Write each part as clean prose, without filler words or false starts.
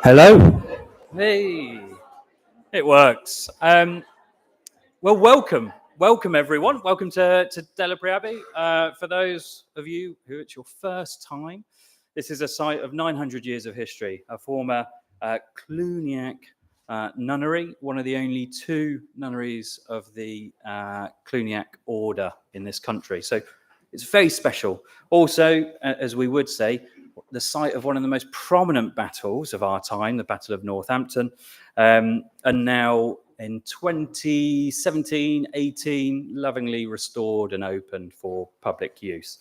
Hello. Hey, it works. Well, welcome everyone. Welcome to Delabry Abbey. For those of you who it's your first time, this is a site of 900 years of history, a former Cluniac nunnery, one of the only two nunneries of the Cluniac order in this country. So it's very special. Also, as we would say, the site of one of the most prominent battles of our time, the Battle of Northampton, and now in 2017-18, lovingly restored and opened for public use.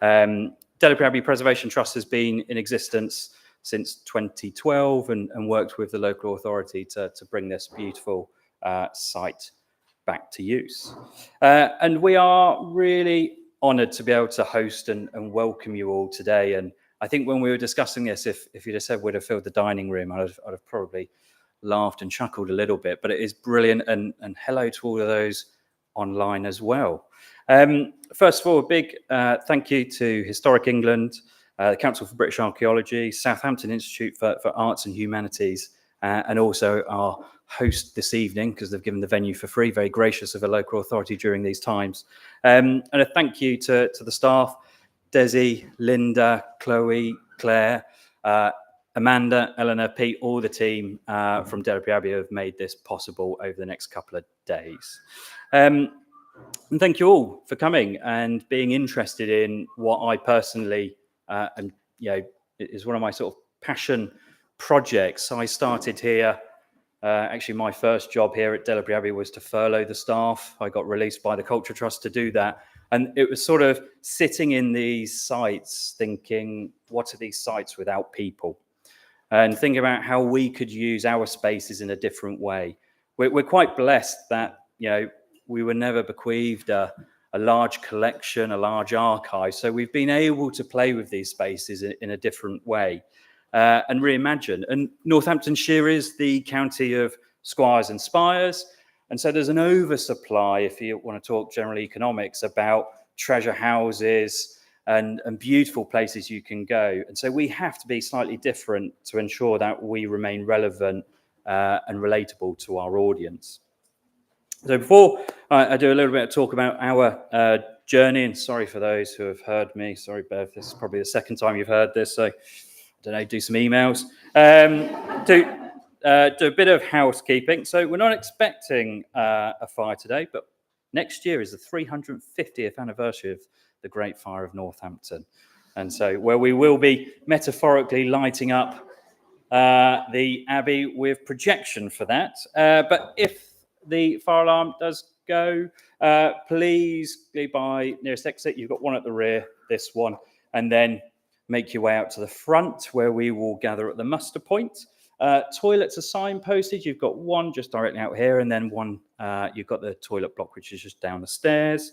Delabry Abbey Preservation Trust has been in existence since 2012 and worked with the local authority to bring this beautiful site back to use. And we are really honoured to be able to host and welcome you all today. And I think when we were discussing this, if you'd have said we'd have filled the dining room, I'd have probably laughed and chuckled a little bit, but it is brilliant. And hello to all of those online as well. First of all, a big thank you to Historic England, the Council for British Archaeology, Southampton Institute for Arts and Humanities, and also our host this evening, because they've given the venue for free, very gracious of a local authority during these times. And a thank you to the staff, Desi, Linda, Chloe, Claire, Amanda, Eleanor, Pete, all the team from Delabry Abbey have made this possible over the next couple of days. And thank you all for coming and being interested in what I personally, and is one of my sort of passion projects. I started here. Actually, my first job here at Delabry Abbey was to furlough the staff. I got released by the Culture Trust to do that. And it was sort of sitting in these sites thinking, what are these sites without people? And thinking about how we could use our spaces in a different way. We're quite blessed that, we were never bequeathed a large collection, a large archive. So we've been able to play with these spaces in a different way. And reimagine. And Northamptonshire is the county of squires and spires. And so there's an oversupply, if you want to talk general economics, about treasure houses and beautiful places you can go. And so we have to be slightly different to ensure that we remain relevant and relatable to our audience. So before I do a little bit of talk about our journey, and sorry for those who have heard me. Sorry, Bev, this is probably the second time you've heard this. So don't know, do some emails, do a bit of housekeeping. So we're not expecting a fire today, but next year is the 350th anniversary of the Great Fire of Northampton. And so where we will be metaphorically lighting up the Abbey with projection for that. But if the fire alarm does go, please go by nearest exit. You've got one at the rear, this one, and then make your way out to the front where we will gather at the muster point. Toilets are signposted. You've got one just directly out here, and then one, you've got the toilet block, which is just down the stairs.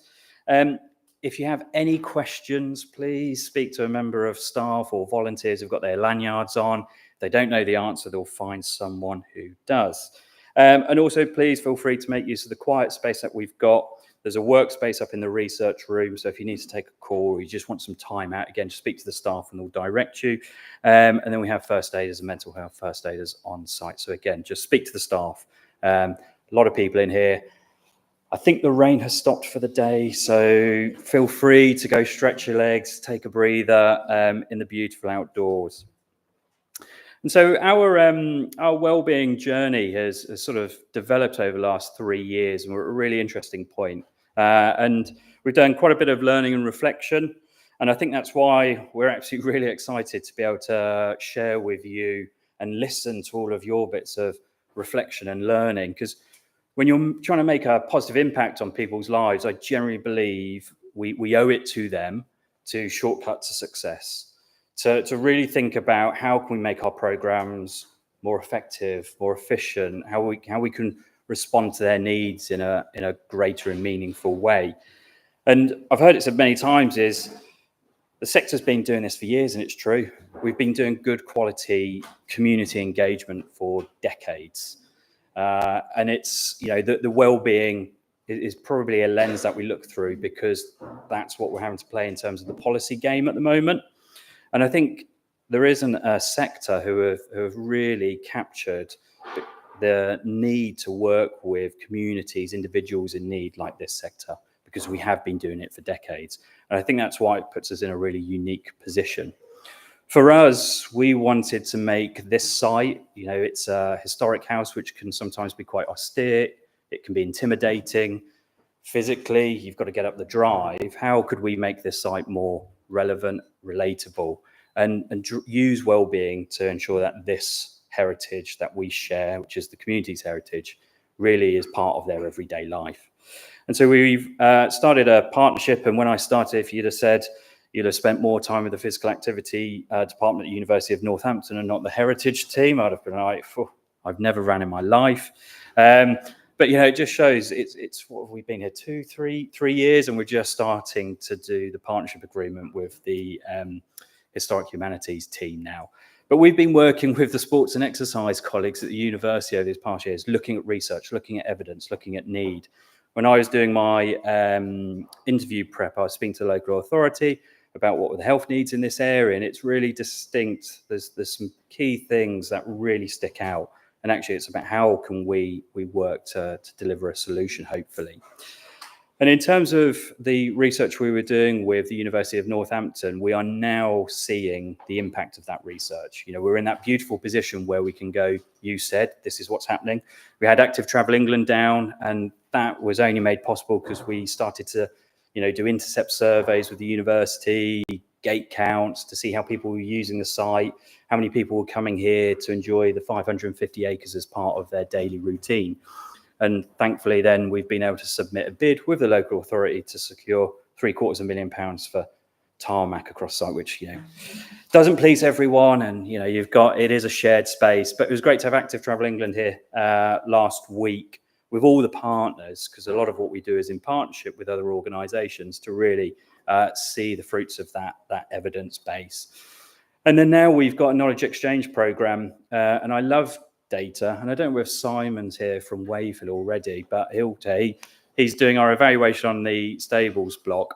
If you have any questions, please speak to a member of staff or volunteers who've got their lanyards on. If they don't know the answer, they'll find someone who does. And also, please feel free to make use of the quiet space that we've got. There's a workspace up in the research room, so if you need to take a call or you just want some time out, again, just speak to the staff and they'll direct you. And then we have first aiders and mental health first aiders on site. So again, just speak to the staff. A lot of people in here. I think the rain has stopped for the day, so feel free to go stretch your legs, take a breather in the beautiful outdoors. And so our wellbeing journey has sort of developed over the last 3 years, and we're at a really interesting point. And we've done quite a bit of learning and reflection. And I think that's why we're actually really excited to be able to share with you and listen to all of your bits of reflection and learning. Because when you're trying to make a positive impact on people's lives, I generally believe we owe it to them to shortcut to success. To really think about how can we make our programs more effective, more efficient, how we can respond to their needs in a greater and meaningful way. And I've heard it said many times is the sector's been doing this for years, and it's true. We've been doing good quality community engagement for decades. And it's, the well-being is probably a lens that we look through because that's what we're having to play in terms of the policy game at the moment. And I think there isn't a sector who have really captured the need to work with communities, individuals in need like this sector, because we have been doing it for decades. And I think that's why it puts us in a really unique position. For us, we wanted to make this site, it's a historic house, which can sometimes be quite austere. It can be intimidating. Physically, you've got to get up the drive. How could we make this site more relevant, relatable, and use Wellbeing to ensure that this heritage that we share, which is the community's heritage, really is part of their everyday life? And so we've started a partnership. And when I started, if you'd have said you'd have spent more time with the physical activity department at the University of Northampton and not the heritage team, I'd have been like, I've never ran in my life. But it just shows it's what have we been here 3 years, and we're just starting to do the partnership agreement with the Historic Humanities team now. But we've been working with the sports and exercise colleagues at the university over these past years, looking at research, looking at evidence, looking at need. When I was doing my interview prep, I was speaking to the local authority about what were the health needs in this area, and it's really distinct. There's some key things that really stick out. And actually, it's about how can we work to deliver a solution, hopefully. And in terms of the research we were doing with the University of Northampton, we are now seeing the impact of that research. We're in that beautiful position where we can go, you said, this is what's happening. We had Active Travel England down, and that was only made possible because we started to, do intercept surveys with the university, gate counts to see how people were using the site, how many people were coming here to enjoy the 550 acres as part of their daily routine. And thankfully, then we've been able to submit a bid with the local authority to secure £750,000 for tarmac across site, which doesn't please everyone. And it is a shared space. But it was great to have Active Travel England here last week with all the partners, because a lot of what we do is in partnership with other organisations to really see the fruits of that evidence base. And then now we've got a knowledge exchange programme, and I love data, and I don't know if Simon's here from Wayfield already, but he's doing our evaluation on the stables block,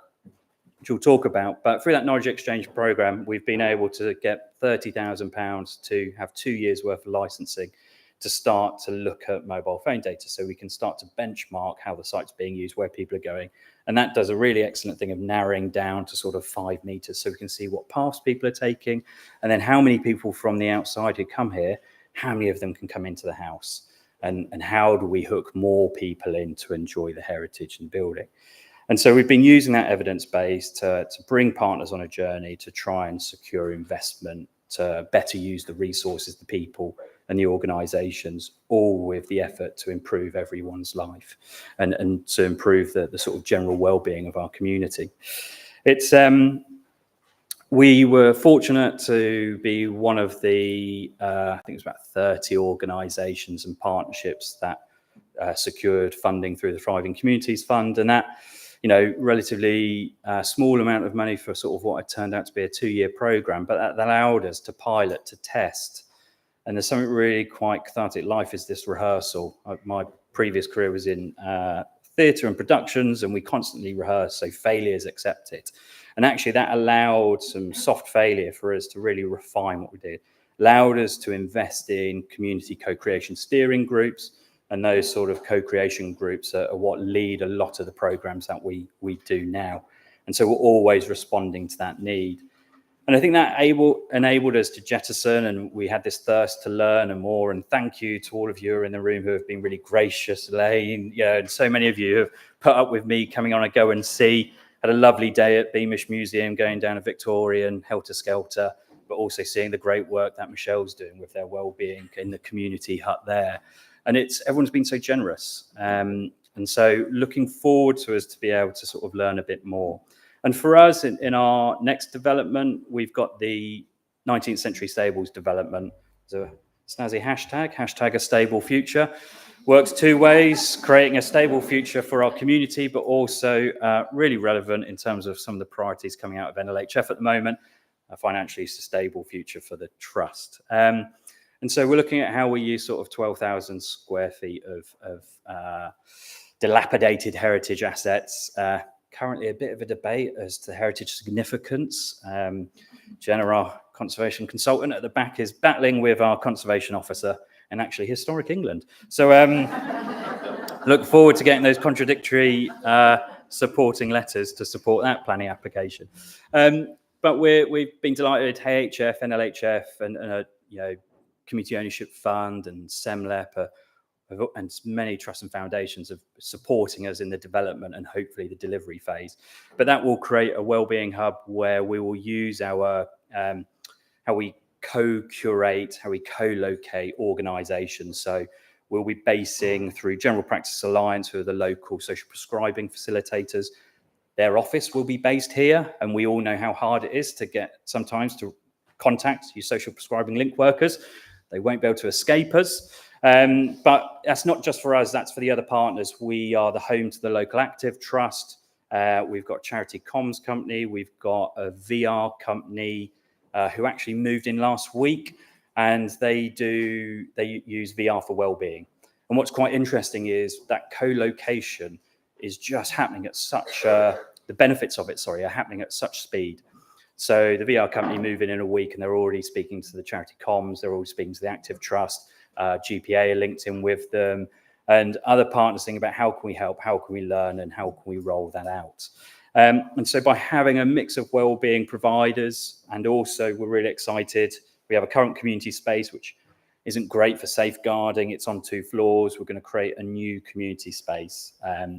which we'll talk about. But through that knowledge exchange programme, we've been able to get £30,000 to have 2 years worth of licensing to start to look at mobile phone data, so we can start to benchmark how the site's being used, where people are going. And that does a really excellent thing of narrowing down to sort of 5 meters, so we can see what paths people are taking, and then how many people from the outside who come here, how many of them can come into the house, and how do we hook more people in to enjoy the heritage and building. And so we've been using that evidence base to bring partners on a journey to try and secure investment, to better use the resources, the people and the organisations, all with the effort to improve everyone's life and to improve the sort of general well-being of our community. It's we were fortunate to be one of the, I think it was about 30 organisations and partnerships that secured funding through the Thriving Communities Fund, and that, relatively small amount of money for sort of what had turned out to be a 2-year programme, but that allowed us to pilot, to test. And there's something really quite cathartic. Life is this rehearsal. My previous career was in theatre and productions, and we constantly rehearse, so failure is accepted. And actually that allowed some soft failure for us to really refine what we did, allowed us to invest in community co-creation steering groups, and those sort of co-creation groups are what lead a lot of the programs that we do now. And so we're always responding to that need. And I think that enabled us to jettison, and we had this thirst to learn and more. And thank you to all of you who are in the room who have been really gracious, Lane, and so many of you have put up with me coming on a go and see. Had a lovely day at Beamish Museum, going down a Victorian helter skelter, but also seeing the great work that Michelle's doing with their Wellbeing in the community hut there. And everyone's been so generous. And so looking forward to us to be able to sort of learn a bit more. And for us, in our next development, we've got the 19th century stables development. There's a snazzy hashtag a stable future. Works 2 ways, creating a stable future for our community, but also really relevant in terms of some of the priorities coming out of NLHF at the moment, a financially stable future for the trust. And so we're looking at how we use sort of 12,000 square feet of dilapidated heritage assets. Currently a bit of a debate as to heritage significance. Jenna, our conservation consultant at the back is battling with our conservation officer in actually historic England. So look forward to getting those contradictory supporting letters to support that planning application. But we've been delighted, HHF, NLHF, and Community Ownership Fund and SEMLEP and many trusts and foundations of supporting us in the development and hopefully the delivery phase. But that will create a wellbeing hub where we will use our how we co-curate, how we co-locate organisations. So we'll be basing through General Practice Alliance, who are the local social prescribing facilitators. Their office will be based here, and we all know how hard it is to get sometimes to contact your social prescribing link workers. They won't be able to escape us. But that's not just for us, that's for the other partners. We are the home to the local active trust. We've got a charity comms company. We've got a VR company who actually moved in last week, and they use VR for wellbeing. And what's quite interesting is that co-location is just happening at such, the benefits of it, are happening at such speed. So the VR company moving in a week, and they're already speaking to the charity comms, they're already speaking to the active trust, GPA are linked in with them, and other partners thinking about how can we help, how can we learn, and how can we roll that out. And so by having a mix of wellbeing providers, and also we're really excited, we have a current community space which isn't great for safeguarding, it's on 2 floors. We're going to create a new community space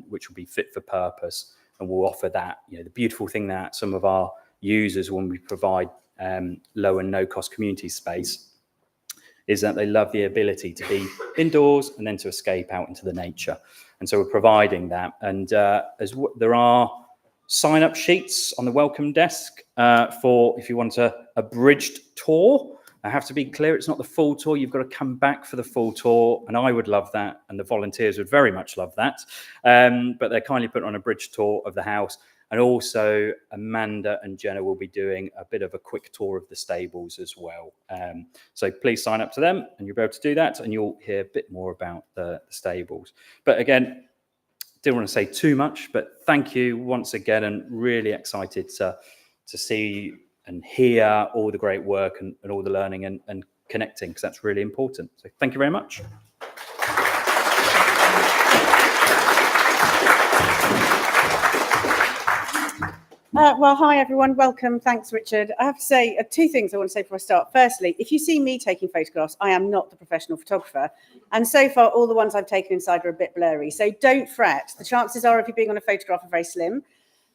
which will be fit for purpose, and we'll offer that, the beautiful thing that some of our users, when we provide low and no cost community space, is that they love the ability to be indoors and then to escape out into the nature. And so we're providing that. And there are sign-up sheets on the welcome desk for if you want a bridged tour. I have to be clear, it's not the full tour. You've got to come back for the full tour, and I would love that, and the volunteers would very much love that. But they're kindly put on a bridge tour of the house. And also Amanda and Jenna will be doing a bit of a quick tour of the stables as well. So please sign up to them, and you'll be able to do that, and you'll hear a bit more about the stables. But again, didn't want to say too much, but thank you once again, and really excited to see and hear all the great work and all the learning and connecting, because that's really important. So thank you very much. Well, hi everyone, welcome. Thanks, Richard. I have to say 2 things I want to say before I start. Firstly, if you see me taking photographs, I am not the professional photographer. And so far, all the ones I've taken inside are a bit blurry. So don't fret. The chances are of you being on a photograph are very slim.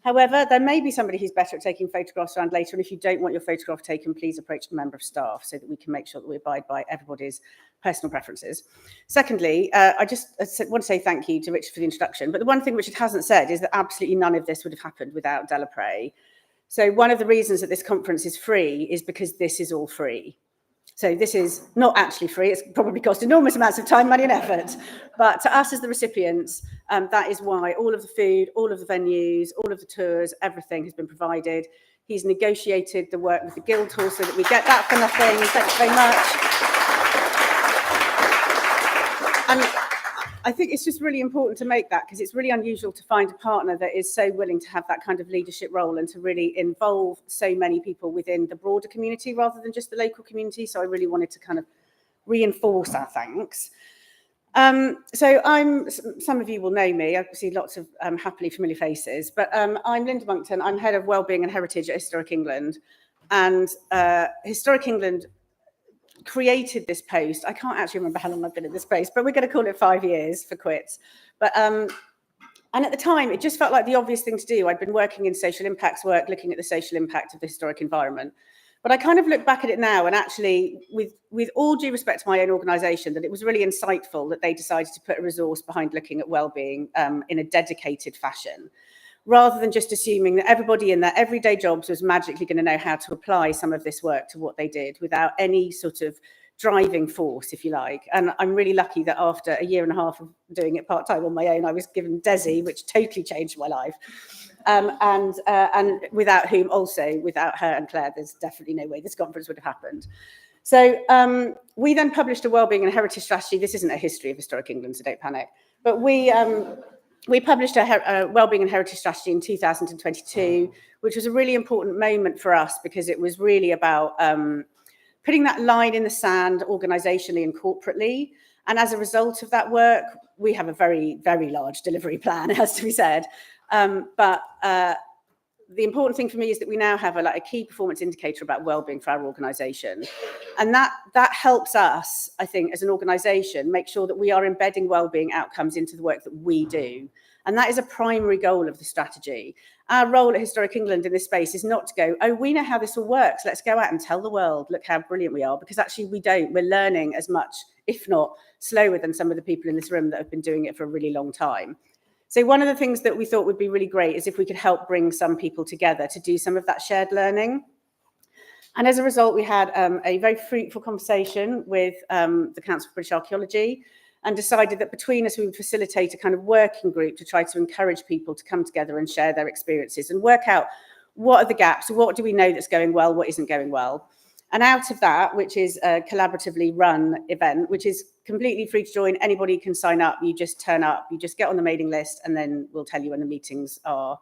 However, there may be somebody who's better at taking photographs around later. And if you don't want your photograph taken, please approach a member of staff so that we can make sure that we abide by everybody's personal preferences. Secondly, I just want to say thank you to Richard for the introduction. But the one thing Richard hasn't said is that absolutely none of this would have happened without Delaprey. So one of the reasons that this conference is free is because this is all free. So this is not actually free. It's probably cost enormous amounts of time, money and effort. But to us as the recipients, that is why all of the food, all of the venues, all of the tours, everything has been provided. He's negotiated the work with the Guildhall so that we get that for nothing. Thanks very much. And I think it's just really important to make that, because it's really unusual to find a partner that is so willing to have that kind of leadership role and to really involve so many people within the broader community rather than just the local community. So I really wanted to kind of reinforce our thanks. So some of you will know me. I see lots of happily familiar faces, but I'm Linda Monkton. I'm head of Wellbeing and Heritage at Historic England, and Historic England created this post. I can't actually remember how long I've been in this post, but we're going to call it 5 years for quits. But and at the time, it just felt like the obvious thing to do. I'd been working in social impacts work, looking at the social impact of the historic environment. But I kind of look back at it now, and actually, with all due respect to my own organisation, that it was really insightful that they decided to put a resource behind looking at wellbeing in a dedicated fashion, rather than just assuming that everybody in their everyday jobs was magically going to know how to apply some of this work to what they did without any sort of driving force, if you like. And I'm really lucky that after a year and a half of doing it part-time on my own, I was given DESI, which totally changed my life. And without whom also, without her and Claire, there's definitely no way this conference would have happened. So we then published a wellbeing and heritage strategy. This isn't a history of historic England, so don't panic. But we published a wellbeing and heritage strategy in 2022. which was a really important moment for us because it was really about putting that line in the sand organisationally and corporately. And as a result of that work, we have a very, very large delivery plan, it has to be said. But the important thing for me is that we now have a key performance indicator about wellbeing for our organisation. And that helps us, I think, as an organisation, make sure that we are embedding wellbeing outcomes into the work that we do. And that is a primary goal of the strategy. Our role at Historic England in this space is not to go, oh, we know how this all works. Let's go out and tell the world, look how brilliant we are. Because actually we don't. We're learning as much, if not slower than some of the people in this room that have been doing it for a really long time. So one of the things that we thought would be really great is if we could help bring some people together to do some of that shared learning. And as a result, we had a very fruitful conversation with the Council for British Archaeology and decided that between us, we would facilitate a kind of working group to try to encourage people to come together and share their experiences and work out what are the gaps, what do we know that's going well, what isn't going well. And out of that, which is a collaboratively run event, which is completely free to join, anybody can sign up, you just turn up, you just get on the mailing list, and then we'll tell you when the meetings are.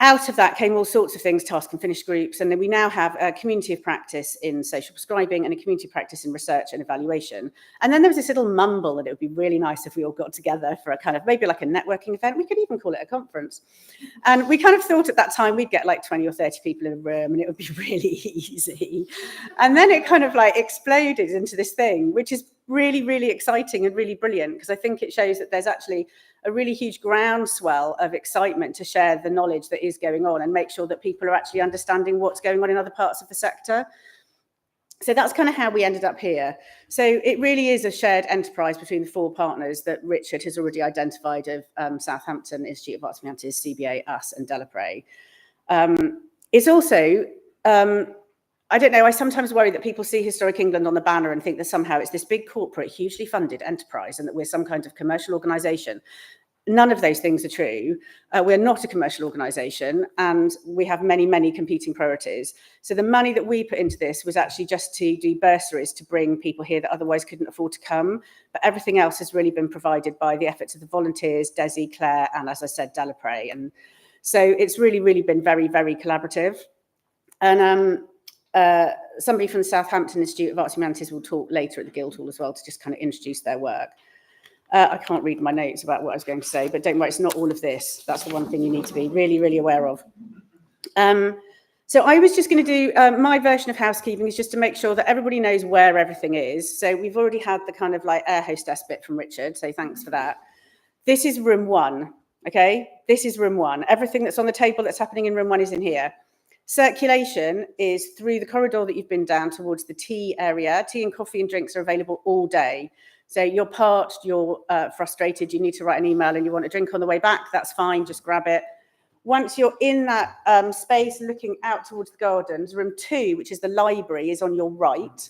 Out of that came all sorts of things, task and finish groups, and then we now have a community of practice in social prescribing and a community of practice in research and evaluation. And then there was this little mumble that it would be really nice if we all got together for a kind of maybe like a networking event. We could even call it a conference. And we kind of thought at that time we'd get like 20 or 30 people in a room and it would be really easy. And then it kind of like exploded into this thing, which is really, really exciting and really brilliant, because I think it shows that there's actually a really huge groundswell of excitement to share the knowledge that is going on and make sure that people are actually understanding what's going on in other parts of the sector. So that's kind of how we ended up here. So it really is a shared enterprise between the four partners that Richard has already identified of Southampton Institute of Arts and Humanities, CBA, us and Delapre. It's also, I don't know, I sometimes worry that people see Historic England on the banner and think that somehow it's this big corporate, hugely funded enterprise and that we're some kind of commercial organisation. None of those things are true. We're not a commercial organisation and we have many, many competing priorities. So the money that we put into this was actually just to do bursaries to bring people here that otherwise couldn't afford to come. But everything else has really been provided by the efforts of the volunteers, Desi, Claire, and as I said, Delapre. And so it's really, really been very, very collaborative. And somebody from the Southampton Institute of Arts and Humanities will talk later at the Guildhall as well to just kind of introduce their work. I can't read my notes about what I was going to say, but don't worry, it's not all of this. That's the one thing you need to be really, really aware of. So I was just going to do my version of housekeeping is just to make sure that everybody knows where everything is. So we've already had the kind of like air hostess bit from Richard, so thanks for that. This is room 1, okay? This is room 1. Everything that's on the table that's happening in room 1 is in here. Circulation is through the corridor that you've been down towards the tea area. Tea and coffee and drinks are available all day. So you're parched, you're frustrated, you need to write an email and you want a drink on the way back, that's fine, just grab it. Once you're in that space looking out towards the gardens, room 2, which is the library, is on your right.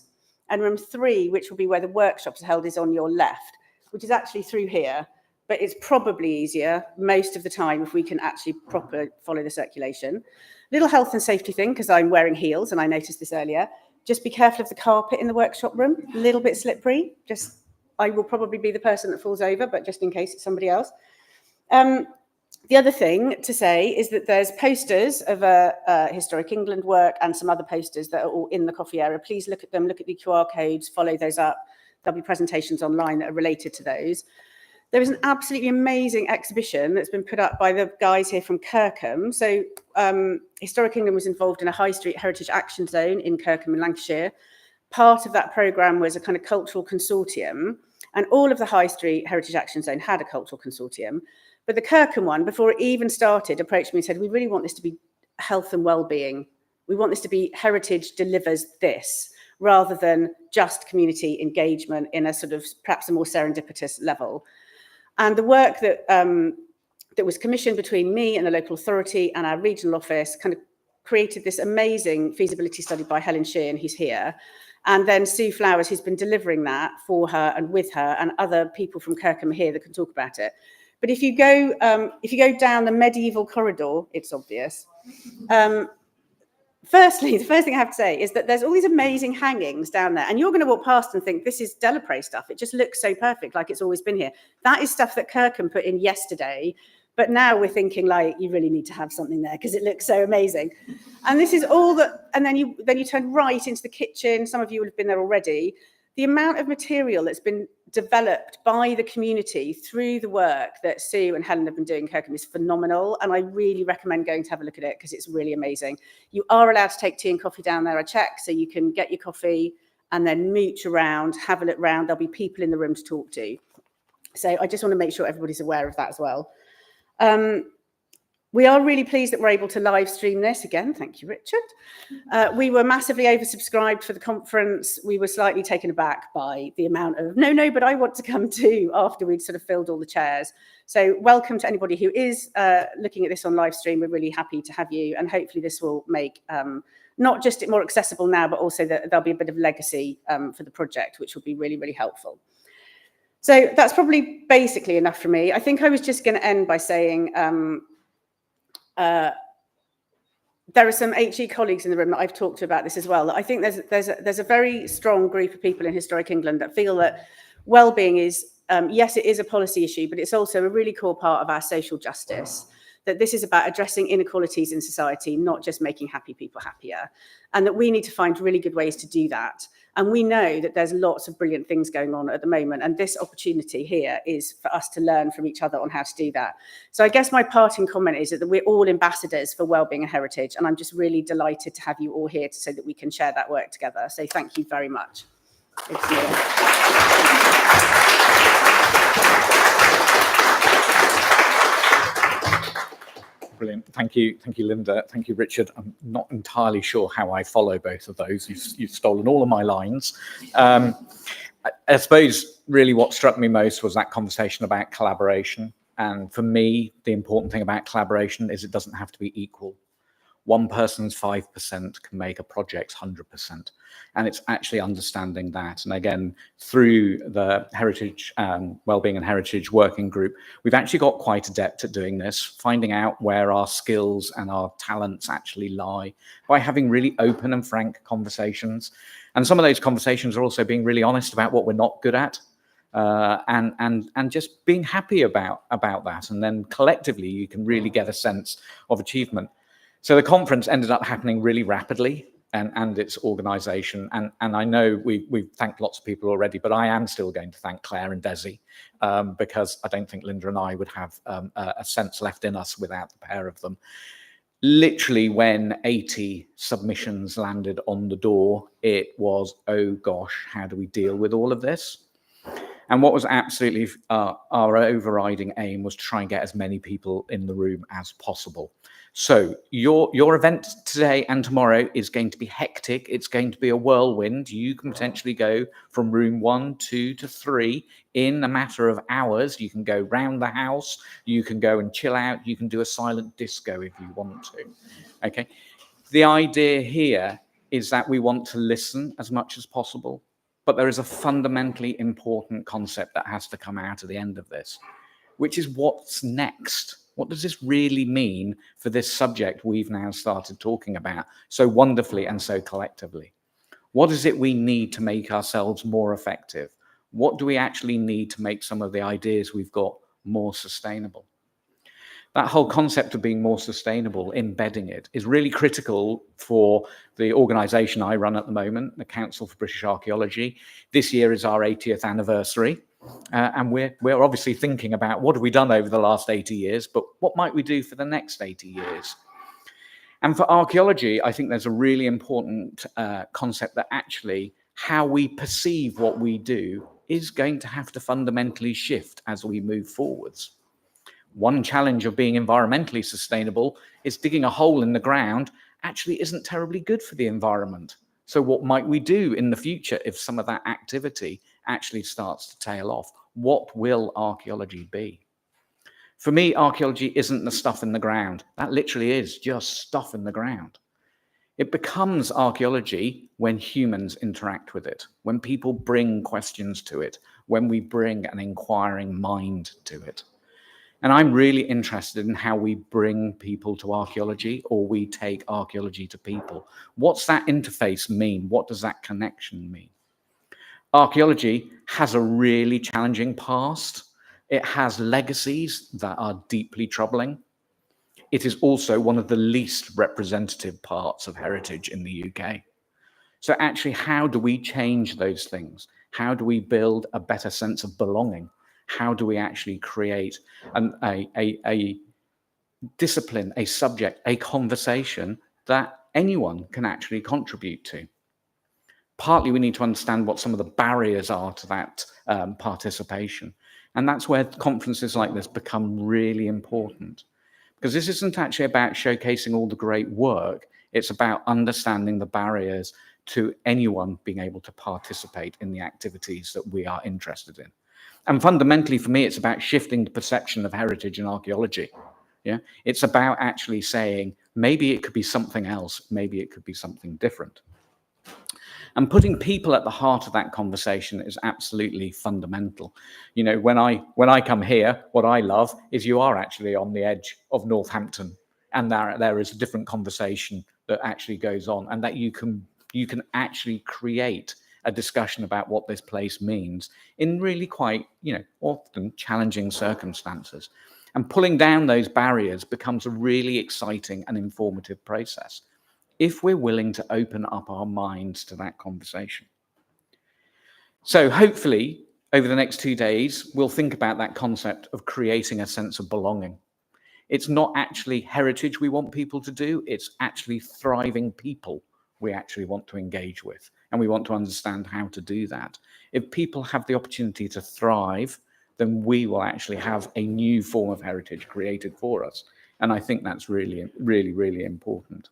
And room 3, which will be where the workshops are held, is on your left, which is actually through here. But it's probably easier most of the time if we can actually properly follow the circulation. Little health and safety thing, because I'm wearing heels and I noticed this earlier. Just be careful of the carpet in the workshop room, a little bit slippery. I will probably be the person that falls over, but just in case it's somebody else. The other thing to say is that there's posters of Historic England work and some other posters that are all in the coffee area. Please look at them, look at the QR codes, follow those up. There'll be presentations online that are related to those. There is an absolutely amazing exhibition that's been put up by the guys here from Kirkham. So Historic England was involved in a High Street Heritage Action Zone in Kirkham in Lancashire. Part of that programme was a kind of cultural consortium, and all of the High Street Heritage Action Zone had a cultural consortium. But the Kirkham one, before it even started, approached me and said, we really want this to be health and well-being. We want this to be heritage delivers this, rather than just community engagement in a sort of perhaps a more serendipitous level. And the work that that was commissioned between me and the local authority and our regional office kind of created this amazing feasibility study by Helen Sheehan, who's here. And then Sue Flowers, who's been delivering that for her and with her, and other people from Kirkham here that can talk about it. But if you go down the medieval corridor, it's obvious. Firstly, the first thing I have to say is that there's all these amazing hangings down there, and you're going to walk past and think, this is Delapre stuff. It just looks so perfect, like it's always been here. That is stuff that Kirkham put in yesterday But now we're thinking like, you really need to have something there because it looks so amazing. And this is all that, and then you turn right into the kitchen. Some of you would have been there already. The amount of material that's been developed by the community through the work that Sue and Helen have been doing in Kirkham is phenomenal. And I really recommend going to have a look at it because it's really amazing. You are allowed to take tea and coffee down there, I check, so you can get your coffee and then mooch around, have a look around. There'll be people in the room to talk to. So I just want to make sure everybody's aware of that as well. We are really pleased that we're able to live stream this again. Thank you, Richard. We were massively oversubscribed for the conference. We were slightly taken aback by the amount of no, but I want to come too after we'd sort of filled all the chairs. So welcome to anybody who is looking at this on live stream. We're really happy to have you, and hopefully this will make not just it more accessible now, but also that there'll be a bit of legacy for the project, which will be really, really helpful. So that's probably basically enough for me. I think I was just going to end by saying there are some HE colleagues in the room that I've talked to about this as well. I think there's a very strong group of people in Historic England that feel that wellbeing is, yes, it is a policy issue, but it's also a really core part of our social justice. That this is about addressing inequalities in society, not just making happy people happier, and that we need to find really good ways to do that. And we know that there's lots of brilliant things going on at the moment, and this opportunity here is for us to learn from each other on how to do that. So I guess my parting comment is that we're all ambassadors for wellbeing and heritage, and I'm just really delighted to have you all here so that we can share that work together. So thank you very much. Brilliant. Thank you, Linda. Thank you, Richard. I'm not entirely sure how I follow both of those. You've stolen all of my lines. I suppose really what struck me most was that conversation about collaboration. And for me, the important thing about collaboration is it doesn't have to be equal. One person's 5% can make a project's 100%. And it's actually understanding that. And again, through the Heritage, Wellbeing and Heritage Working Group, we've actually got quite adept at doing this, finding out where our skills and our talents actually lie by having really open and frank conversations. And some of those conversations are also being really honest about what we're not good at. And just being happy about that. And then collectively, you can really get a sense of achievement. So the conference ended up happening really rapidly, and its organisation. And I know we've thanked lots of people already, but I am still going to thank Claire and Desi, because I don't think Linda and I would have a sense left in us without the pair of them. Literally, when 80 submissions landed on the door, it was, oh gosh, how do we deal with all of this? And what was absolutely our overriding aim was to try and get as many people in the room as possible. So your event today and tomorrow is going to be hectic. It's going to be a whirlwind. You can potentially go from room 1, 2 to 3 in a matter of hours. You can go round the house. You can go and chill out. You can do a silent disco if you want to. Okay. The idea here is that we want to listen as much as possible. But there is a fundamentally important concept that has to come out at the end of this, which is what's next. What does this really mean for this subject we've now started talking about so wonderfully and so collectively? What is it we need to make ourselves more effective? What do we actually need to make some of the ideas we've got more sustainable? That whole concept of being more sustainable, embedding it, is really critical for the organisation I run at the moment, the Council for British Archaeology. This year is our 80th anniversary, and we're obviously thinking about what have we done over the last 80 years, but what might we do for the next 80 years? And for archaeology, I think there's a really important concept that actually how we perceive what we do is going to have to fundamentally shift as we move forwards. One challenge of being environmentally sustainable is digging a hole in the ground actually isn't terribly good for the environment. So what might we do in the future if some of that activity actually starts to tail off? What will archaeology be? For me, archaeology isn't the stuff in the ground. That literally is just stuff in the ground. It becomes archaeology when humans interact with it, when people bring questions to it, when we bring an inquiring mind to it. And I'm really interested in how we bring people to archaeology, or we take archaeology to people. What's that interface mean? What does that connection mean? Archaeology has a really challenging past. It has legacies that are deeply troubling. It is also one of the least representative parts of heritage in the UK. So actually, how do we change those things? How do we build a better sense of belonging? How do we actually create a discipline, a subject, a conversation that anyone can actually contribute to? Partly we need to understand what some of the barriers are to that participation. And that's where conferences like this become really important. Because this isn't actually about showcasing all the great work, it's about understanding the barriers to anyone being able to participate in the activities that we are interested in. And fundamentally, for me, it's about shifting the perception of heritage and archaeology. Yeah, it's about actually saying, maybe it could be something else, maybe it could be something different. And putting people at the heart of that conversation is absolutely fundamental. You know, when I come here, what I love is you are actually on the edge of Northampton, and there is a different conversation that actually goes on, and that you can actually create a discussion about what this place means in really quite, often challenging circumstances. And pulling down those barriers becomes a really exciting and informative process, if we're willing to open up our minds to that conversation. So hopefully, over the next 2 days, we'll think about that concept of creating a sense of belonging. It's not actually heritage we want people to do, it's actually thriving people we actually want to engage with, and we want to understand how to do that. If people have the opportunity to thrive, then we will actually have a new form of heritage created for us. And I think that's really, really, really important.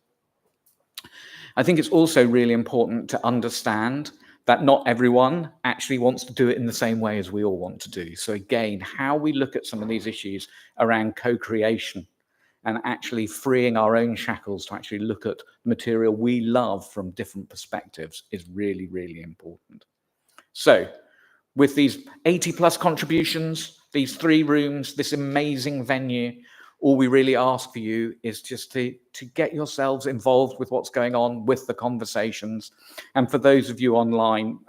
I think it's also really important to understand that not everyone actually wants to do it in the same way as we all want to do. So again, how we look at some of these issues around co-creation and actually freeing our own shackles to actually look at material we love from different perspectives is really, really important. So with these 80 plus contributions, these 3 rooms, this amazing venue, all we really ask for you is just to get yourselves involved with what's going on with the conversations. And for those of you online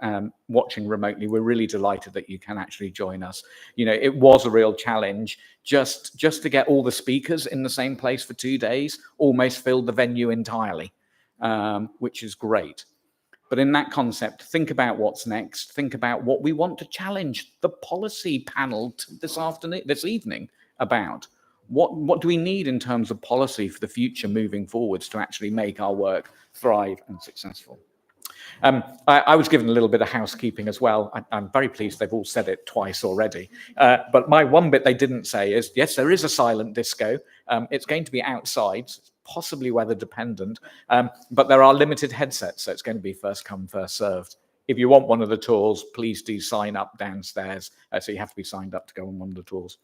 watching remotely, we're really delighted that you can actually join us. You know, it was a real challenge just to get all the speakers in the same place for 2 days, almost filled the venue entirely, which is great. But in that concept, think about what's next. Think about what we want to challenge the policy panel this evening about. What do we need in terms of policy for the future moving forwards to actually make our work thrive and successful? I was given a little bit of housekeeping as well. I'm very pleased they've all said it twice already. But my one bit they didn't say is, yes, there is a silent disco. It's going to be outside, possibly weather dependent, but there are limited headsets, so it's going to be first come, first served. If you want one of the tours, please do sign up downstairs. So you have to be signed up to go on one of the tours.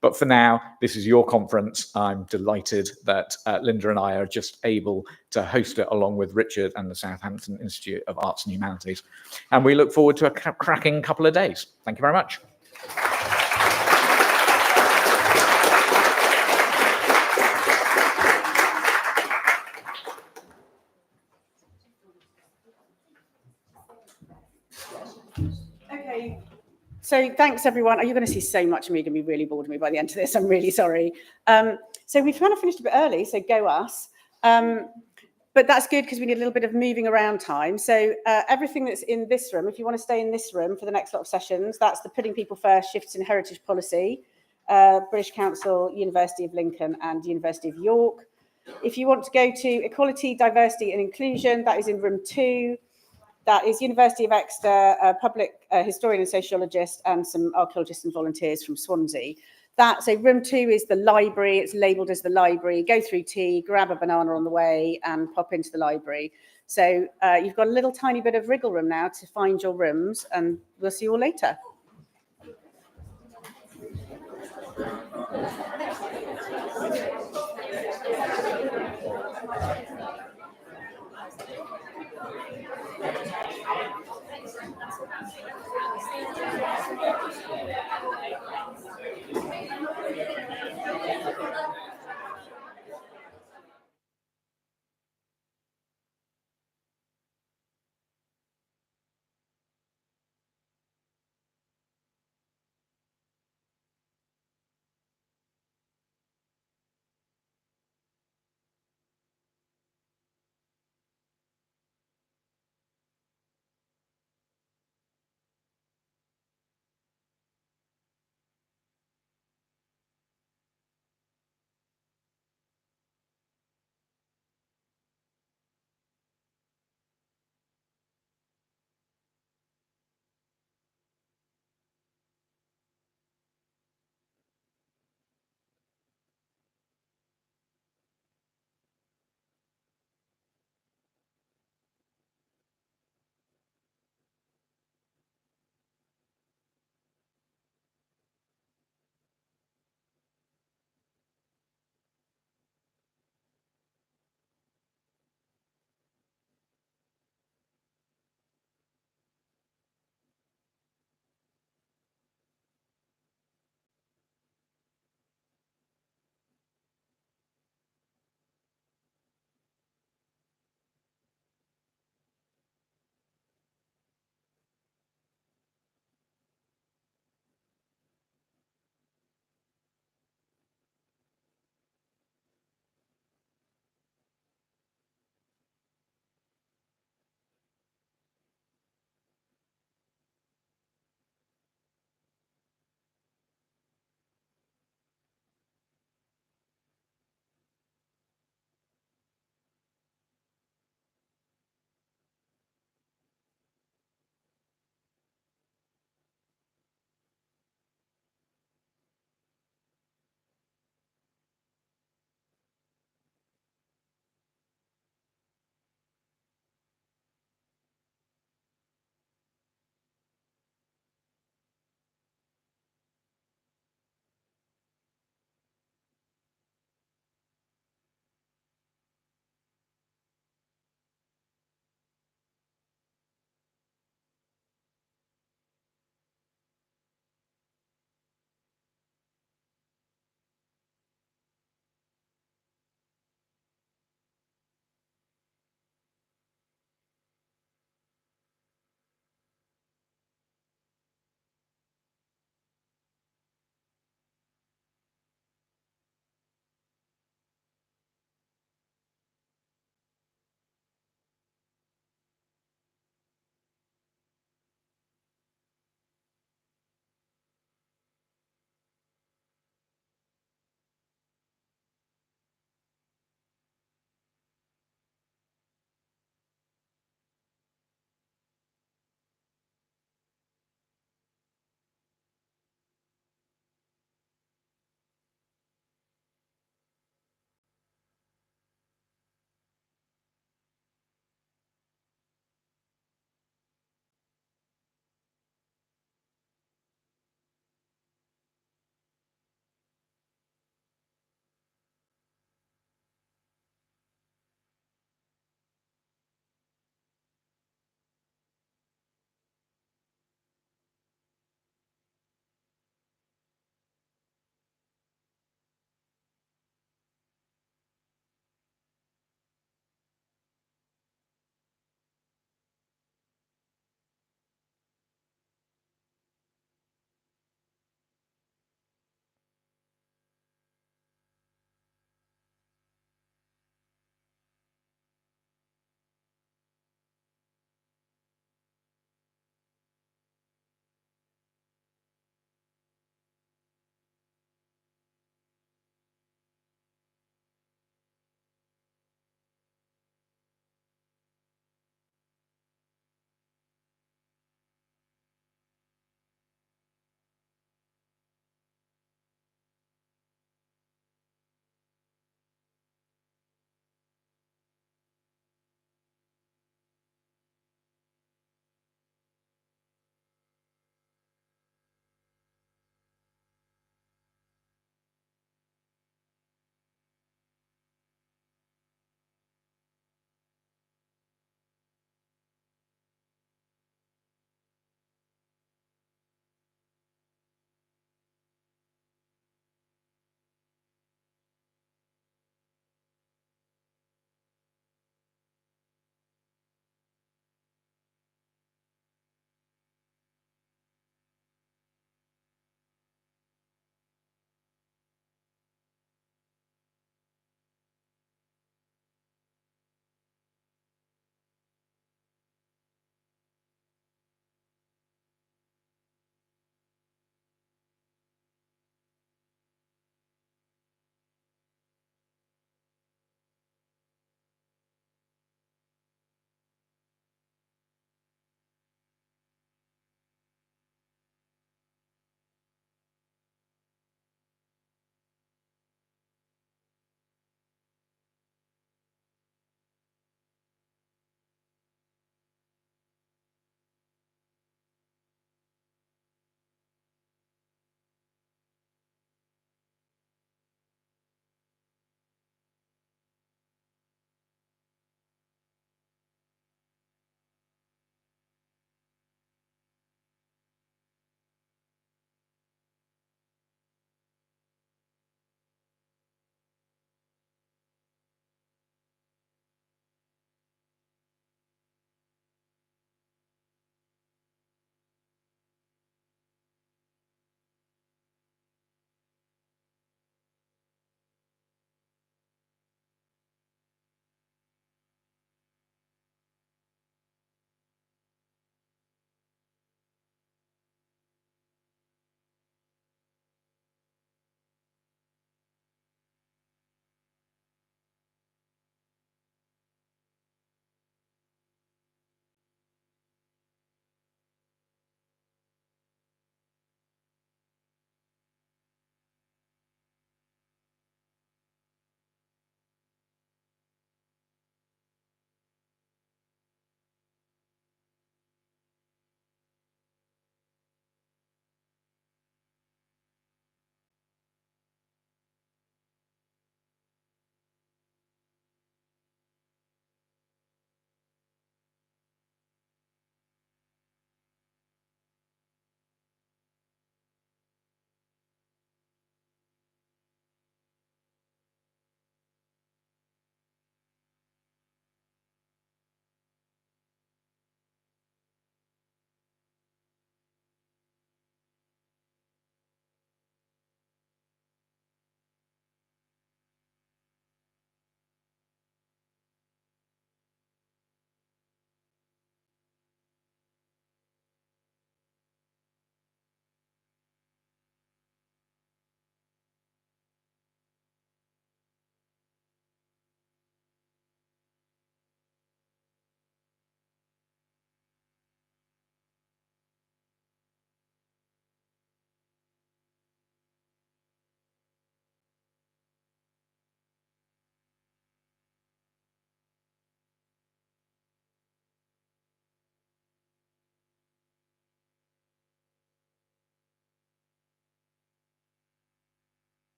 But for now, this is your conference. I'm delighted that Linda and I are just able to host it along with Richard and the Southampton Institute of Arts and Humanities. And we look forward to a cracking couple of days. Thank you very much. Okay, so thanks everyone. You're going to see so much of me. You're going to be really bored of me by the end of this. I'm really sorry. So we've kind of finished a bit early, so go us. But that's good because we need a little bit of moving around time. So everything that's in this room, if you want to stay in this room for the next lot of sessions, that's the Putting People First Shifts in Heritage Policy, British Council, University of Lincoln and University of York. If you want to go to Equality, Diversity and Inclusion, that is in room 2. That is University of Exeter, a public historian and sociologist, and some archaeologists and volunteers from Swansea. So room 2 is the library. It's labelled as the library. Go through tea, grab a banana on the way, and pop into the library. So you've got a little tiny bit of wriggle room now to find your rooms, and we'll see you all later.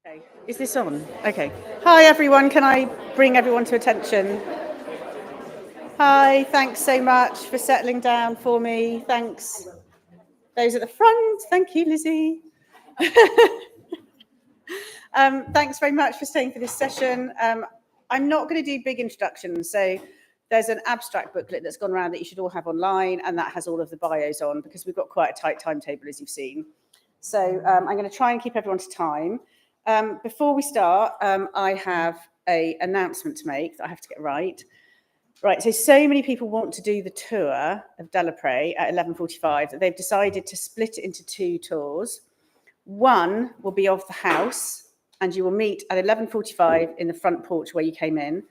Okay. Is this on? Okay. Hi, everyone. Can I bring everyone to attention? Hi, thanks so much for settling down for me. Thanks. Those at the front. Thank you, Lizzie. Thanks very much for staying for this session. I'm not going to do big introductions. So there's an abstract booklet that's gone around that you should all have online, and that has all of the bios on because we've got quite a tight timetable, as you've seen. So I'm going to try and keep everyone to time. Before we start, I have an announcement to make that I have to get right. Right, so many people want to do the tour of Delaprey at 11:45 that they've decided to split it into 2 tours. One will be of the house, and you will meet at 11:45 in the front porch where you came in.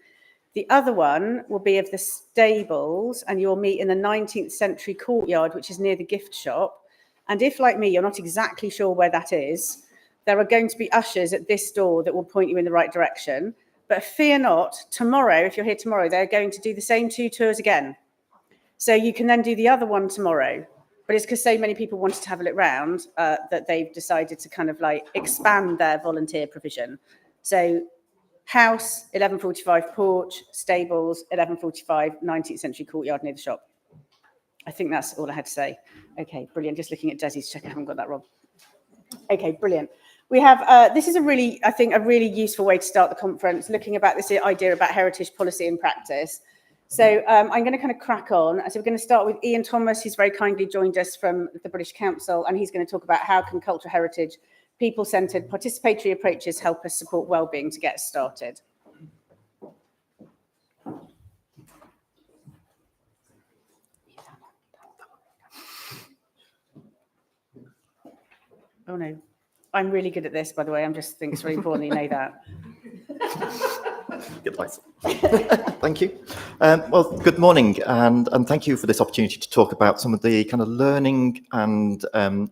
The other one will be of the stables, and you'll meet in the 19th century courtyard, which is near the gift shop. And if, like me, you're not exactly sure where that is, there are going to be ushers at this door that will point you in the right direction. But fear not, tomorrow, if you're here tomorrow, they're going to do the same 2 tours again. So you can then do the other one tomorrow. But it's because so many people wanted to have a look round that they've decided to kind of like expand their volunteer provision. So house, 11:45 porch, stables, 11:45, 19th century courtyard near the shop. I think that's all I had to say. Okay, brilliant. Just looking at Desi to check I haven't got that wrong. Okay, brilliant. We have, this is a really useful way to start the conference, looking about this idea about heritage policy and practice. So I'm going to kind of crack on. So we're going to start with Ian Thomas, who's very kindly joined us from the British Council, and he's going to talk about how can cultural heritage, people-centred, participatory approaches help us support wellbeing to get us started. Oh no. I'm really good at this, by the way. I just think it's really important that you know that. Good advice. Thank you. Well, good morning, and thank you for this opportunity to talk about some of the kind of learning and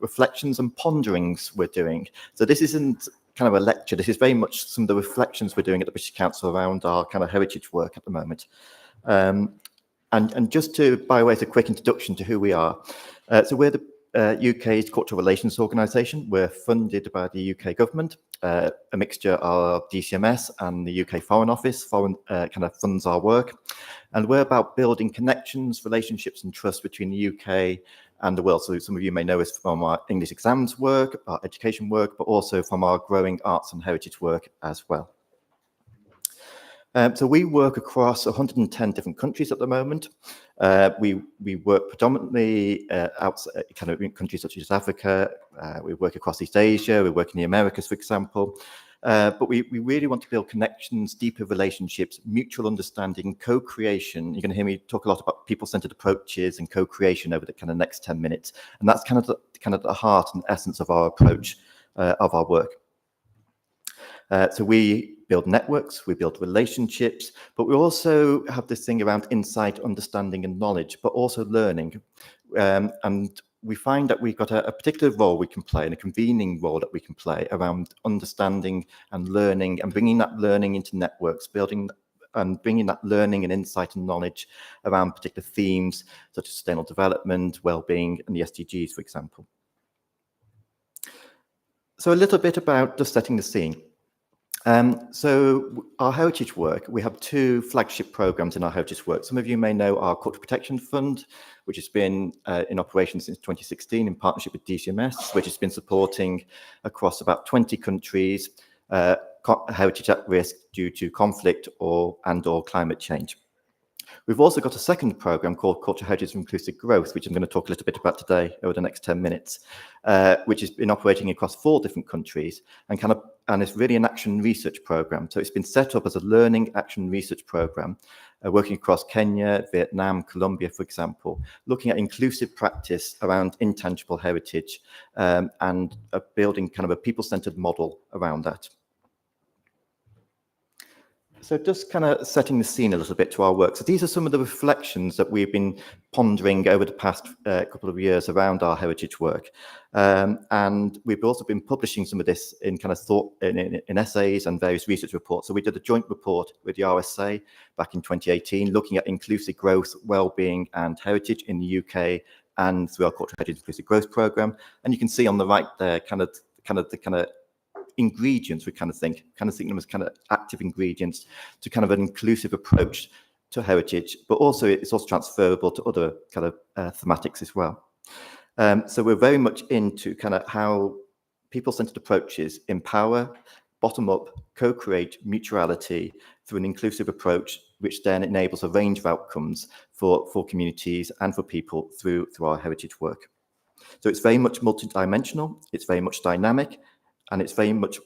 reflections and ponderings we're doing. So this isn't kind of a lecture. This is very much some of the reflections we're doing at the British Council around our kind of heritage work at the moment. And just to, by way of a quick introduction to who we are. So we're the UK's cultural relations organisation. We're funded by the UK government. A mixture of DCMS and the UK Foreign Office kind of funds our work. And we're about building connections, relationships and trust between the UK and the world. So some of you may know us from our English exams work, our education work, but also from our growing arts and heritage work as well. So we work across 110 different countries at the moment. We work predominantly outside kind of in countries such as Africa. We work across East Asia. We work in the Americas, for example. But we really want to build connections, deeper relationships, mutual understanding, co-creation. You're going to hear me talk a lot about people-centered approaches and co-creation over the kind of next 10 minutes. And that's kind of the heart and essence of our approach of our work. So we build networks, we build relationships, but we also have this thing around insight, understanding and knowledge, but also learning. And we find that we've got a particular role we can play and a convening role that we can play around understanding and learning and bringing that learning into networks, building and bringing that learning and insight and knowledge around particular themes such as sustainable development, well-being and the SDGs, for example. So a little bit about just setting the scene. So our heritage work, we have 2 flagship programs in our heritage work. Some of you may know our Cultural Protection Fund, which has been in operation since 2016 in partnership with DCMS, which has been supporting across about 20 countries heritage at risk due to conflict or climate change. We've also got a second program called Cultural Heritage and Inclusive Growth, which I'm going to talk a little bit about today over the next 10 minutes, which has been operating across 4 different countries and it's really an action research program. So it's been set up as a learning action research program, working across Kenya, Vietnam, Colombia, for example, looking at inclusive practice around intangible heritage and building kind of a people-centered model around that. So just kind of setting the scene a little bit to our work. So these are some of the reflections that we've been pondering over the past couple of years around our heritage work. And we've also been publishing some of this in kind of thought in essays and various research reports. So we did a joint report with the RSA back in 2018, looking at inclusive growth, well-being and heritage in the UK and through our Cultural Heritage Inclusive Growth Programme. And you can see on the right there kind of ingredients, we kind of think them as kind of active ingredients to kind of an inclusive approach to heritage, but also it's also transferable to other kind of thematics as well. So we're very much into kind of how people-centered approaches empower, bottom-up, co-create mutuality through an inclusive approach, which then enables a range of outcomes for communities and for people through our heritage work. So it's very much multidimensional, it's very much dynamic, and it's very much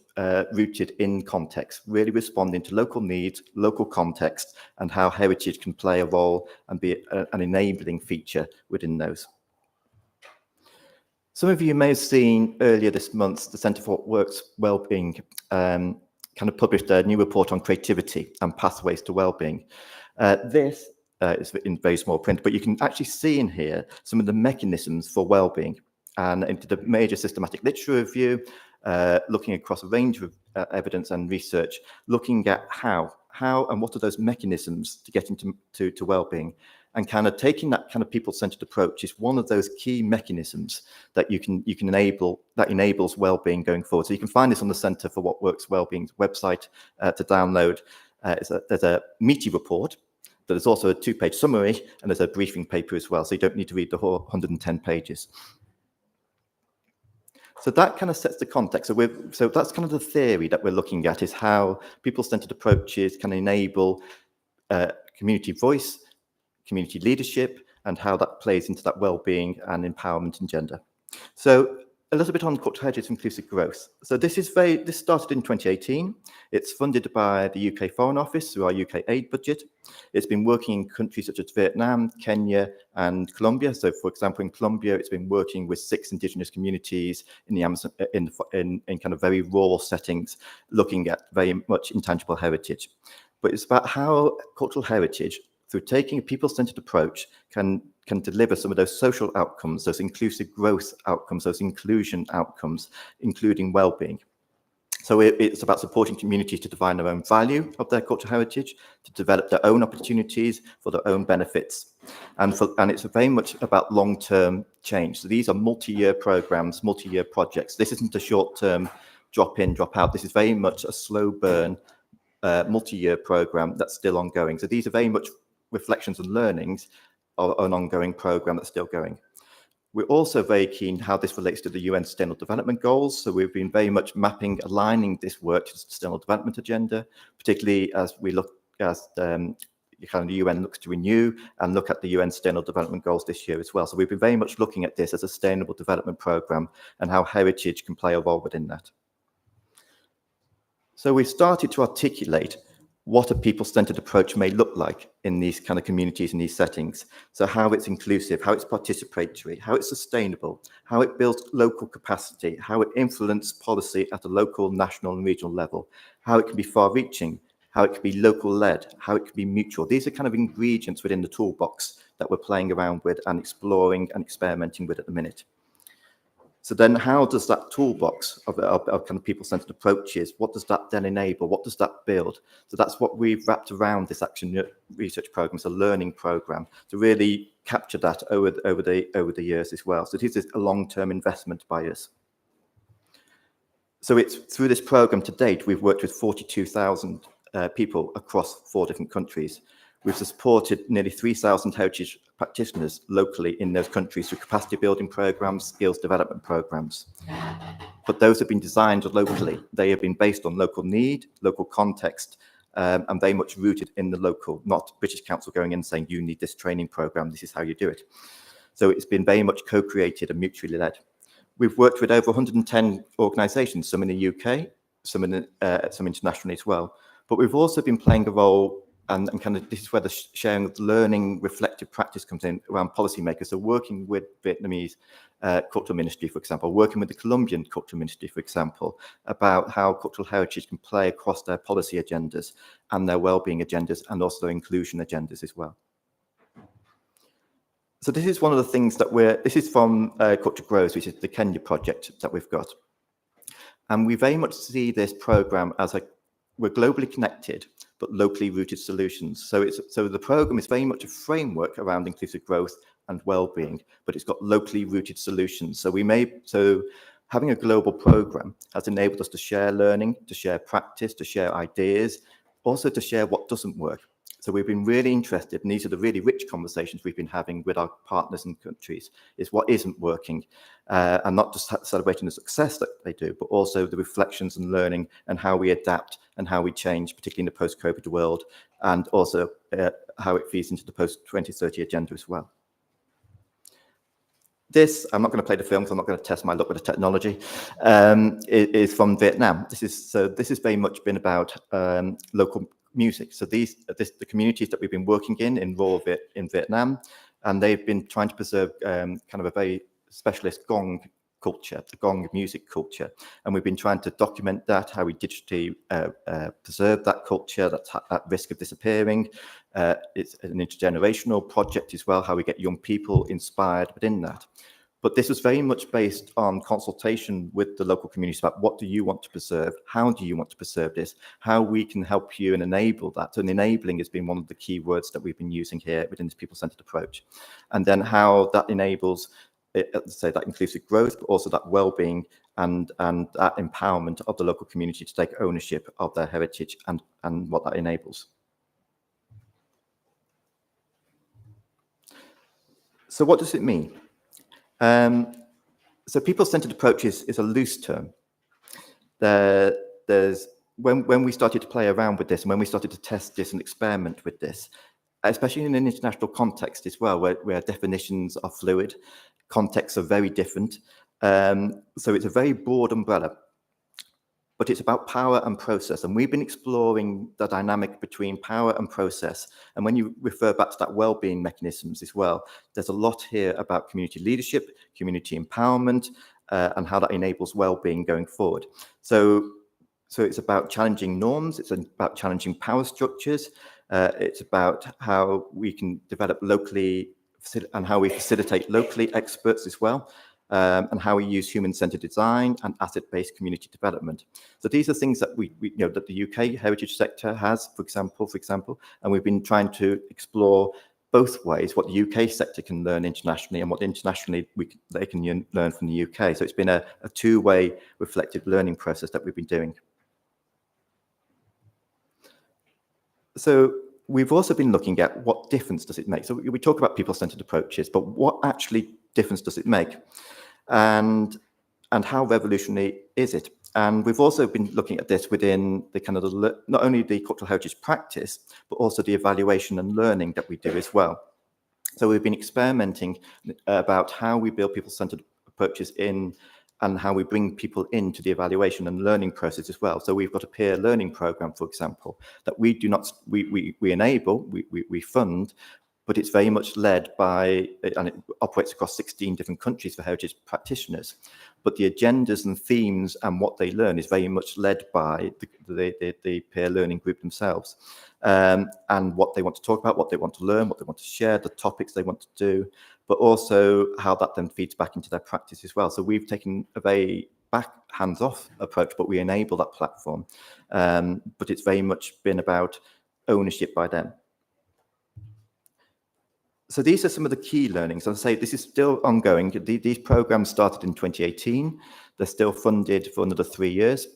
rooted in context, really responding to local needs, local context, and how heritage can play a role and be an enabling feature within those. Some of you may have seen earlier this month, the Centre for Wellbeing kind of published a new report on creativity and pathways to wellbeing. This is in very small print, but you can actually see in here some of the mechanisms for wellbeing. And into the major systematic literature review, looking across a range of evidence and research, looking at how and what are those mechanisms to get into to wellbeing. And kind of taking that kind of people-centered approach is one of those key mechanisms that you can enable, that enables wellbeing going forward. So you can find this on the Centre for What Works Wellbeing's website to download. There's a meaty report, but there's also a 2-page summary, and there's a briefing paper as well. So you don't need to read the whole 110 pages. So that kind of sets the context. So that's kind of the theory that we're looking at, is how people-centered approaches can enable community voice, community leadership, and how that plays into that well-being and empowerment agenda. So a little bit on cultural heritage inclusive growth. So this started in 2018. It's funded by the UK Foreign Office through our UK aid budget. It's been working in countries such as Vietnam, Kenya, and Colombia. So, for example, in Colombia, it's been working with 6 indigenous communities in the Amazon, in kind of very rural settings, looking at very much intangible heritage. But it's about how cultural heritage, through taking a people-centered approach, can deliver some of those social outcomes, those inclusive growth outcomes, those inclusion outcomes, including well-being. So it's about supporting communities to define their own value of their cultural heritage, to develop their own opportunities for their own benefits. And it's very much about long-term change. So these are multi-year programs, multi-year projects. This isn't a short-term drop in, drop out. This is very much a slow burn, multi-year program that's still ongoing. So these are very much reflections and learnings of an ongoing program that's still going. We're also very keen how this relates to the UN Sustainable Development Goals. So we've been very much aligning this work to the Sustainable Development Agenda, particularly as we look as kind of the UN looks to renew and look at the UN Sustainable Development Goals this year as well. So we've been very much looking at this as a sustainable development program and how heritage can play a role within that. So we started to articulate what a people-centered approach may look like in these kind of communities, in these settings. So how it's inclusive, how it's participatory, how it's sustainable, how it builds local capacity, how it influences policy at a local, national and regional level, how it can be far-reaching, how it can be local-led, how it can be mutual. These are kind of ingredients within the toolbox that we're playing around with and exploring and experimenting with at the minute. So then how does that toolbox of kind of people-centered approaches, what does that then enable? What does that build? So that's what we've wrapped around this action research program. It's a learning program to really capture that over the years as well. So this is a long-term investment by us. So it's through this program to date, we've worked with 42,000 people across 4 different countries. We've supported nearly 3,000 heritage practitioners locally in those countries through capacity building programs, skills development programs. But those have been designed locally. They have been based on local need, local context, and very much rooted in the local, not British Council going in saying, you need this training program, this is how you do it. So it's been very much co-created and mutually led. We've worked with over 110 organisations, some in the UK, some internationally as well. But we've also been playing a role, and kind of this is where the sharing of learning reflective practice comes in around policymakers. So working with Vietnamese cultural ministry, for example, working with the Colombian cultural ministry, for example, about how cultural heritage can play across their policy agendas and their wellbeing agendas and also their inclusion agendas as well. So this is one of the things that this is from Culture Grows, which is the Kenya project that we've got. And we very much see this program as we're globally connected, but locally rooted solutions. So the program is very much a framework around inclusive growth and well-being, but it's got locally rooted solutions. So having a global program has enabled us to share learning, to share practice, to share ideas, also to share what doesn't work. So we've been really interested, and these are the really rich conversations we've been having with our partners and countries, is what isn't working, and not just celebrating the success that they do, but also the reflections and learning and how we adapt and how we change, particularly in the post-COVID world, and also how it feeds into the post-2030 agenda as well. This, I'm not going to play the film because I'm not going to test my luck with the technology, is from Vietnam. This has very much been about local music. So the communities that we've been working in rural Vietnam, and they've been trying to preserve kind of a very specialist gong culture, the gong music culture. And we've been trying to document that, how we digitally preserve that culture that's at risk of disappearing. It's an intergenerational project as well, how we get young people inspired within that. But this was very much based on consultation with the local communities about what do you want to preserve? How do you want to preserve this? How we can help you and enable that. So enabling has been one of the key words that we've been using here within this people-centered approach. And then how that enables, say, that inclusive growth, but also that well-being and that empowerment of the local community to take ownership of their heritage and what that enables. So what does it mean? So people-centered approach is a loose term. When we started to play around with this and when we started to test this and experiment with this, especially in an international context as well, where definitions are fluid, contexts are very different. So it's a very broad umbrella, but it's about power and process. And we've been exploring the dynamic between power and process. And when you refer back to that well-being mechanisms as well, there's a lot here about community leadership, community empowerment, and how that enables well-being going forward. So it's about challenging norms. It's about challenging power structures. It's about how we can develop locally and how we facilitate locally experts as well. And how we use human-centered design and asset-based community development. So these are things that we know that the UK heritage sector has, for example, and we've been trying to explore both ways, what the UK sector can learn internationally and what internationally they can learn from the UK. So it's been a two-way reflective learning process that we've been doing. So we've also been looking at what difference does it make. So we talk about people-centered approaches, but what actually difference does it make? And how revolutionary is it? And we've also been looking at this within the kind of not only the cultural heritage practice, but also the evaluation and learning that we do as well. So we've been experimenting about how we build people-centered approaches in and how we bring people into the evaluation and learning process as well. So we've got a peer learning program, for example, that we enable, we fund, but it's very much led by, and it operates across 16 different countries for heritage practitioners. But the agendas and themes and what they learn is very much led by the peer learning group themselves. And what they want to talk about, what they want to learn, what they want to share, the topics they want to do, but also how that then feeds back into their practice as well. So we've taken a very hands-off approach, but we enable that platform. But it's very much been about ownership by them. So these are some of the key learnings. As I say, this is still ongoing. These programs started in 2018. They're still funded for another 3 years.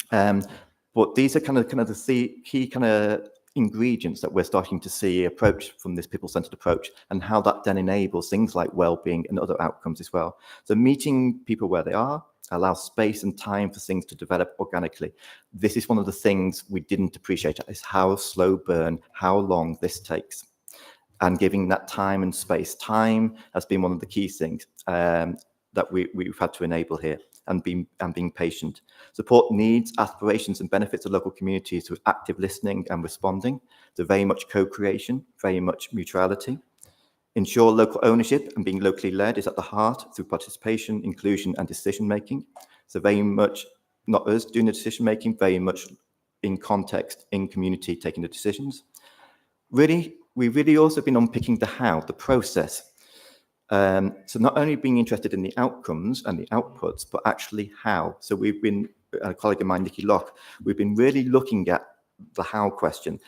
But these are kind of the key kind of ingredients that we're starting to see approach from this people-centered approach and how that then enables things like well-being and other outcomes as well. So meeting people where they are allows space and time for things to develop organically. This is one of the things we didn't appreciate, is how slow burn, how long this takes. And giving that time and space. Time has been one of the key things that we've had to enable here, and being patient. Support needs, aspirations and benefits of local communities through active listening and responding. So very much co-creation, very much mutuality. Ensure local ownership and being locally led is at the heart through participation, inclusion and decision making. So very much not us doing the decision making, very much in context, in community taking the decisions. We've really also been unpicking the how, the process. So not only being interested in the outcomes and the outputs, but actually how. So we've been, a colleague of mine, Nikki Locke, we've been really looking at the how question,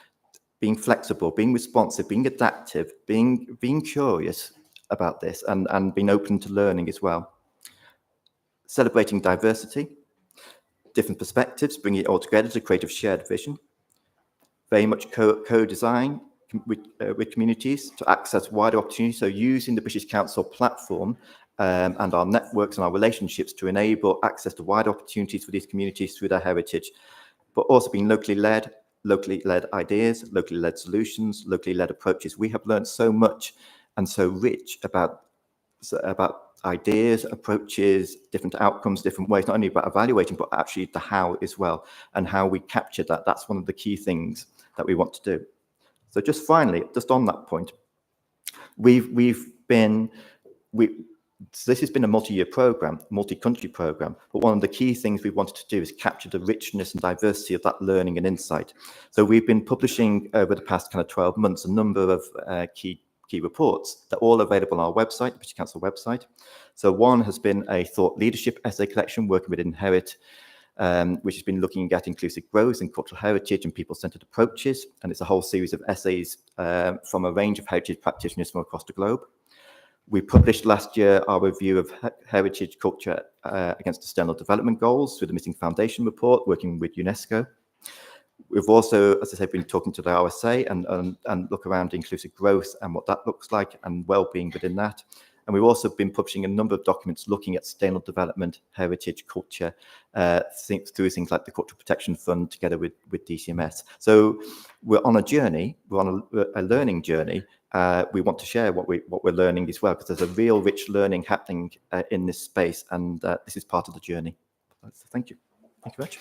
being flexible, being responsive, being adaptive, being curious about this and being open to learning as well. celebrating diversity, different perspectives, bringing it all together to create a shared vision. Very much co-design with communities to access wider opportunities. So using the British Council platform and our networks and our relationships to enable access to wider opportunities for these communities through their heritage, but also being locally led ideas, locally led solutions, locally led approaches. We have learned so much and so rich about ideas, approaches, different outcomes, different ways, not only about evaluating, but actually the how as well, and how we capture that. That's one of the key things that we want to do. So just finally, just on that point, this has been a multi-year program, multi-country program, but one of the key things we wanted to do is capture the richness and diversity of that learning and insight. So we've been publishing over the past kind of 12 months a number of key reports that are all available on our website, the British Council website. So one has been a thought leadership essay collection working with Inherit, which has been looking at inclusive growth and cultural heritage and people-centered approaches. And it's a whole series of essays from a range of heritage practitioners from across the globe. We published last year our review of heritage culture against Sustainable Development Goals through the Missing Foundation report, working with UNESCO. We've also, as I said, been talking to the RSA and look around inclusive growth and what that looks like and well-being within that. And we've also been publishing a number of documents looking at sustainable development, heritage, culture, through things like the Cultural Protection Fund together with DCMS. So we're on a journey, we're on a learning journey. We want to share what we're learning as well, because there's a real rich learning happening in this space, and this is part of the journey. So thank you. Thank you very much.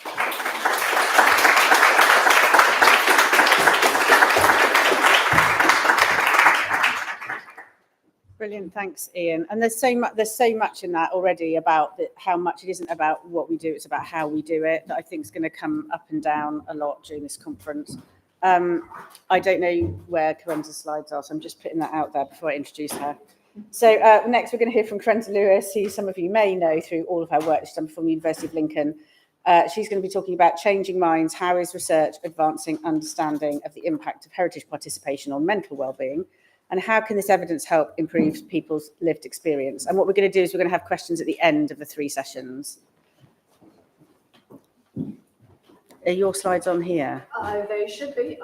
Brilliant, thanks, Ian. And there's so much in that already about how much it isn't about what we do, it's about how we do it, that I think is going to come up and down a lot during this conference. I don't know where Corenza's slides are, so I'm just putting that out there before I introduce her. So next we're going to hear from Corenza Lewis, who some of you may know through all of her work she's done from the University of Lincoln. She's going to be talking about changing minds, how is research advancing understanding of the impact of heritage participation on mental well-being, and how can this evidence help improve people's lived experience? And what we're going to do is we're going to have questions at the end of the 3 sessions. Are your slides on here? They should be.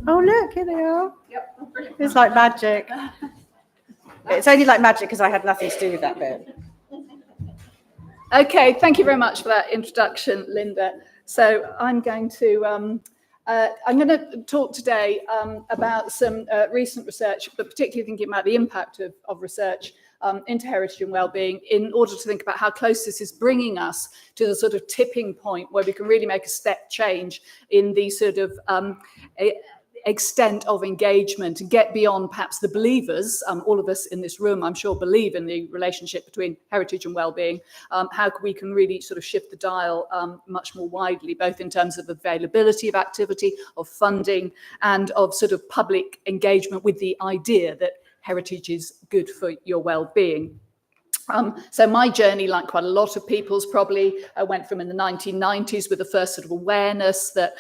Oh, look, here they are. Yep. Brilliant. It's like magic. It's only like magic because I had nothing to do with that bit. Okay, thank you very much for that introduction, Linda. So I'm going to talk today about some recent research, but particularly thinking about the impact of research into heritage and wellbeing, in order to think about how close this is bringing us to the sort of tipping point where we can really make a step change in the sort of extent of engagement and get beyond perhaps the believers. All of us in this room, I'm sure, believe in the relationship between heritage and wellbeing. How we can really sort of shift the dial much more widely, both in terms of availability of activity, of funding, and of sort of public engagement with the idea that heritage is good for your well-being. So my journey, like quite a lot of people's probably, went from in the 1990s with the first sort of awareness that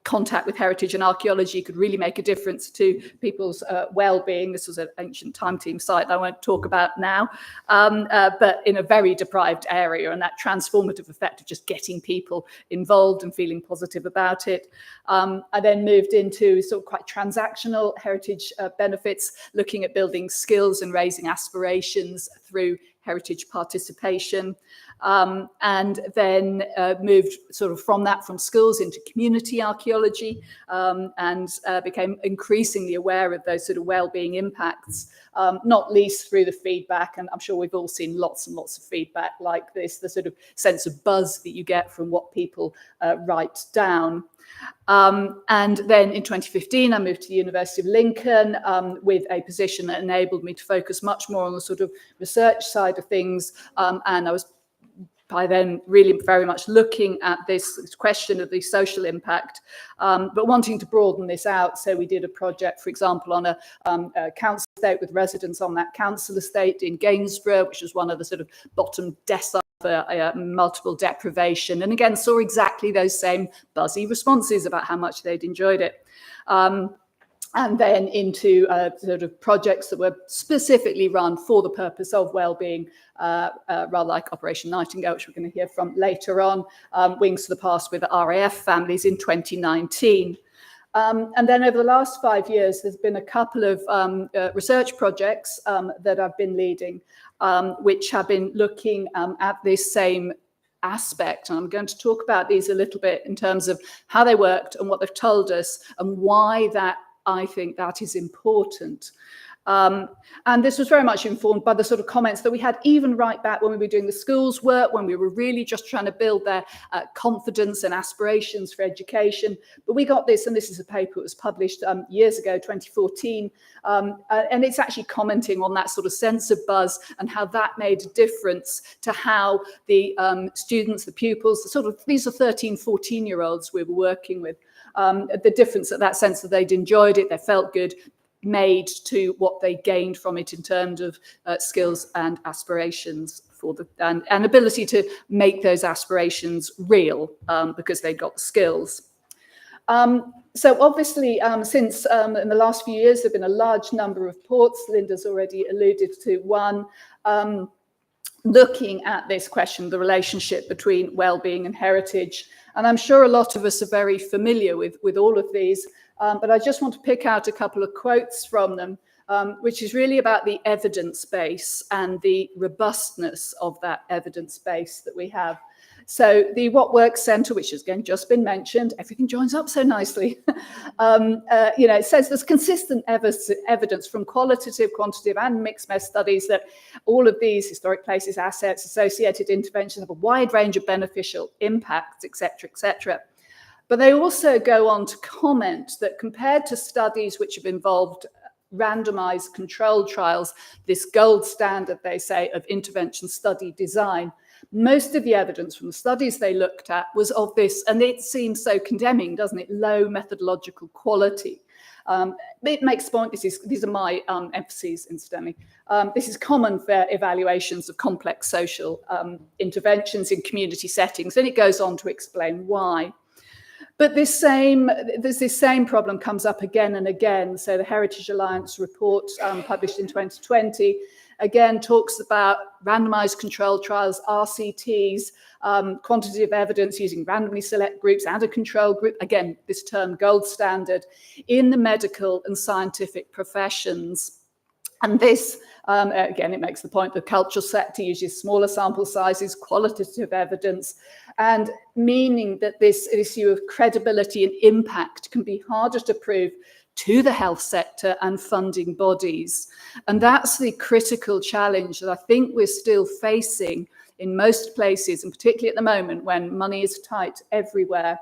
contact with heritage and archaeology could really make a difference to people's well-being. This was an ancient time team site that I won't talk about now, but in a very deprived area, and that transformative effect of just getting people involved and feeling positive about it. I then moved into sort of quite transactional heritage benefits, looking at building skills and raising aspirations through heritage participation, and then moved sort of from skills into community archaeology, and became increasingly aware of those sort of well-being impacts, not least through the feedback. And I'm sure we've all seen lots and lots of feedback like this, the sort of sense of buzz that you get from what people write down. And then in 2015, I moved to the University of Lincoln with a position that enabled me to focus much more on the sort of research side of things. And I was by then really very much looking at this question of the social impact, but wanting to broaden this out. So we did a project, for example, on a council estate with residents on that council estate in Gainsborough, which was one of the sort of bottom decile for multiple deprivation, and again saw exactly those same buzzy responses about how much they'd enjoyed it. and then into sort of projects that were specifically run for the purpose of wellbeing, rather like Operation Nightingale, which we're going to hear from later on, Wings to the Past with RAF families in 2019. And then over the last 5 years, there's been a couple of research projects that I've been leading, which have been looking at this same aspect. And I'm going to talk about these a little bit in terms of how they worked and what they've told us and why that I think that is important. And this was very much informed by the sort of comments that we had even right back when we were doing the schools work, when we were really just trying to build their confidence and aspirations for education. But we got this, and this is a paper that was published years ago, 2014, and it's actually commenting on that sort of sense of buzz and how that made a difference to how the students, the pupils, these are 13, 14-year-olds we were working with, the difference that sense that they'd enjoyed it, they felt good, made to what they gained from it in terms of skills and aspirations for and ability to make those aspirations real because they got the skills. So obviously, since in the last few years, there have been a large number of reports. Linda's already alluded to one, looking at this question, the relationship between well-being and heritage. And I'm sure a lot of us are very familiar with all of these. But I just want to pick out a couple of quotes from them, which is really about the evidence base and the robustness of that evidence base that we have. So the What Works Centre, which has again just been mentioned, everything joins up so nicely. It says there's consistent evidence from qualitative, quantitative and mixed method studies that all of these historic places, assets, associated interventions have a wide range of beneficial impacts, etc., etc. But they also go on to comment that compared to studies which have involved randomized controlled trials, this gold standard, they say, of intervention study design, most of the evidence from the studies they looked at was of this, and it seems so condemning, doesn't it, low methodological quality. It makes the point, these are my emphases incidentally, this is common for evaluations of complex social interventions in community settings, and it goes on to explain why. But this same problem comes up again and again. So the Heritage Alliance report published in 2020 again talks about randomized controlled trials, RCTs, quantitative evidence using randomly select groups and a control group. Again, this term gold standard in the medical and scientific professions. And this, again, it makes the point the cultural sector uses smaller sample sizes, qualitative evidence, and meaning that this issue of credibility and impact can be harder to prove to the health sector and funding bodies. And that's the critical challenge that I think we're still facing in most places, and particularly at the moment when money is tight everywhere,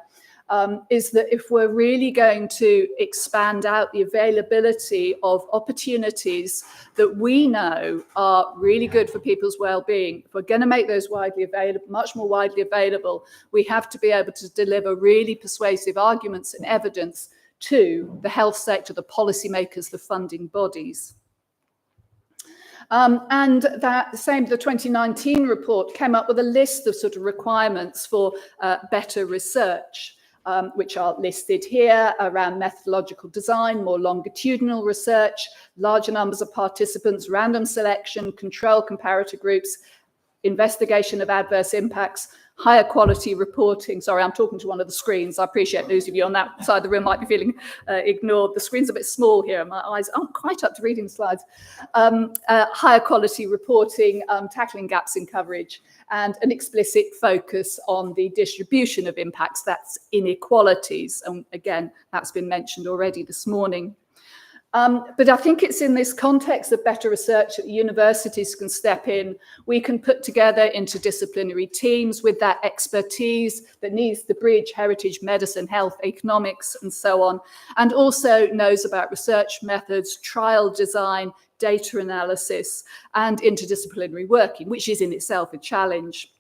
is that if we're really going to expand out the availability of opportunities that we know are really good for people's well-being, if we're going to make those widely available, much more widely available, we have to be able to deliver really persuasive arguments and evidence to the health sector, the policymakers, the funding bodies. And that same, the 2019 report came up with a list of sort of requirements for better research, which are listed here around methodological design, more longitudinal research, larger numbers of participants, random selection, control comparator groups, investigation of adverse impacts, higher quality reporting. Sorry, I'm talking to one of the screens. I appreciate those of you on that side of the room might be feeling ignored. The screen's a bit small here. My eyes aren't quite up to reading slides. Higher quality reporting, tackling gaps in coverage, and an explicit focus on the distribution of impacts, that's inequalities. And again, that's been mentioned already this morning. But I think it's in this context of better research that universities can step in. We can put together interdisciplinary teams with that expertise that needs to bridge heritage, medicine, health, economics, and so on, and also knows about research methods, trial design, data analysis, and interdisciplinary working, which is in itself a challenge.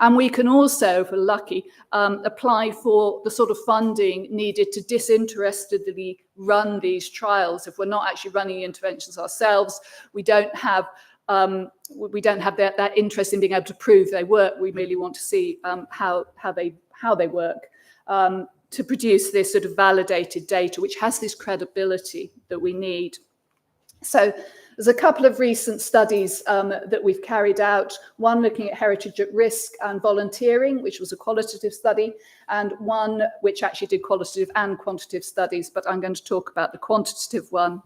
And we can also, if we're lucky, apply for the sort of funding needed to disinterestedly run these trials. If we're not actually running interventions ourselves, we don't have that interest in being able to prove they work. We merely want to see how they work. to produce this sort of validated data, which has this credibility that we need. So there's a couple of recent studies that we've carried out, one looking at heritage at risk and volunteering, which was a qualitative study, and one which actually did qualitative and quantitative studies, but I'm going to talk about the quantitative one.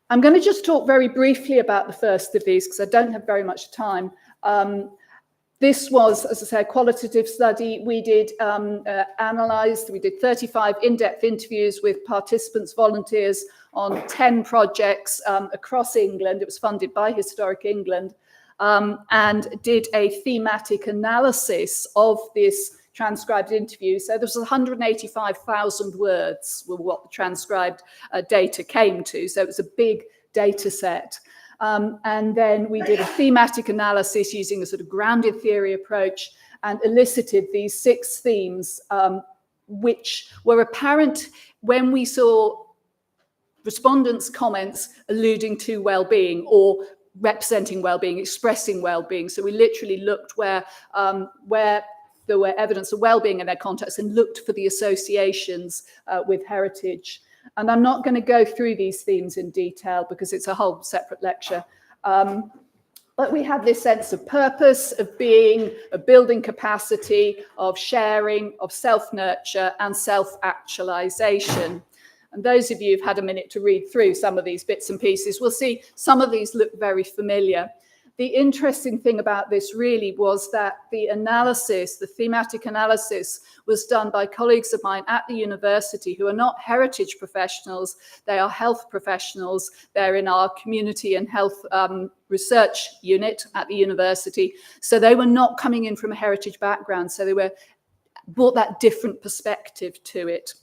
I'm going to just talk very briefly about the first of these because I don't have very much time. This was, as I say, a qualitative study. We did we did 35 in-depth interviews with participants, volunteers on 10 projects across England. It was funded by Historic England, and did a thematic analysis of this transcribed interview. So there was 185,000 words were what the transcribed data came to. So it was a big data set. And then we did a thematic analysis using a sort of grounded theory approach and elicited these 6 themes, which were apparent when we saw respondents' comments alluding to well-being or representing well-being, expressing well-being. So we literally looked where there were evidence of well-being in their context and looked for the associations with heritage. And I'm not going to go through these themes in detail because it's a whole separate lecture. But we had this sense of purpose, of being, of building capacity, of sharing, of self-nurture and self-actualization. And those of you who've had a minute to read through some of these bits and pieces will see some of these look very familiar. The interesting thing about this really was that the analysis, the thematic analysis, was done by colleagues of mine at the university who are not heritage professionals. They are health professionals. They're in our community and health research unit at the university. So they were not coming in from a heritage background. So they brought that different perspective to it.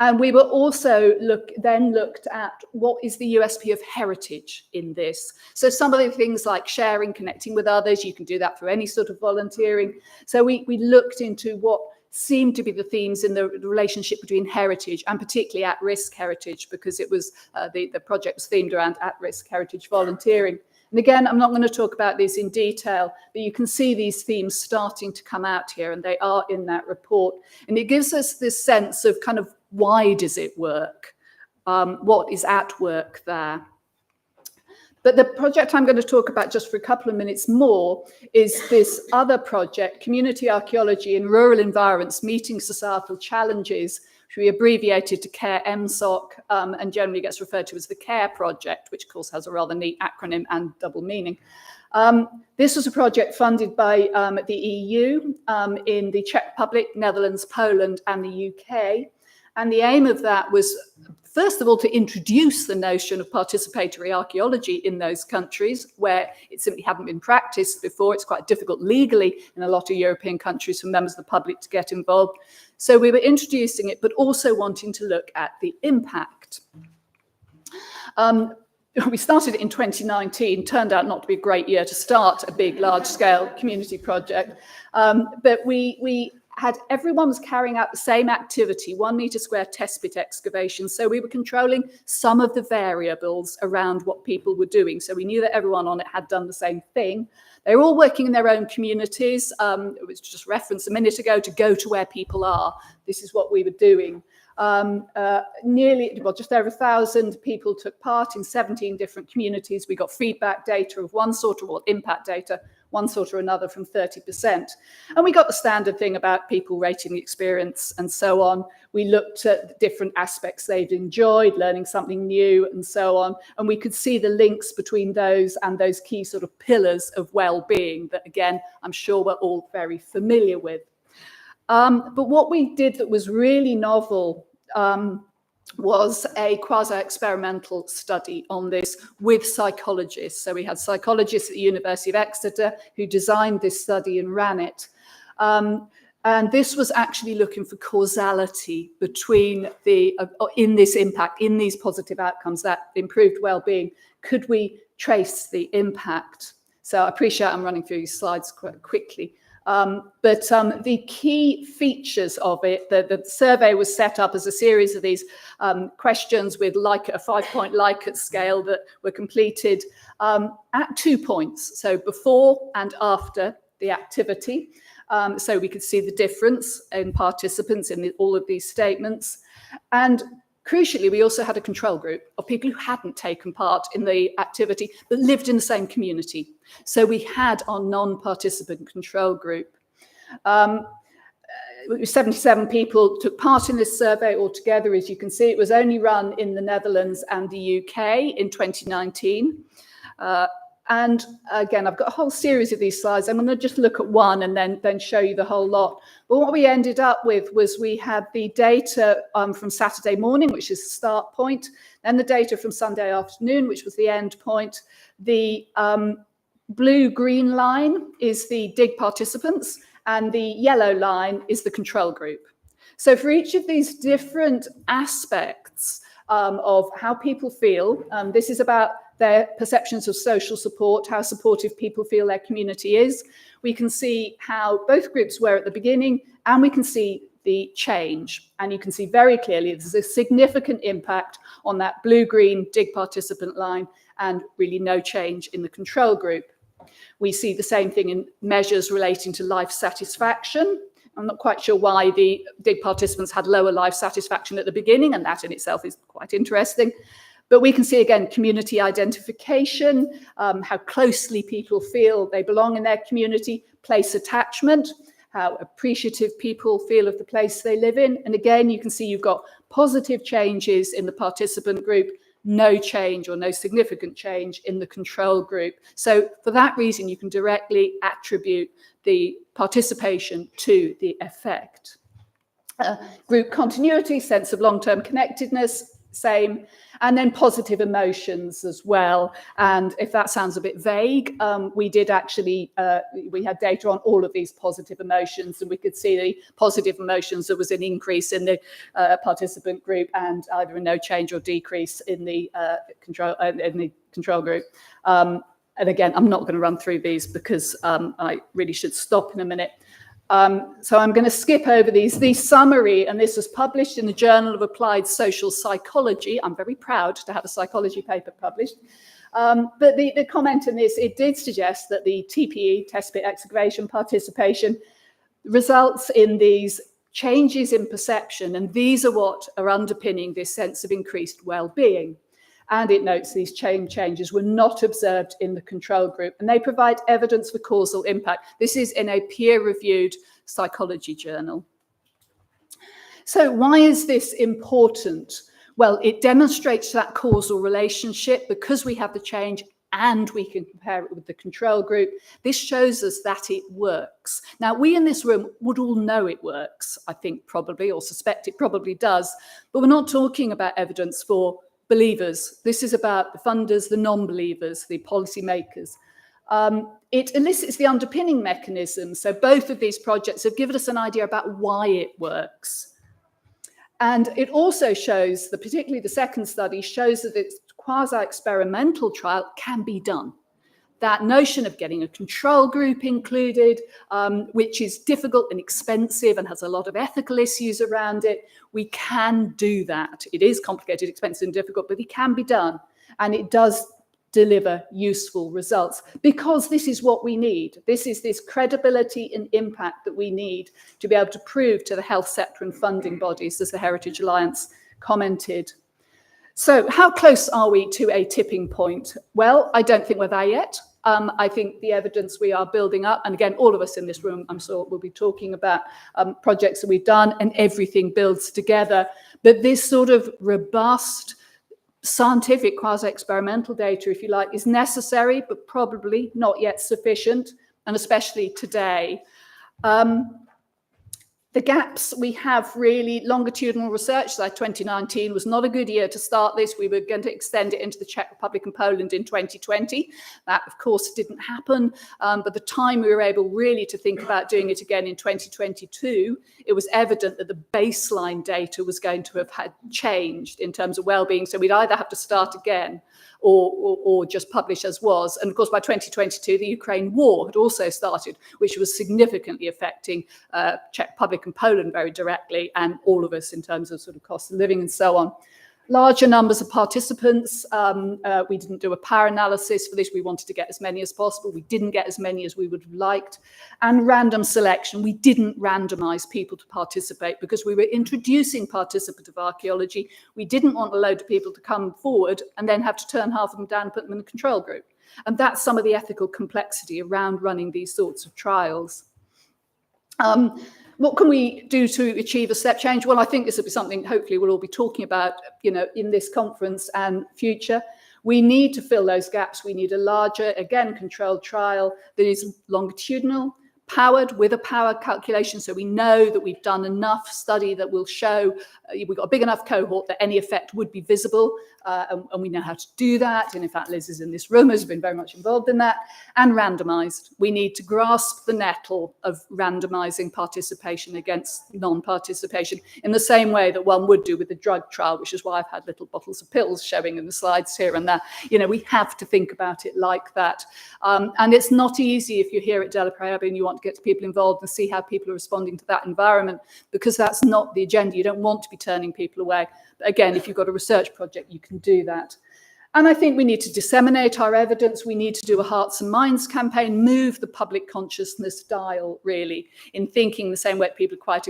And we were also looked at what is the USP of heritage in this. So some of the things like sharing, connecting with others, you can do that through any sort of volunteering. So we looked into what seemed to be the themes in the relationship between heritage and particularly at-risk heritage, because it was the project was themed around at-risk heritage volunteering. And again, I'm not going to talk about these in detail, but you can see these themes starting to come out here, and they are in that report. And it gives us this sense of kind of why does it work? What is at work there? But the project I'm going to talk about just for a couple of minutes more is this other project, Community Archaeology in Rural Environments, Meeting Societal Challenges, which we abbreviated to CARE MSOC, and generally gets referred to as the CARE project, which of course has a rather neat acronym and double meaning. This was a project funded by the EU in the Czech Republic, Netherlands, Poland, and the UK. And the aim of that was, first of all, to introduce the notion of participatory archaeology in those countries where it simply hadn't been practiced before. It's quite difficult legally in a lot of European countries for members of the public to get involved. So we were introducing it, but also wanting to look at the impact. We started it in 2019, turned out not to be a great year to start a big, large-scale community project. But everyone was carrying out the same activity, 1 metre square test pit excavation. So we were controlling some of the variables around what people were doing. So we knew that everyone on it had done the same thing. They were all working in their own communities. It was just referenced a minute ago to go to where people are. This is what we were doing. Just over 1,000 people took part in 17 different communities. We got feedback data of one sort or impact data, one sort or another from 30%. And we got the standard thing about people rating the experience and so on. We looked at the different aspects they'd enjoyed, learning something new and so on. And we could see the links between those and those key sort of pillars of well-being that, again, I'm sure we're all very familiar with. But what we did that was really novel was a quasi-experimental study on this with psychologists. So we had psychologists at the University of Exeter who designed this study and ran it. And this was actually looking for causality between in this impact, in these positive outcomes, that improved well-being. Could we trace the impact? So I appreciate I'm running through these slides quite quickly. But the key features of it, the survey was set up as a series of these questions with a 5-point Likert scale that were completed at 2 points, so before and after the activity. So we could see the difference in participants in all of these statements. And crucially, we also had a control group of people who hadn't taken part in the activity but lived in the same community. So we had our non-participant control group. 77 people took part in this survey altogether. As you can see, it was only run in the Netherlands and the UK in 2019. And again, I've got a whole series of these slides. I'm going to just look at one and then show you the whole lot. But what we ended up with was we had the data from Saturday morning, which is the start point, then the data from Sunday afternoon, which was the end point. The blue-green line is the dig participants, and the yellow line is the control group. So for each of these different aspects of how people feel, this is about their perceptions of social support, how supportive people feel their community is. We can see how both groups were at the beginning, and we can see the change. And you can see very clearly there's a significant impact on that blue-green dig participant line and really no change in the control group. We see the same thing in measures relating to life satisfaction. I'm not quite sure why the dig participants had lower life satisfaction at the beginning, and that in itself is quite interesting. But we can see again community identification, how closely people feel they belong in their community, place attachment, how appreciative people feel of the place they live in. And again, you can see you've got positive changes in the participant group, no change or no significant change in the control group. So for that reason, you can directly attribute the participation to the effect. Group continuity, sense of long-term connectedness, same. And then positive emotions as well. And if that sounds a bit vague, we did actually, we had data on all of these positive emotions, and we could see the positive emotions. There was an increase in the participant group and either a no change or decrease in the control group. And again, I'm not going to run through these because I really should stop in a minute. So I'm going to skip over these. The summary, and this was published in the Journal of Applied Social Psychology. I'm very proud to have a psychology paper published. But the comment in this, it did suggest that the TPE, test pit excavation participation, results in these changes in perception, and these are what are underpinning this sense of increased well-being. And it notes these changes were not observed in the control group, and they provide evidence for causal impact. This is in a peer-reviewed psychology journal. So why is this important? Well, it demonstrates that causal relationship because we have the change and we can compare it with the control group. This shows us that it works. Now, we in this room would all know it works, I think probably, or suspect it probably does, but we're not talking about evidence for believers. This is about the funders, the non-believers, the policymakers. It elicits the underpinning mechanism. So both of these projects have given us an idea about why it works. And it also shows, particularly the second study, shows that its quasi-experimental trial can be done. That notion of getting a control group included, which is difficult and expensive and has a lot of ethical issues around it, we can do that. It is complicated, expensive and difficult, but it can be done. And it does deliver useful results because this is what we need. This is this credibility and impact that we need to be able to prove to the health sector and funding bodies, as the Heritage Alliance commented. So how close are we to a tipping point? Well, I don't think we're there yet. I think the evidence we are building up, and again, all of us in this room, I'm sure, will be talking about projects that we've done, and everything builds together. But this sort of robust, scientific quasi-experimental data, if you like, is necessary, but probably not yet sufficient, and especially today. The gaps we have really longitudinal research. So 2019 was not a good year to start this. We were going to extend it into the Czech Republic and Poland in 2020. That, of course, didn't happen. But the time we were able really to think about doing it again in 2022, it was evident that the baseline data was going to have had changed in terms of well-being. So we'd either have to start again or just publish as was. And of course, by 2022, the Ukraine war had also started, which was significantly affecting Czech Republic and Poland very directly, and all of us in terms of sort of cost of living and so on. Larger numbers of participants. We didn't do a power analysis for this. We wanted to get as many as possible. We didn't get as many as we would have liked. And random selection. We didn't randomize people to participate because we were introducing participative archaeology. We didn't want a load of people to come forward and then have to turn half of them down and put them in the control group. And that's some of the ethical complexity around running these sorts of trials. What can we do to achieve a step change? Well, I think this will be something hopefully we'll all be talking about, in this conference and future. We need to fill those gaps. We need a larger, again, controlled trial that is longitudinal, powered with a power calculation, so we know that we've done enough study that will show we've got a big enough cohort that any effect would be visible, and we know how to do that. And in fact, Liz is in this room, has been very much involved in that. And randomized. We need to grasp the nettle of randomizing participation against non-participation in the same way that one would do with the drug trial, which is why I've had little bottles of pills showing in the slides here and there. We have to think about it like that. And it's not easy if you're here at Della Praebe and you want to get people involved and see how people are responding to that environment, because that's not the agenda. You don't want to be turning people away. But again, if you've got a research project, you can do that. And I think we need to disseminate our evidence. We need to do a hearts and minds campaign, move the public consciousness dial, really, in thinking the same way that people are quite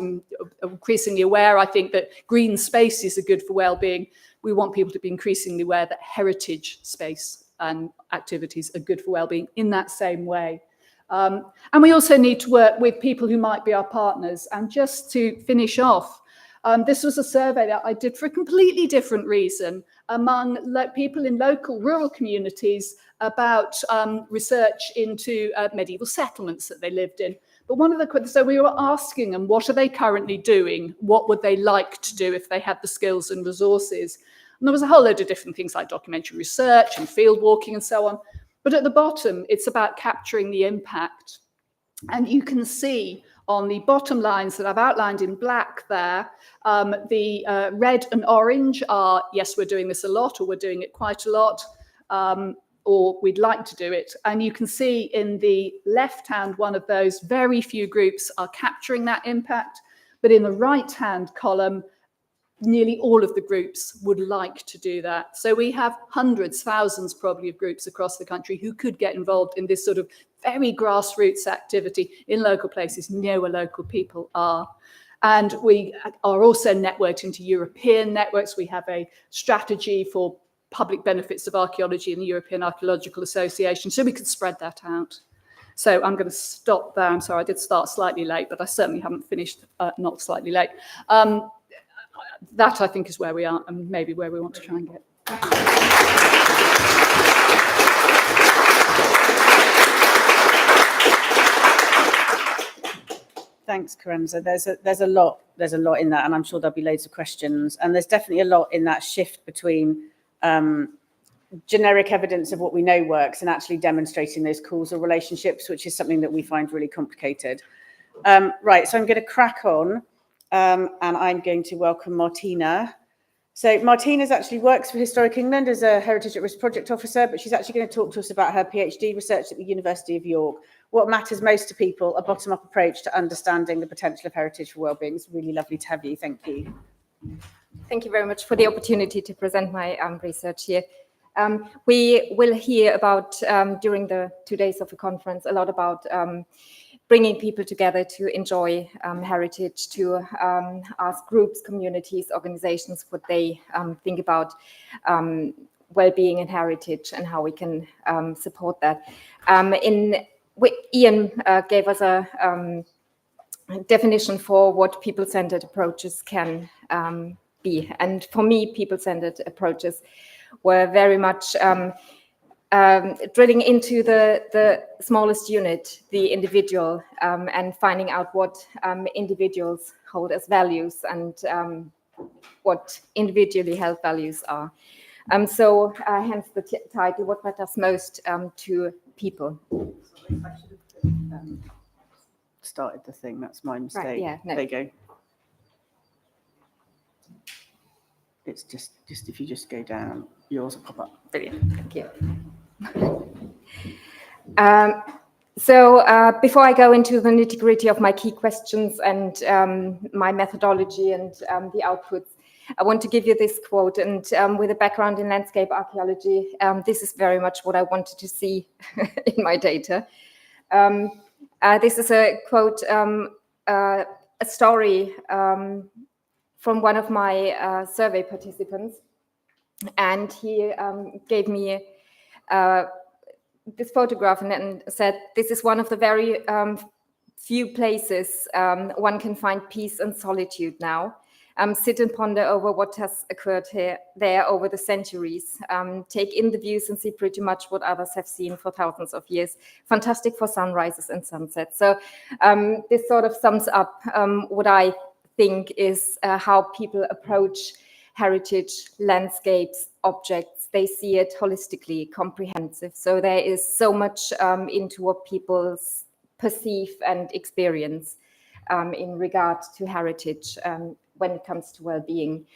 increasingly aware. I think that green spaces are good for well-being. We want people to be increasingly aware that heritage space and activities are good for well-being in that same way. And we also need to work with people who might be our partners. And just to finish off, this was a survey that I did for a completely different reason among people in local rural communities about research into medieval settlements that they lived in. But so we were asking them, what are they currently doing? What would they like to do if they had the skills and resources? And there was a whole load of different things like documentary research and field walking and so on. But at the bottom, it's about capturing the impact. And you can see on the bottom lines that I've outlined in black there, the red and orange are, yes, we're doing this a lot, or we're doing it quite a lot, or we'd like to do it. And you can see in the left-hand one of those, very few groups are capturing that impact. But in the right-hand column, nearly all of the groups would like to do that. So we have hundreds, thousands probably of groups across the country who could get involved in this sort of very grassroots activity in local places near where local people are. And we are also networked into European networks. We have a strategy for public benefits of archaeology in the European Archaeological Association, so we could spread that out. So I'm going to stop there. I'm sorry, I did start slightly late, but I certainly haven't finished, not slightly late. That, I think, is where we are and maybe where we want to try and get. Thanks, Karenza. There's a lot in that, and I'm sure there'll be loads of questions. And there's definitely a lot in that shift between generic evidence of what we know works and actually demonstrating those causal relationships, which is something that we find really complicated. Right, so I'm going to crack on. And I'm going to welcome Martina. So Martina's actually works for Historic England as a Heritage at Risk Project Officer, but she's actually going to talk to us about her PhD research at the University of York. What matters most to people, a bottom-up approach to understanding the potential of heritage for wellbeing. It's really lovely to have you. Thank you. Thank you very much for the opportunity to present my research here. We will hear about, during the 2 days of the conference, a lot about bringing people together to enjoy heritage, to ask groups, communities, organizations what they think about well-being and heritage and how we can support that. Ian gave us a definition for what people-centered approaches can be. And for me, people-centered approaches were very much drilling into the smallest unit, the individual, and finding out what individuals hold as values and what individually held values are. So hence the title, What Matters Most to People. Sorry, I should have started the thing, that's my mistake. Right, yeah, no. There you go. It's just if you just go down, yours will pop up. Brilliant, thank you. So before I go into the nitty-gritty of my key questions and my methodology and the outputs, I want to give you this quote, and with a background in landscape archaeology, this is very much what I wanted to see in my data. This is a quote, a story from one of my survey participants, and he gave me this photograph and said, "This is one of the very few places one can find peace and solitude now. Sit and ponder over what has occurred there over the centuries. Take in the views and see pretty much what others have seen for thousands of years. Fantastic for sunrises and sunsets." So this sort of sums up what I think is how people approach heritage, landscapes, objects. They see it holistically, comprehensive. So there is so much into what people perceive and experience in regard to heritage when it comes to well-being.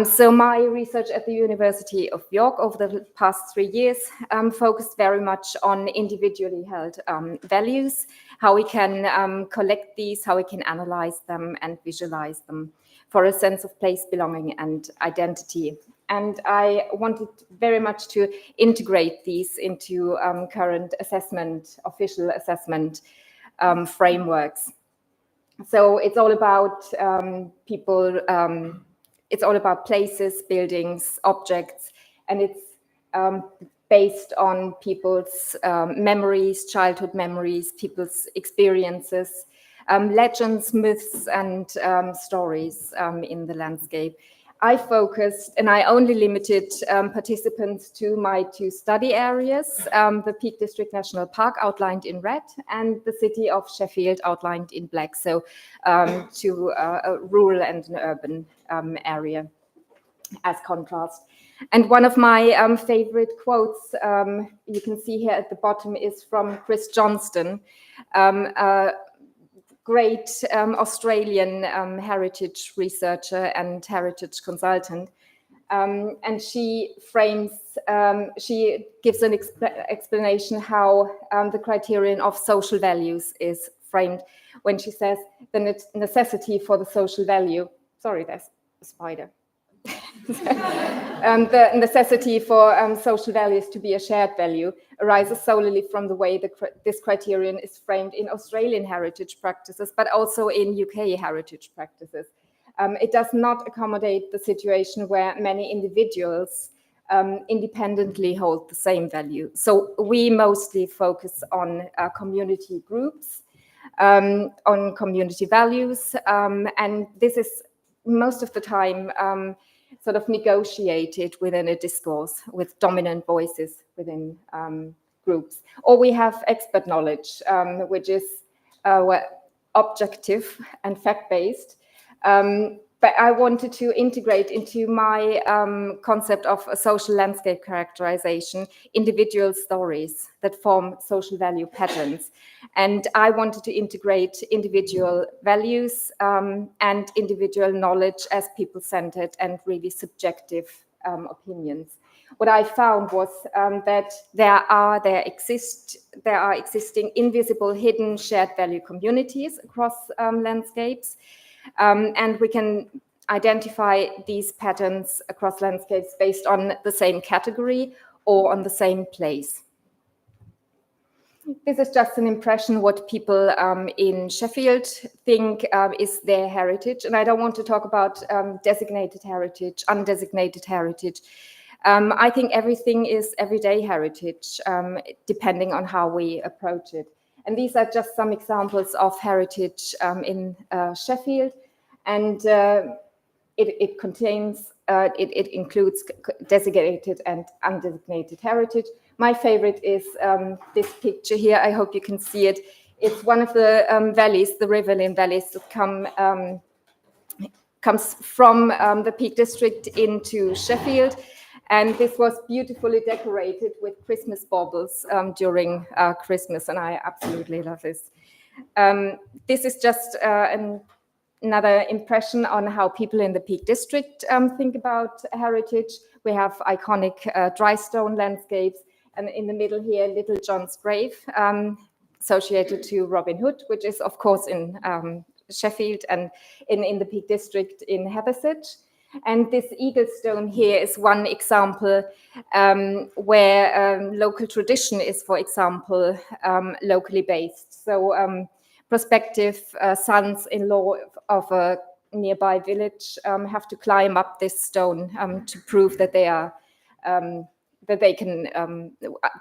So my research at the University of York over the past 3 years focused very much on individually held values, how we can collect these, how we can analyze them and visualize them for a sense of place, belonging and identity. And I wanted very much to integrate these into current assessment, official assessment frameworks. So it's all about people, it's all about places, buildings, objects, and it's based on people's memories, childhood memories, people's experiences, legends, myths, and stories in the landscape. I focused and I only limited participants to my 2 study areas, the Peak District National Park outlined in red and the city of Sheffield outlined in black, so to a rural and an urban area as contrast. And one of my favorite quotes you can see here at the bottom is from Chris Johnston, great Australian heritage researcher and heritage consultant. And she frames, she gives an explanation how the criterion of social values is framed when she says the necessity for the social value, sorry, there's a spider. The necessity for social values to be a shared value arises solely from the way this criterion is framed in Australian heritage practices, but also in UK heritage practices. It does not accommodate the situation where many individuals independently hold the same value. So we mostly focus on community groups, on community values, and this is most of the time sort of negotiated within a discourse with dominant voices within groups. Or we have expert knowledge, which is objective and fact-based. But I wanted to integrate into my concept of a social landscape characterization individual stories that form social value patterns. And I wanted to integrate individual values and individual knowledge as people-centered and really subjective opinions. What I found was that there are existing invisible, hidden, shared value communities across landscapes. And we can identify these patterns across landscapes based on the same category or on the same place. This is just an impression what people in Sheffield think is their heritage. And I don't want to talk about designated heritage, undesignated heritage. I think everything is everyday heritage, depending on how we approach it. And these are just some examples of heritage in Sheffield. And it includes designated and undesignated heritage. My favorite is this picture here. I hope you can see it. It's one of the valleys, the Riverlin valleys that comes from the Peak District into Sheffield. And this was beautifully decorated with Christmas baubles during Christmas, and I absolutely love this. This is just another impression on how people in the Peak District think about heritage. We have iconic dry stone landscapes, and in the middle here, Little John's Grave, associated to Robin Hood, which is, of course, in Sheffield, and in the Peak District in Hathersage. And this eagle stone here is one example where local tradition is, for example, locally based. So prospective sons-in-law of a nearby village have to climb up this stone to prove that they are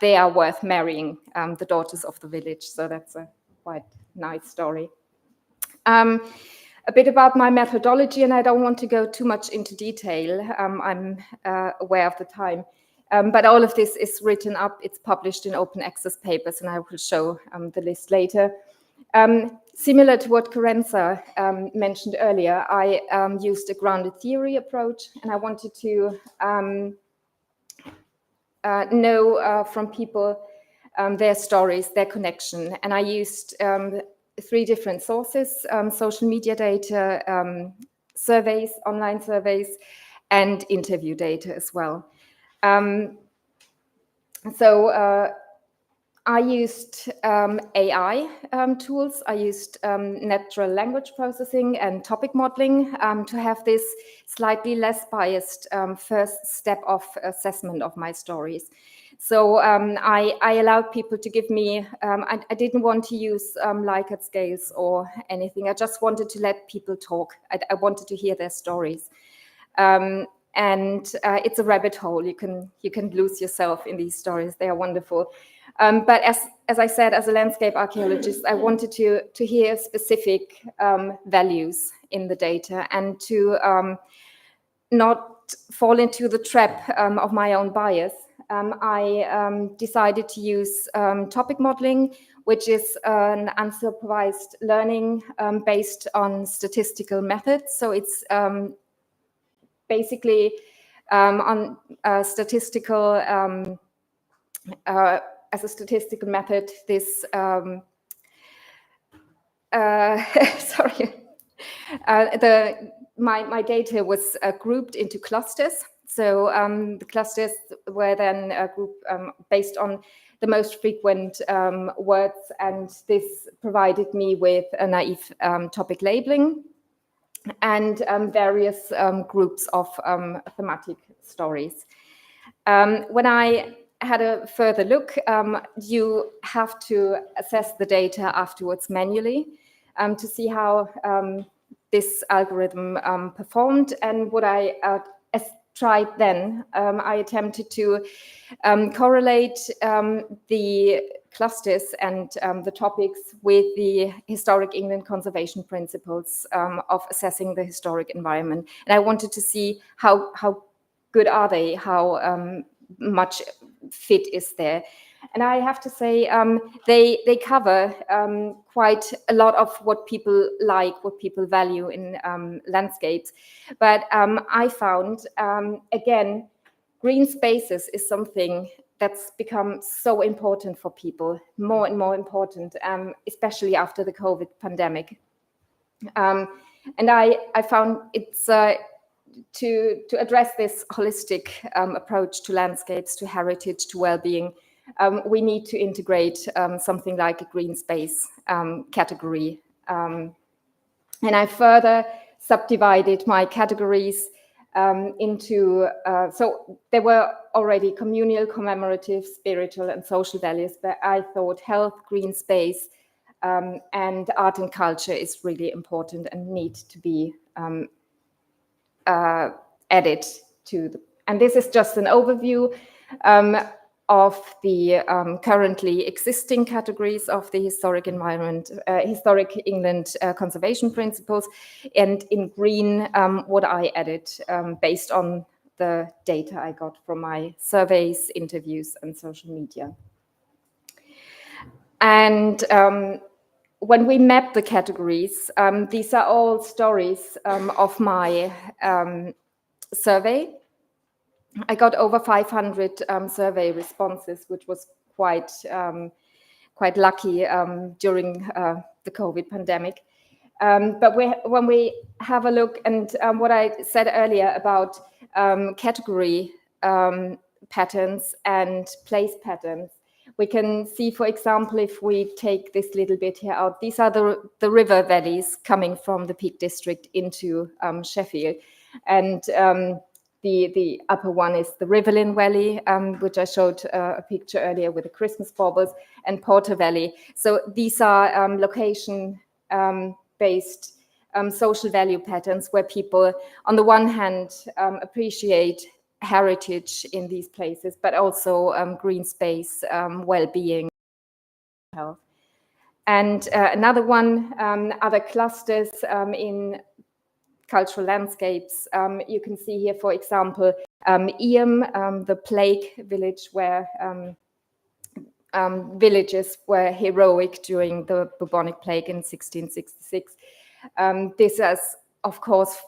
they are worth marrying, the daughters of the village. So that's a quite nice story. A bit about my methodology, and I don't want to go too much into detail. I'm aware of the time. But all of this is written up, it's published in open access papers, and I will show the list later. Similar to what Carenza mentioned earlier, I used a grounded theory approach, and I wanted to know from people their stories, their connection. And I used 3 different sources: social media data, surveys, online surveys, and interview data as well. I used AI tools. I used natural language processing and topic modeling to have this slightly less biased first step of assessment of my stories. So I allowed people to give me, I didn't want to use Likert scales or anything. I just wanted to let people talk. I wanted to hear their stories. And it's a rabbit hole. You can lose yourself in these stories. They are wonderful. But as I said, as a landscape archaeologist, I wanted to hear specific values in the data and to not fall into the trap of my own bias. I decided to use topic modeling, which is an unsupervised learning based on statistical methods. So it's basically on statistical, as a statistical method, this, sorry, my data was grouped into clusters. So the clusters were then grouped based on the most frequent words, and this provided me with a naive topic labeling and various groups of thematic stories. When I had a further look, you have to assess the data afterwards manually to see how this algorithm performed. And what I tried then, I attempted to correlate the clusters and the topics with the historic England conservation principles of assessing the historic environment. And I wanted to see how good are they, how much fit is there. And I have to say, they cover quite a lot of what people like, what people value in landscapes. But I found, again, green spaces is something that's become so important for people, more and more important, especially after the COVID pandemic. And I found it's to address this holistic approach to landscapes, to heritage, to well-being, we need to integrate something like a green space category. And I further subdivided my categories into, so there were already communal, commemorative, spiritual, and social values, but I thought health, green space, and art and culture is really important and need to be added to the, and this is just an overview of the currently existing categories of the historic environment, historic England conservation principles, and in green, what I added based on the data I got from my surveys, interviews, and social media. And when we map the categories, these are all stories of my survey. I got over 500 survey responses, which was quite lucky during the COVID pandemic. But when we have a look, and what I said earlier about category patterns and place patterns, we can see, for example, if we take this little bit here out, these are the river valleys coming from the Peak District into Sheffield. And the upper one is the Riverlyn Valley, which I showed a picture earlier with the Christmas baubles, and Porter Valley. So these are location-based social value patterns where people, on the one hand, appreciate heritage in these places, but also green space, well-being, health. And another one, other clusters in cultural landscapes. You can see here, for example, Eyam, the plague village where villages were heroic during the bubonic plague in 1666. This has, of course,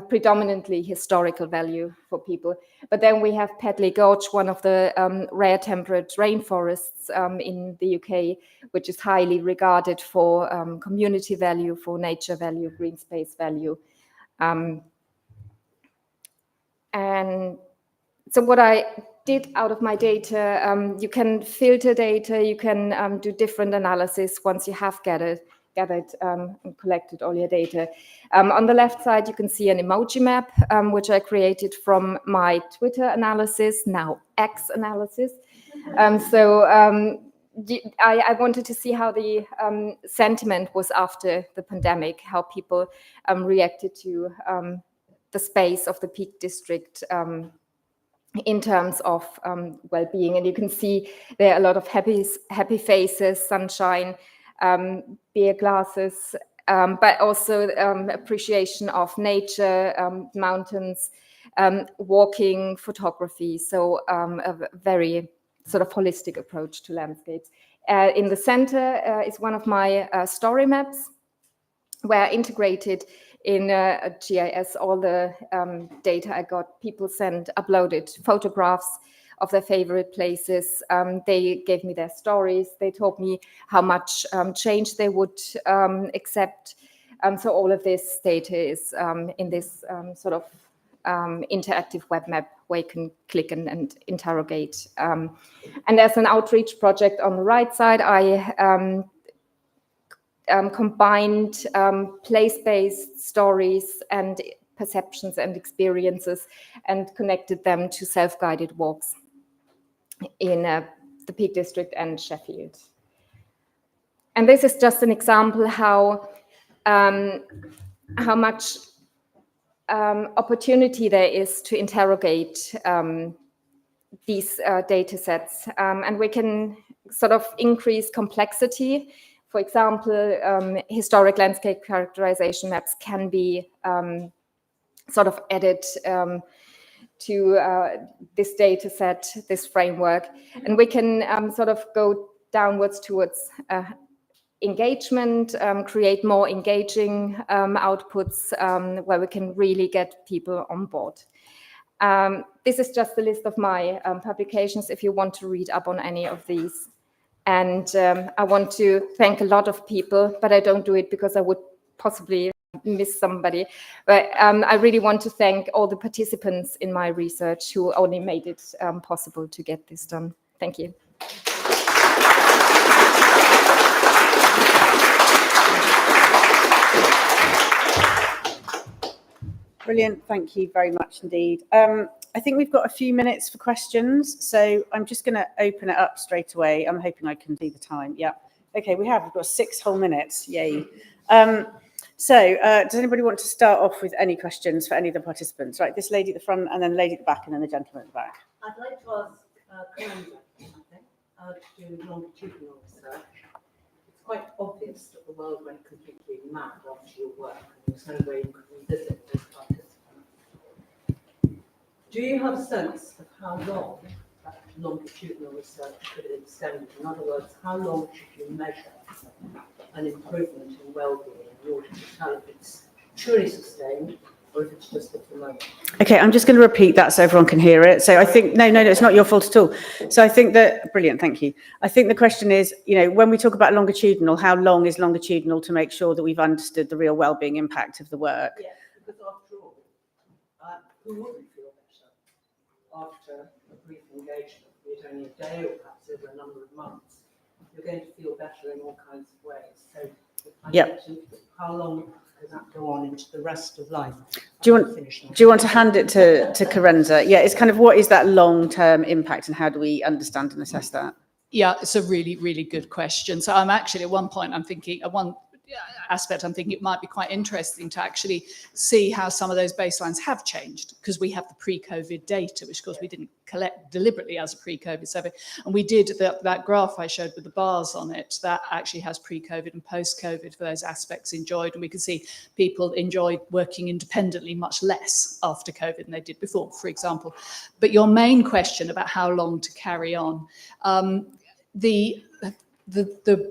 predominantly historical value for people. But then we have Pedley Gorge, one of the rare temperate rainforests in the UK, which is highly regarded for community value, for nature value, green space value. And so what I did out of my data, you can filter data, you can do different analysis once you have gathered and collected all your data. On the left side, you can see an emoji map, which I created from my Twitter analysis, now X analysis. I wanted to see how the sentiment was after the pandemic, how people reacted to the space of the Peak District in terms of well-being. And you can see there are a lot of happy faces, sunshine, beer glasses, but also appreciation of nature, mountains, walking, photography. So a very sort of holistic approach to landscapes. In the center is one of my story maps, where I integrated in a GIS all the data I got. People uploaded photographs of their favorite places. They gave me their stories. They told me how much change they would accept. So all of this data is in this sort of interactive web map where you can click and interrogate. And as an outreach project on the right side, I combined place-based stories and perceptions and experiences and connected them to self-guided walks in the Peak District and Sheffield. And this is just an example how much opportunity there is to interrogate these data sets. And we can sort of increase complexity. For example, historic landscape characterization maps can be sort of added to this data set, this framework, and we can sort of go downwards towards engagement, create more engaging outputs where we can really get people on board. This is just a list of my publications if you want to read up on any of these. And I want to thank a lot of people, but I don't do it because I would possibly miss somebody. But I really want to thank all the participants in my research who only made it possible to get this done. Thank you. Brilliant. Thank you very much indeed. I think we've got a few minutes for questions, so I'm just going to open it up straight away. I'm hoping I can see the time. Yeah. Okay, we've got 6 whole minutes. Yay. So does anybody want to start off with any questions for any of the participants? Right, this lady at the front, and then the lady at the back, and then the gentleman at the back. I'd like to ask Commander to do longitudinal research. It's quite obvious that the world went completely mad after your work, and there's no way you could revisit those participants. Do you have a sense of how long that longitudinal research could extend? In other words, how long should you measure an improvement in well-being in order to tell if it's truly sustained or if it's just at the moment? Okay, I'm just going to repeat that so everyone can hear it. So I think, no, it's not your fault at all. So I think that, brilliant, thank you. I think the question is, when we talk about longitudinal, how long is longitudinal to make sure that we've understood the real well-being impact of the work? Yes, because after all, who wouldn't feel better after a brief engagement, be it only a day or perhaps over a number of months? You're going to feel better in all kinds of ways. So how long does that go on into the rest of life? Do you want to hand it to Carenza? Yeah, it's kind of what is that long-term impact and how do we understand and assess that? Yeah, it's a really, really good question. So I'm actually at one point, I'm thinking, at one aspect, I'm thinking it might be quite interesting to actually see how some of those baselines have changed, because we have the pre-COVID data, which of course we didn't collect deliberately as a pre-COVID survey. And we did that graph I showed with the bars on it, that actually has pre-COVID and post-COVID for those aspects enjoyed. And we can see people enjoyed working independently much less after COVID than they did before, for example. But your main question about how long to carry on, the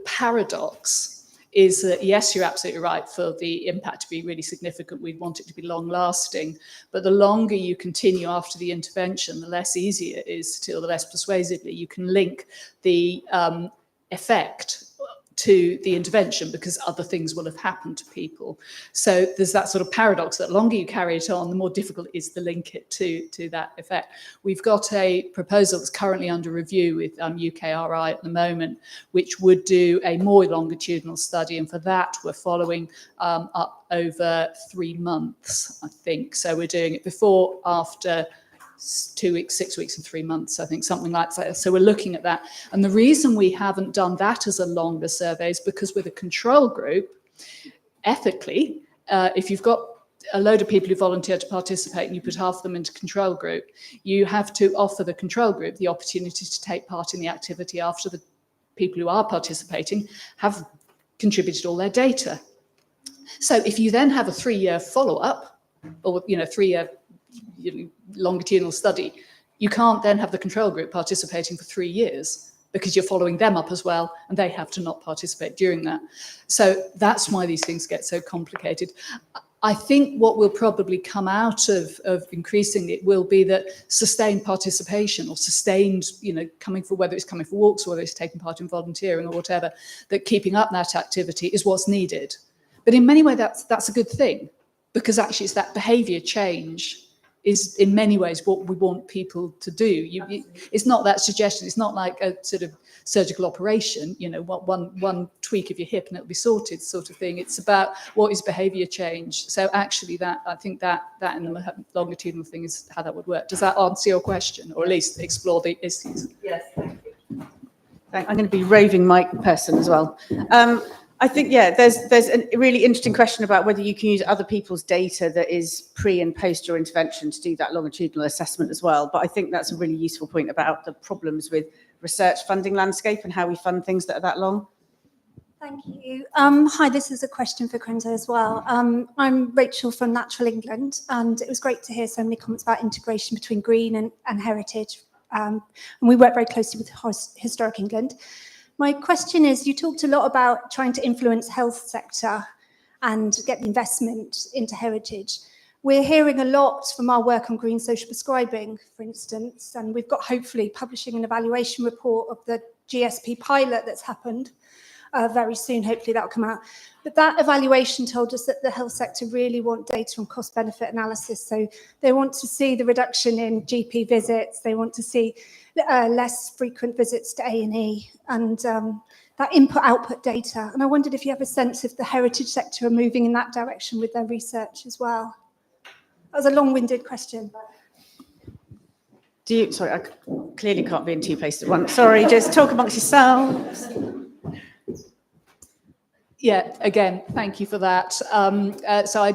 paradox is that, yes, you're absolutely right, for the impact to be really significant, we'd want it to be long lasting. But the longer you continue after the intervention, the less easy it is to, or the less persuasively you can link the effect to the intervention, because other things will have happened to people. So there's that sort of paradox that the longer you carry it on, the more difficult it is to link it to that effect. We've got a proposal that's currently under review with UKRI at the moment, which would do a more longitudinal study. And for that, we're following up over 3 months, I think. So we're doing it before, after, 2 weeks, 6 weeks and 3 months, I think, something like that. So we're looking at that. And the reason we haven't done that as a longer survey is because with a control group, ethically, if you've got a load of people who volunteer to participate and you put half of them into control group, you have to offer the control group the opportunity to take part in the activity after the people who are participating have contributed all their data. So if you then have a 3-year follow-up, or 3-year longitudinal study, you can't then have the control group participating for 3 years, because you're following them up as well, and they have to not participate during that. So that's why these things get so complicated. I think what will probably come out of increasing it will be that sustained participation, or sustained, coming for, whether it's coming for walks or whether it's taking part in volunteering or whatever, that keeping up that activity is what's needed. But in many ways, that's a good thing, because actually it's that behaviour change is in many ways what we want people to do. It's not that suggestion. It's not like a sort of surgical operation, one tweak of your hip and it'll be sorted sort of thing. It's about what is behaviour change. So actually I think that in the longitudinal thing is how that would work. Does that answer your question, or at least explore the issues? Yes, thank you. I'm going to be roving mic person as well. I think, there's a really interesting question about whether you can use other people's data that is pre and post your intervention to do that longitudinal assessment as well. But I think that's a really useful point about the problems with research funding landscape and how we fund things that are that long. Thank you. Hi, this is a question for Carenza as well. I'm Rachel from Natural England, and it was great to hear so many comments about integration between green and heritage. And we work very closely with Historic England. My question is, you talked a lot about trying to influence health sector and get the investment into heritage. We're hearing a lot from our work on green social prescribing, for instance, and we've got hopefully publishing an evaluation report of the GSP pilot that's happened very soon. Hopefully that'll come out. But that evaluation told us that the health sector really want data on cost-benefit analysis. So they want to see the reduction in GP visits. They want to see less frequent visits to A&E and that input-output data. And I wondered if you have a sense if the heritage sector are moving in that direction with their research as well. That was a long-winded question. Sorry, I clearly can't be in 2 places at once. Sorry, just talk amongst yourselves. Yeah, again, thank you for that. So I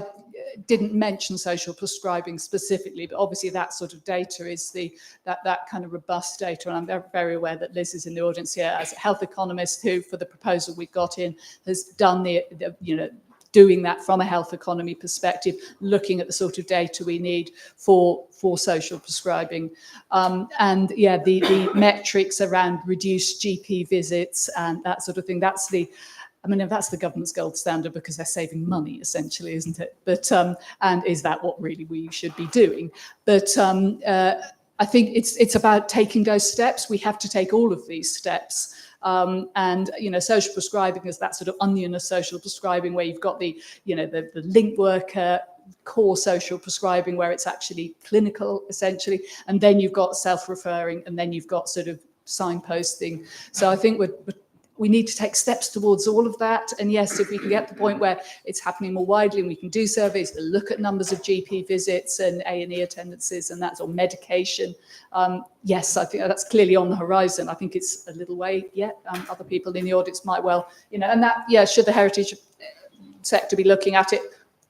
didn't mention social prescribing specifically, but obviously that sort of data is that kind of robust data. And I'm very, very aware that Liz is in the audience here as a health economist who, for the proposal we got in, has done doing that from a health economy perspective, looking at the sort of data we need for social prescribing. The metrics around reduced GP visits and that sort of thing, that's the government's gold standard, because they're saving money essentially, isn't it? But and is that what really we should be doing? But I think it's about taking those steps. We have to take all of these steps. Social prescribing is that sort of onion of social prescribing, where you've got the link worker, core social prescribing, where it's actually clinical essentially, and then you've got self-referring, and then you've got sort of signposting. So I think we need to take steps towards all of that. And yes, if we can get to the point where it's happening more widely and we can do surveys to look at numbers of GP visits and A&E attendances and that's on medication, yes, I think that's clearly on the horizon. I think it's a little way yet. Other people in the audience might well, and that, yeah, should the heritage sector be looking at it?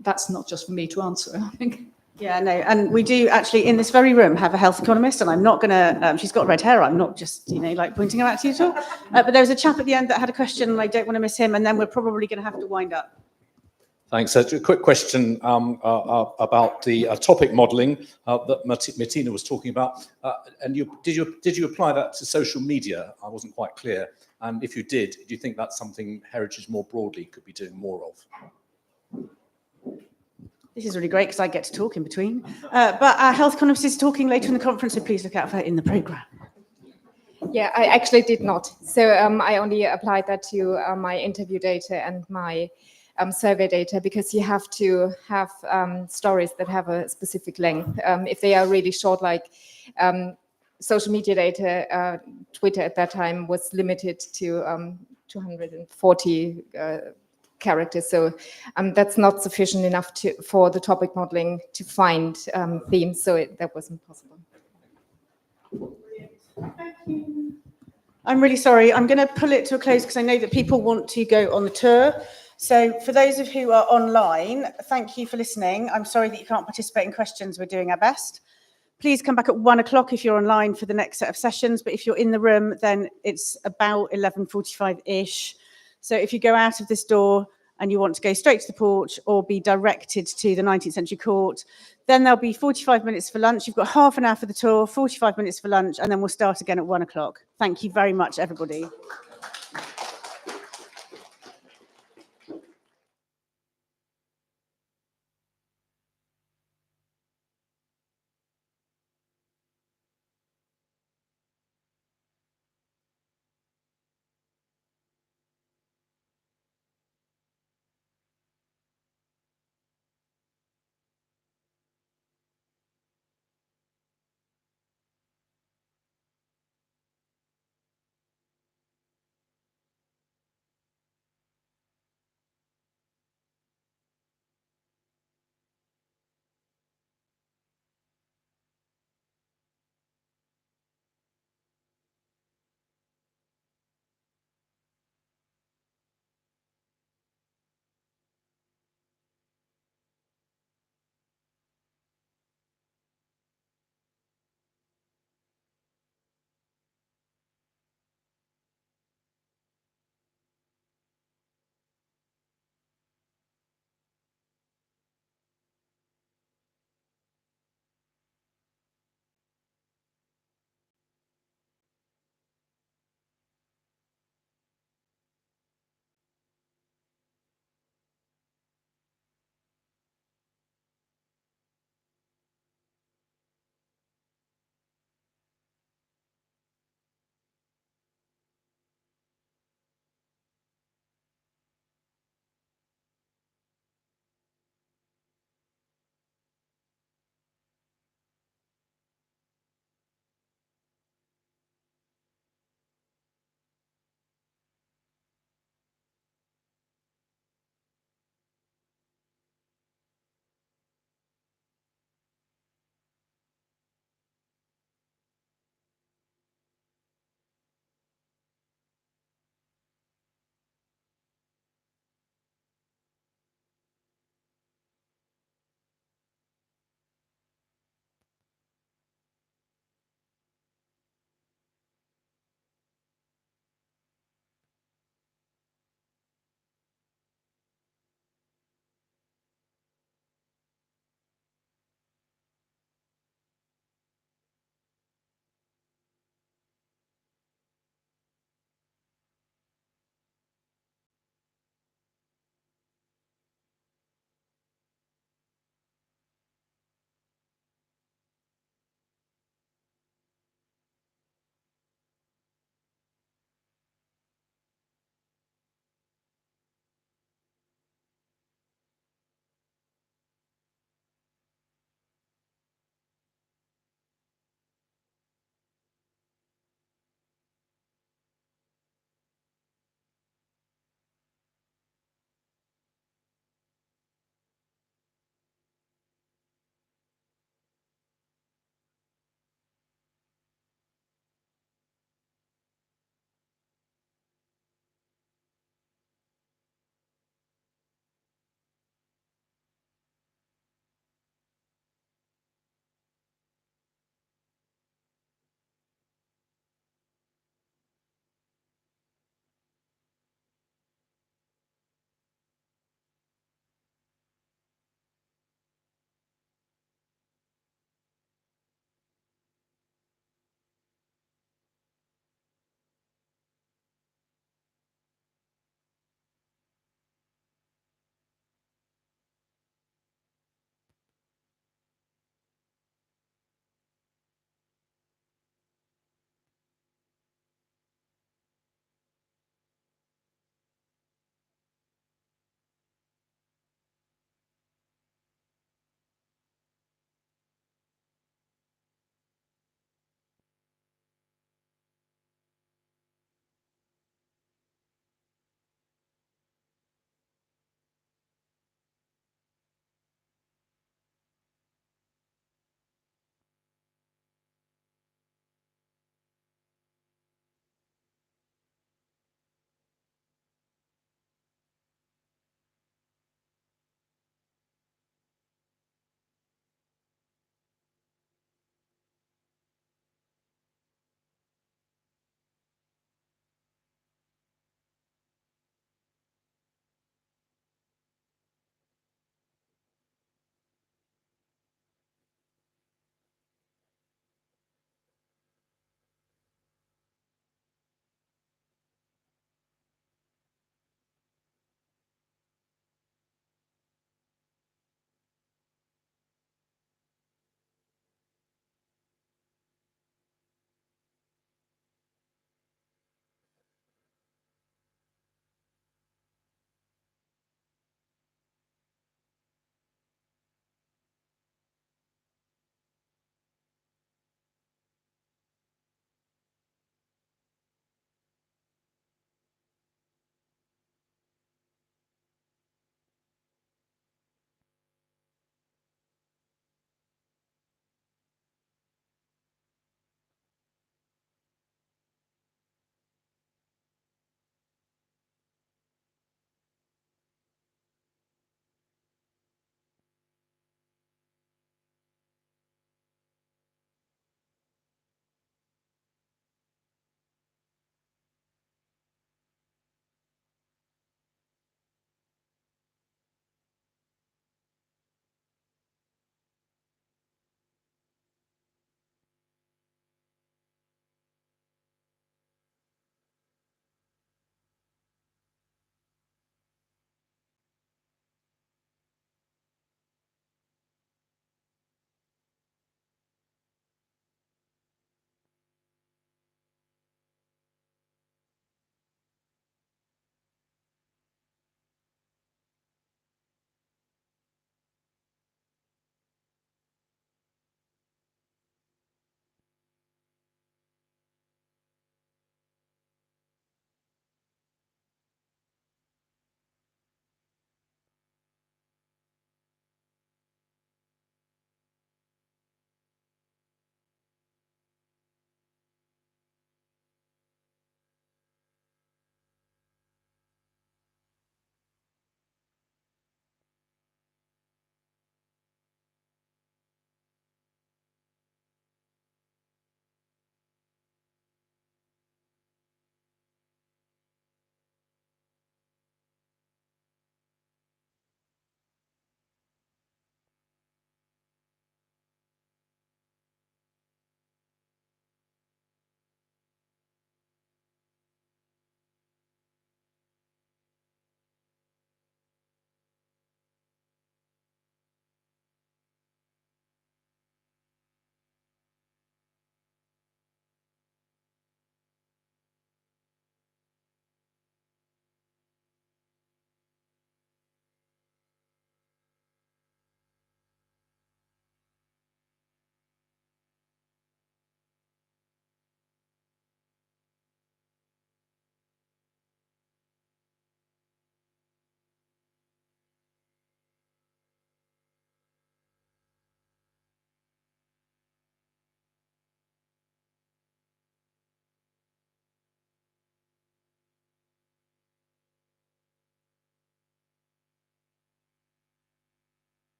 That's not just for me to answer, I think. Yeah, no, and we do actually in this very room have a health economist, and I'm not going to, she's got red hair, I'm not just, like pointing her out to you at all. But there was a chap at the end that had a question, and I don't want to miss him, and then we're probably going to have to wind up. Thanks. A quick question about the topic modelling that Martina was talking about. And did you apply that to social media? I wasn't quite clear. And if you did, do you think that's something Heritage more broadly could be doing more of? This is really great because I get to talk in between. But our health economist is talking later in the conference, so please look out for her in the programme. Yeah, I actually did not. So I only applied that to my interview data and my survey data, because you have to have stories that have a specific length. If they are really short, like social media data, Twitter at that time was limited to 240 characters. So that's not sufficient enough for the topic modeling to find themes. So that wasn't possible. Thank you. I'm really sorry. I'm going to pull it to a close because I know that people want to go on the tour. So for those of you who are online, thank you for listening. I'm sorry that you can't participate in questions. We're doing our best. Please come back at 1 o'clock if you're online for the next set of sessions. But if you're in the room, then it's about 11:45-ish. So if you go out of this door and you want to go straight to the porch or be directed to the 19th century court, then there'll be 45 minutes for lunch. You've got half an hour for the tour, 45 minutes for lunch, and then we'll start again at 1 o'clock. Thank you very much, everybody.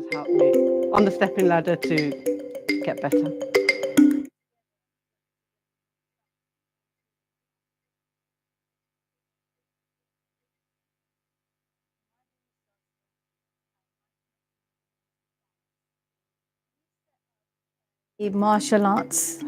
has helped me on the stepping ladder to get better. Martial arts.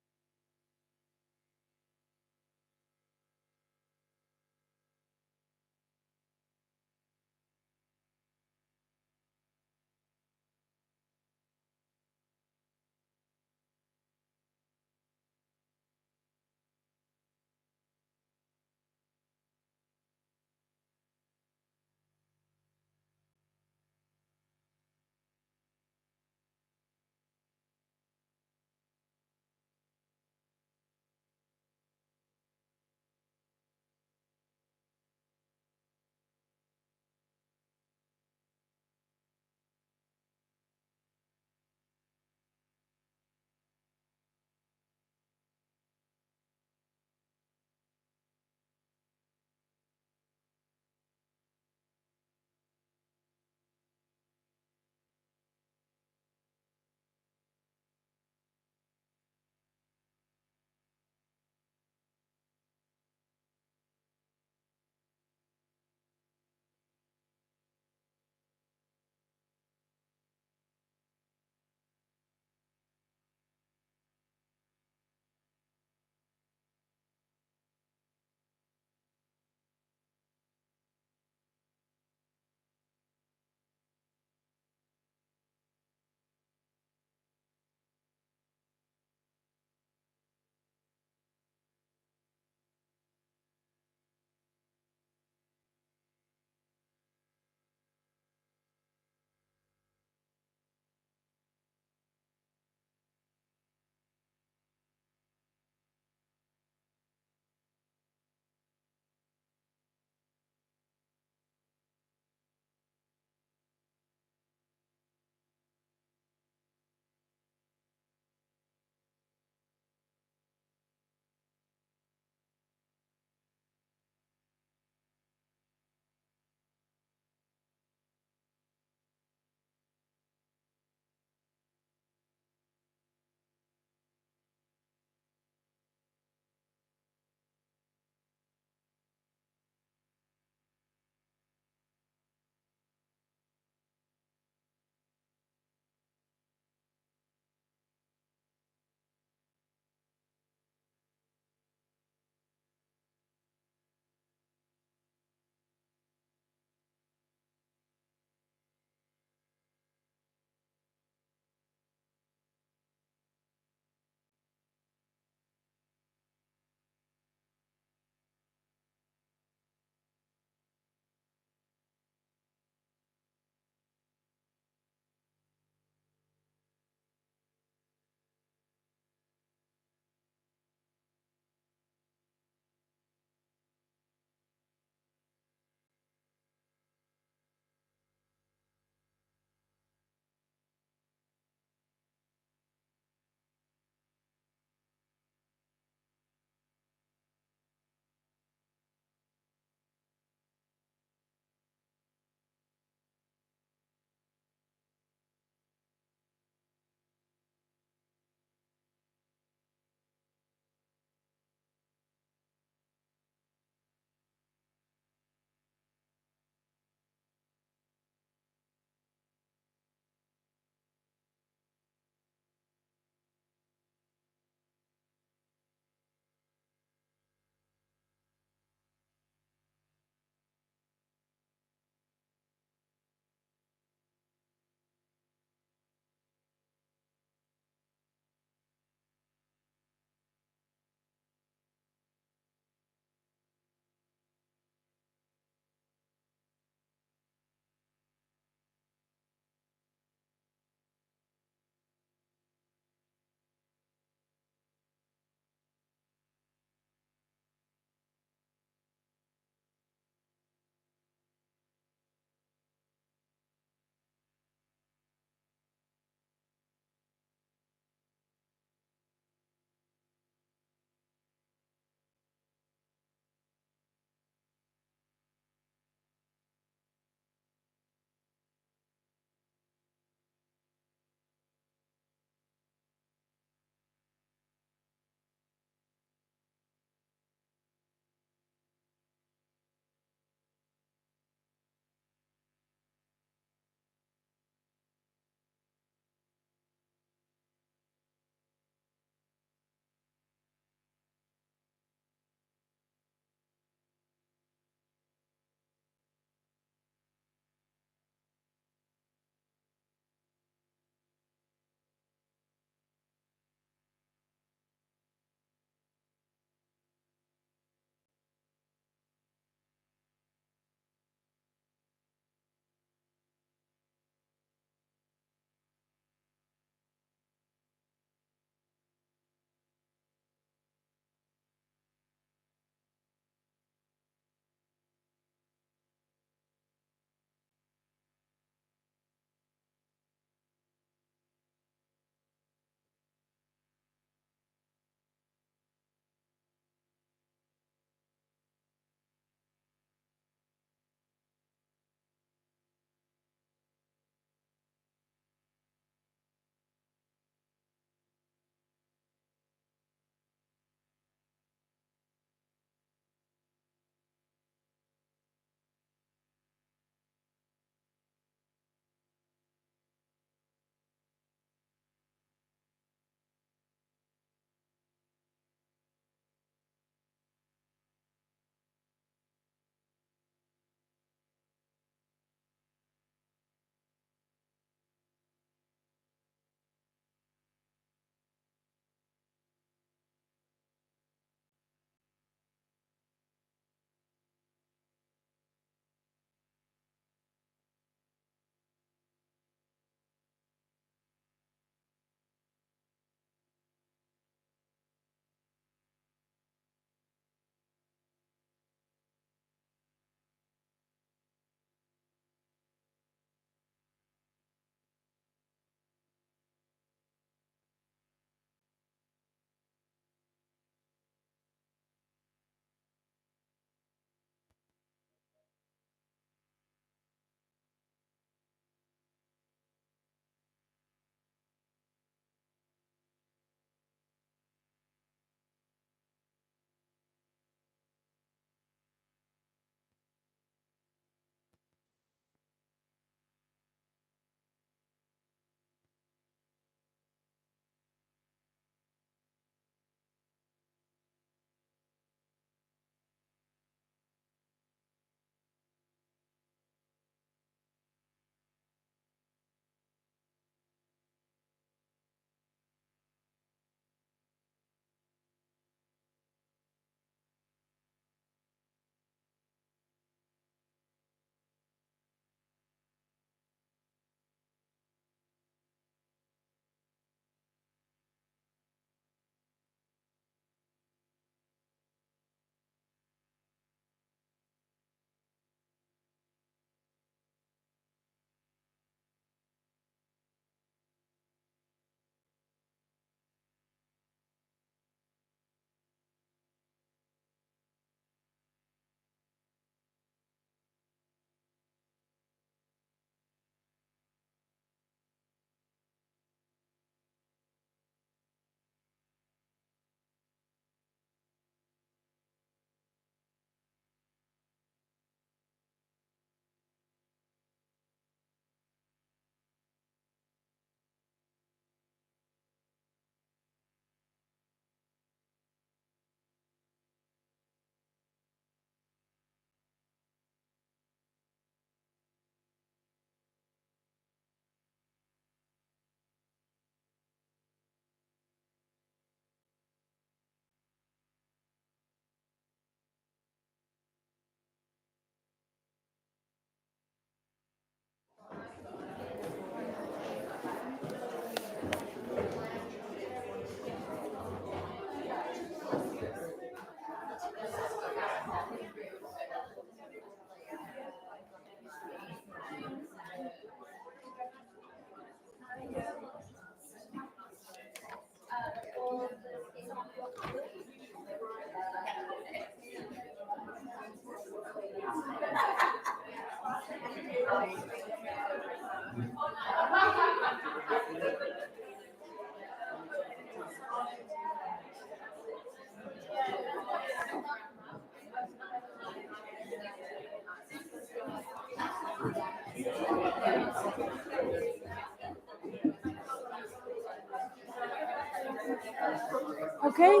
Okay.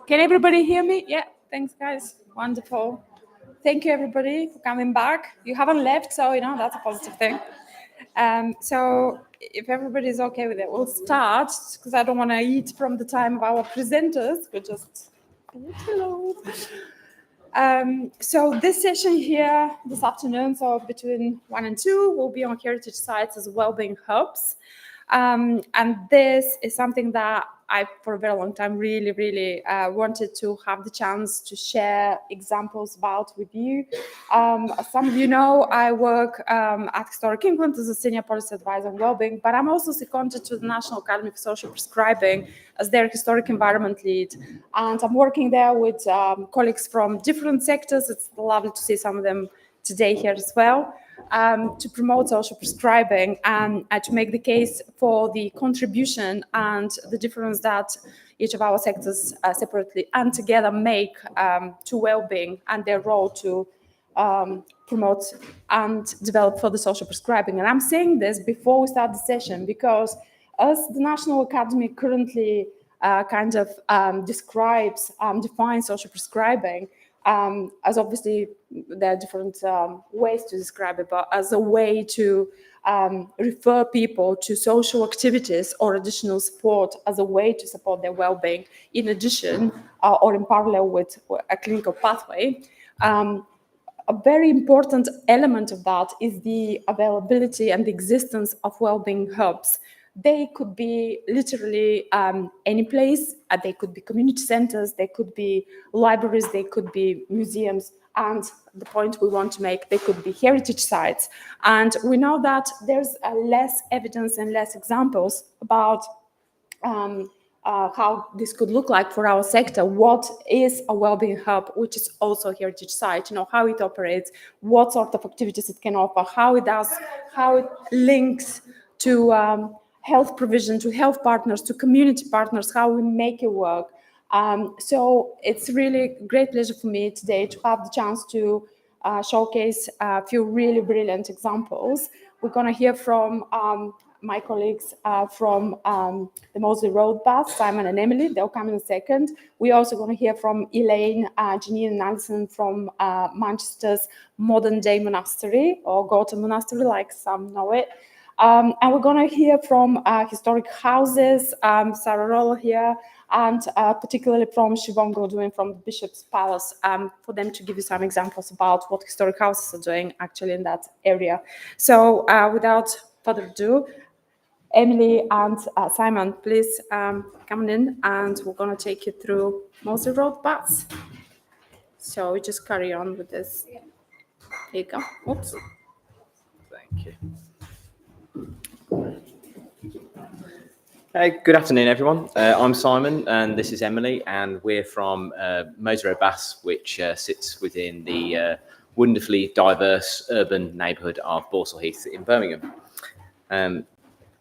Can everybody hear me? Yeah, thanks guys. Wonderful. Thank you everybody for coming back. You haven't left, so that's a positive thing. So if everybody's okay with it, we'll start because I don't want to eat from the time of our presenters. We're just hello. So this session here this afternoon, so between 1 and 2, will be on heritage sites as wellbeing hubs. And this is something that I, for a very long time, really wanted to have the chance to share examples about with you. As some of you know, I work at Historic England as a senior policy advisor on wellbeing, but I'm also seconded to the National Academy for Social Prescribing as their historic environment lead. And I'm working there with colleagues from different sectors. It's lovely to see some of them today here as well. To promote social prescribing and to make the case for the contribution and the difference that each of our sectors separately and together make to well-being and their role to promote and develop further social prescribing. And I'm saying this before we start the session because as the National Academy currently describes, defines social prescribing, as obviously there are different ways to describe it, but as a way to refer people to social activities or additional support as a way to support their well-being, in addition or in parallel with a clinical pathway. A very important element of that is the availability and the existence of well-being hubs. They could be literally any place. They could be community centers, they could be libraries, they could be museums, and the point we want to make, they could be heritage sites. And we know that there's less evidence and less examples about how this could look like for our sector. What is a wellbeing hub, which is also a heritage site, how it operates, what sort of activities it can offer, how it links to health provision, to health partners, to community partners, how we make it work. So it's really a great pleasure for me today to have the chance to showcase a few really brilliant examples. We're going to hear from my colleagues from the Moseley Road Bus, Simon and Emily. They'll come in a second. We're also going to hear from Elaine, Janine and Alison from Manchester's modern day monastery, or Gorton Monastery, like some know it. And we're going to hear from historic houses, Sarah Roller here, and particularly from Siobhan Godwin from the Bishop's Palace, for them to give you some examples about what historic houses are doing actually in that area. So without further ado, Emily and Simon, please come in, and we're going to take you through Moseley Road Bus. So we just carry on with this. Here you go. Oops. Thank you. Good afternoon, everyone. I'm Simon, and this is Emily, and we're from Moseley Road Bass, which sits within the wonderfully diverse urban neighbourhood of Borsall Heath in Birmingham.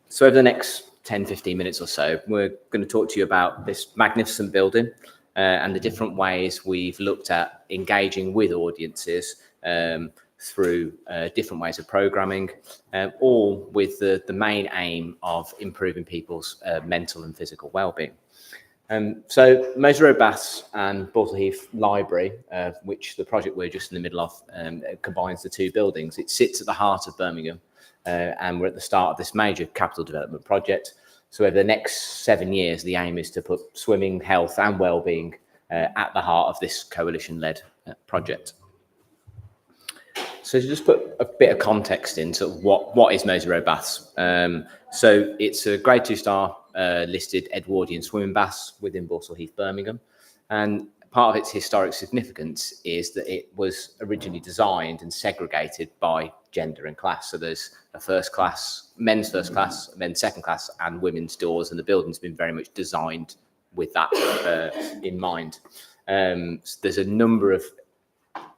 So over the next 10-15 minutes or so, we're going to talk to you about this magnificent building and the different ways we've looked at engaging with audiences through different ways of programming, all with the main aim of improving people's mental and physical well-being. So Moseley Road Bass and Borsall Heath Library, which the project we're just in the middle of, combines the two buildings. It sits at the heart of Birmingham, and we're at the start of this major capital development project. So over the next 7 years, the aim is to put swimming, health and well-being at the heart of this coalition-led project. So to just put a bit of context into what is Moseley Road Baths. So it's a grade 2-star listed Edwardian swimming baths within Borsall Heath, Birmingham. And part of its historic significance is that it was originally designed and segregated by gender and class. So there's a first class, men's first class, men's second class and women's doors. And the building's been very much designed with that in mind. So there's a number of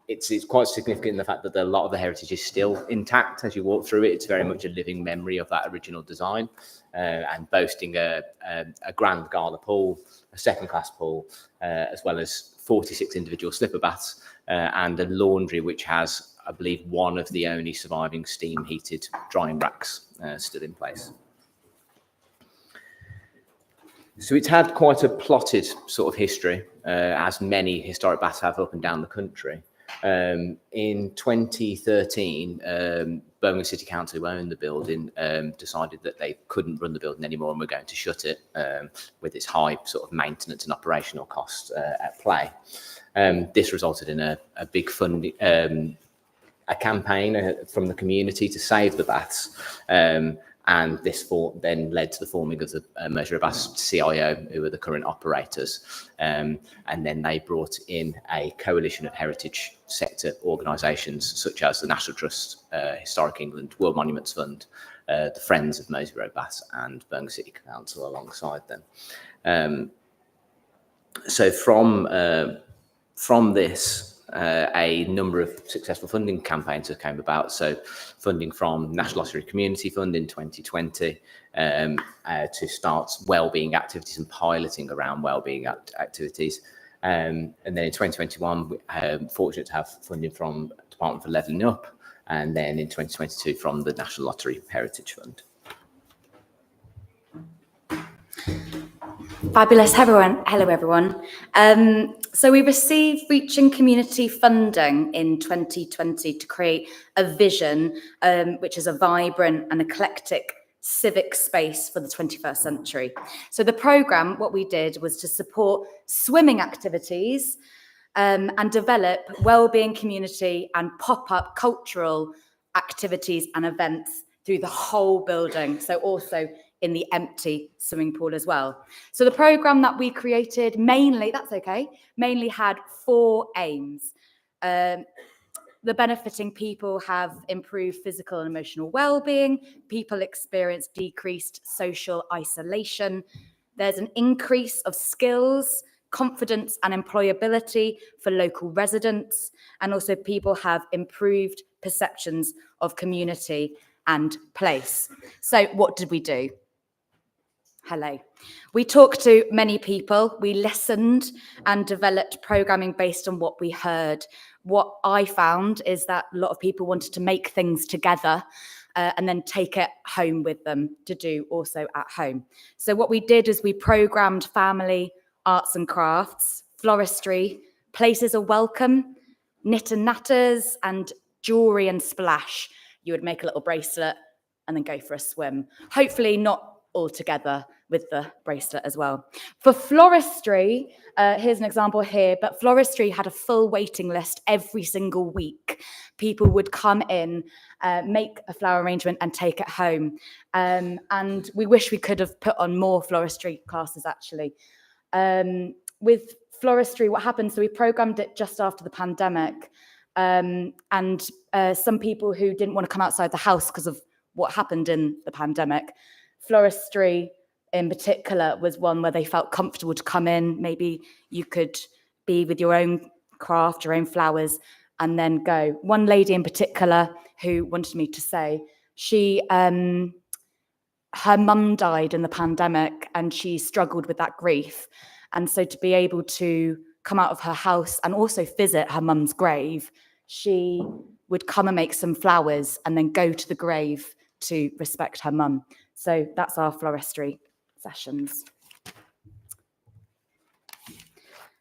It's quite significant in the fact that a lot of the heritage is still intact as you walk through it. It's very much a living memory of that original design, and boasting a grand gala pool, a second-class pool, as well as 46 individual slipper baths, and a laundry which has, I believe, one of the only surviving steam-heated drying racks still in place. So it's had quite a plotted sort of history, as many historic baths have up and down the country. In 2013, Birmingham City Council, who owned the building, decided that they couldn't run the building anymore and were going to shut it with its high sort of maintenance and operational costs at play. This resulted in a big funding, a campaign from the community to save the baths. And this then led to the forming of the Moseley Baths CIO, who are the current operators. And then they brought in a coalition of heritage sector organisations, such as the National Trust, Historic England, World Monuments Fund, the Friends of Moseley Road Baths, and Birmingham City Council alongside them. So from this, a number of successful funding campaigns have came about. So funding from National Lottery Community Fund in 2020 to start wellbeing activities and piloting around wellbeing activities. And then in 2021, we're fortunate to have funding from Department for Levelling Up, and then in 2022 from the National Lottery Heritage Fund. Fabulous. Hello, everyone. So we received Reaching Community funding in 2020 to create a vision, which is a vibrant and eclectic civic space for the 21st century. So the programme, what we did was to support swimming activities and develop wellbeing community and pop-up cultural activities and events through the whole building. So also in the empty swimming pool as well. So the programme that we created mainly had 4 aims. The benefiting people have improved physical and emotional well-being. People experience decreased social isolation. There's an increase of skills, confidence and employability for local residents. And also people have improved perceptions of community and place. So what did we do? Hello. We talked to many people, we listened and developed programming based on what we heard. What I found is that a lot of people wanted to make things together and then take it home with them to do also at home. So what we did is we programmed family, arts and crafts, floristry, places of welcome, knit and natters, and jewellery and splash. You would make a little bracelet and then go for a swim. Hopefully not all together with the bracelet as well. For floristry, here's an example here, but floristry had a full waiting list every single week. People would come in, make a flower arrangement and take it home. And we wish we could have put on more floristry classes actually. With floristry, what happened, so we programmed it just after the pandemic. And some people who didn't want to come outside the house because of what happened in the pandemic, floristry in particular was one where they felt comfortable to come in. Maybe you could be with your own craft, your own flowers, and then go. One lady in particular who wanted me to say, her mum died in the pandemic and she struggled with that grief. And so to be able to come out of her house and also visit her mum's grave, she would come and make some flowers and then go to the grave to respect her mum. So that's our floristry sessions.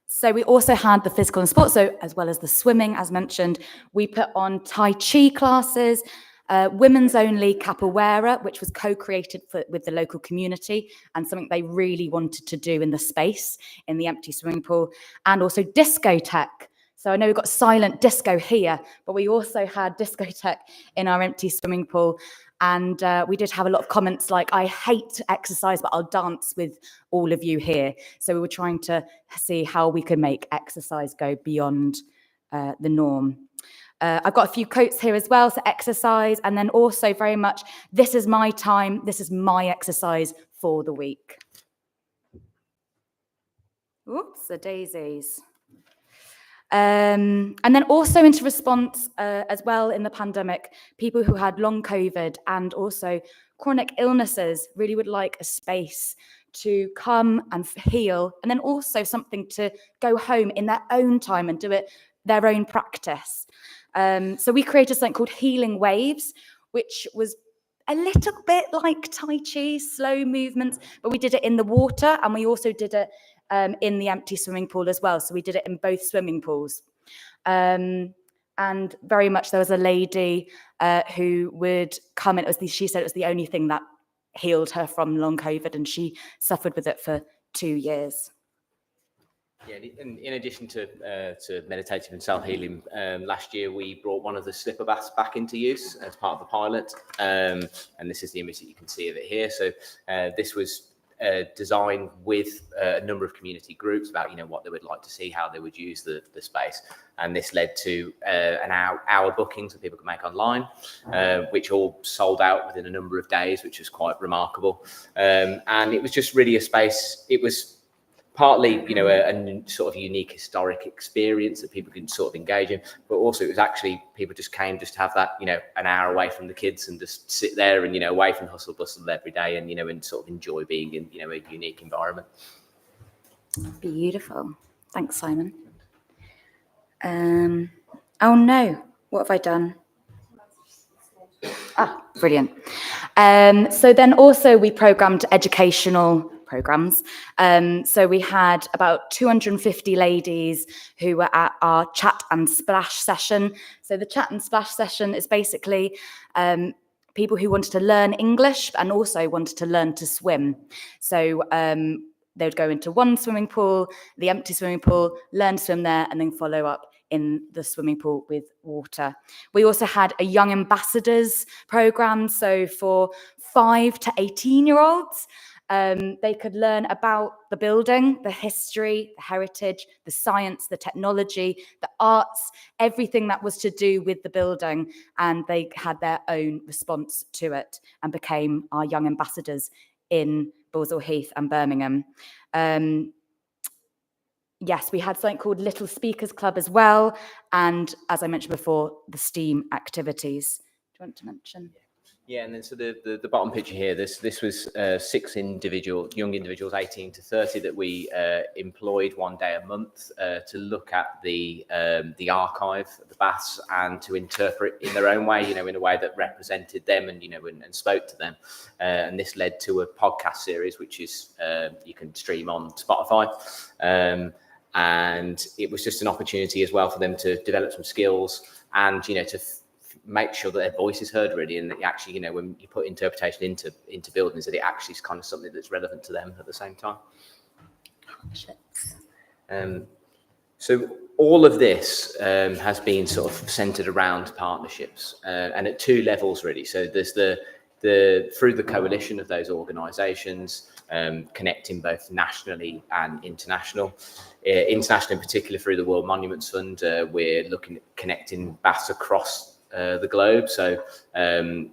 So we also had the physical and sports, so as well as the swimming, as mentioned, we put on Tai Chi classes, women's only capoeira, which was co-created with the local community and something they really wanted to do in the space, in the empty swimming pool, and also discotheque. So I know we've got silent disco here, but we also had discotheque in our empty swimming pool. And we did have a lot of comments like, I hate to exercise, but I'll dance with all of you here. So we were trying to see how we could make exercise go beyond the norm. I've got a few quotes here as well, so exercise, and then also very much, this is my time, this is my exercise for the week. Oops, the daisies. And then also into response as well in the pandemic, people who had long COVID and also chronic illnesses really would like a space to come and heal, and then also something to go home in their own time and do it their own practice. So we created something called Healing Waves, which was a little bit like Tai Chi, slow movements, but we did it in the water, and we also did it in the empty swimming pool as well. So we did it in both swimming pools. And very much there was a lady who would come in. She said it was the only thing that healed her from long COVID, and she suffered with it for 2 years. Yeah, in addition to meditative and self-healing, last year we brought one of the slipper baths back into use as part of the pilot, and this is the image that you can see of it here. So this was designed with a number of community groups about what they would like to see, how they would use the space, and this led to an hour bookings that people could make online, which all sold out within a number of days, which was quite remarkable. And it was just really a space. It was partly, a sort of unique historic experience that people can sort of engage in, but also it was actually people just came just to have that, an hour away from the kids and just sit there and, away from hustle bustle every day and, and sort of enjoy being in, a unique environment. Beautiful. Thanks, Simon. Oh no, what have I done? Brilliant. So then also we programmed educational programs. So we had about 250 ladies who were at our chat and splash session. So the chat and splash session is basically people who wanted to learn English and also wanted to learn to swim. So they would go into one swimming pool, the empty swimming pool, learn to swim there, and then follow up in the swimming pool with water. We also had a young ambassadors program. So for 5 to 18-year-olds, they could learn about the building, the history, the heritage, the science, the technology, the arts, everything that was to do with the building. And they had their own response to it and became our young ambassadors in Balsall Heath and Birmingham. Yes, we had something called Little Speakers Club as well. And as I mentioned before, the STEAM activities. Do you want to mention? Yeah, and then so the bottom picture here, this was 6 young individuals, 18 to 30, that we employed one day a month to look at the archive of the baths and to interpret in their own way, in a way that represented them and, and spoke to them. And this led to a podcast series, which is you can stream on Spotify. And it was just an opportunity as well for them to develop some skills and, to make sure that their voice is heard really, and that actually, when you put interpretation into buildings, that it actually is kind of something that's relevant to them at the same time. So all of this has been sort of centered around partnerships and at 2 levels really. So there's the through the coalition of those organisations, connecting both nationally and international. International in particular through the World Monuments Fund, we're looking at connecting baths across the globe. So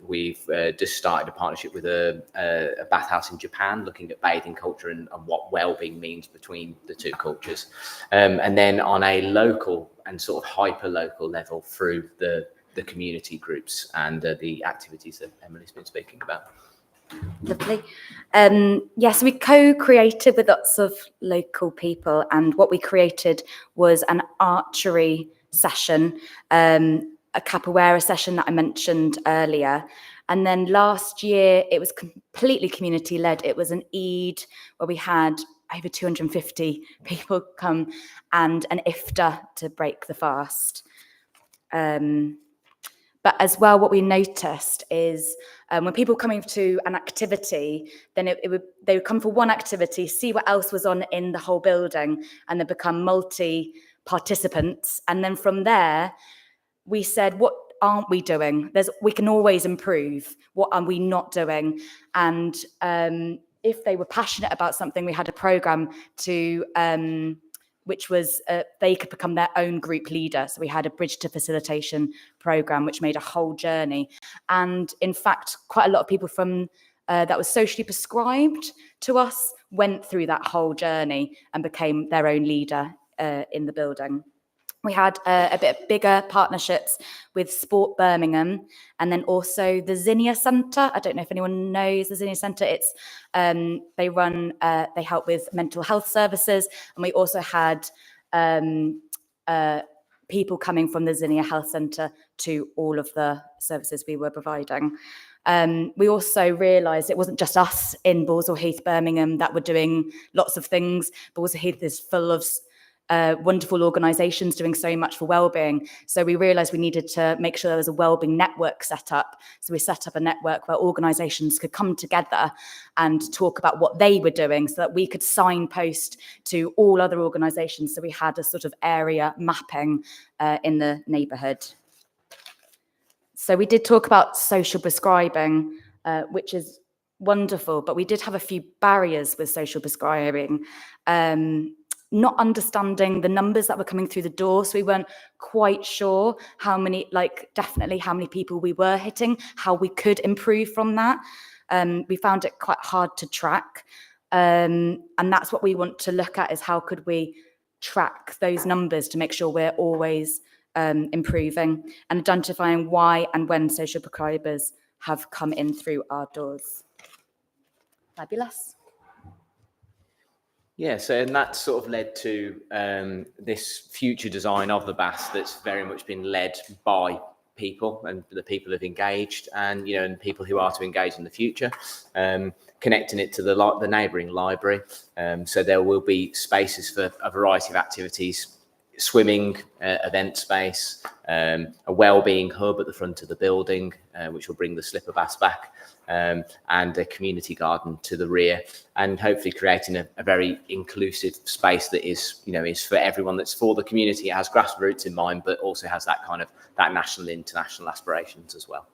we've just started a partnership with a bathhouse in Japan, looking at bathing culture and what well-being means between the 2 cultures. And then on a local and sort of hyper-local level through the community groups and the activities that Emily's been speaking about. Lovely. Yes, we co-created with lots of local people, and what we created was an archery session, a capoeira session that I mentioned earlier. And then last year, it was completely community-led. It was an Eid where we had over 250 people come and an iftar to break the fast. But as well, what we noticed is when people coming to an activity, then they would come for one activity, see what else was on in the whole building, and then become multi-participants. And then from there, we said, what aren't we doing? We can always improve. What are we not doing? And if they were passionate about something, we had a program to which was they could become their own group leader. So we had a bridge to facilitation program, which made a whole journey. And in fact, quite a lot of people from that was socially prescribed to us went through that whole journey and became their own leader in the building. We had a bit bigger partnerships with Sport Birmingham and then also the Zinnia Centre. I don't know if anyone knows the Zinnia Centre. It's they help with mental health services, and we also had people coming from the Zinnia Health Centre to all of the services we were providing. We also realised it wasn't just us in Balsall Heath, Birmingham, that were doing lots of things. Balsall Heath is full of wonderful organisations doing so much for wellbeing. So we realised we needed to make sure there was a wellbeing network set up. So we set up a network where organisations could come together and talk about what they were doing so that we could signpost to all other organisations. So we had a sort of area mapping in the neighbourhood. So we did talk about social prescribing, which is wonderful, but we did have a few barriers with social prescribing. Not understanding the numbers that were coming through the door. So we weren't quite sure how many, definitely how many people we were hitting, how we could improve from that. We found it quite hard to track. And that's what we want to look at, is how could we track those numbers to make sure we're always improving and identifying why and when social prescribers have come in through our doors. Fabulous. Yeah, so and that sort of led to this future design of the BAS that's very much been led by people and the people who've engaged, and and people who are to engage in the future, connecting it to the neighbouring library. So there will be spaces for a variety of activities: swimming, event space, a wellbeing hub at the front of the building, which will bring the slipper bass back, and a community garden to the rear, and hopefully creating a very inclusive space that is for everyone, that's for the community. It has grassroots in mind, but also has that kind of that national, international aspirations as well.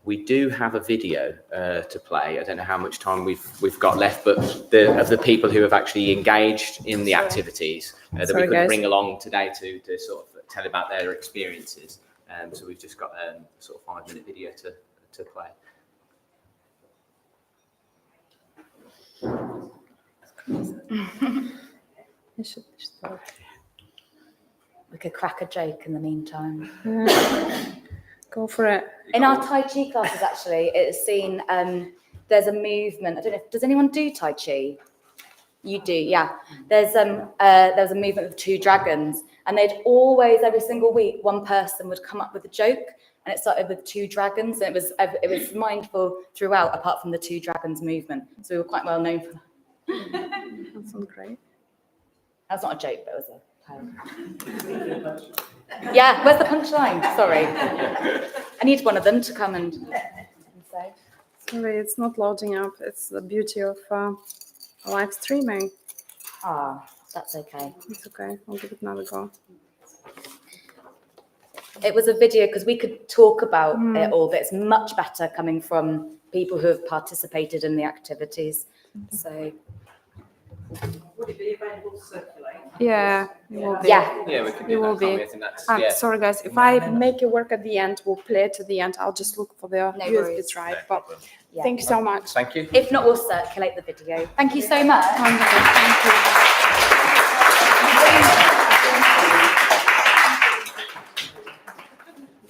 We do have a video to play. I don't know how much time we've got left, but of the people who have actually engaged in the activities that we could bring along today to sort of tell about their experiences. So we've just got a sort of 5-minute video to play. We could crack a joke in the meantime. Go for it. In our Tai Chi classes, actually, it's seen, there's a movement. I don't know, does anyone do Tai Chi? You do, yeah. There was a movement of 2 dragons, and they'd always, every single week, one person would come up with a joke, and it started with 2 dragons, and it was mindful throughout, apart from the 2 dragons movement. So we were quite well known for that. That sounds great. That's not a joke, but it was a poem. Yeah, where's the punchline? Sorry. I need one of them to come and say. Sorry, it's not loading up. It's the beauty of live streaming. Ah, that's okay. It's okay. I'll give it another go. It was a video because we could talk about it all, but it's much better coming from people who have participated in the activities. So. Would it be available to circulate? Yeah, it will be. Yeah, we can do It will that. be. I think that's, Sorry, guys. If I make it work at the end, we'll play it to the end. I'll just look for the No USB worries. drive. No But problem. Yeah. thank you so much. Thank you. If not, we'll circulate the video. Thank you so much. Wonderful. Thank you.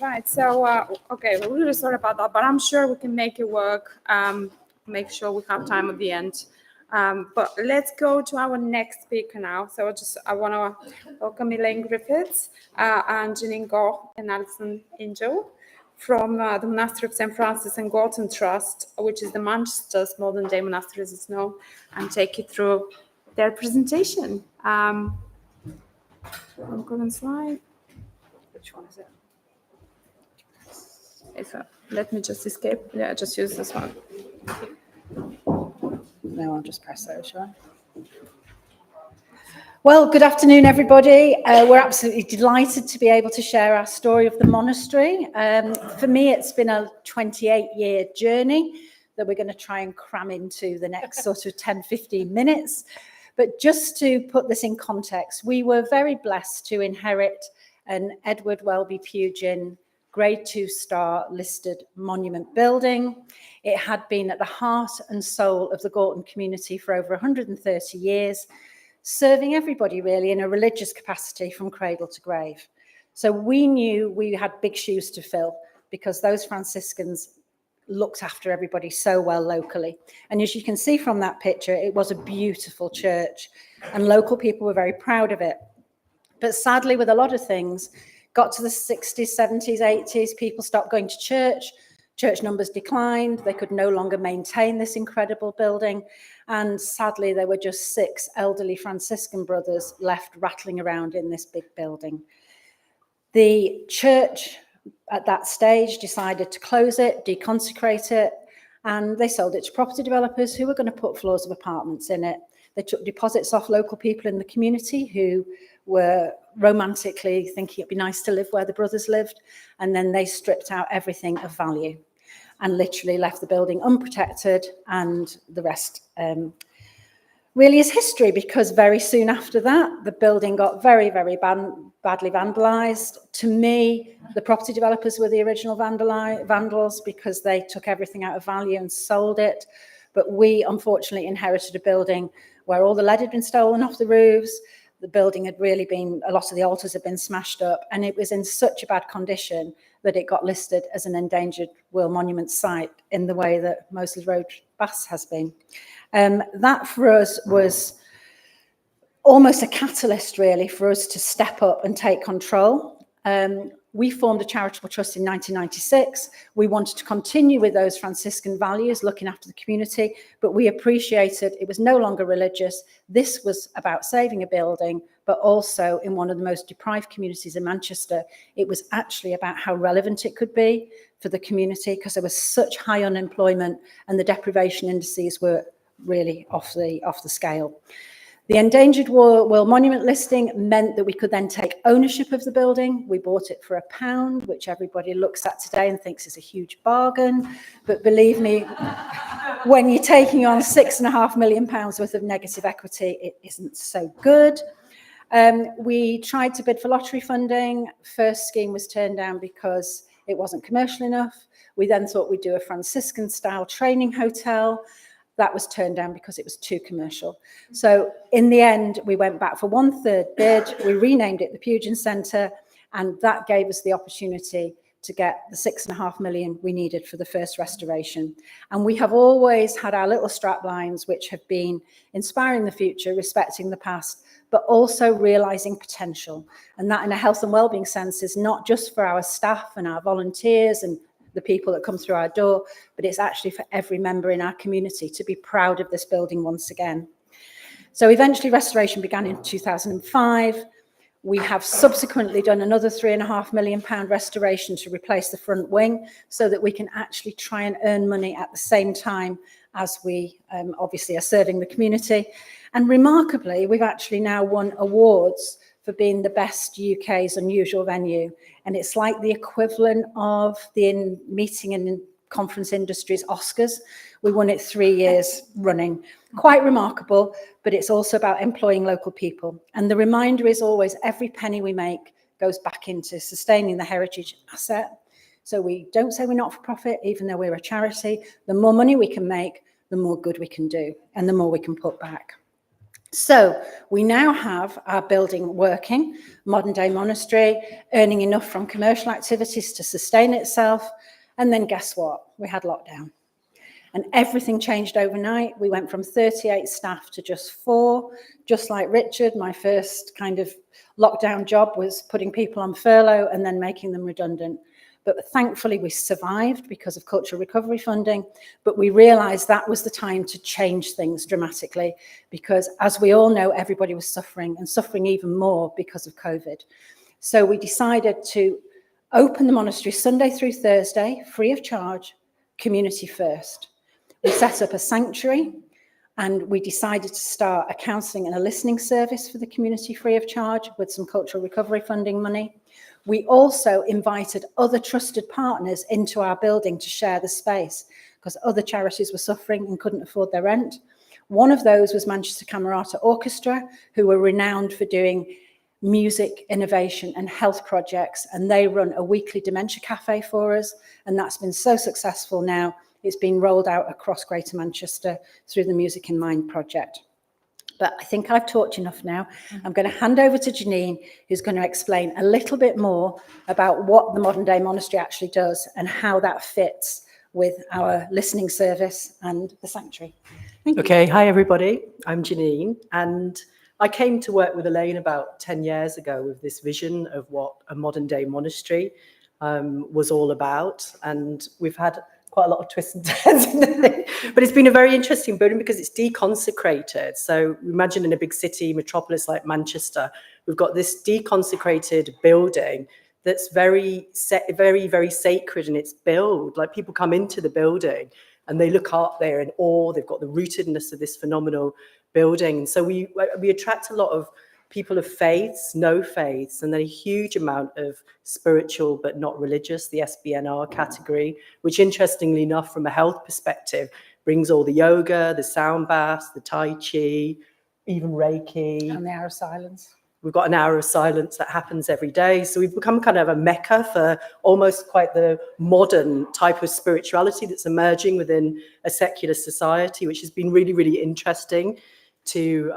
Right. So, okay, we're really sorry about that, but I'm sure we can make it work. Make sure we have time at the end. But let's go to our next speaker now. So I want to welcome Elaine Griffiths and Janine Gore and Alison Angel from the Monastery of St. Francis and Gorton Trust, which is the Manchester's modern day monastery, as it's known, and take you through their presentation. I'm going to slide. Which one is it? Let me just escape. Yeah, just use this one. No, I'll just press those, shall I? Well, good afternoon, everybody. We're absolutely delighted to be able to share our story of the monastery. For me, it's been a 28-year journey that we're going to try and cram into the next sort of 10, 15 minutes. But just to put this in context, we were very blessed to inherit an Edward Welby Pugin Grade 2 star listed monument building. It had been at the heart and soul of the Gorton community for over 130 years, serving everybody really in a religious capacity from cradle to grave. So we knew we had big shoes to fill because those Franciscans looked after everybody so well locally. And as you can see from that picture, it was a beautiful church and local people were very proud of it. But sadly, with a lot of things, got to the 60s, 70s, 80s, people stopped going to church, Church numbers declined. They could no longer maintain this incredible building. And sadly, there were just 6 elderly Franciscan brothers left rattling around in this big building. The church at that stage decided to close it, deconsecrate it, and they sold it to property developers who were going to put floors of apartments in it. They took deposits off local people in the community who were romantically thinking it'd be nice to live where the brothers lived, and then they stripped out everything of value and literally left the building unprotected, and the rest really is history, because very soon after that, the building got very, very badly vandalised. To me, the property developers were the original vandals because they took everything out of value and sold it. But we unfortunately inherited a building where all the lead had been stolen off the roofs. The building had really been, a lot of the altars had been smashed up, and it was in such a bad condition that it got listed as an endangered world monument site in the way that Moseley Road, Bass has been. That for us was almost a catalyst really for us to step up and take control. We formed a charitable trust in 1996. We wanted to continue with those Franciscan values, looking after the community, but we appreciated it was no longer religious. This was about saving a building, but also in one of the most deprived communities in Manchester, it was actually about how relevant it could be for the community, because there was such high unemployment and the deprivation indices were really off the scale. The Endangered World Monument listing meant that we could then take ownership of the building. We bought it for £1, which everybody looks at today and thinks is a huge bargain. But believe me, when you're taking on £6.5 million worth of negative equity, it isn't so good. We tried to bid for lottery funding. First scheme was turned down because it wasn't commercial enough. We then thought we'd do a Franciscan-style training hotel. That was turned down because it was too commercial. So in the end, we went back for 1/3 bid. We renamed it the Pugin Centre, and that gave us the opportunity to get the £6.5 million we needed for the first restoration. And we have always had our little strap lines, which have been inspiring the future, respecting the past, but also realising potential. And that in a health and wellbeing sense is not just for our staff and our volunteers and the people that come through our door, but it's actually for every member in our community to be proud of this building once again. So eventually restoration began in 2005. We have subsequently done another £3.5 million restoration to replace the front wing so that we can actually try and earn money at the same time as we obviously are serving the community. And remarkably, we've actually now won awards for being the best UK's unusual venue. And it's like the equivalent of the meeting and conference industry's Oscars. We won it 3 years running. Quite remarkable, but it's also about employing local people. And the reminder is always every penny we make goes back into sustaining the heritage asset. So we don't say we're not for profit, even though we're a charity. The more money we can make, the more good we can do, and the more we can put back. So we now have our building working, modern day monastery, earning enough from commercial activities to sustain itself. And then guess what? We had lockdown. And everything changed overnight. We went from 38 staff to just 4. Just like Richard, my first kind of lockdown job was putting people on furlough and then making them redundant. But thankfully we survived because of cultural recovery funding, but we realised that was the time to change things dramatically, because as we all know, everybody was suffering and suffering even more because of COVID. So we decided to open the monastery Sunday through Thursday, free of charge, community first. We set up a sanctuary, and we decided to start a counselling and a listening service for the community free of charge with some cultural recovery funding money. We also invited other trusted partners into our building to share the space because other charities were suffering and couldn't afford their rent. One of those was Manchester Camerata Orchestra, who were renowned for doing music, innovation and health projects. And they run a weekly dementia cafe for us. And that's been so successful now. It's been rolled out across Greater Manchester through the Music in Mind project. But I think I've talked enough now. I'm going to hand over to Janine, who's going to explain a little bit more about what the modern day monastery actually does and how that fits with our listening service and the sanctuary. Thank you. Okay, hi everybody. I'm Janine, and I came to work with Elaine about 10 years ago with this vision of what a modern day monastery was all about. And we've had quite a lot of twists and turns in the thing. But it's been a very interesting building because it's deconsecrated. So imagine in a big city, metropolis like Manchester, we've got this deconsecrated building that's very, very sacred in its build. Like people come into the building and they look up there in awe. They've got the rootedness of this phenomenal building. And so we attract a lot of people of faiths, no faiths, and then a huge amount of spiritual but not religious, the SBNR category, which interestingly enough, from a health perspective, brings all the yoga, the sound baths, the Tai Chi, even Reiki. And the hour of silence. We've got an hour of silence that happens every day. So we've become kind of a mecca for almost quite the modern type of spirituality that's emerging within a secular society, which has been really, really interesting to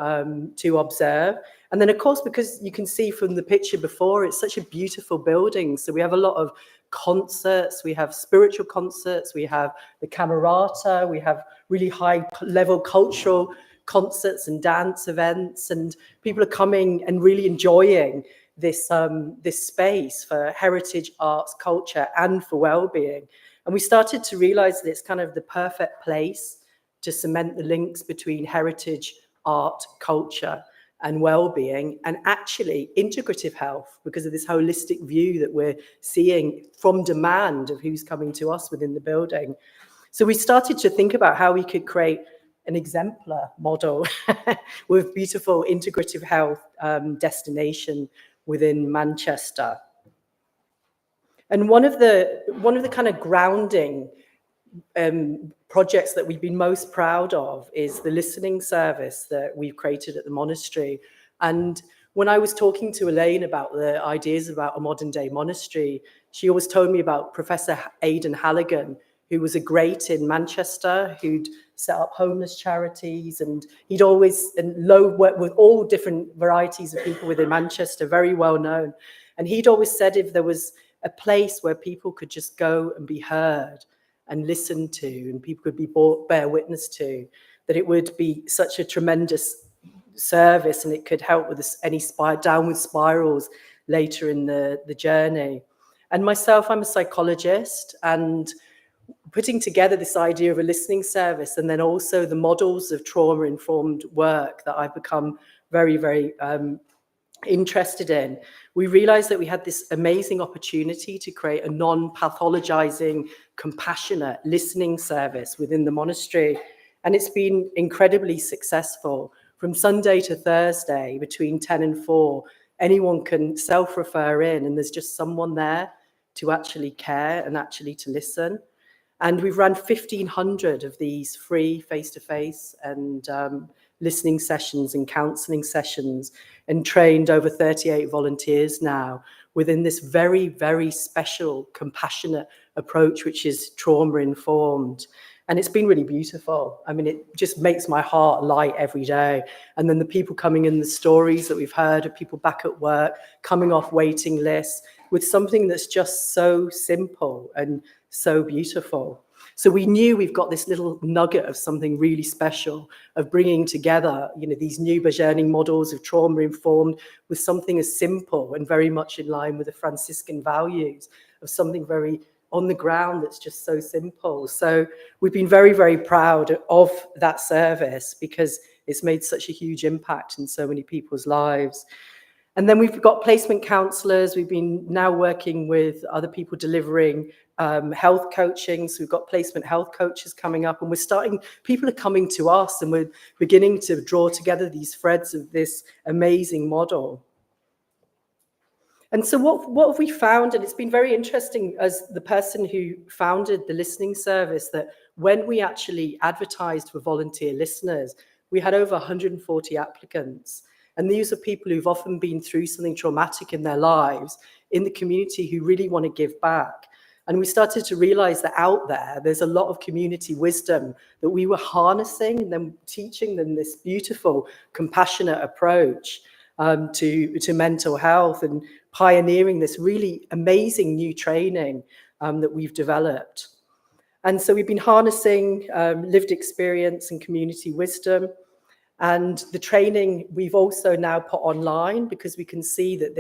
observe. And then, of course, because you can see from the picture before, it's such a beautiful building. So we have a lot of concerts, we have spiritual concerts, we have the camerata, we have really high-level cultural concerts and dance events, and people are coming and really enjoying this space for heritage, arts, culture, and for well-being. And we started to realize that it's kind of the perfect place to cement the links between heritage, art, culture, and well-being, and actually integrative health, because of this holistic view that we're seeing from demand of who's coming to us within the building. So we started to think about how we could create an exemplar model with beautiful integrative health destination within Manchester. And one of the kind of grounding projects that we've been most proud of is the listening service that we've created at the monastery. And when I was talking to Elaine about the ideas about a modern day monastery, she always told me about Professor Aidan Halligan, who was a great in Manchester, who'd set up homeless charities, and he'd always worked with all different varieties of people within Manchester, very well known. And he'd always said if there was a place where people could just go and be heard and listened to, and people could be bear witness to, that it would be such a tremendous service, and it could help with any downward spirals later in the journey. And myself, I'm a psychologist, and putting together this idea of a listening service, and then also the models of trauma-informed work that I've become very, very interested in, we realized that we had this amazing opportunity to create a non-pathologizing, compassionate listening service within the monastery. And it's been incredibly successful. From Sunday to Thursday, between 10 and 4, anyone can self-refer in, and there's just someone there to actually care and actually to listen. And we've run 1,500 of these free face-to-face and listening sessions and counselling sessions, and trained over 38 volunteers now within this very, very special, compassionate approach, which is trauma-informed. And it's been really beautiful. I mean, it just makes my heart light every day. And then the people coming in, the stories that we've heard of people back at work, coming off waiting lists with something that's just so simple and so beautiful. So we knew we've got this little nugget of something really special, of bringing together, these new burgeoning models of trauma-informed with something as simple and very much in line with the Franciscan values of something very on the ground that's just so simple. So we've been very, very proud of that service because it's made such a huge impact in so many people's lives. And then we've got placement counsellors. We've been now working with other people delivering health coaching. So we've got placement health coaches coming up, and people are coming to us, and we're beginning to draw together these threads of this amazing model. And so what have we found? And it's been very interesting as the person who founded the listening service, that when we actually advertised for volunteer listeners, we had over 140 applicants. And these are people who've often been through something traumatic in their lives in the community who really want to give back. And we started to realize that out there's a lot of community wisdom that we were harnessing and then teaching them this beautiful, compassionate approach to mental health, and pioneering this really amazing new training that we've developed. And so we've been harnessing lived experience and community wisdom. And the training we've also now put online, because we can see that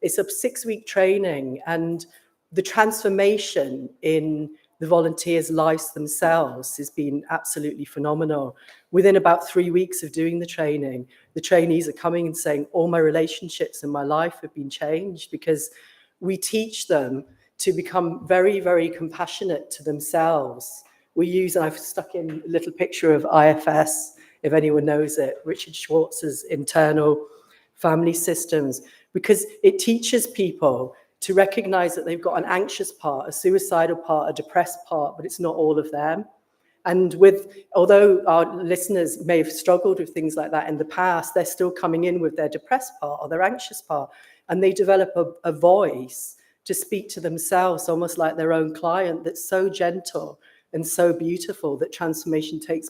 it's a 6-week training, and the transformation in the volunteers' lives themselves has been absolutely phenomenal. Within about 3 weeks of doing the training, the trainees are coming and saying, all my relationships in my life have been changed, because we teach them to become very, very compassionate to themselves. We use, and I've stuck in a little picture of IFS, if anyone knows it, Richard Schwartz's internal family systems, because it teaches people to recognize that they've got an anxious part, a suicidal part, a depressed part, but it's not all of them. And although our listeners may have struggled with things like that in the past, they're still coming in with their depressed part or their anxious part, and they develop a voice to speak to themselves, almost like their own client, that's so gentle and so beautiful that transformation takes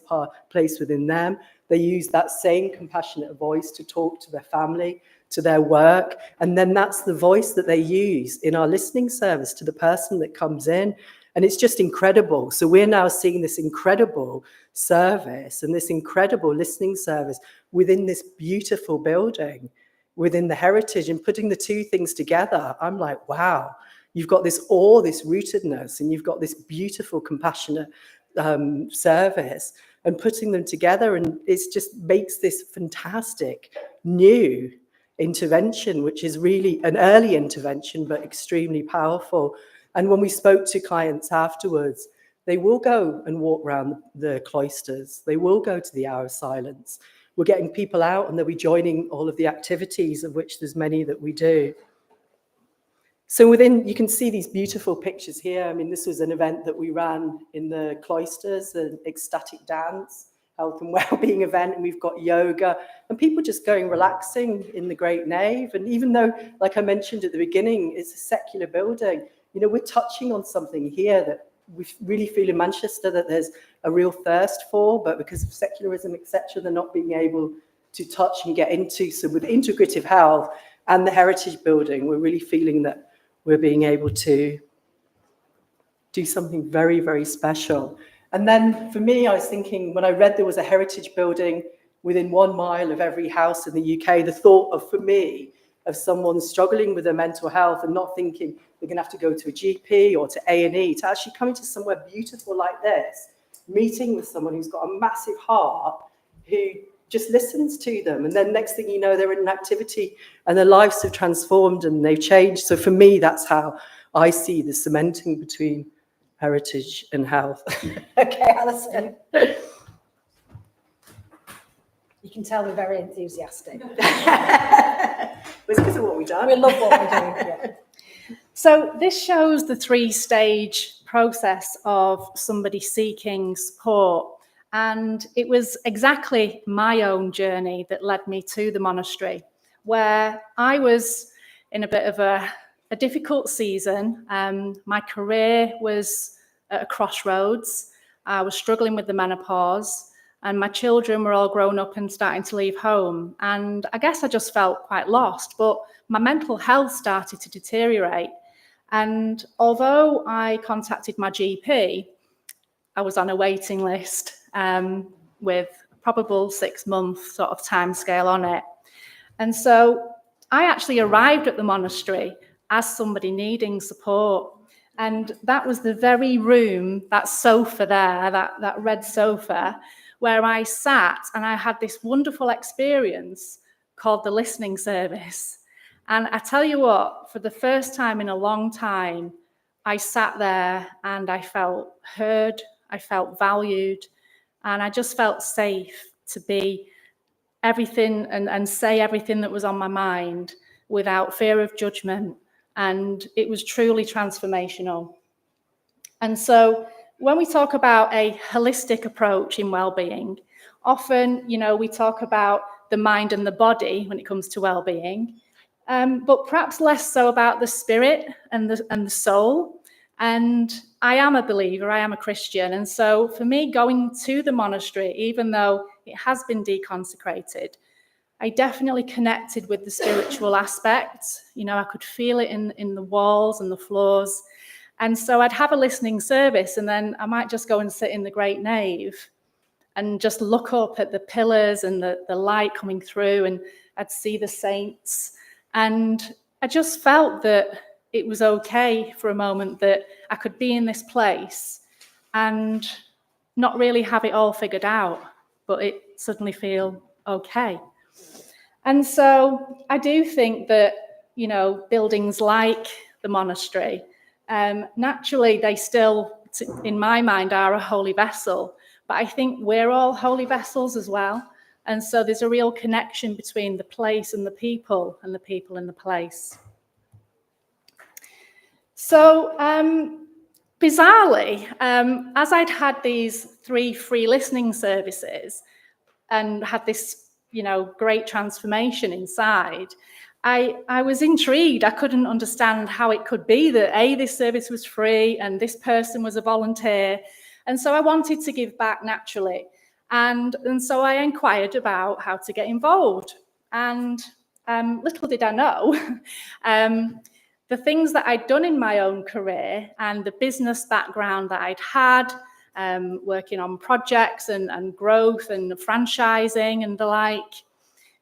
place within them. They use that same compassionate voice to talk to their family, to their work, and then that's the voice that they use in our listening service to the person that comes in. And it's just incredible. So we're now seeing this incredible service and this incredible listening service within this beautiful building, within the heritage, and putting the two things together. I'm like, wow, you've got this awe, this rootedness, and you've got this beautiful, compassionate service, and putting them together, and it just makes this fantastic new intervention, which is really an early intervention, but extremely powerful. And when we spoke to clients afterwards, they will go and walk around the cloisters. They will go to the hour of silence. We're getting people out, and they'll be joining all of the activities, of which there's many that we do. So within, you can see these beautiful pictures here. I mean, this was an event that we ran in the cloisters, an ecstatic dance, health and wellbeing event, and we've got yoga, and people just going relaxing in the Great Nave. And even though, like I mentioned at the beginning, it's a secular building, you know, we're touching on something here that we really feel in Manchester that there's a real thirst for, but because of secularism, etc., they're not being able to touch and get into. So with integrative health and the heritage building, we're really feeling that we're being able to do something very, very special. And then for me, I was thinking, when I read there was a heritage building within 1 mile of every house in the UK, the thought of, for me, of someone struggling with their mental health and not thinking they're going to have to go to a GP or to A&E, to actually come into somewhere beautiful like this, meeting with someone who's got a massive heart, who just listens to them. And then next thing you know, they're in an activity and their lives have transformed and they've changed. So for me, that's how I see the cementing between heritage and health. Okay, Alison. You can tell we're very enthusiastic. It's because of what we've done. We love what we're doing. Yeah. So this shows the 3-stage process of somebody seeking support. And it was exactly my own journey that led me to the monastery, where I was in a bit of a difficult season. My career was at a crossroads. I was struggling with the menopause, and my children were all grown up and starting to leave home. And I guess I just felt quite lost, but my mental health started to deteriorate. And although I contacted my GP, I was on a waiting list with a probable 6-month sort of timescale on it. And so I actually arrived at the monastery as somebody needing support. And that was the very room, that sofa there, that red sofa, where I sat and I had this wonderful experience called the listening service. And I tell you what, for the first time in a long time, I sat there and I felt heard, I felt valued, and I just felt safe to be everything and say everything that was on my mind without fear of judgment. And it was truly transformational. And so when we talk about a holistic approach in wellbeing, often, you know, we talk about the mind and the body when it comes to wellbeing, but perhaps less so about the spirit and the soul. And I am a believer, I am a Christian. And so for me, going to the monastery, even though it has been deconsecrated, I definitely connected with the spiritual aspect. You know, I could feel it in the walls and the floors. And so I'd have a listening service, and then I might just go and sit in the Great Nave and just look up at the pillars and the light coming through, and I'd see the saints. And I just felt that it was okay for a moment that I could be in this place and not really have it all figured out, but it suddenly feel okay. And so I do think that, you know, buildings like the monastery, naturally they still, in my mind, are a holy vessel, but I think we're all holy vessels as well. And so there's a real connection between the place and the people and the people in the place. So bizarrely, as I'd had these 3 free listening services and had this, you know, great transformation inside, I was intrigued. I couldn't understand how it could be that this service was free and this person was a volunteer. And so I wanted to give back naturally. And so I inquired about how to get involved. And little did I know, the things that I'd done in my own career and the business background that I'd had, working on projects and growth and franchising and the like,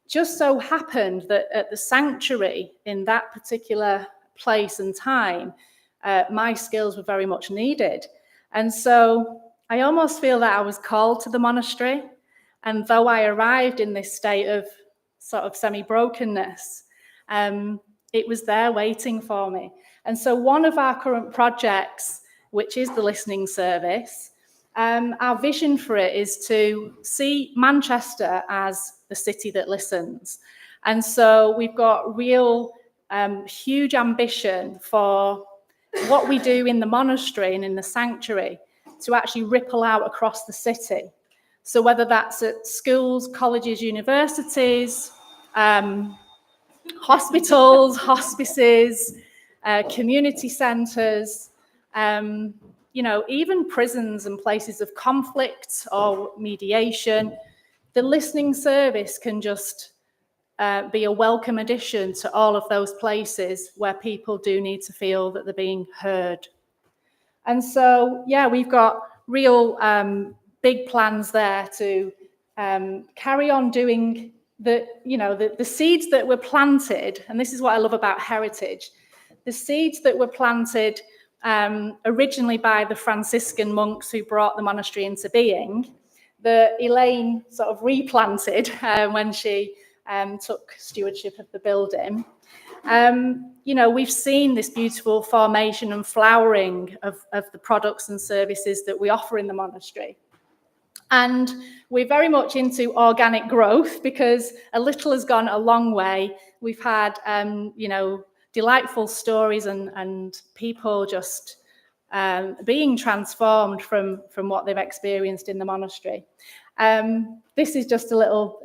just so happened that at the sanctuary in that particular place and time, my skills were very much needed. And so I almost feel that I was called to the monastery. And though I arrived in this state of sort of semi-brokenness, it was there waiting for me. And so one of our current projects, which is the listening service, our vision for it is to see Manchester as the city that listens. And so we've got real huge ambition for what we do in the monastery and in the sanctuary to actually ripple out across the city. So whether that's at schools, colleges, universities, hospitals, hospices, community centres, you know, even prisons and places of conflict or mediation, the listening service can just be a welcome addition to all of those places where people do need to feel that they're being heard. And so, yeah, we've got real big plans there to carry on doing the seeds that were planted. And this is what I love about heritage. The seeds that were planted originally by the Franciscan monks who brought the monastery into being, that Elaine sort of replanted when she took stewardship of the building. You know, we've seen this beautiful formation and flowering of the products and services that we offer in the monastery. And we're very much into organic growth because a little has gone a long way. We've had, you know, delightful stories and people just being transformed from what they've experienced in the monastery. This is just a little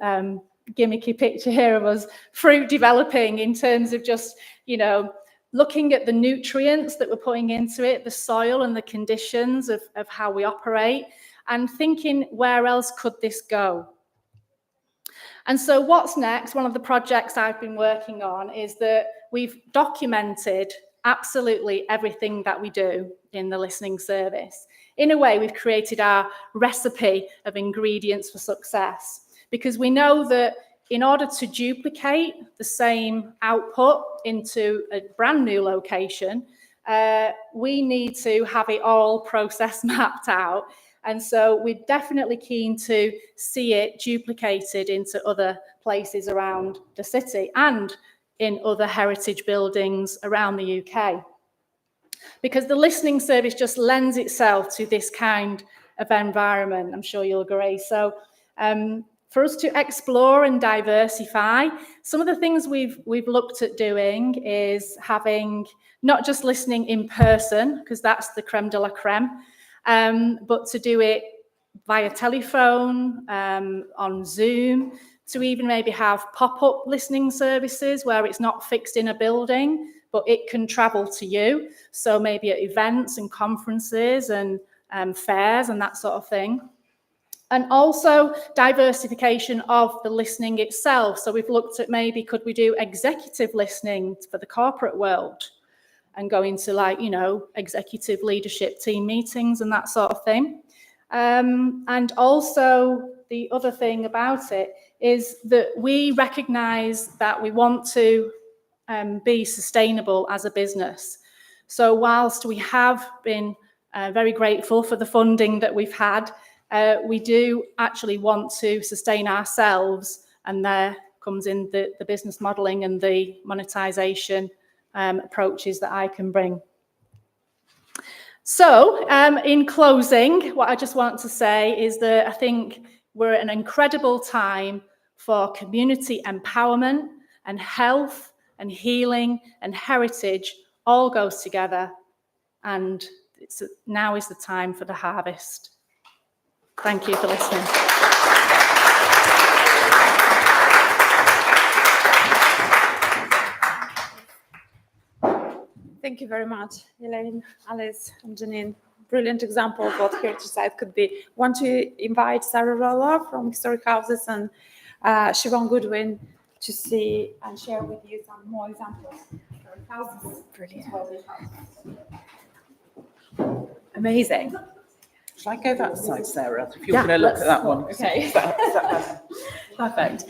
gimmicky picture here of us fruit developing in terms of just, you know, looking at the nutrients that we're putting into it, the soil and the conditions of how we operate, and thinking, where else could this go? And so what's next? One of the projects I've been working on is that we've documented absolutely everything that we do in the listening service. In a way, we've created our recipe of ingredients for success, because we know that in order to duplicate the same output into a brand new location, we need to have it all process mapped out. And so we're definitely keen to see it duplicated into other places around the city and in other heritage buildings around the UK. Because the listening service just lends itself to this kind of environment, I'm sure you'll agree. So for us to explore and diversify, some of the things we've looked at doing is having not just listening in person, because that's the creme de la creme, but to do it via telephone, on Zoom, to even maybe have pop-up listening services where it's not fixed in a building, but it can travel to you. So maybe at events and conferences and fairs and that sort of thing. And also diversification of the listening itself. So we've looked at maybe could we do executive listening for the corporate world and go into, like, you know, executive leadership team meetings and that sort of thing. And also the other thing about it is that we recognise that we want to be sustainable as a business. So whilst we have been very grateful for the funding that we've had, we do actually want to sustain ourselves, and there comes in the business modelling and the monetisation approaches that I can bring. So in closing, what I just want to say is that I think we're at an incredible time for community empowerment, and health and healing and heritage all goes together, and now is the time for the harvest. Thank you for listening. Thank you very much, Elaine, Alice, and Janine. Brilliant example of what Heritage Site could be. Want to invite Sarah Roloff from Historic Houses and Siobhan Goodwin to see and share with you some more examples. Brilliant. Amazing. Shall I go that side, Sarah? If you're Yeah, going to look at that one. okay. Is that Perfect.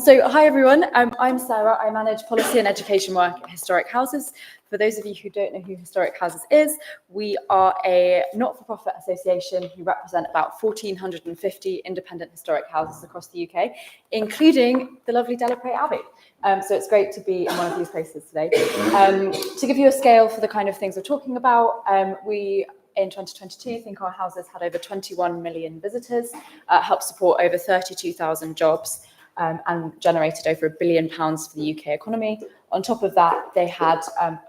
So hi everyone, I'm Sarah. I manage policy and education work at Historic Houses. For those of you who don't know who Historic Houses is, we are a not-for-profit association who represent about 1,450 independent historic houses across the UK, including the lovely Delaprey Abbey. So it's great to be in one of these places today. To give you a scale for the kind of things we're talking about, we in 2022 think our houses had over 21 million visitors, helped support over 32,000 jobs, and generated over £1 billion for the UK economy. On top of that, they had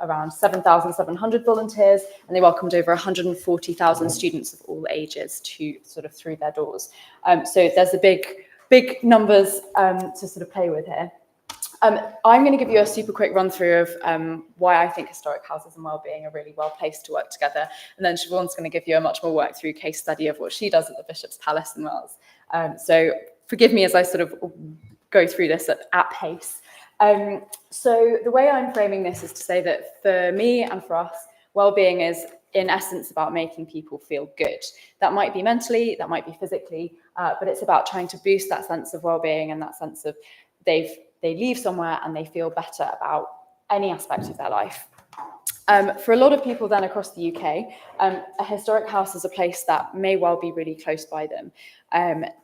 around 7,700 volunteers, and they welcomed over 140,000 students of all ages to sort of through their doors. So there's a big numbers to sort of play with here. I'm going to give you a super quick run through of why I think historic houses and wellbeing are really well placed to work together. And then Siobhan's going to give you a much more work through case study of what she does at the Bishop's Palace in Wales. So forgive me as I sort of go through this at pace. So the way I'm framing this is to say that for me and for us, wellbeing is in essence about making people feel good. That might be mentally, that might be physically, but it's about trying to boost that sense of wellbeing and that sense of they leave somewhere and they feel better about any aspect of their life. For a lot of people then across the UK, a historic house is a place that may well be really close by them.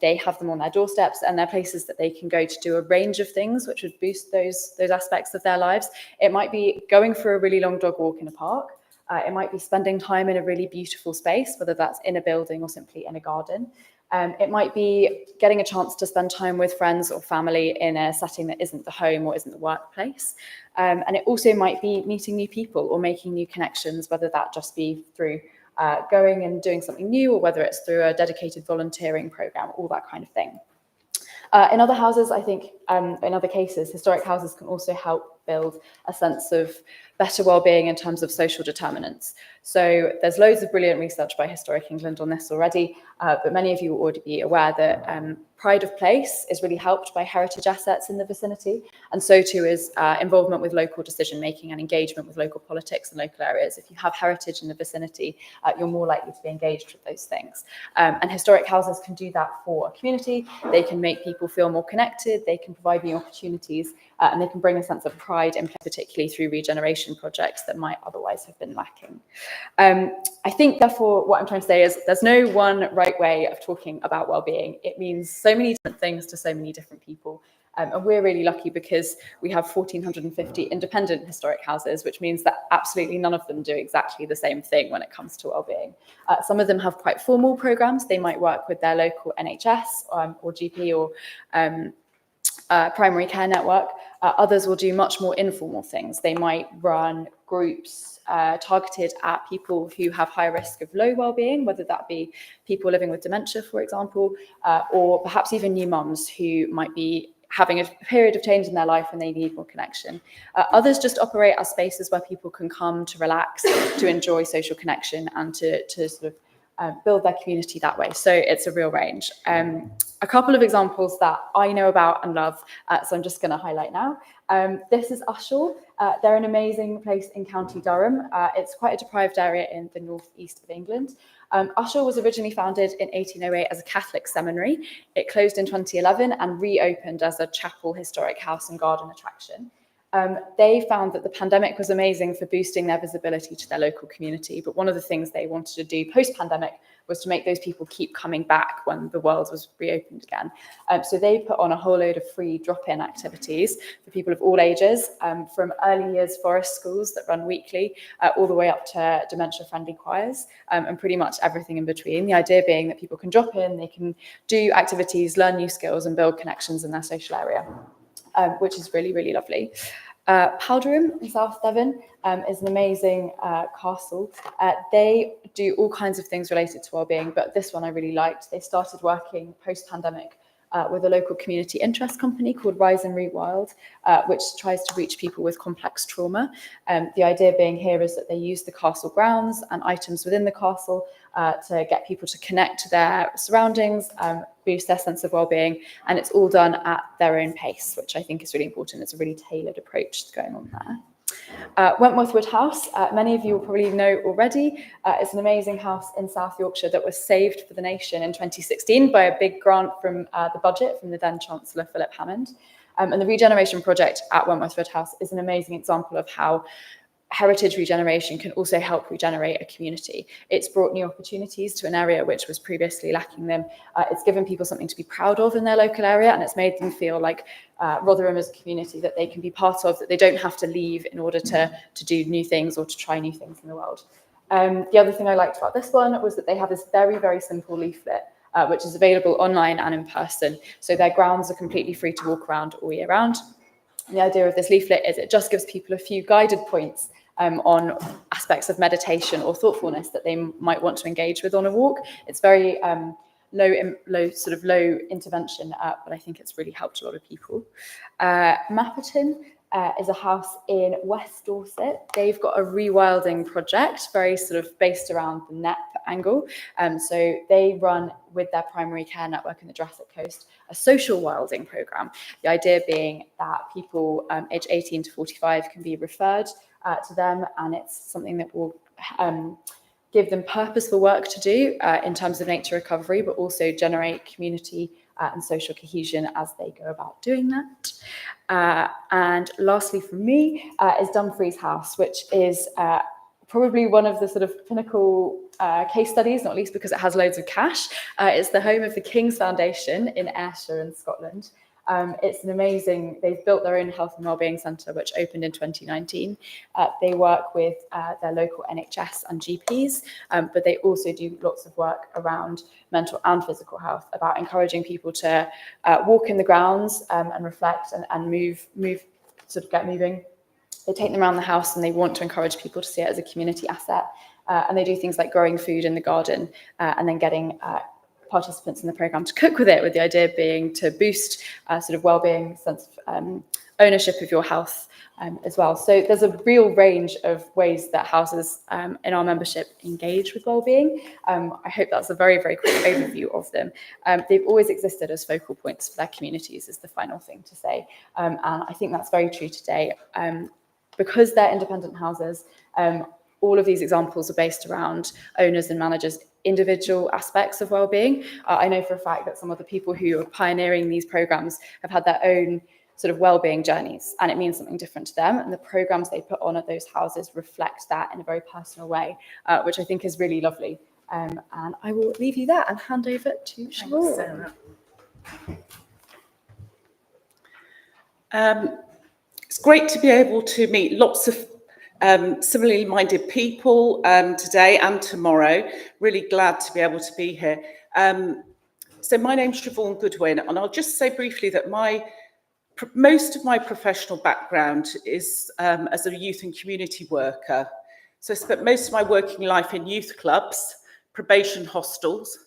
They have them on their doorsteps, and they're places that they can go to do a range of things which would boost those aspects of their lives. It might be going for a really long dog walk in a park. It might be spending time in a really beautiful space, whether that's in a building or simply in a garden. It might be getting a chance to spend time with friends or family in a setting that isn't the home or isn't the workplace. And it also might be meeting new people or making new connections, whether that just be through going and doing something new or whether it's through a dedicated volunteering program, all that kind of thing. In other houses, I think, in other cases, historic houses can also help build a sense of better well-being in terms of social determinants. So there's loads of brilliant research by Historic England on this already, but many of you will already be aware that pride of place is really helped by heritage assets in the vicinity, and so too is involvement with local decision-making and engagement with local politics and local areas. If you have heritage in the vicinity, you're more likely to be engaged with those things. And historic houses can do that for a community. They can make people feel more connected, they can provide new opportunities, and they can bring a sense of pride, in particularly through regeneration projects that might otherwise have been lacking. I think, therefore, what I'm trying to say is there's no one right way of talking about well-being. It means so many different things to so many different people. And we're really lucky because we have 1,450 independent historic houses, which means that absolutely none of them do exactly the same thing when it comes to wellbeing. Some of them have quite formal programs. They might work with their local NHS or GP or primary care network. Others will do much more informal things. They might run groups targeted at people who have high risk of low well-being, whether that be people living with dementia, for example, or perhaps even new mums who might be having a period of change in their life and they need more connection. Others just operate as spaces where people can come to relax, to enjoy social connection and to sort of build their community that way. So it's a real range. A couple of examples that I know about and love, so I'm just going to highlight now. This is Ushall. They're an amazing place in County Durham. It's quite a deprived area in the northeast of England. Ushall was originally founded in 1808 as a Catholic seminary. It closed in 2011 and reopened as a chapel, historic house and garden attraction. They found that the pandemic was amazing for boosting their visibility to their local community. But one of the things they wanted to do post-pandemic was to make those people keep coming back when the world was reopened again. So they put on a whole load of free drop-in activities for people of all ages, from early years forest schools that run weekly, all the way up to dementia-friendly choirs, and pretty much everything in between. The idea being that people can drop in, they can do activities, learn new skills, and build connections in their social area, which is really, really lovely. Powderham in South Devon is an amazing castle. They do all kinds of things related to wellbeing, but this one I really liked. They started working post-pandemic with a local community interest company called Rise and Rewild, which tries to reach people with complex trauma. The idea being here is that they use the castle grounds and items within the castle to get people to connect to their surroundings, boost their sense of well-being, and it's all done at their own pace, which I think is really important. It's a really tailored approach going on there. Wentworth Wood House, many of you will probably know already, it's an amazing house in South Yorkshire that was saved for the nation in 2016 by a big grant from the budget from the then Chancellor Philip Hammond. And the regeneration project at Wentworth Wood House is an amazing example of how heritage regeneration can also help regenerate a community. It's brought new opportunities to an area which was previously lacking them. It's given people something to be proud of in their local area, and it's made them feel like Rotherham is a community that they can be part of, that they don't have to leave in order to do new things or to try new things in the world. The other thing I liked about this one was that they have this very, very simple leaflet, which is available online and in person. So their grounds are completely free to walk around all year round. And the idea of this leaflet is it just gives people a few guided points on aspects of meditation or thoughtfulness that they might want to engage with on a walk. It's very low intervention, but I think it's really helped a lot of people. Mapperton is a house in West Dorset. They've got a rewilding project, very sort of based around the NEP angle. So they run with their primary care network in the Jurassic Coast a social wilding programme. The idea being that people aged 18 to 45 can be referred to them, and it's something that will give them purposeful work to do in terms of nature recovery, but also generate community and social cohesion as they go about doing that. And lastly for me is Dumfries House, which is probably one of the sort of pinnacle case studies, not least because it has loads of cash. It's the home of the King's Foundation in Ayrshire in Scotland. It's an amazing, they've built their own health and wellbeing centre, which opened in 2019. They work with their local NHS and GPs, but they also do lots of work around mental and physical health, about encouraging people to walk in the grounds and reflect and move, sort of get moving. They take them around the house and they want to encourage people to see it as a community asset. And they do things like growing food in the garden and then getting participants in the programme to cook with it, with the idea being to boost sort of wellbeing, sense of ownership of your health as well. So there's a real range of ways that houses in our membership engage with wellbeing. I hope that's a very, very quick overview of them. They've always existed as focal points for their communities, is the final thing to say. And I think that's very true today. Because they're independent houses, all of these examples are based around owners and managers' individual aspects of wellbeing. I know for a fact that some of the people who are pioneering these programs have had their own sort of wellbeing journeys, and it means something different to them. And the programs they put on at those houses reflect that in a very personal way, which I think is really lovely. And I will leave you there and hand over to Siobhan. It's great to be able to meet lots of similarly minded people today and tomorrow. Really glad to be able to be here. So my name's Siobhan Goodwin, and I'll just say briefly that most of my professional background is as a youth and community worker. So I spent most of my working life in youth clubs, probation hostels,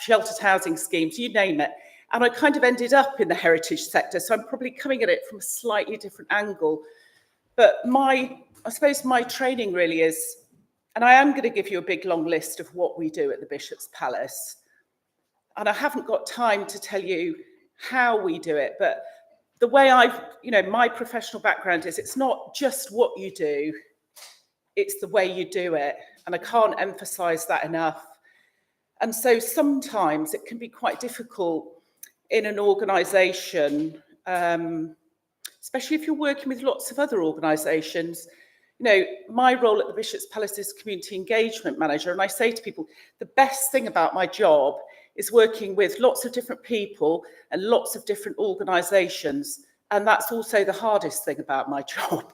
sheltered housing schemes, you name it. And I kind of ended up in the heritage sector, so I'm probably coming at it from a slightly different angle. But I suppose my training really is, and I am going to give you a big long list of what we do at the Bishop's Palace. And I haven't got time to tell you how we do it, but the way my professional background is, it's not just what you do, it's the way you do it. And I can't emphasize that enough. And so sometimes it can be quite difficult in an organization especially if you're working with lots of other organisations. You know, my role at the Bishop's Palace is community engagement manager, and I say to people, the best thing about my job is working with lots of different people and lots of different organisations, and that's also the hardest thing about my job,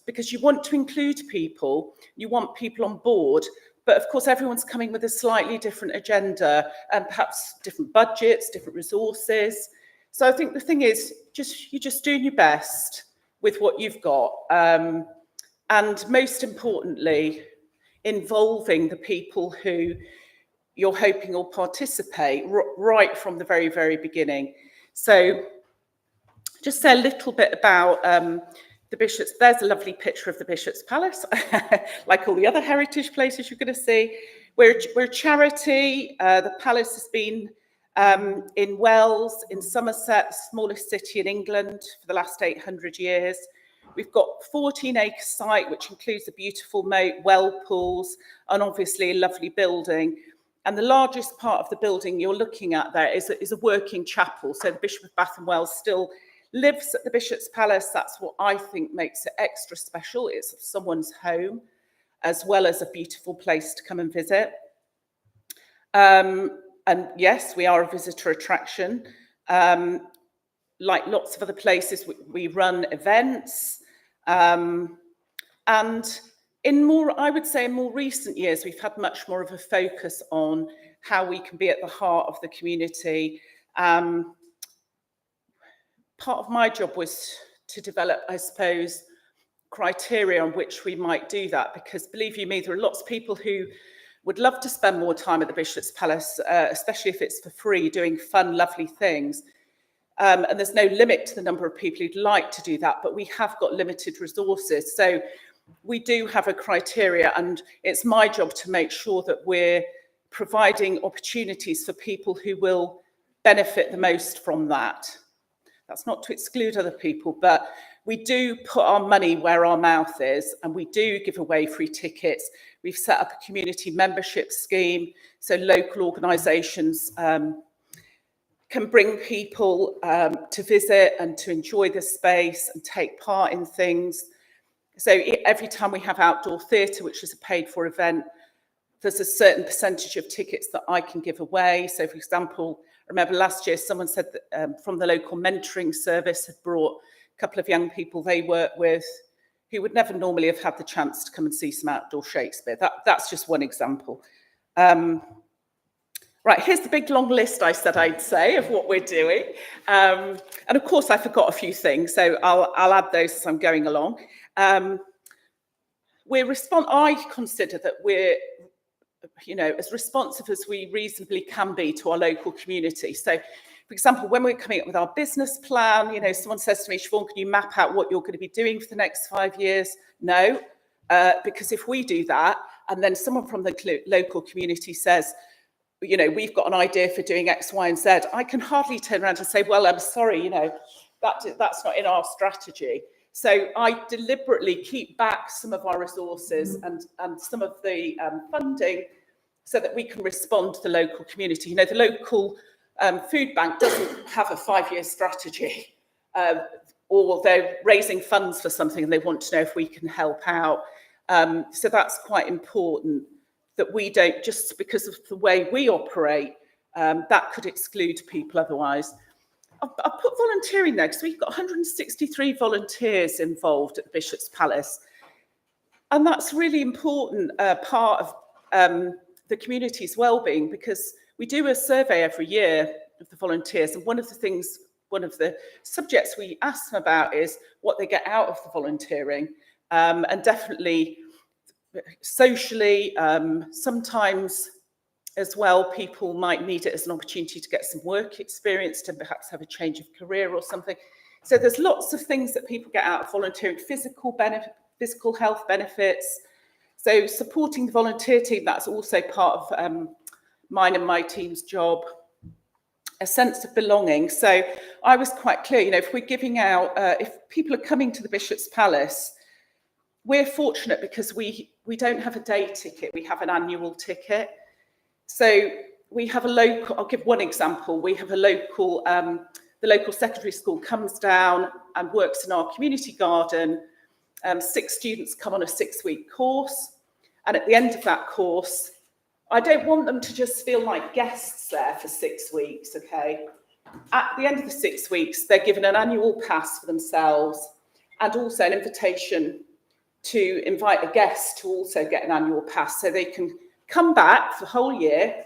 because you want to include people, you want people on board, but of course everyone's coming with a slightly different agenda and perhaps different budgets, different resources. So I think the thing is, you're just doing your best with what you've got, and most importantly, involving the people who you're hoping will participate right from the very, very beginning. So just say a little bit about the Bishop's. There's a lovely picture of the Bishop's Palace, like all the other heritage places you're going to see. We're a charity. The palace has been in Wells, in Somerset, the smallest city in England, for the last 800 years. We've got 14-acre site, which includes a beautiful moat, well pools, and obviously a lovely building. And the largest part of the building you're looking at there is a working chapel. So the Bishop of Bath and Wells still lives at the Bishop's Palace. That's what I think makes it extra special. It's someone's home, as well as a beautiful place to come and visit. And yes, we are a visitor attraction. Like lots of other places, we run events. And I would say in more recent years, we've had much more of a focus on how we can be at the heart of the community. Part of my job was to develop, I suppose, criteria on which we might do that, because believe you me, there are lots of people who would love to spend more time at the Bishop's Palace, especially if it's for free, doing fun, lovely things. And there's no limit to the number of people who'd like to do that, but we have got limited resources. So we do have a criteria, and it's my job to make sure that we're providing opportunities for people who will benefit the most from that. That's not to exclude other people, but we do put our money where our mouth is, and we do give away free tickets. We've set up a community membership scheme, so local organisations can bring people to visit and to enjoy the space and take part in things. So every time we have outdoor theatre, which is a paid-for event, there's a certain percentage of tickets that I can give away. So, for example, I remember last year someone said that from the local mentoring service had brought a couple of young people they work with who would never normally have had the chance to come and see some outdoor Shakespeare. That's just one example. Right, here's the big long list I said I'd say of what we're doing. And of course, I forgot a few things, so I'll add those as I'm going along. I consider that we're, as responsive as we reasonably can be to our local community. So, for example, when we're coming up with our business plan, someone says to me, Siobhan, can you map out what you're going to be doing for the next 5 years? No, because if we do that, and then someone from the local community says, we've got an idea for doing X, Y, and Z, I can hardly turn around and say, well, I'm sorry, that's not in our strategy. So I deliberately keep back some of our resources and some of the funding so that we can respond to the local community. The local food bank doesn't have a 5-year strategy, or they're raising funds for something and they want to know if we can help out. So that's quite important, that we don't, just because of the way we operate, that could exclude people otherwise. I'll put volunteering there because we've got 163 volunteers involved at the Bishop's Palace. And that's a really important part of the community's wellbeing, because we do a survey every year of the volunteers. And one of the subjects we ask them about is what they get out of the volunteering. And definitely socially, sometimes as well, people might need it as an opportunity to get some work experience, to perhaps have a change of career or something. So there's lots of things that people get out of volunteering, physical health benefits. So supporting the volunteer team, that's also part of mine and my team's job. A sense of belonging. So I was quite clear, if we're giving out, if people are coming to the Bishop's Palace, we're fortunate because we don't have a day ticket, we have an annual ticket. So we have a local, I'll give one example, we have a local the local secondary school comes down and works in our community garden. 6 students come on a 6-week course. And at the end of that course, I don't want them to just feel like guests there for 6 weeks, okay? At the end of the 6 weeks, they're given an annual pass for themselves and also an invitation to invite a guest to also get an annual pass, so they can come back for the whole year,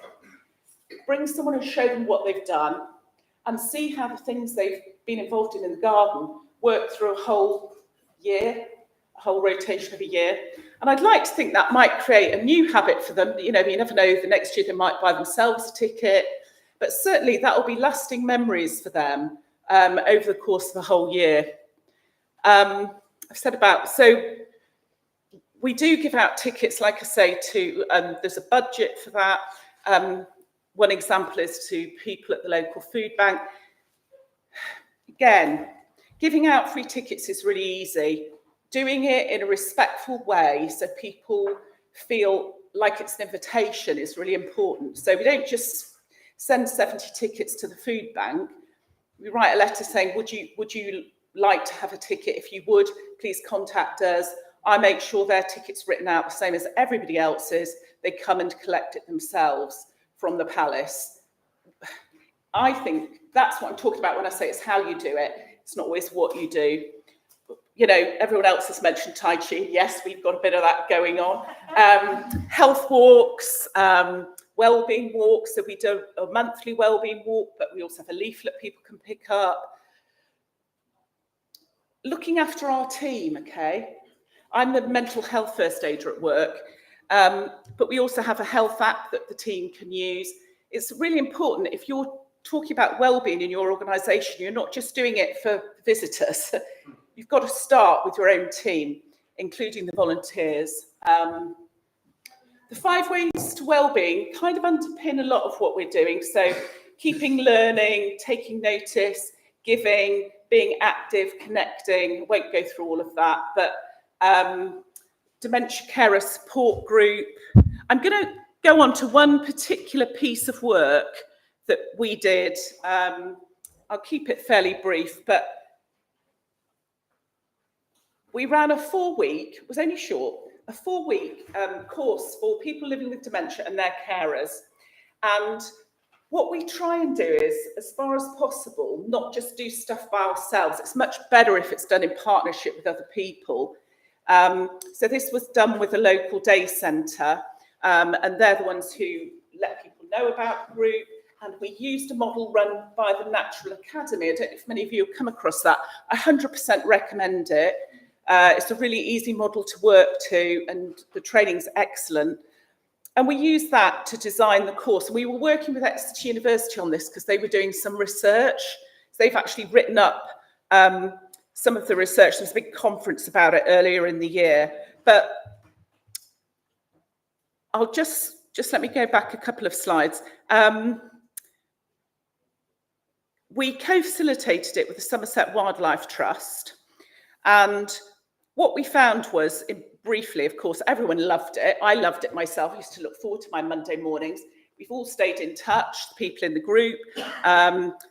bring someone and show them what they've done, and see how the things they've been involved in the garden work through a whole year, a whole rotation of a year. And I'd like to think that might create a new habit for them. You know, you never know, the next year they might buy themselves a ticket, but certainly that will be lasting memories for them over the course of the whole year. I've said about, so we do give out tickets, like I say, to, there's a budget for that. One example is to people at the local food bank. Again, giving out free tickets is really easy. Doing it in a respectful way so people feel like it's an invitation is really important. So we don't just send 70 tickets to the food bank. We write a letter saying, would you like to have a ticket? If you would, please contact us. I make sure their ticket's written out the same as everybody else's. They come and collect it themselves from the palace. I think that's what I'm talking about when I say it's how you do it. It's not always what you do. You know, everyone else has mentioned Tai Chi. Yes, we've got a bit of that going on. Health walks, Wellbeing walks. So we do a monthly Wellbeing walk, but we also have a leaflet people can pick up. Looking after our team, okay? I'm the mental health first aider at work, but we also have a health app that the team can use. It's really important if you're talking about wellbeing in your organisation, you're not just doing it for visitors. You've got to start with your own team, including the volunteers. The 5 ways to wellbeing kind of underpin a lot of what we're doing. So keeping learning, taking notice, giving, being active, connecting. I won't go through all of that, but dementia carer support group. I'm going to go on to one particular piece of work that we did. I'll keep it fairly brief, but we ran a 4-week, it was only short, a 4-week course for people living with dementia and their carers. And what we try and do is, as far as possible, not just do stuff by ourselves. It's much better if it's done in partnership with other people. So this was done with a local day centre, and they're the ones who let people know about the group. And we used a model run by the Natural Academy. I don't know if many of you have come across that. I 100% recommend it. It's a really easy model to work to, and the training's excellent. And we used that to design the course. We were working with Exeter University on this because they were doing some research. So they've actually written up some of the research. There was a big conference about it earlier in the year. But I'll just let me go back a couple of slides. We co-facilitated it with the Somerset Wildlife Trust. And what we found was, briefly, of course, everyone loved it. I loved it myself. I used to look forward to my Monday mornings. We've all stayed in touch, the people in the group.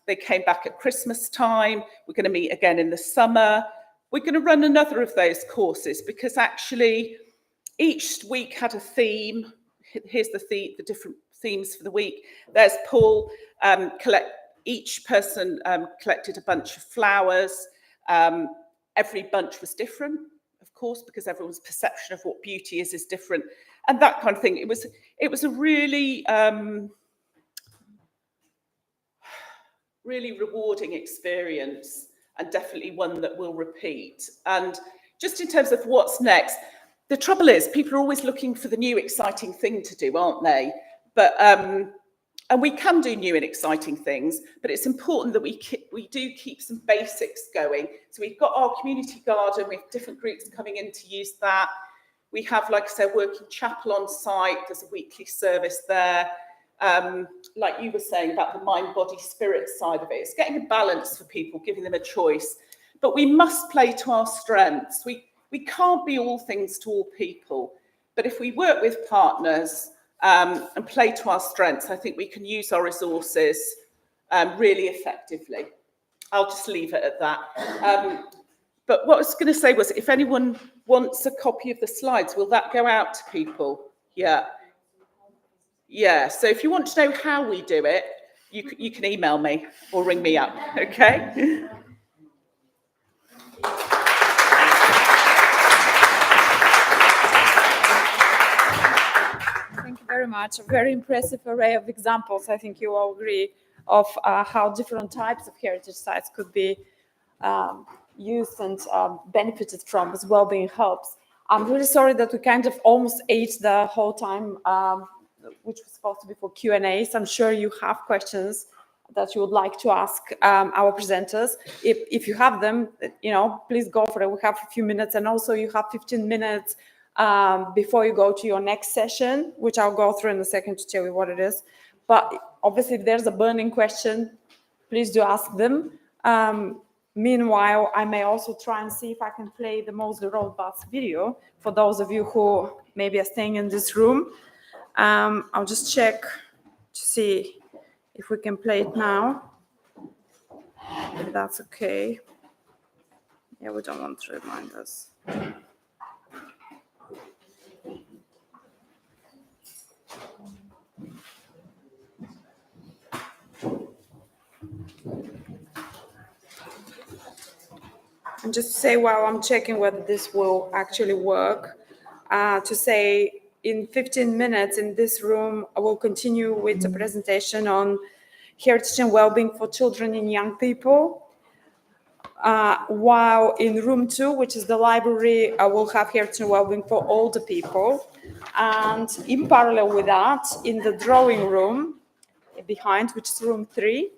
They came back at Christmas time. We're going to meet again in the summer. We're going to run another of those courses because actually each week had a theme. Here's the different themes for the week. There's Paul. Each person collected a bunch of flowers. Every bunch was different, of course, because everyone's perception of what beauty is different, and that kind of thing. It was a really, really rewarding experience, and definitely one that we'll repeat. And just in terms of what's next, the trouble is people are always looking for the new exciting thing to do, aren't they? But and we can do new and exciting things, but it's important that we do keep some basics going. So we've got our community garden, we have different groups coming in to use that. We have, like I said, working chapel on site. There's a weekly service there. Like you were saying about the mind, body, spirit side of it. It's getting a balance for people, giving them a choice. But we must play to our strengths. We can't be all things to all people. But if we work with partners, and play to our strengths, I think we can use our resources really effectively. I'll just leave it at that. But what I was going to say was, if anyone wants a copy of the slides, will that go out to people? Yeah. Yeah, so if you want to know how we do it, you can email me or ring me up, okay? Thank you very much. A very impressive array of examples. I think you all agree of how different types of heritage sites could be used and benefited from as Wellbeing helps. I'm really sorry that we kind of almost ate the whole time, which was supposed to be for Q&As. I'm sure you have questions that you would like to ask our presenters. If you have them, please go for it. We have a few minutes, and also you have 15 minutes before you go to your next session, which I'll go through in a second to tell you what it is. But obviously, if there's a burning question, please do ask them. Meanwhile, I may also try and see if I can play the Moseley Road bus video for those of you who maybe are staying in this room. I'll just check to see if we can play it now, if that's okay. Yeah, we don't want to remind us. And just to say, while I'm checking whether this will actually work, to say in 15 minutes in this room, I will continue with the presentation on heritage and well-being for children and young people. While in room 2, which is the library, I will have heritage and well-being for older people. And in parallel with that, in the drawing room behind, which is room 3,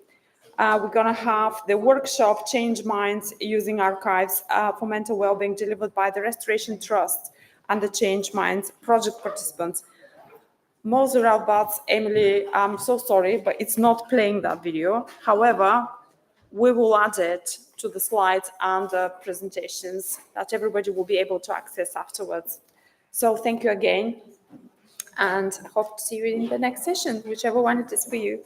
we're going to have the workshop Change Minds Using Archives for Mental Wellbeing, delivered by the Restoration Trust and the Change Minds project participants. Moseley Road, Emily, I'm so sorry, but it's not playing that video. However, we will add it to the slides and the presentations that everybody will be able to access afterwards. So thank you again, and I hope to see you in the next session, whichever one it is for you.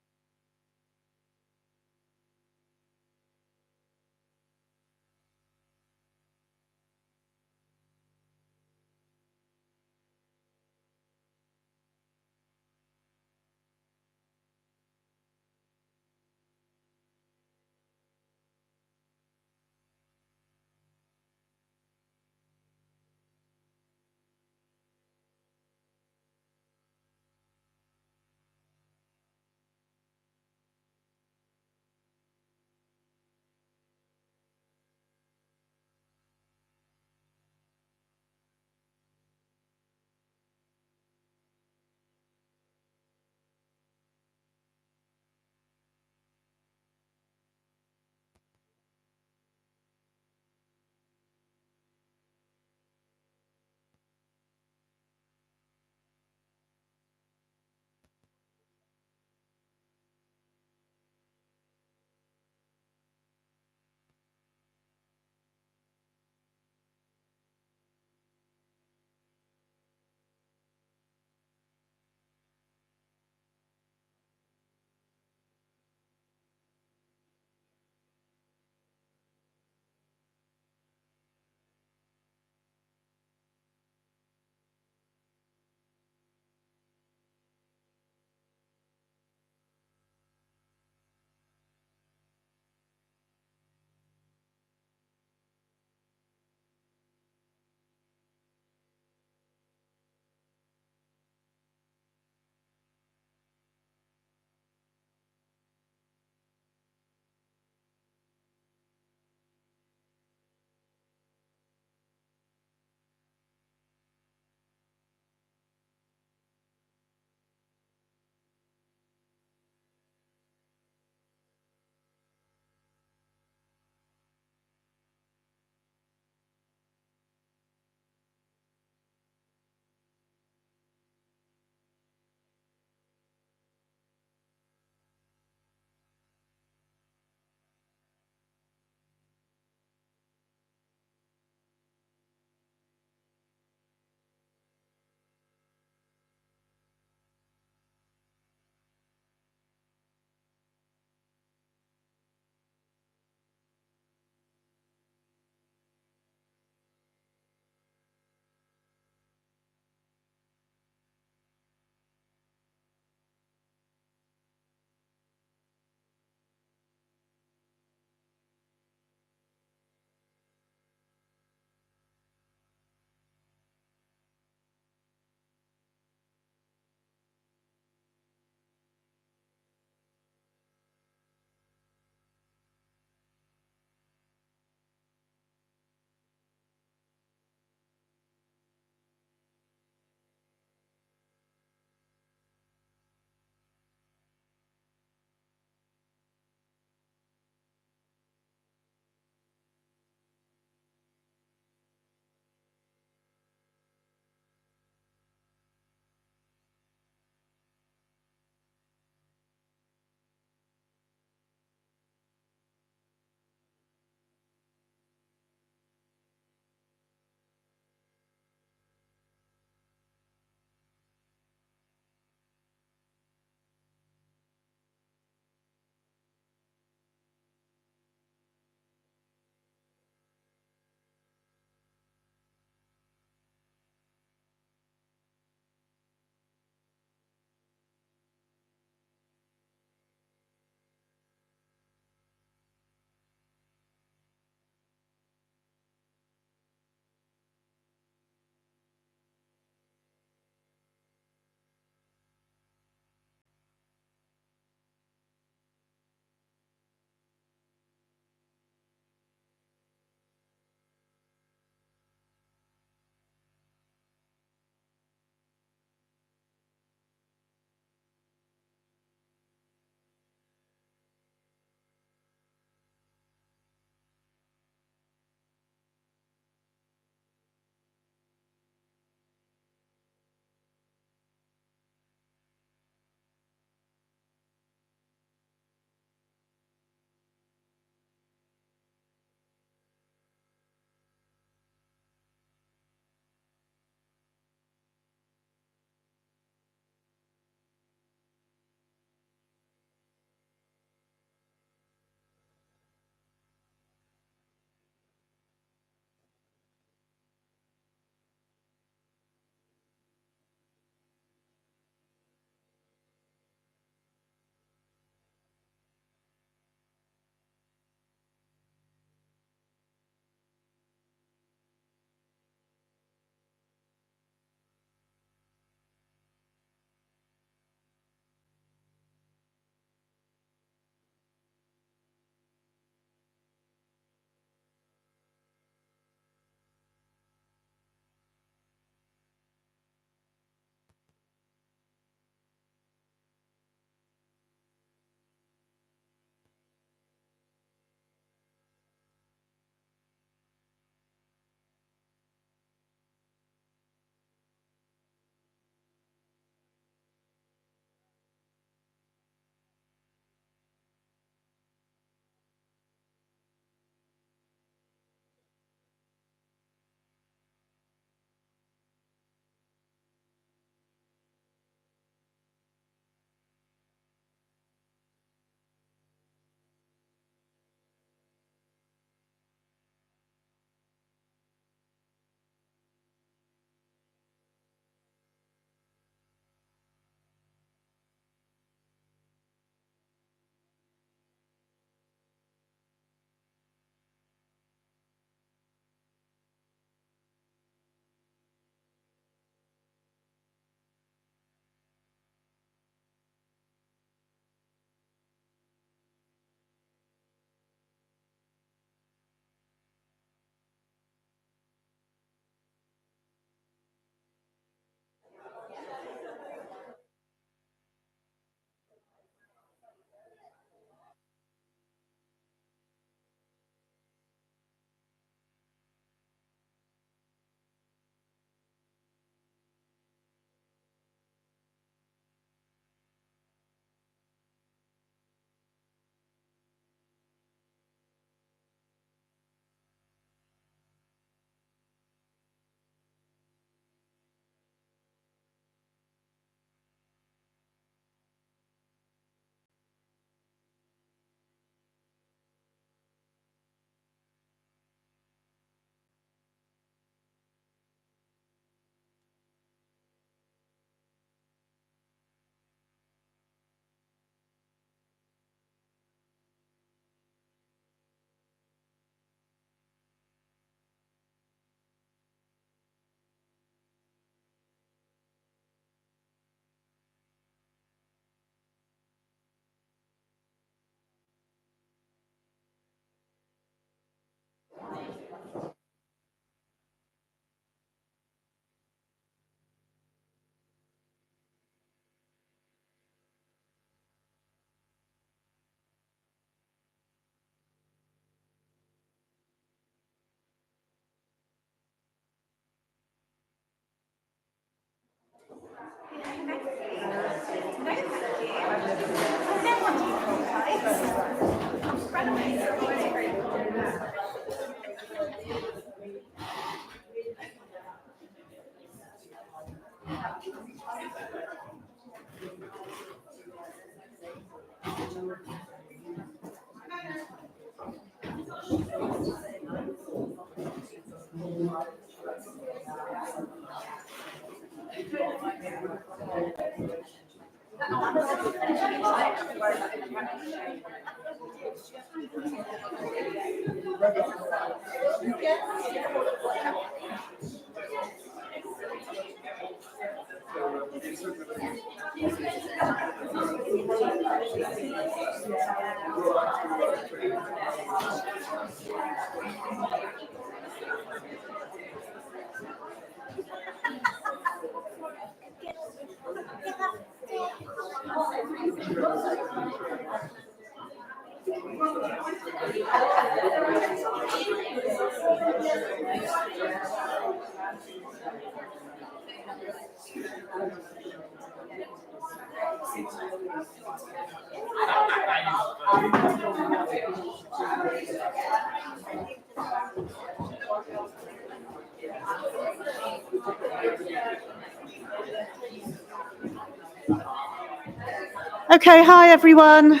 Okay, hi everyone.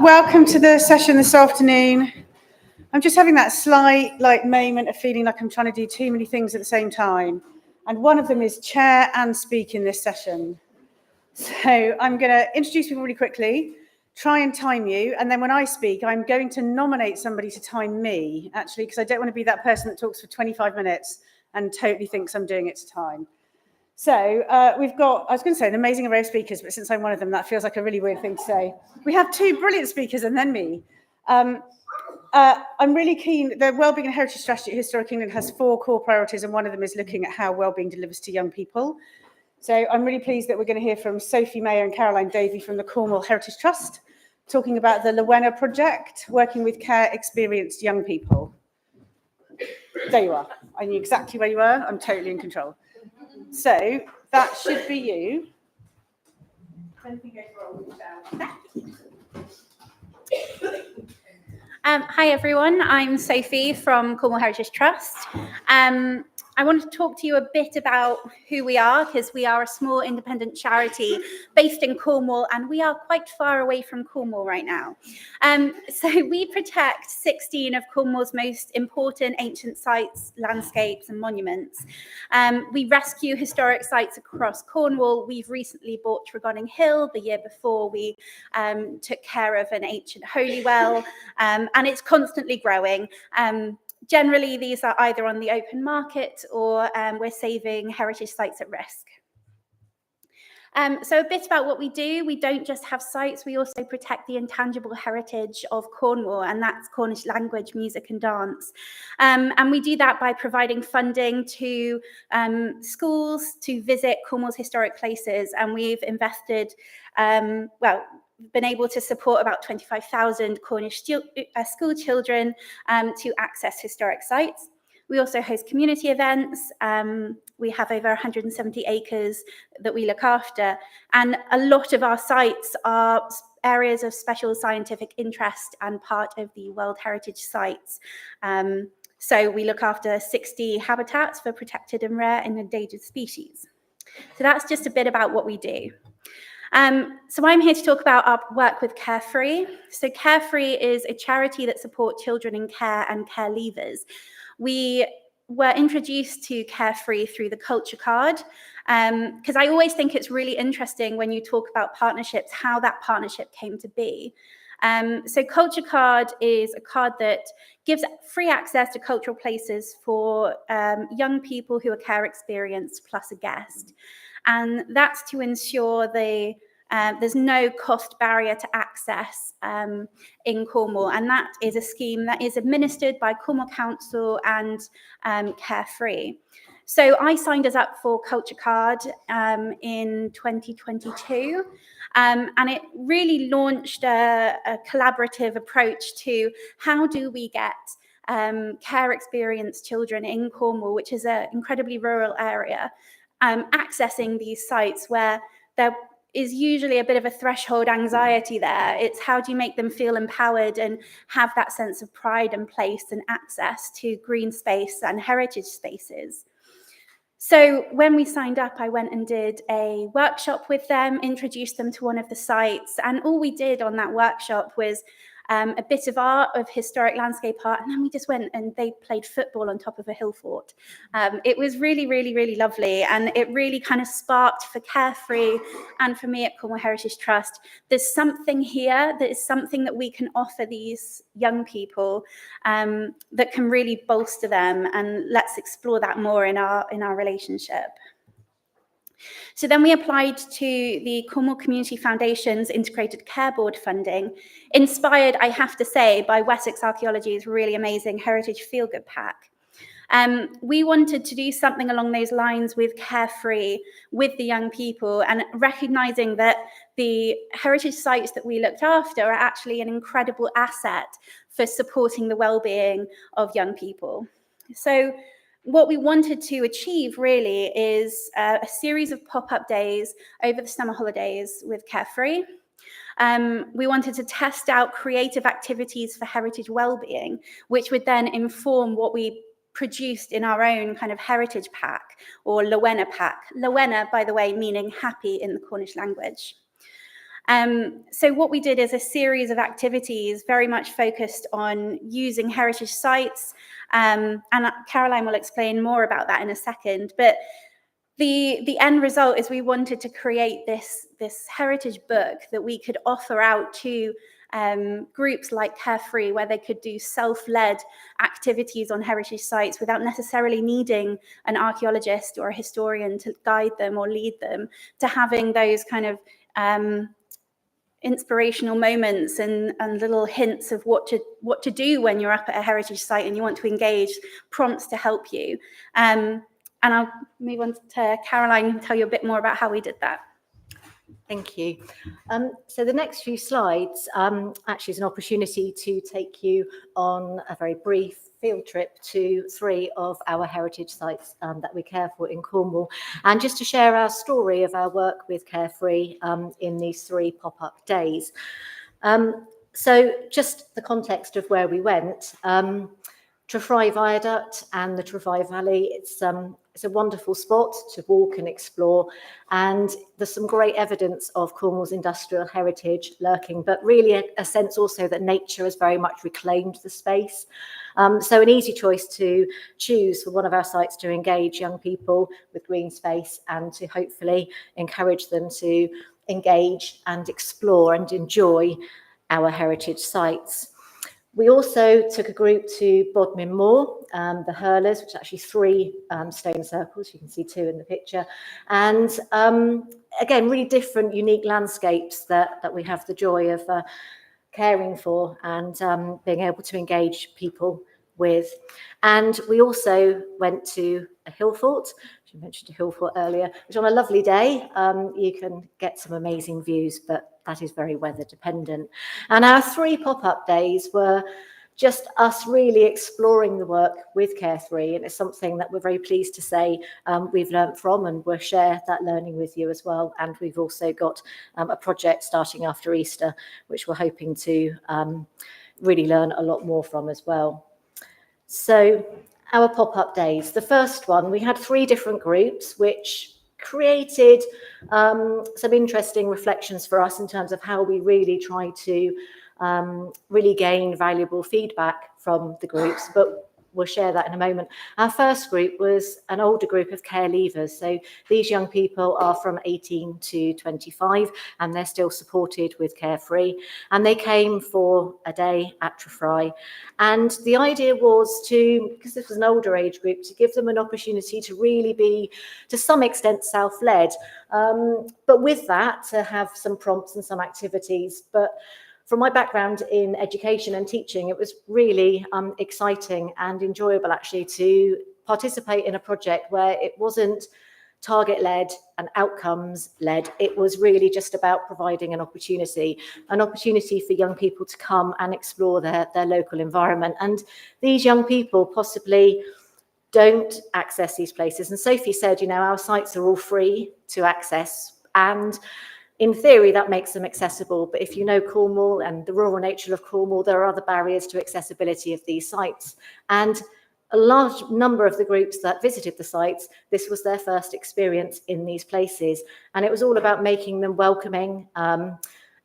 Welcome to the session this afternoon. I'm just having that slight moment of feeling like I'm trying to do too many things at the same time. And one of them is chair and speak in this session. So I'm going to introduce people really quickly, try and time you. And then when I speak, I'm going to nominate somebody to time me, actually, because I don't want to be that person that talks for 25 minutes and totally thinks I'm doing it to time. So we've got, I was going to say an amazing array of speakers, but since I'm one of them, that feels like a really weird thing to say. We have two brilliant speakers and then me. I'm really keen. The Wellbeing and Heritage Strategy at Historic England has 4 core priorities, and one of them is looking at how wellbeing delivers to young people. So I'm really pleased that we're going to hear from Sophie Mayer and Caroline Davey from the Cornwall Heritage Trust, talking about the Lena Project, working with care experienced young people. There you are. I knew exactly where you were. I'm totally in control. So that should be you. Hi everyone, I'm Sophie from Cornwall Heritage Trust. I wanted to talk to you a bit about who we are, because we are a small independent charity based in Cornwall, and we are quite far away from Cornwall right now. So we protect 16 of Cornwall's most important ancient sites, landscapes and monuments. We rescue historic sites across Cornwall. We've recently bought Tregonning Hill. The year before, we took care of an ancient holy well, and it's constantly growing. Generally, these are either on the open market or we're saving heritage sites at risk. So a bit about what we do. We don't just have sites, we also protect the intangible heritage of Cornwall, and that's Cornish language, music and dance. And we do that by providing funding to schools to visit Cornwall's historic places, and we've invested, been able to support about 25,000 Cornish school children to access historic sites. We also host community events. We have over 170 acres that we look after. And a lot of our sites are areas of special scientific interest and part of the World Heritage Sites. So we look after 60 habitats for protected and rare and endangered species. So that's just a bit about what we do. So I'm here to talk about our work with Carefree. So Carefree is a charity that supports children in care and care leavers. We were introduced to Carefree through the culture card, because I always think it's really interesting when you talk about partnerships, how that partnership came to be. So Culture Card is a card that gives free access to cultural places for young people who are care experienced plus a guest. And that's to ensure there's no cost barrier to access in Cornwall. And that is a scheme that is administered by Cornwall Council and Carefree. So I signed us up for Culture Card in 2022. And it really launched a collaborative approach to how do we get care experienced children in Cornwall, which is an incredibly rural area, accessing these sites where there is usually a bit of a threshold anxiety there. It's how do you make them feel empowered and have that sense of pride and place and access to green space and heritage spaces. So when we signed up, I went and did a workshop with them, introduced them to one of the sites, and all we did on that workshop was a bit of art, of historic landscape art, and then we just went and they played football on top of a hill fort. It was really, really, really lovely, and it really kind of sparked for Carefree and for me at Cornwall Heritage Trust. There's something here that is something that we can offer these young people that can really bolster them, and let's explore that more in our relationship. So then we applied to the Cornwall Community Foundation's Integrated Care Board funding, inspired, I have to say, by Wessex Archaeology's really amazing Heritage Feel-Good Pack. We wanted to do something along those lines with Carefree, with the young people, and recognising that the heritage sites that we looked after are actually an incredible asset for supporting the well-being of young people. So what we wanted to achieve really is a series of pop-up days over the summer holidays with Carefree. We wanted to test out creative activities for heritage well-being, which would then inform what we produced in our own kind of heritage pack, or Lewena pack. Lewena, by the way, meaning happy in the Cornish language. So what we did is a series of activities very much focused on using heritage sites, and Caroline will explain more about that in a second, but the end result is we wanted to create this heritage book that we could offer out to groups like Carefree, where they could do self-led activities on heritage sites without necessarily needing an archaeologist or a historian to guide them or lead them, to having those kind of inspirational moments and little hints of what to do when you're up at a heritage site and you want to engage, prompts to help you. And I'll move on to Caroline and tell you a bit more about how we did that. Thank you. So the next few slides actually is an opportunity to take you on a very brief field trip to 3 of our heritage sites that we care for in Cornwall, and just to share our story of our work with Carefree in these 3 pop-up days. So just the context of where we went. Trefry Viaduct and the Trefry Valley, it's a wonderful spot to walk and explore, and there's some great evidence of Cornwall's industrial heritage lurking, but really a sense also that nature has very much reclaimed the space. So an easy choice to choose for one of our sites to engage young people with green space and to hopefully encourage them to engage and explore and enjoy our heritage sites. We also took a group to Bodmin Moor, the Hurlers, which are actually 3 stone circles. You can see 2 in the picture. And again, really different, unique landscapes that we have the joy of caring for and being able to engage people with. And we also went to a hill fort. You mentioned a hill fort earlier, which on a lovely day, you can get some amazing views, but that is very weather dependent. And our 3 pop-up days were just us really exploring the work with Carefree, and it's something that we're very pleased to say we've learned from, and we'll share that learning with you as well. And we've also got a project starting after Easter, which we're hoping to really learn a lot more from as well. So our pop-up days, the first one, we had 3 different groups, which created some interesting reflections for us in terms of how we really try to really gain valuable feedback from the groups, but we'll share that in a moment. Our first group was an older group of care leavers. So these young people are from 18 to 25, and they're still supported with Carefree. And they came for a day at Trefry. And the idea was to, because this was an older age group, to give them an opportunity to really be, to some extent, self-led. But with that, to have some prompts and some activities. But from my background in education and teaching, it was really exciting and enjoyable actually to participate in a project where it wasn't target-led and outcomes-led. It was really just about providing an opportunity for young people to come and explore their local environment. And these young people possibly don't access these places. And Sophie said, you know, our sites are all free to access, and in theory, that makes them accessible. But if you know Cornwall and the rural nature of Cornwall, there are other barriers to accessibility of these sites. And a large number of the groups that visited the sites, this was their first experience in these places. And it was all about making them welcoming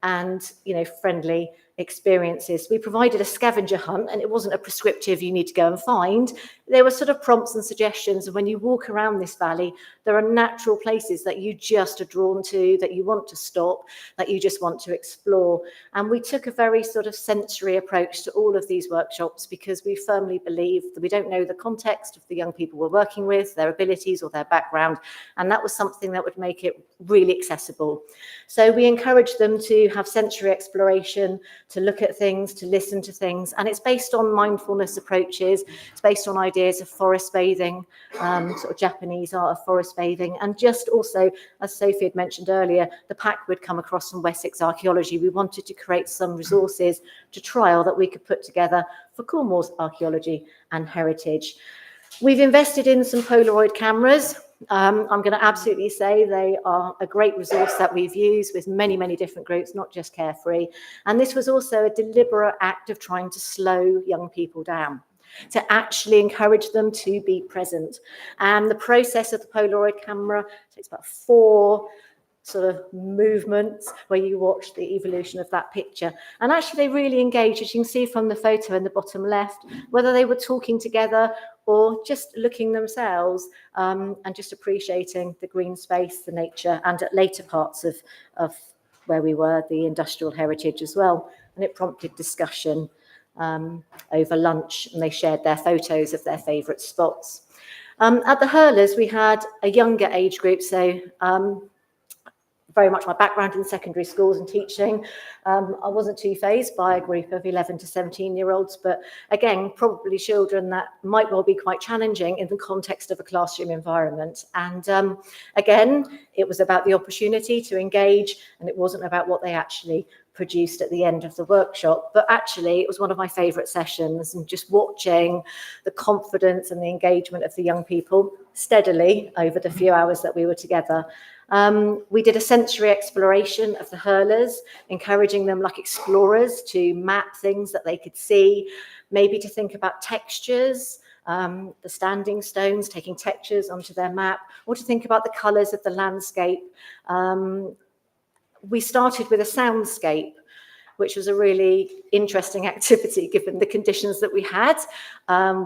and, you know, friendly experiences. We provided a scavenger hunt, and it wasn't a prescriptive you need to go and find. There were sort of prompts and suggestions, and when you walk around this valley, there are natural places that you just are drawn to, that you want to stop, that you just want to explore. And we took a very sort of sensory approach to all of these workshops because we firmly believe that we don't know the context of the young people we're working with, their abilities or their background, and that was something that would make it really accessible. So we encourage them to have sensory exploration, to look at things, to listen to things, and it's based on mindfulness approaches. It's based on ideas of forest bathing, sort of Japanese art of forest bathing, and just also, as Sophie had mentioned earlier, the pack would come across from Wessex archaeology. We wanted to create some resources to trial that we could put together for Cornwall's archaeology and heritage. We've invested in some Polaroid cameras. I'm going to absolutely say they are a great resource that we've used with many, many different groups, not just Carefree. And this was also a deliberate act of trying to slow young people down, to actually encourage them to be present. And the process of the Polaroid camera takes about 4 sort of movements where you watch the evolution of that picture. And actually they really engage, as you can see from the photo in the bottom left, whether they were talking together or just looking themselves, and just appreciating the green space, the nature, and at later parts of where we were, the industrial heritage as well. And it prompted discussion over lunch, and they shared their photos of their favourite spots. At the Hurlers, we had a younger age group, so very much my background in secondary schools and teaching. I wasn't too fazed by a group of 11 to 17-year-olds, but again, probably children that might well be quite challenging in the context of a classroom environment. And again, it was about the opportunity to engage, and it wasn't about what they actually produced at the end of the workshop, but actually it was one of my favourite sessions, and just watching the confidence and the engagement of the young people steadily over the few hours that we were together. We did a sensory exploration of the Hurlers, encouraging them like explorers to map things that they could see, maybe to think about textures, the standing stones, taking textures onto their map, or to think about the colours of the landscape. We started with a soundscape, which was a really interesting activity given the conditions that we had,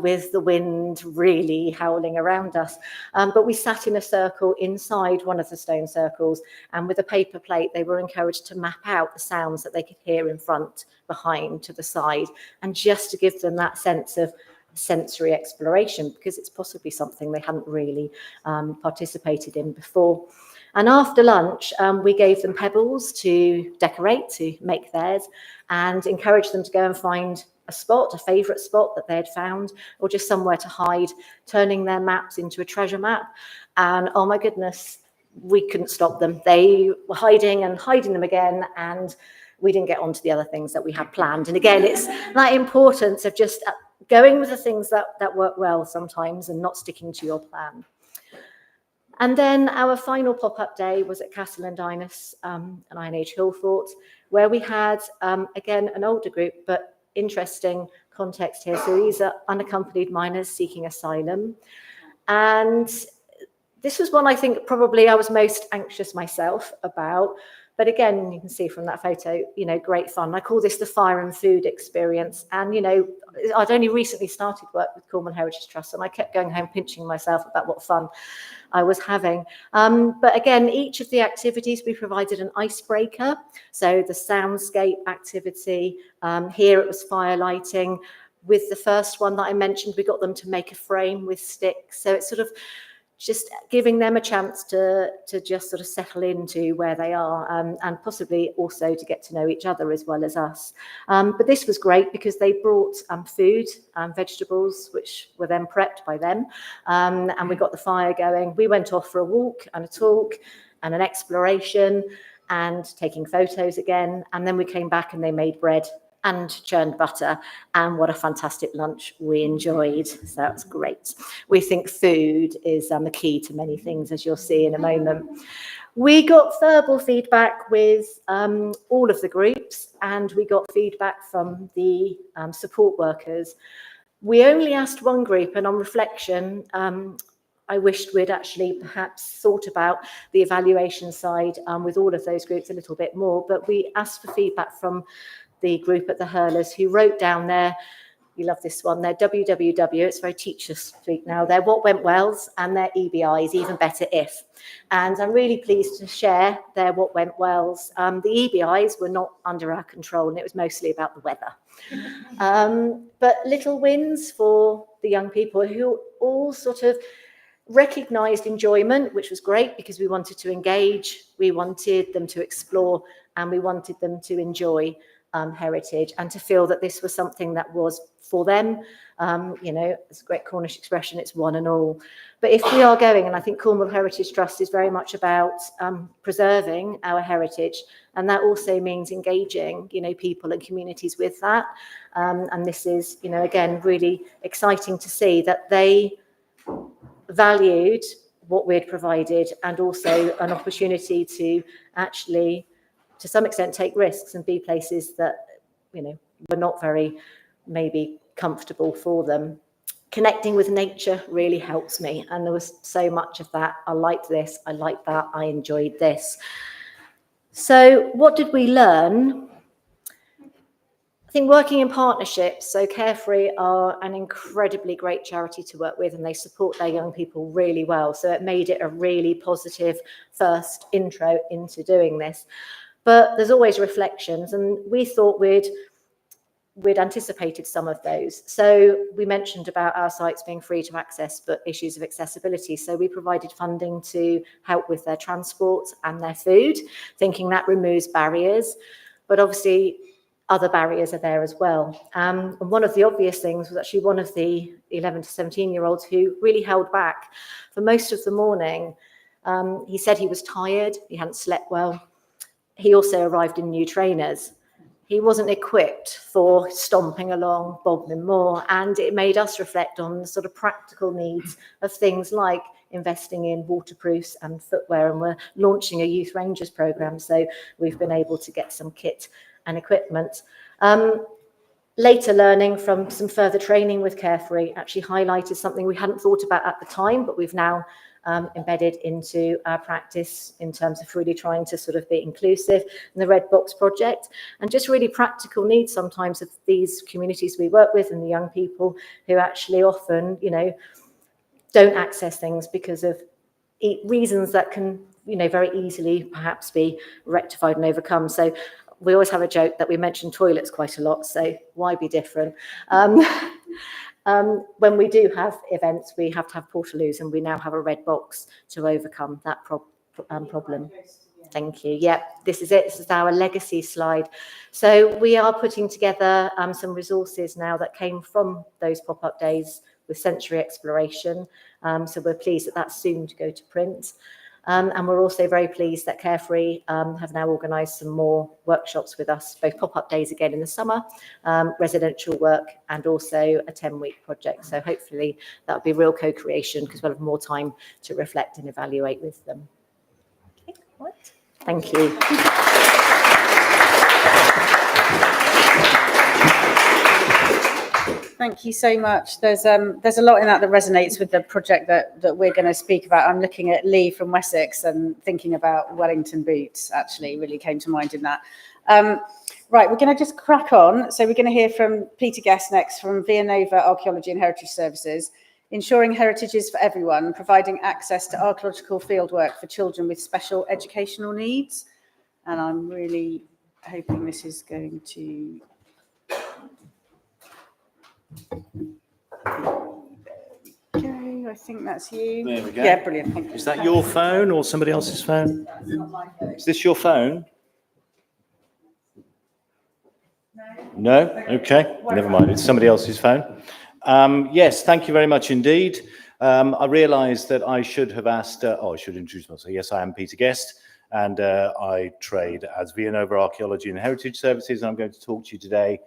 with the wind really howling around us. But we sat in a circle inside one of the stone circles, and with a paper plate, they were encouraged to map out the sounds that they could hear in front, behind, to the side, and just to give them that sense of sensory exploration, because it's possibly something they hadn't really participated in before. And after lunch, we gave them pebbles to decorate, to make theirs, and encouraged them to go and find a spot, a favourite spot that they had found, or just somewhere to hide, turning their maps into a treasure map. And oh my goodness, we couldn't stop them. They were hiding and hiding them again, and we didn't get on to the other things that we had planned. And again, it's that importance of just going with the things that work well sometimes and not sticking to your plan. And then our final pop-up day was at Castle and Dinas, an INH Hillfort, where we had, again, an older group, but interesting context here. So these are unaccompanied minors seeking asylum. And this was one I think probably I was most anxious myself about. But again, you can see from that photo, you know, great fun. I call this the fire and food experience. And, you know, I'd only recently started work with Cornwall Heritage Trust, and I kept going home pinching myself about what fun I was having. But again, each of the activities, we provided an icebreaker. So the soundscape activity, here it was fire lighting. With the first one that I mentioned, we got them to make a frame with sticks. So it's sort of just giving them a chance to just sort of settle into where they are, and possibly also to get to know each other as well as us. But this was great because they brought food and vegetables, which were then prepped by them, and we got the fire going. We went off for a walk and a talk and an exploration and taking photos again, and then we came back and they made bread and churned butter, and what a fantastic lunch we enjoyed. So that's great. We think food is the key to many things, as you'll see in a moment. We got verbal feedback with all of the groups, and we got feedback from the support workers. We only asked one group, and on reflection, I wished we'd actually perhaps thought about the evaluation side with all of those groups a little bit more, but we asked for feedback from the group at the Hurlers who wrote down their, you love this one, their WWW, it's very teacher speak now, their what went wells and their EBIs, even better if. And I'm really pleased to share their what went wells. The EBIs were not under our control, and it was mostly about the weather. But little wins for the young people who all sort of recognised enjoyment, which was great because we wanted to engage, we wanted them to explore, and we wanted them to enjoy heritage and to feel that this was something that was for them. You know, it's a great Cornish expression, it's one and all. But if we are going, and I think Cornwall Heritage Trust is very much about preserving our heritage, and that also means engaging, you know, people and communities with that. And this is, you know, again, really exciting to see that they valued what we'd provided and also an opportunity to actually, to some extent, take risks and be places that, you know, were not very maybe comfortable for them. Connecting with nature really helps me, and there was so much of that. I liked this, I liked that, I enjoyed this. So what did we learn? I think working in partnerships, so Carefree are an incredibly great charity to work with, and they support their young people really well. So it made it a really positive first intro into doing this. But there's always reflections, and we thought we'd anticipated some of those. So we mentioned about our sites being free to access, but issues of accessibility. So we provided funding to help with their transport and their food, thinking that removes barriers. But obviously, other barriers are there as well. And one of the obvious things was actually one of the 11 to 17-year-olds who really held back for most of the morning. He said he was tired, he hadn't slept well. He also arrived in new trainers. He wasn't equipped for stomping along Bodmin Moor, and it made us reflect on the sort of practical needs of things like investing in waterproofs and footwear, and we're launching a Youth Rangers programme, so we've been able to get some kit and equipment. Later learning from some further training with Carefree actually highlighted something we hadn't thought about at the time, but we've now embedded into our practice in terms of really trying to sort of be inclusive in the Red Box project, and just really practical needs sometimes of these communities we work with and the young people who actually often, you know, don't access things because of reasons that can, you know, very easily perhaps be rectified and overcome. So we always have a joke that we mention toilets quite a lot, so why be different? When we do have events, we have to have portaloos, and we now have a red box to overcome that problem. Thank you. Yeah, this is it. This is our legacy slide. So we are putting together some resources now that came from those pop-up days with sensory exploration. So we're pleased that that's soon to go to print. And we're also very pleased that Carefree have now organised some more workshops with us, both pop-up days again in the summer, residential work, and also a 10-week project. So hopefully that'll be real co-creation because we'll have more time to reflect and evaluate with them. Okay, right. Thank you. Thank you so much. There's a lot in that resonates with the project that we're going to speak about. I'm looking at Lee from Wessex and thinking about Wellington boots, actually, really came to mind in that. Right, we're going to just crack on. So we're going to hear from Peter Guest next from Villanova Archaeology and Heritage Services, ensuring heritage is for everyone, providing access to archaeological fieldwork for children with special educational needs. And I'm really hoping this is going to... Okay, I think that's you. There we go. Yeah, brilliant. Thank you. Is that your phone or somebody else's phone? That's not my phone. Is this your phone? No? Okay, never mind. It's somebody else's phone. Yes, thank you very much indeed. I realised that I should have asked, I should introduce myself. Yes, I am Peter Guest, and I trade as Villanova Archaeology and Heritage Services. I'm going to talk to you today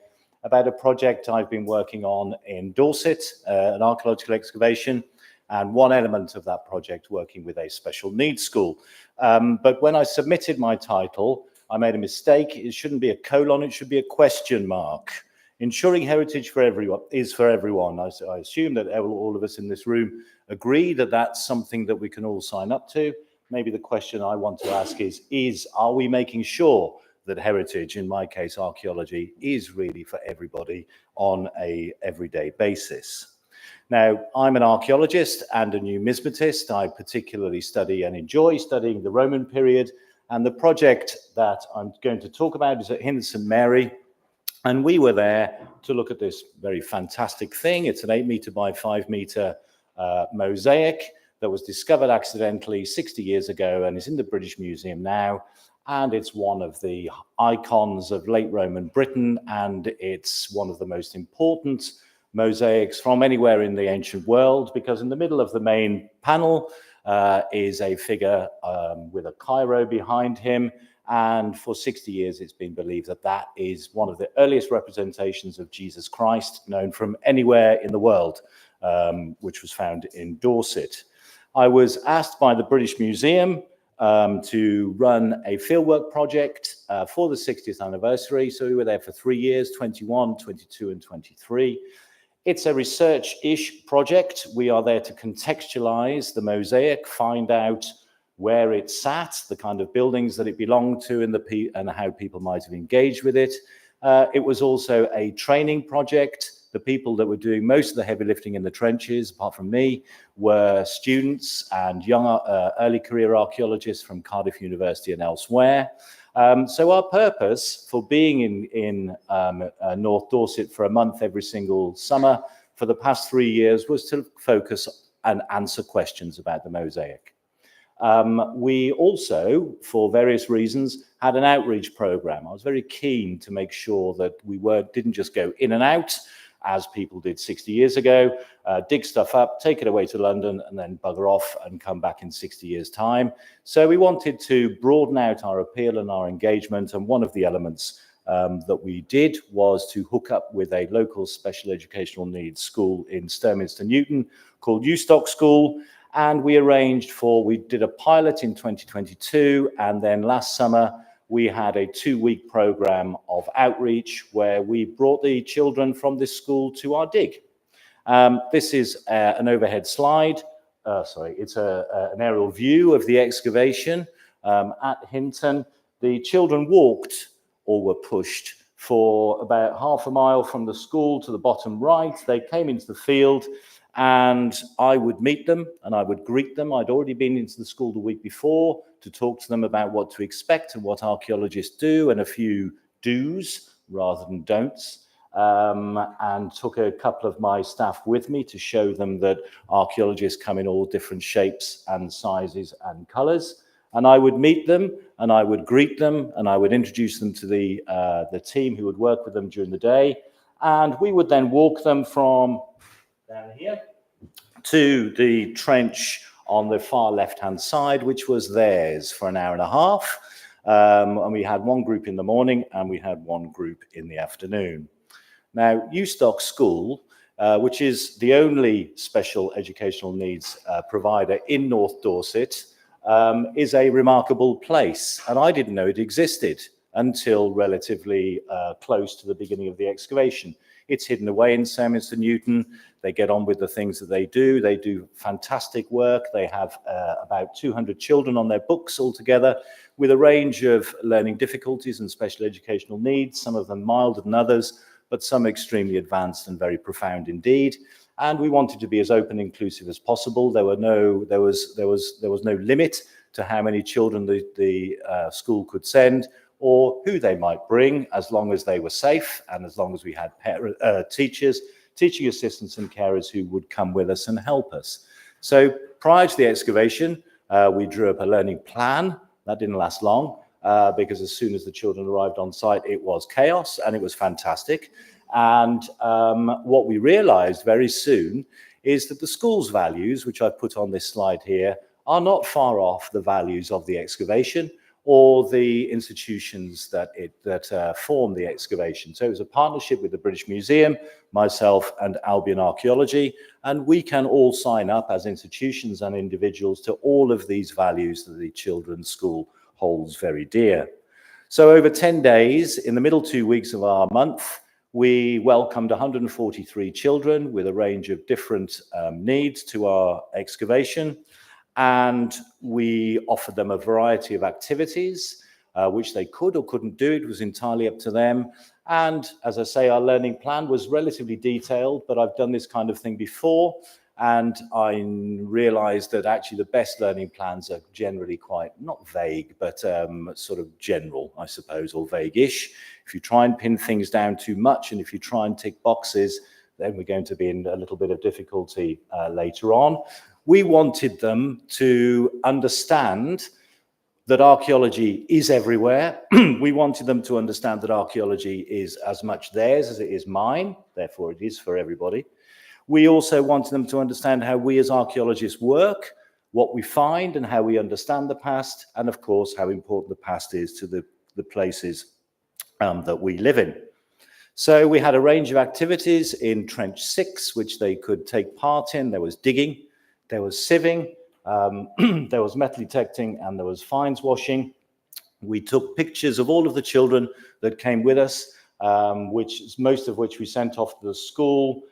about a project I've been working on in Dorset, an archaeological excavation, and one element of that project working with a special needs school. But when I submitted my title, I made a mistake. It shouldn't be a colon, it should be a question mark. Ensuring heritage for everyone is for everyone. I assume that all of us in this room agree that that's something that we can all sign up to. Maybe the question I want to ask is are we making sure that heritage, in my case archaeology, is really for everybody on a everyday basis. Now, I'm an archaeologist and a numismatist. I particularly study and enjoy studying the Roman period, and the project that I'm going to talk about is at Hinton St Mary, and we were there to look at this very fantastic thing. It's an 8 meter by 5 meter mosaic that was discovered accidentally 60 years ago and is in the British Museum now. And it's one of the icons of late Roman Britain, and it's one of the most important mosaics from anywhere in the ancient world, because in the middle of the main panel is a figure with a Cairo behind him. And for 60 years, it's been believed that that is one of the earliest representations of Jesus Christ known from anywhere in the world, which was found in Dorset. I was asked by the British Museum to run a fieldwork project for the 60th anniversary. So we were there for 3 years, 21, 22, and 23. It's a research-ish project. We are there to contextualize the mosaic, find out where it sat, the kind of buildings that it belonged to, and how people might have engaged with it. It was also a training project. The people that were doing most of the heavy lifting in the trenches, apart from me, were students and young early career archaeologists from Cardiff University and elsewhere. So our purpose for being in North Dorset for a month every single summer for the past 3 years was to focus and answer questions about the mosaic. We also, for various reasons, had an outreach program. I was very keen to make sure that we didn't just go in and out, as people did 60 years ago, dig stuff up, take it away to London, and then bugger off and come back in 60 years' time. So we wanted to broaden out our appeal and our engagement, and one of the elements that we did was to hook up with a local special educational needs school in Sturminster Newton called Ustock School, and we did a pilot in 2022, and then last summer we had a 2-week program of outreach where we brought the children from this school to our dig. This is an overhead slide. It's an aerial view of the excavation at Hinton. The children walked or were pushed for about half a mile from the school to the bottom right. They came into the field, and I would meet them and I would greet them. I'd already been into the school the week before to talk to them about what to expect and what archaeologists do, and a few do's rather than don'ts, and took a couple of my staff with me to show them that archaeologists come in all different shapes and sizes and colours. And I would meet them and I would greet them and I would introduce them to the team who would work with them during the day. And we would then walk them from down here to the trench on the far left-hand side, which was theirs, for an hour and a half. And we had one group in the morning and we had one group in the afternoon. Now, Ustock School, which is the only special educational needs provider in North Dorset, is a remarkable place. And I didn't know it existed until relatively close to the beginning of the excavation. It's hidden away in Sturminster Newton. They get on with the things that they do. They do fantastic work. They have about 200 children on their books altogether, with a range of learning difficulties and special educational needs, some of them milder than others, but some extremely advanced and very profound indeed. And we wanted to be as open and inclusive as possible. There was no limit to how many children the school could send, or who they might bring, as long as they were safe and as long as we had teachers, teaching assistants and carers who would come with us and help us. So prior to the excavation, we drew up a learning plan. That didn't last long because as soon as the children arrived on site, it was chaos and it was fantastic. And what we realized very soon is that the school's values, which I've put on this slide here, are not far off the values of the excavation or the institutions that form the excavation. So it was a partnership with the British Museum, myself and Albion Archaeology, and we can all sign up as institutions and individuals to all of these values that the children's school holds very dear. So over 10 days, in the middle 2 weeks of our month, we welcomed 143 children with a range of different needs to our excavation. And we offered them a variety of activities. which they could or couldn't do. It was entirely up to them. And as I say, our learning plan was relatively detailed, but I've done this kind of thing before. And I realized that actually the best learning plans are generally quite, not vague, but sort of general, I suppose, or vague-ish. If you try and pin things down too much, and if you try and tick boxes, then we're going to be in a little bit of difficulty later on. We wanted them to understand that archaeology is everywhere. We wanted them to understand that archaeology is as much theirs as it is mine, therefore it is for everybody. We also wanted them to understand how we as archaeologists work, what we find and how we understand the past, and of course how important the past is to the places that we live in. So we had a range of activities in Trench 6 which they could take part in. There was digging, there was sieving, there was metal detecting, and there was fines washing. We took pictures of all of the children that came with us, most of which we sent off to the school.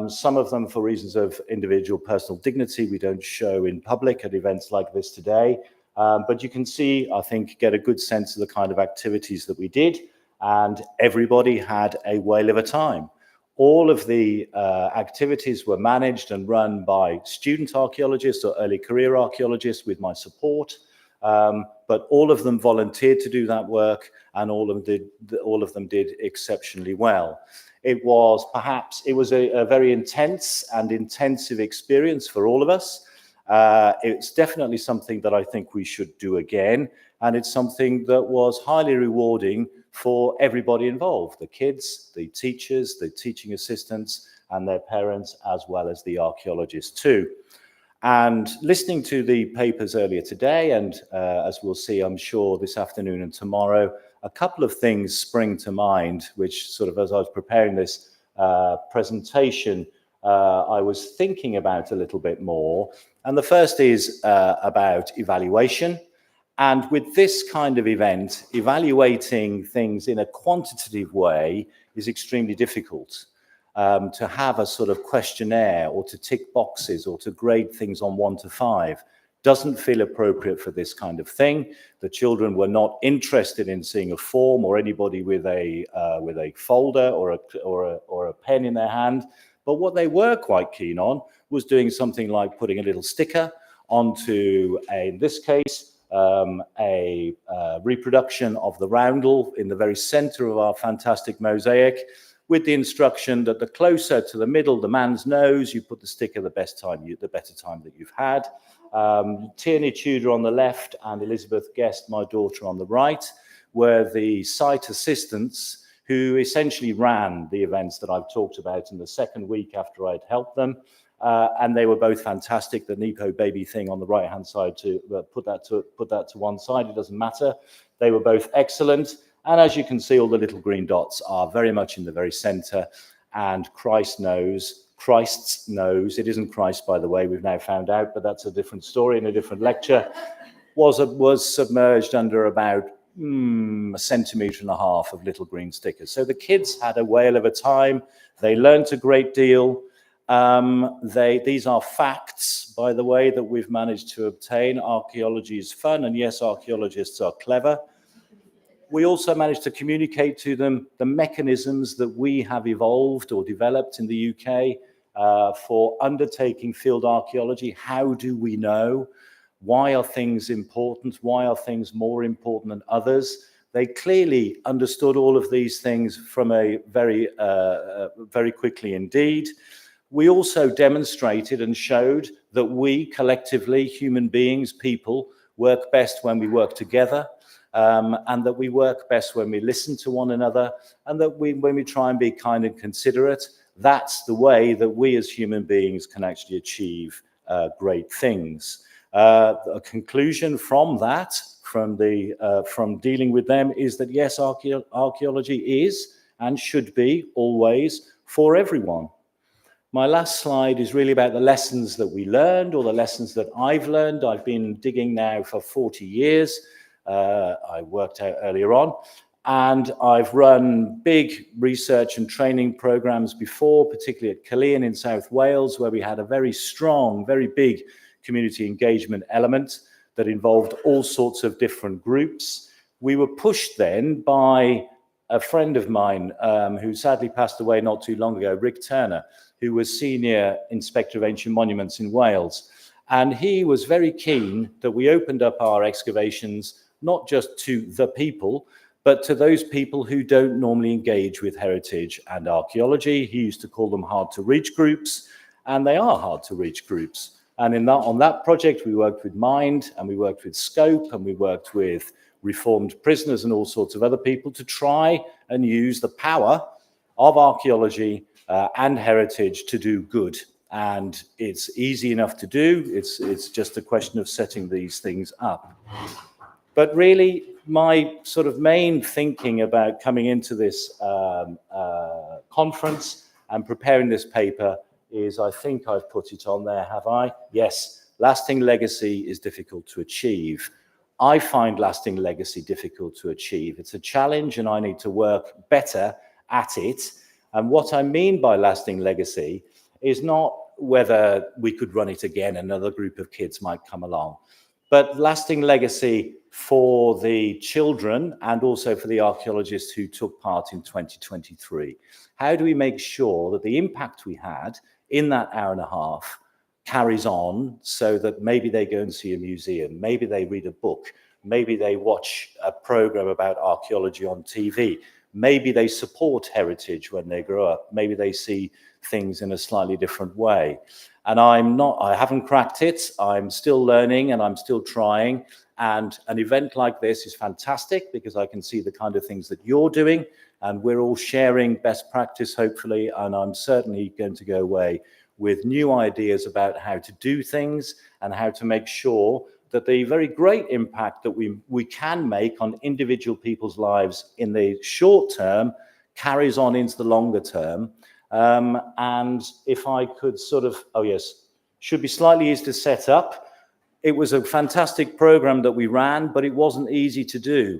Some of them, for reasons of individual personal dignity, we don't show in public at events like this today. But you can see, I think, get a good sense of the kind of activities that we did, and everybody had a whale of a time. All of the activities were managed and run by student archaeologists or early career archaeologists with my support, but all of them volunteered to do that work, and all of them did exceptionally well. It was a very intense and intensive experience for all of us. It's definitely something that I think we should do again, and it's something that was highly rewarding for everybody involved, the kids, the teachers, the teaching assistants, and their parents, as well as the archaeologists too. And listening to the papers earlier today, and as we'll see, I'm sure, this afternoon and tomorrow, a couple of things spring to mind, which sort of, as I was preparing this presentation, I was thinking about a little bit more. And the first is about evaluation. And with this kind of event, evaluating things in a quantitative way is extremely difficult. To have a sort of questionnaire or to tick boxes or to grade things on 1 to 5 doesn't feel appropriate for this kind of thing. The children were not interested in seeing a form or anybody with a folder or a pen in their hand. But what they were quite keen on was doing something like putting a little sticker onto, in this case, a reproduction of the roundel in the very center of our fantastic mosaic, with the instruction that the closer to the middle, the man's nose, you put the sticker the better time that you've had. Tierney Tudor on the left and Elizabeth Guest, my daughter, on the right, were the site assistants who essentially ran the events that I've talked about in the second week after I'd helped them. And they were both fantastic. The Nepo baby thing on the right-hand side, to put that to one side, it doesn't matter. They were both excellent. And as you can see, all the little green dots are very much in the very center. And Christ's nose, it isn't Christ, by the way, we've now found out, but that's a different story in a different lecture, was submerged under about 1.5 centimeters of little green stickers. So the kids had a whale of a time. They learnt a great deal. These are facts, by the way, that we've managed to obtain. Archaeology is fun, and yes, archaeologists are clever. We also managed to communicate to them the mechanisms that we have evolved or developed in the UK for undertaking field archaeology. How do we know? Why are things important? Why are things more important than others? They clearly understood all of these things from a very quickly indeed. We also demonstrated and showed that we collectively, human beings, people, work best when we work together, and that we work best when we listen to one another, and that when we try and be kind and considerate. That's the way that we as human beings can actually achieve great things. A conclusion from that, from dealing with them, is that yes, archaeology is and should be always for everyone. My last slide is really about the lessons that we learned, or the lessons that I've learned. I've been digging now for 40 years. I worked out earlier on, and I've run big research and training programs before, particularly at Caerleon in South Wales, where we had a very strong, very big community engagement element that involved all sorts of different groups. we were pushed then by a friend of mine who sadly passed away not too long ago, Rick Turner, who was Senior Inspector of Ancient Monuments in Wales. And he was very keen that we opened up our excavations, not just to the people, but to those people who don't normally engage with heritage and archaeology. He used to call them hard to reach groups, and they are hard to reach groups. And on that project, we worked with Mind, and we worked with Scope, and we worked with reformed prisoners and all sorts of other people to try and use the power of archaeology and heritage to do good. And it's easy enough to do. It's just a question of setting these things up. But really, my sort of main thinking about coming into this conference and preparing this paper is, I think I've put it on there, have I? Yes, lasting legacy is difficult to achieve. I find lasting legacy difficult to achieve. It's a challenge and I need to work better at it. And what I mean by lasting legacy is not whether we could run it again, another group of kids might come along, but lasting legacy for the children and also for the archaeologists who took part in 2023. How do we make sure that the impact we had in that hour and a half carries on, so that maybe they go and see a museum, maybe they read a book, maybe they watch a program about archaeology on TV, maybe they support heritage when they grow up, maybe they see things in a slightly different way. And I haven't cracked it, I'm still learning and I'm still trying. And an event like this is fantastic because I can see the kind of things that you're doing and we're all sharing best practice, hopefully, and I'm certainly going to go away with new ideas about how to do things and how to make sure that the very great impact that we can make on individual people's lives in the short term carries on into the longer term. And if I could sort of, oh yes, should be slightly easy to set up. It was a fantastic program that we ran, but it wasn't easy to do.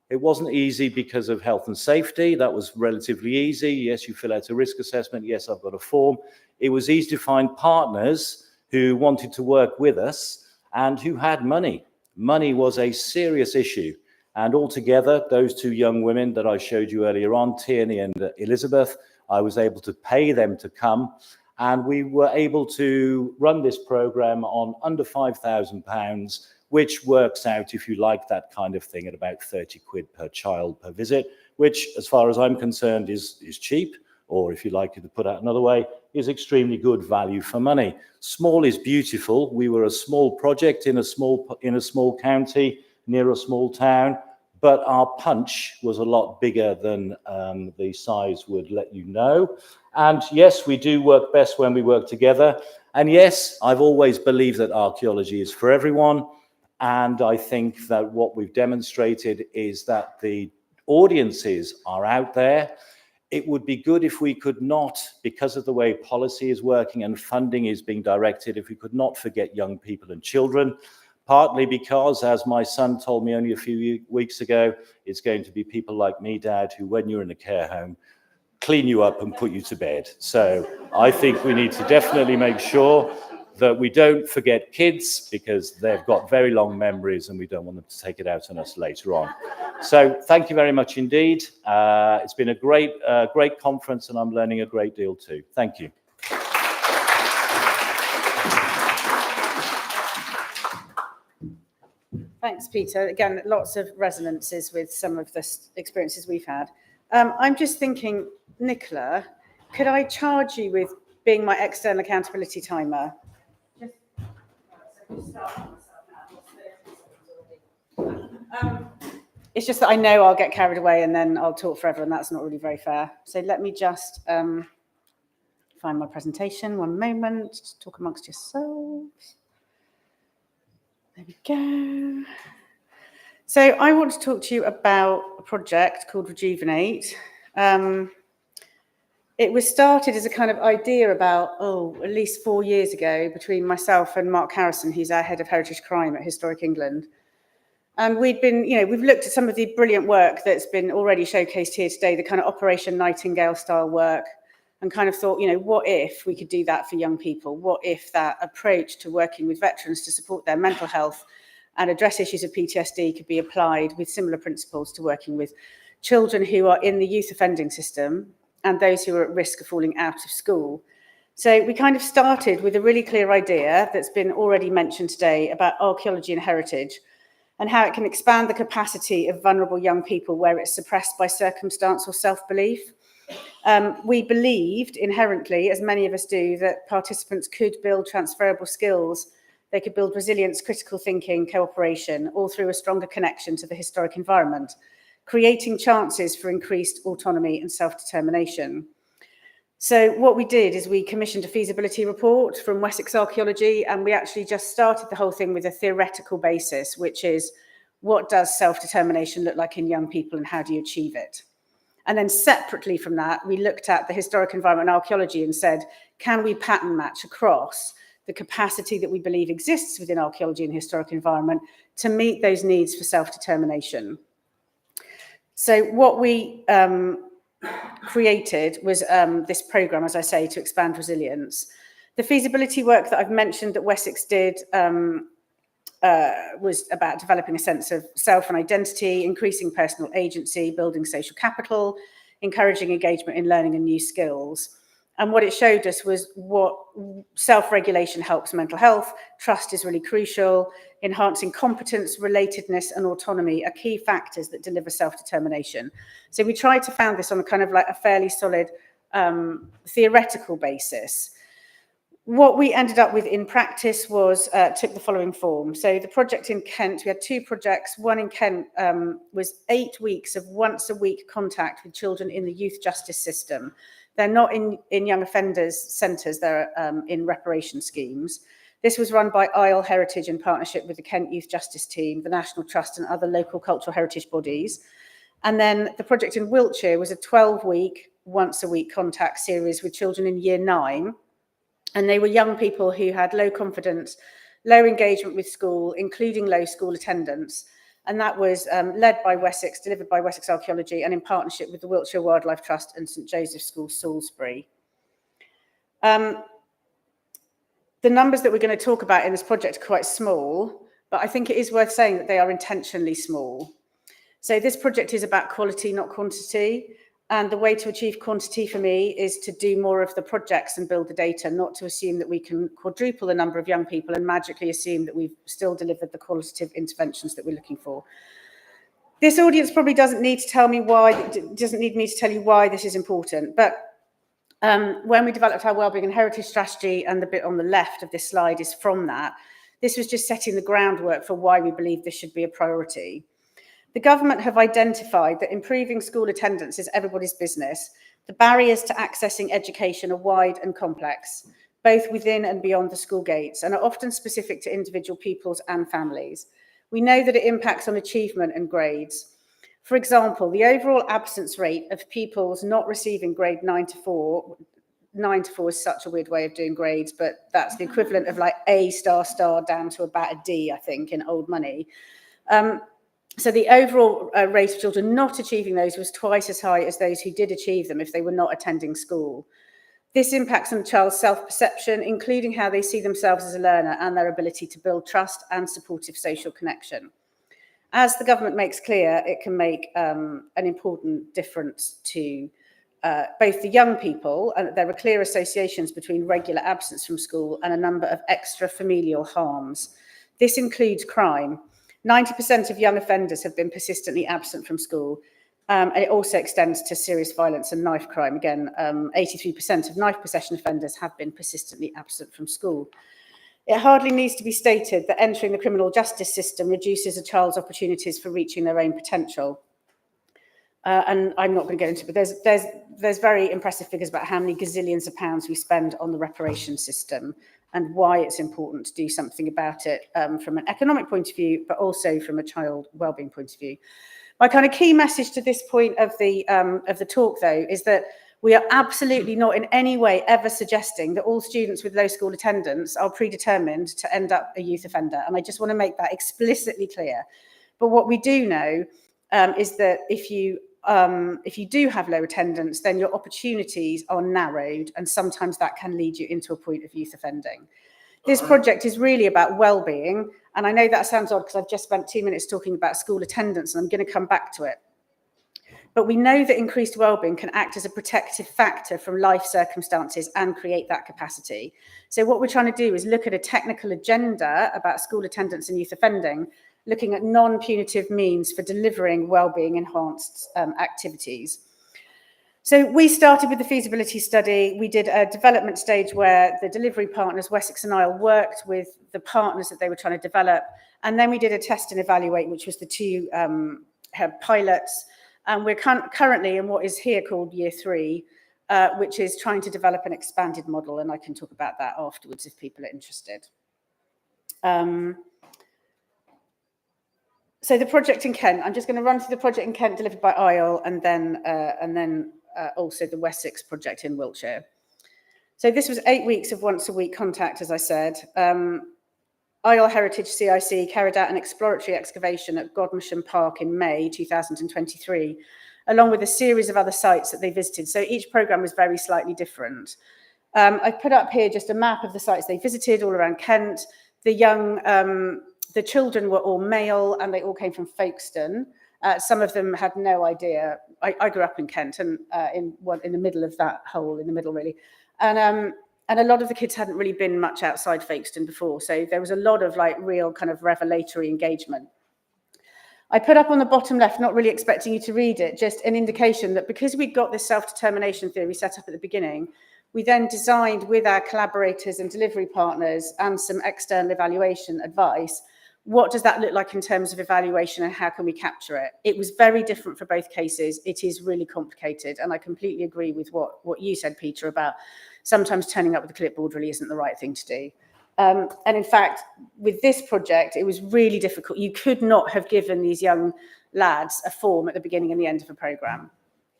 It wasn't easy because of health and safety. That was relatively easy. Yes, you fill out a risk assessment. Yes, I've got a form. It was easy to find partners who wanted to work with us and who had money. Money was a serious issue. And altogether, those two young women that I showed you earlier on, Tierney and Elizabeth, I was able to pay them to come. And we were able to run this program on under £5,000, which works out, if you like that kind of thing, at about 30 quid per child per visit, which, as far as I'm concerned, is cheap, or if you like it to put out another way, is extremely good value for money. Small is beautiful. We were a small project in a small county near a small town, but our punch was a lot bigger than the size would let you know. And yes, we do work best when we work together. And yes, I've always believed that archaeology is for everyone. And I think that what we've demonstrated is that the audiences are out there. It would be good if we could not, because of the way policy is working and funding is being directed, if we could not forget young people and children, partly because, as my son told me only a few weeks ago, it's going to be people like me, Dad, who, when you're in a care home, clean you up and put you to bed. So I think we need to definitely make sure that we don't forget kids, because they've got very long memories and we don't want them to take it out on us later on. So thank you very much indeed. It's been a great conference and I'm learning a great deal too. Thank you. Thanks, Peter. Again, lots of resonances with some of the experiences we've had. I'm just thinking, Nicola, could I charge you with being my external accountability timer? It's just that I know I'll get carried away and then I'll talk forever, and that's not really very fair. So let me just find my presentation. One moment. Just talk amongst yourselves. There we go. So I want to talk to you about a project called Rejuvenate. It was started as a kind of idea about, at least 4 years ago, between myself and Mark Harrison, who's our head of heritage crime at Historic England. And we've looked at some of the brilliant work that's been already showcased here today, the kind of Operation Nightingale style work, and kind of thought, what if we could do that for young people? What if that approach to working with veterans to support their mental health and address issues of PTSD could be applied with similar principles to working with children who are in the youth offending system and those who are at risk of falling out of school. So we kind of started with a really clear idea that's been already mentioned today about archaeology and heritage and how it can expand the capacity of vulnerable young people where it's suppressed by circumstance or self-belief. We believed inherently, as many of us do, that participants could build transferable skills. They could build resilience, critical thinking, cooperation, all through a stronger connection to the historic environment, creating chances for increased autonomy and self-determination. So what we did is we commissioned a feasibility report from Wessex Archaeology, and we actually just started the whole thing with a theoretical basis, which is what does self-determination look like in young people and how do you achieve it? And then separately from that, we looked at the historic environment and archaeology and said, can we pattern match across the capacity that we believe exists within archaeology and historic environment to meet those needs for self-determination? So what we created was this programme, as I say, to expand resilience. The feasibility work that I've mentioned that Wessex did was about developing a sense of self and identity, increasing personal agency, building social capital, encouraging engagement in learning and new skills. And what it showed us was what self-regulation helps mental health, trust is really crucial, enhancing competence, relatedness and autonomy are key factors that deliver self-determination. So we tried to found this on a kind of like a fairly solid theoretical basis. What we ended up with in practice was took the following form. So the project in Kent, we had 2 projects. One in Kent was 8 weeks of once a week contact with children in the youth justice system. They're not in young offenders centres, they're in reparation schemes. This was run by Isle Heritage in partnership with the Kent Youth Justice Team, the National Trust and other local cultural heritage bodies. And then the project in Wiltshire was a 12-week, once a week contact series with children in year 9. And they were young people who had low confidence, low engagement with school, including low school attendance. And that was led by Wessex, delivered by Wessex Archaeology, and in partnership with the Wiltshire Wildlife Trust and St Joseph's School, Salisbury. The numbers that we're going to talk about in this project are quite small, but I think it is worth saying that they are intentionally small. So this project is about quality, not quantity. And the way to achieve quantity for me is to do more of the projects and build the data, not to assume that we can quadruple the number of young people and magically assume that we've still delivered the qualitative interventions that we're looking for. This audience probably doesn't need to tell me why, doesn't need me to tell you why this is important. But when we developed our wellbeing and heritage strategy, and the bit on the left of this slide is from that, this was just setting the groundwork for why we believe this should be a priority. The government have identified that improving school attendance is everybody's business. The barriers to accessing education are wide and complex, both within and beyond the school gates, and are often specific to individual pupils and families. We know that it impacts on achievement and grades. For example, the overall absence rate of pupils not receiving grade 9 to 4 is such a weird way of doing grades, but that's the equivalent of like A ** down to about a D, I think, in old money. So the overall rate of children not achieving those was twice as high as those who did achieve them if they were not attending school. This impacts on the child's self-perception, including how they see themselves as a learner and their ability to build trust and supportive social connection. As the government makes clear, it can make an important difference to both the young people, and there are clear associations between regular absence from school and a number of extra familial harms. This includes crime. 90% of young offenders have been persistently absent from school. And it also extends to serious violence and knife crime. Again, 83% of knife possession offenders have been persistently absent from school. It hardly needs to be stated that entering the criminal justice system reduces a child's opportunities for reaching their own potential. And I'm not going to go into it, but there's very impressive figures about how many gazillions of pounds we spend on the reparation system and why it's important to do something about it from an economic point of view, but also from a child wellbeing point of view. My kind of key message to this point of the talk, though, is that we are absolutely not in any way ever suggesting that all students with low school attendance are predetermined to end up a youth offender. And I just want to make that explicitly clear. But what we do know is that if you do have low attendance, then your opportunities are narrowed, and sometimes that can lead you into a point of youth offending. This project is really about well-being, and I know that sounds odd because I've just spent 2 minutes talking about school attendance, and I'm going to come back to it. But we know that increased wellbeing can act as a protective factor from life circumstances and create that capacity. So what we're trying to do is look at a technical agenda about school attendance and youth offending, looking at non-punitive means for delivering wellbeing enhanced activities. So we started with the feasibility study. We did a development stage where the delivery partners, Wessex and Isle, worked with the partners that they were trying to develop. And then we did a test and evaluate, which was the two pilots. And we're currently in what is here called year 3, which is trying to develop an expanded model. And I can talk about that afterwards if people are interested. So the project in Kent, I'm just going to run through the project in Kent delivered by Isle and then also the Wessex project in Wiltshire. So this was 8 weeks of once a week contact, as I said. Isle Heritage CIC carried out an exploratory excavation at Godmersham Park in May 2023, along with a series of other sites that they visited. So each programme was very slightly different. I've put up here just a map of the sites they visited all around Kent. The children were all male and they all came from Folkestone. Some of them had no idea. I grew up in Kent and in the middle of that hole, in the middle really. And a lot of the kids hadn't really been much outside Folkestone before. So there was a lot of like real kind of revelatory engagement. I put up on the bottom left, not really expecting you to read it, just an indication that because we'd got this self-determination theory set up at the beginning, we then designed with our collaborators and delivery partners and some external evaluation advice, what does that look like in terms of evaluation and how can we capture it? It was very different for both cases. It is really complicated. And I completely agree with what you said, Peter, about sometimes turning up with a clipboard really isn't the right thing to do. And in fact, with this project, it was really difficult. You could not have given these young lads a form at the beginning and the end of a programme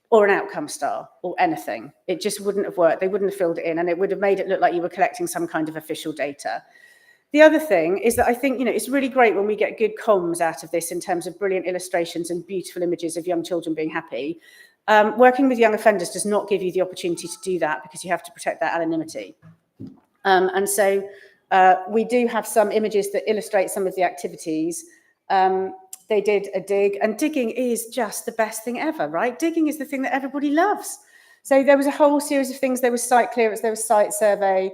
or an outcome star or anything. It just wouldn't have worked. They wouldn't have filled it in and it would have made it look like you were collecting some kind of official data. The other thing is that I think, it's really great when we get good comms out of this in terms of brilliant illustrations and beautiful images of young children being happy. Working with young offenders does not give you the opportunity to do that because you have to protect their anonymity. And so we do have some images that illustrate some of the activities. They did a dig, and digging is just the best thing ever, right? Digging is the thing that everybody loves. So there was a whole series of things. There was site clearance, there was site survey.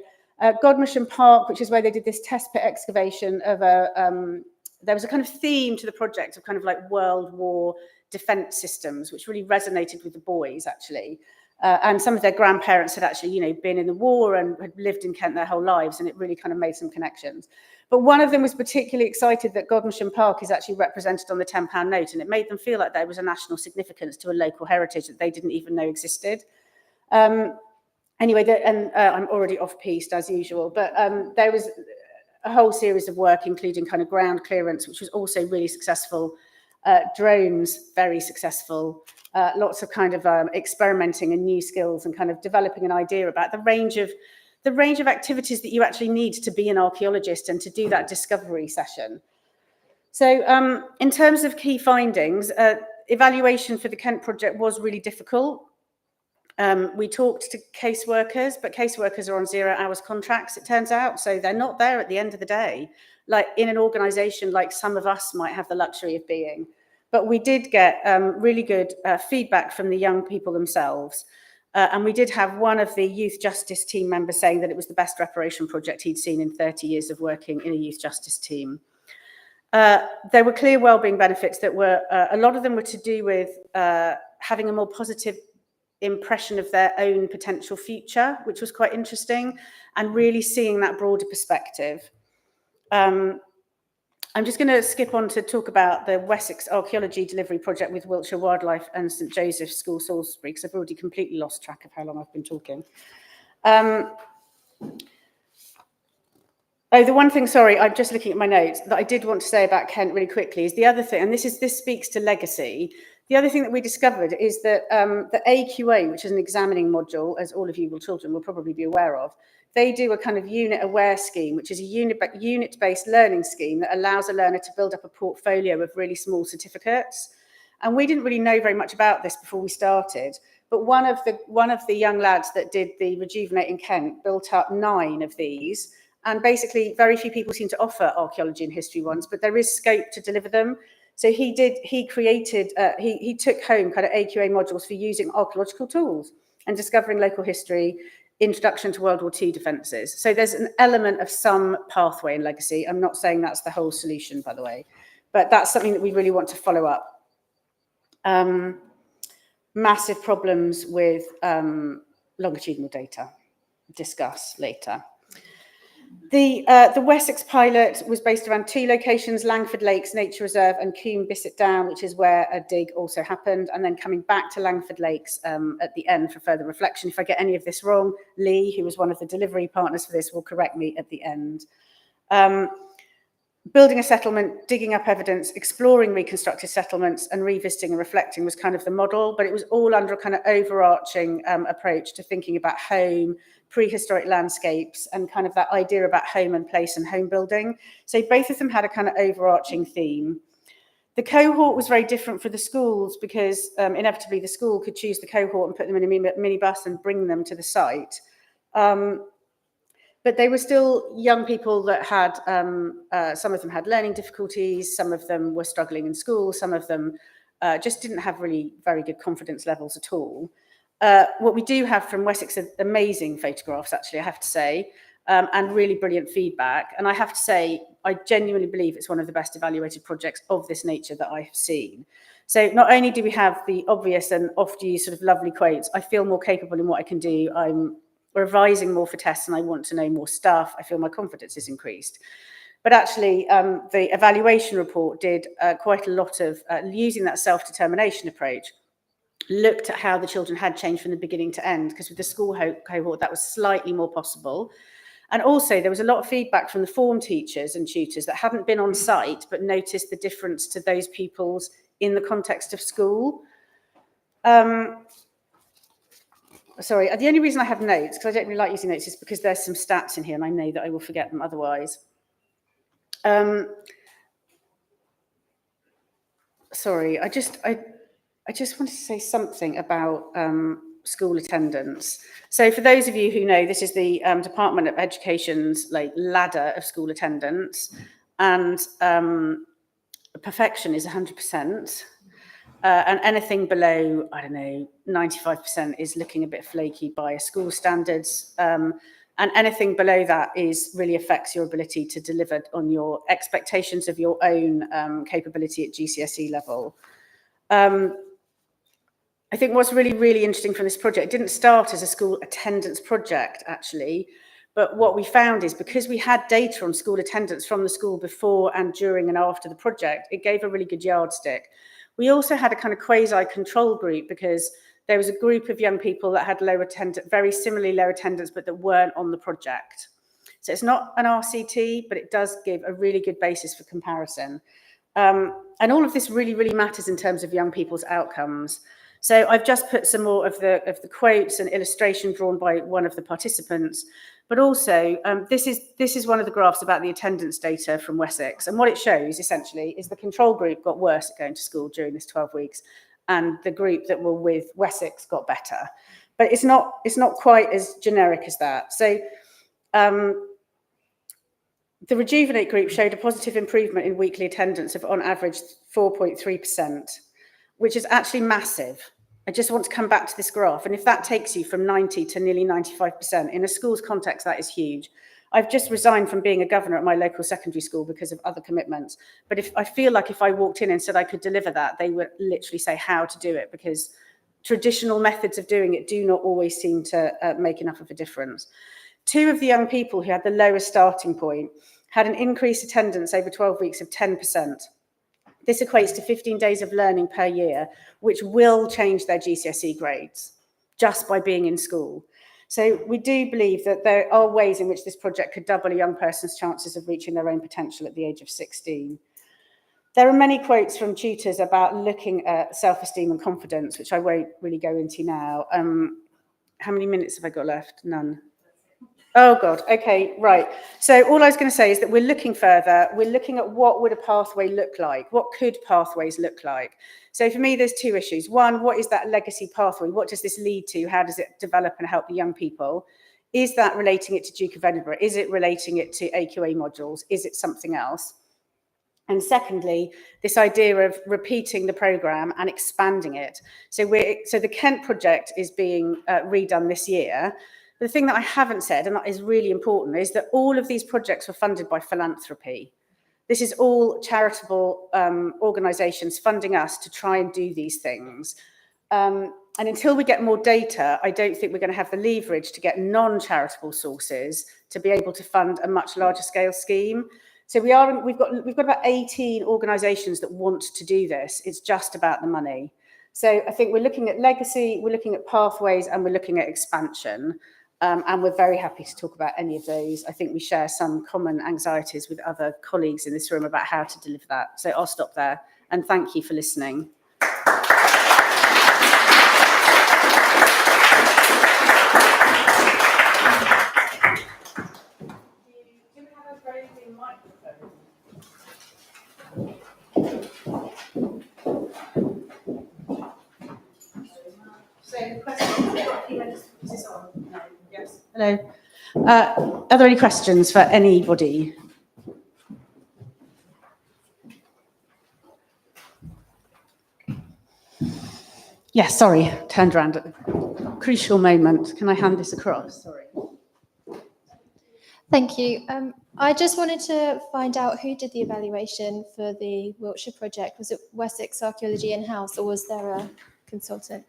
Godmersham Park, which is where they did this test pit excavation of there was a kind of theme to the project of kind of like World War defence systems, which really resonated with the boys, actually. And some of their grandparents had actually, been in the war and had lived in Kent their whole lives, and it really kind of made some connections. But one of them was particularly excited that Godmersham Park is actually represented on the £10 note, and it made them feel like there was a national significance to a local heritage that they didn't even know existed. Anyway, I'm already off-piste as usual, but there was a whole series of work, including kind of ground clearance, which was also really successful. Drones, very successful. Lots of kind of experimenting and new skills and kind of developing an idea about the range of activities that you actually need to be an archaeologist and to do that discovery session. So in terms of key findings, evaluation for the Kent project was really difficult. We talked to caseworkers, but caseworkers are on 0 hours contracts, it turns out. So they're not there at the end of the day, like in an organisation like some of us might have the luxury of being. But we did get really good feedback from the young people themselves. And we did have one of the youth justice team members saying that it was the best reparation project he'd seen in 30 years of working in a youth justice team. There were clear wellbeing benefits that were, a lot of them were to do with having a more positive impression of their own potential future, which was quite interesting, and really seeing that broader perspective. I'm just going to skip on to talk about the Wessex Archaeology Delivery Project with Wiltshire Wildlife and St Joseph's School, Salisbury, because I've already completely lost track of how long I've been talking. Oh, the one thing, sorry, I'm just looking at my notes, that I did want to say about Kent really quickly is the other thing, and this speaks to legacy. The other thing that we discovered is that the AQA, which is an examining module, as all of you children will probably be aware of, they do a kind of unit-aware scheme, which is a unit-based learning scheme that allows a learner to build up a portfolio of really small certificates. And we didn't really know very much about this before we started, but one of the young lads that did the Rejuvenate in Kent built up 9 of these, And basically, very few people seem to offer archaeology and history ones, but there is scope to deliver them. So he took home kind of AQA modules for using archaeological tools and discovering local history, introduction to World War II defences. So there's an element of some pathway in legacy. I'm not saying that's the whole solution, by the way, but that's something that we really want to follow up. Massive problems with longitudinal data, discuss later. The Wessex pilot was based around 2 locations, Langford Lakes Nature Reserve and Combe Bisset Down, which is where a dig also happened, and then coming back to Langford Lakes at the end for further reflection. If I get any of this wrong, Lee, who was one of the delivery partners for this, will correct me at the end. Building a settlement, digging up evidence, exploring reconstructed settlements and revisiting and reflecting was kind of the model, but it was all under a kind of overarching approach to thinking about home, prehistoric landscapes, and kind of that idea about home and place and home building. So both of them had a kind of overarching theme. The cohort was very different for the schools because inevitably the school could choose the cohort and put them in a minibus and bring them to the site. But they were still young people that had, some of them had learning difficulties, some of them were struggling in school, some of them just didn't have really very good confidence levels at all. What we do have from Wessex are amazing photographs, actually, I have to say, and really brilliant feedback. And I have to say, I genuinely believe it's one of the best evaluated projects of this nature that I have seen. So not only do we have the obvious and oft-used sort of lovely quotes, I feel more capable in what I can do. I'm revising more for tests and I want to know more stuff. I feel my confidence is increased. But actually, the evaluation report did quite a lot of using that self-determination approach, looked at how the children had changed from the beginning to end, because with the school cohort, that was slightly more possible. And also, there was a lot of feedback from the form teachers and tutors that hadn't been on site, but noticed the difference to those pupils in the context of school. Sorry, the only reason I have notes, because I don't really like using notes, is because there's some stats in here and I know that I will forget them otherwise. Sorry, I just wanted to say something about school attendance. So for those of you who know, this is the Department of Education's ladder of school attendance, and perfection is 100%. And anything below, I don't know, 95% is looking a bit flaky by school standards. And anything below that really affects your ability to deliver on your expectations of your own capability at GCSE level. I think what's really, really interesting from this project, it didn't start as a school attendance project, actually. But what we found is because we had data on school attendance from the school before and during and after the project, it gave a really good yardstick. We also had a kind of quasi-control group because there was a group of young people that had low attendance, very similarly low attendance, but that weren't on the project. So it's not an RCT, but it does give a really good basis for comparison. And all of this really, really matters in terms of young people's outcomes. So I've just put some more of the quotes and illustration drawn by one of the participants, but also this is one of the graphs about the attendance data from Wessex. And what it shows essentially is the control group got worse at going to school during this 12 weeks, and the group that were with Wessex got better. But it's not quite as generic as that. So the Rejuvenate group showed a positive improvement in weekly attendance of on average 4.3%. which is actually massive. I just want to come back to this graph. And if that takes you from 90 to nearly 95%, in a school's context, that is huge. I've just resigned from being a governor at my local secondary school because of other commitments. But I feel like if I walked in and said I could deliver that, they would literally say how to do it, because traditional methods of doing it do not always seem to make enough of a difference. 2 of the young people who had the lowest starting point had an increased attendance over 12 weeks of 10%. This equates to 15 days of learning per year, which will change their GCSE grades just by being in school. So we do believe that there are ways in which this project could double a young person's chances of reaching their own potential at the age of 16. There are many quotes from tutors about looking at self-esteem and confidence, which I won't really go into now. How many minutes have I got left? None. Oh, God. Okay, right. So all I was going to say is that we're looking further. We're looking at what would a pathway look like? What could pathways look like? So for me, there's 2 issues. One, what is that legacy pathway? What does this lead to? How does it develop and help the young people? Is that relating it to Duke of Edinburgh? Is it relating it to AQA modules? Is it something else? And secondly, this idea of repeating the programme and expanding it. So the Kent project is being redone this year. The thing that I haven't said, and that is really important, is that all of these projects were funded by philanthropy. This is all charitable organisations funding us to try and do these things. And until we get more data, I don't think we're going to have the leverage to get non-charitable sources to be able to fund a much larger scale scheme. So we've got about 18 organisations that want to do this. It's just about the money. So I think we're looking at legacy, we're looking at pathways, and we're looking at expansion. And we're very happy to talk about any of those. I think we share some common anxieties with other colleagues in this room about how to deliver that. So I'll stop there, and thank you for listening. Hello. Are there any questions for anybody? Yes, sorry, turned around at a crucial moment. Can I hand this across? Sorry. Thank you. I just wanted to find out who did the evaluation for the Wiltshire project. Was it Wessex Archaeology in-house, or was there a consultant?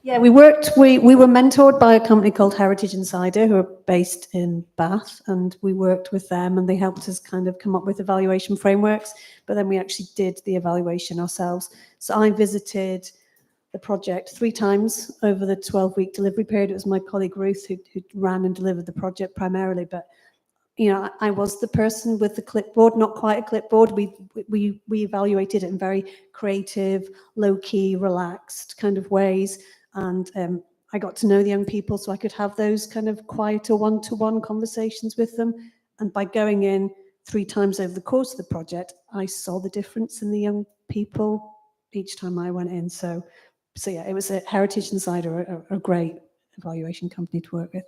Yeah, we were mentored by a company called Heritage Insider, who are based in Bath, and we worked with them, and they helped us kind of come up with evaluation frameworks, but then we actually did the evaluation ourselves. So I visited the project 3 times over the 12-week delivery period. It was my colleague Ruth who ran and delivered the project primarily, but I was the person with the clipboard, not quite a clipboard. We evaluated it in very creative, low-key, relaxed kind of ways. And I got to know the young people so I could have those kind of quieter one-to-one conversations with them. And by going in 3 times over the course of the project, I saw the difference in the young people each time I went in. So yeah, it was a Heritage Insider, a great evaluation company to work with.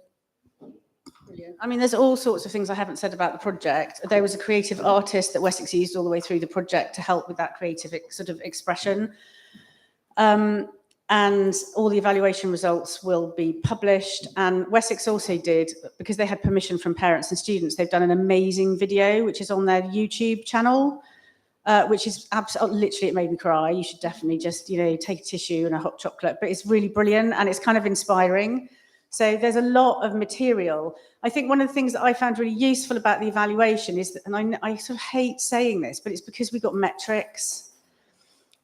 Brilliant. I mean, there's all sorts of things I haven't said about the project. There was a creative artist that Wessex used all the way through the project to help with that creative sort of expression. And all the evaluation results will be published. And Wessex also did, because they had permission from parents and students, they've done an amazing video, which is on their YouTube channel, which is absolutely, literally, it made me cry. You should definitely just, take a tissue and a hot chocolate, but it's really brilliant and it's kind of inspiring. So there's a lot of material. I think one of the things that I found really useful about the evaluation is that, and I sort of hate saying this, but it's because we got metrics.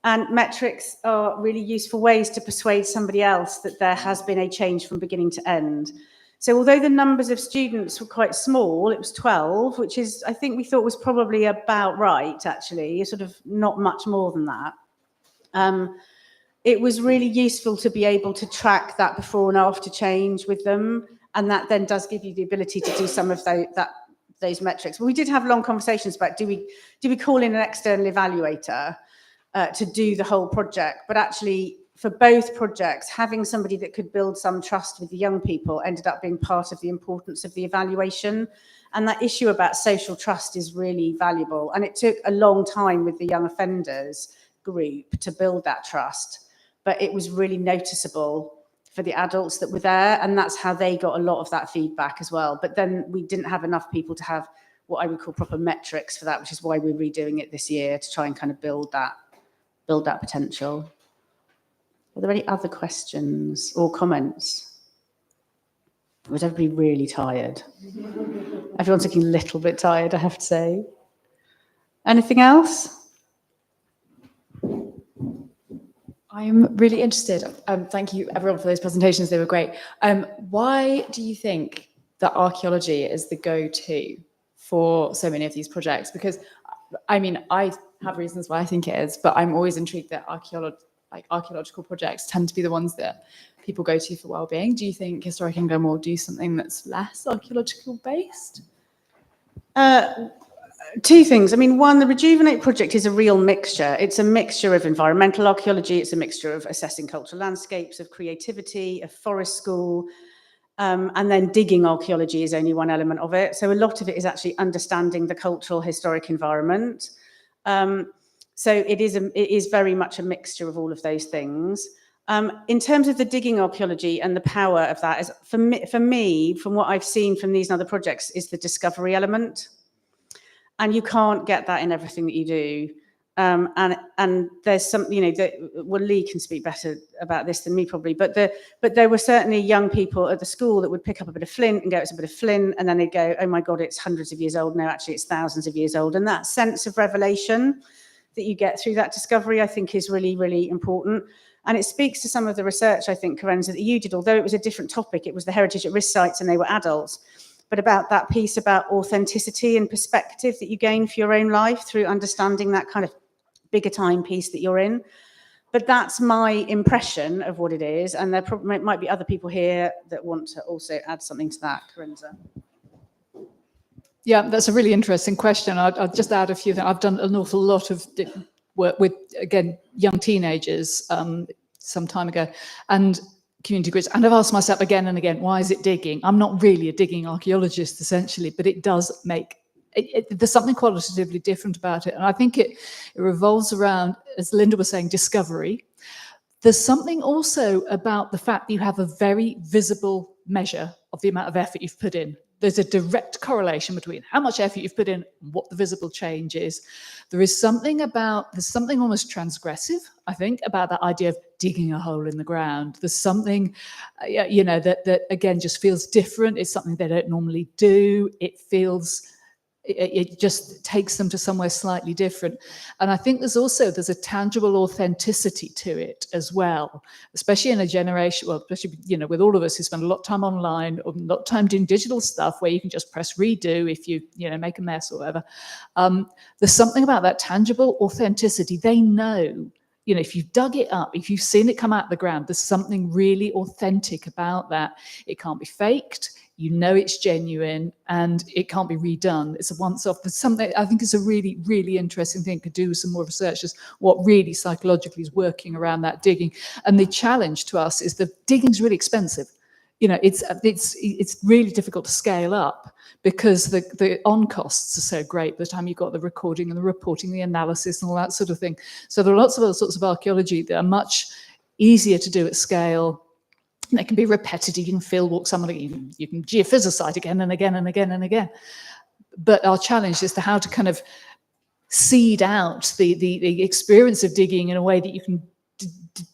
And metrics are really useful ways to persuade somebody else that there has been a change from beginning to end. So although the numbers of students were quite small, it was 12, which is, I think we thought was probably about right, actually, sort of not much more than that. It was really useful to be able to track that before and after change with them. And that then does give you the ability to do some of those metrics. But we did have long conversations about, do we call in an external evaluator to do the whole project? But actually, for both projects, having somebody that could build some trust with the young people ended up being part of the importance of the evaluation. And that issue about social trust is really valuable. And it took a long time with the young offenders group to build that trust. But it was really noticeable for the adults that were there. And that's how they got a lot of that feedback as well. But then we didn't have enough people to have what I would call proper metrics for that, which is why we're redoing it this year to try and kind of build that potential. Are there any other questions or comments? Was everybody really tired? Everyone's looking a little bit tired, I have to say. Anything else? I'm really interested. Thank you, everyone, for those presentations. They were great. Why do you think that archaeology is the go-to for so many of these projects? Because, I mean, I have reasons why I think it is, but I'm always intrigued that archaeological projects tend to be the ones that people go to for well-being. Do you think Historic England will do something that's less archaeological based? Two things. I mean, one, the Rejuvenate project is a real mixture. It's a mixture of environmental archaeology. It's a mixture of assessing cultural landscapes, of creativity, of forest school, and then digging archaeology is only one element of it. So a lot of it is actually understanding the cultural historic environment. So it is very much a mixture of all of those things. In terms of the digging archaeology and the power of that, is for me, from what I've seen from these and other projects, is the discovery element. And you can't get that in everything that you do. And there's some, you know, well, Lee can speak better about this than me probably, but there were certainly young people at the school that would pick up a bit of flint and go, it's a bit of flint, and then they'd go, oh my God, it's hundreds of years old. No, actually it's thousands of years old. And that sense of revelation that you get through that discovery, I think is really, really important. And it speaks to some of the research, I think, Carenza, that you did, although it was a different topic. It was the heritage at risk sites and they were adults. But about that piece about authenticity and perspective that you gain for your own life through understanding that kind of bigger time piece that you're in. But that's my impression of what it is. And there might be other people here that want to also add something to that, Carenza. Yeah, that's a really interesting question. I'll just add a few things. I've done an awful lot of work with, again, young teenagers some time ago, and community groups. And I've asked myself again and again, why is it digging? I'm not really a digging archaeologist, essentially, but it does make, there's something qualitatively different about it. And I think it revolves around, as Linda was saying, discovery. There's something also about the fact that you have a very visible measure of the amount of effort you've put in. There's a direct correlation between how much effort you've put in and what the visible change is. There's something almost transgressive, I think, about that idea of digging a hole in the ground. There's something, you know, that again just feels different. It's something they don't normally do. It just takes them to somewhere slightly different. And I think there's a tangible authenticity to it as well, especially in a generation, well, especially, you know, with all of us who spend a lot of time online or a lot of time doing digital stuff where you can just press redo if you make a mess or whatever. There's something about that tangible authenticity. They know, you know, if you've dug it up, if you've seen it come out of the ground, there's something really authentic about that. It can't be faked. You know it's genuine and it can't be redone. It's a once-off. There's something I think is a really, really interesting thing. Could do with some more research, is what really psychologically is working around that digging. And the challenge to us is that digging's really expensive. You know, it's really difficult to scale up because the on costs are so great by the time you've got the recording and the reporting, the analysis and all that sort of thing. So there are lots of other sorts of archaeology that are much easier to do at scale. They can be repetitive. You can field walk somebody, you can geophysicite again and again and again and again. But our challenge is to how to kind of seed out the experience of digging in a way that you can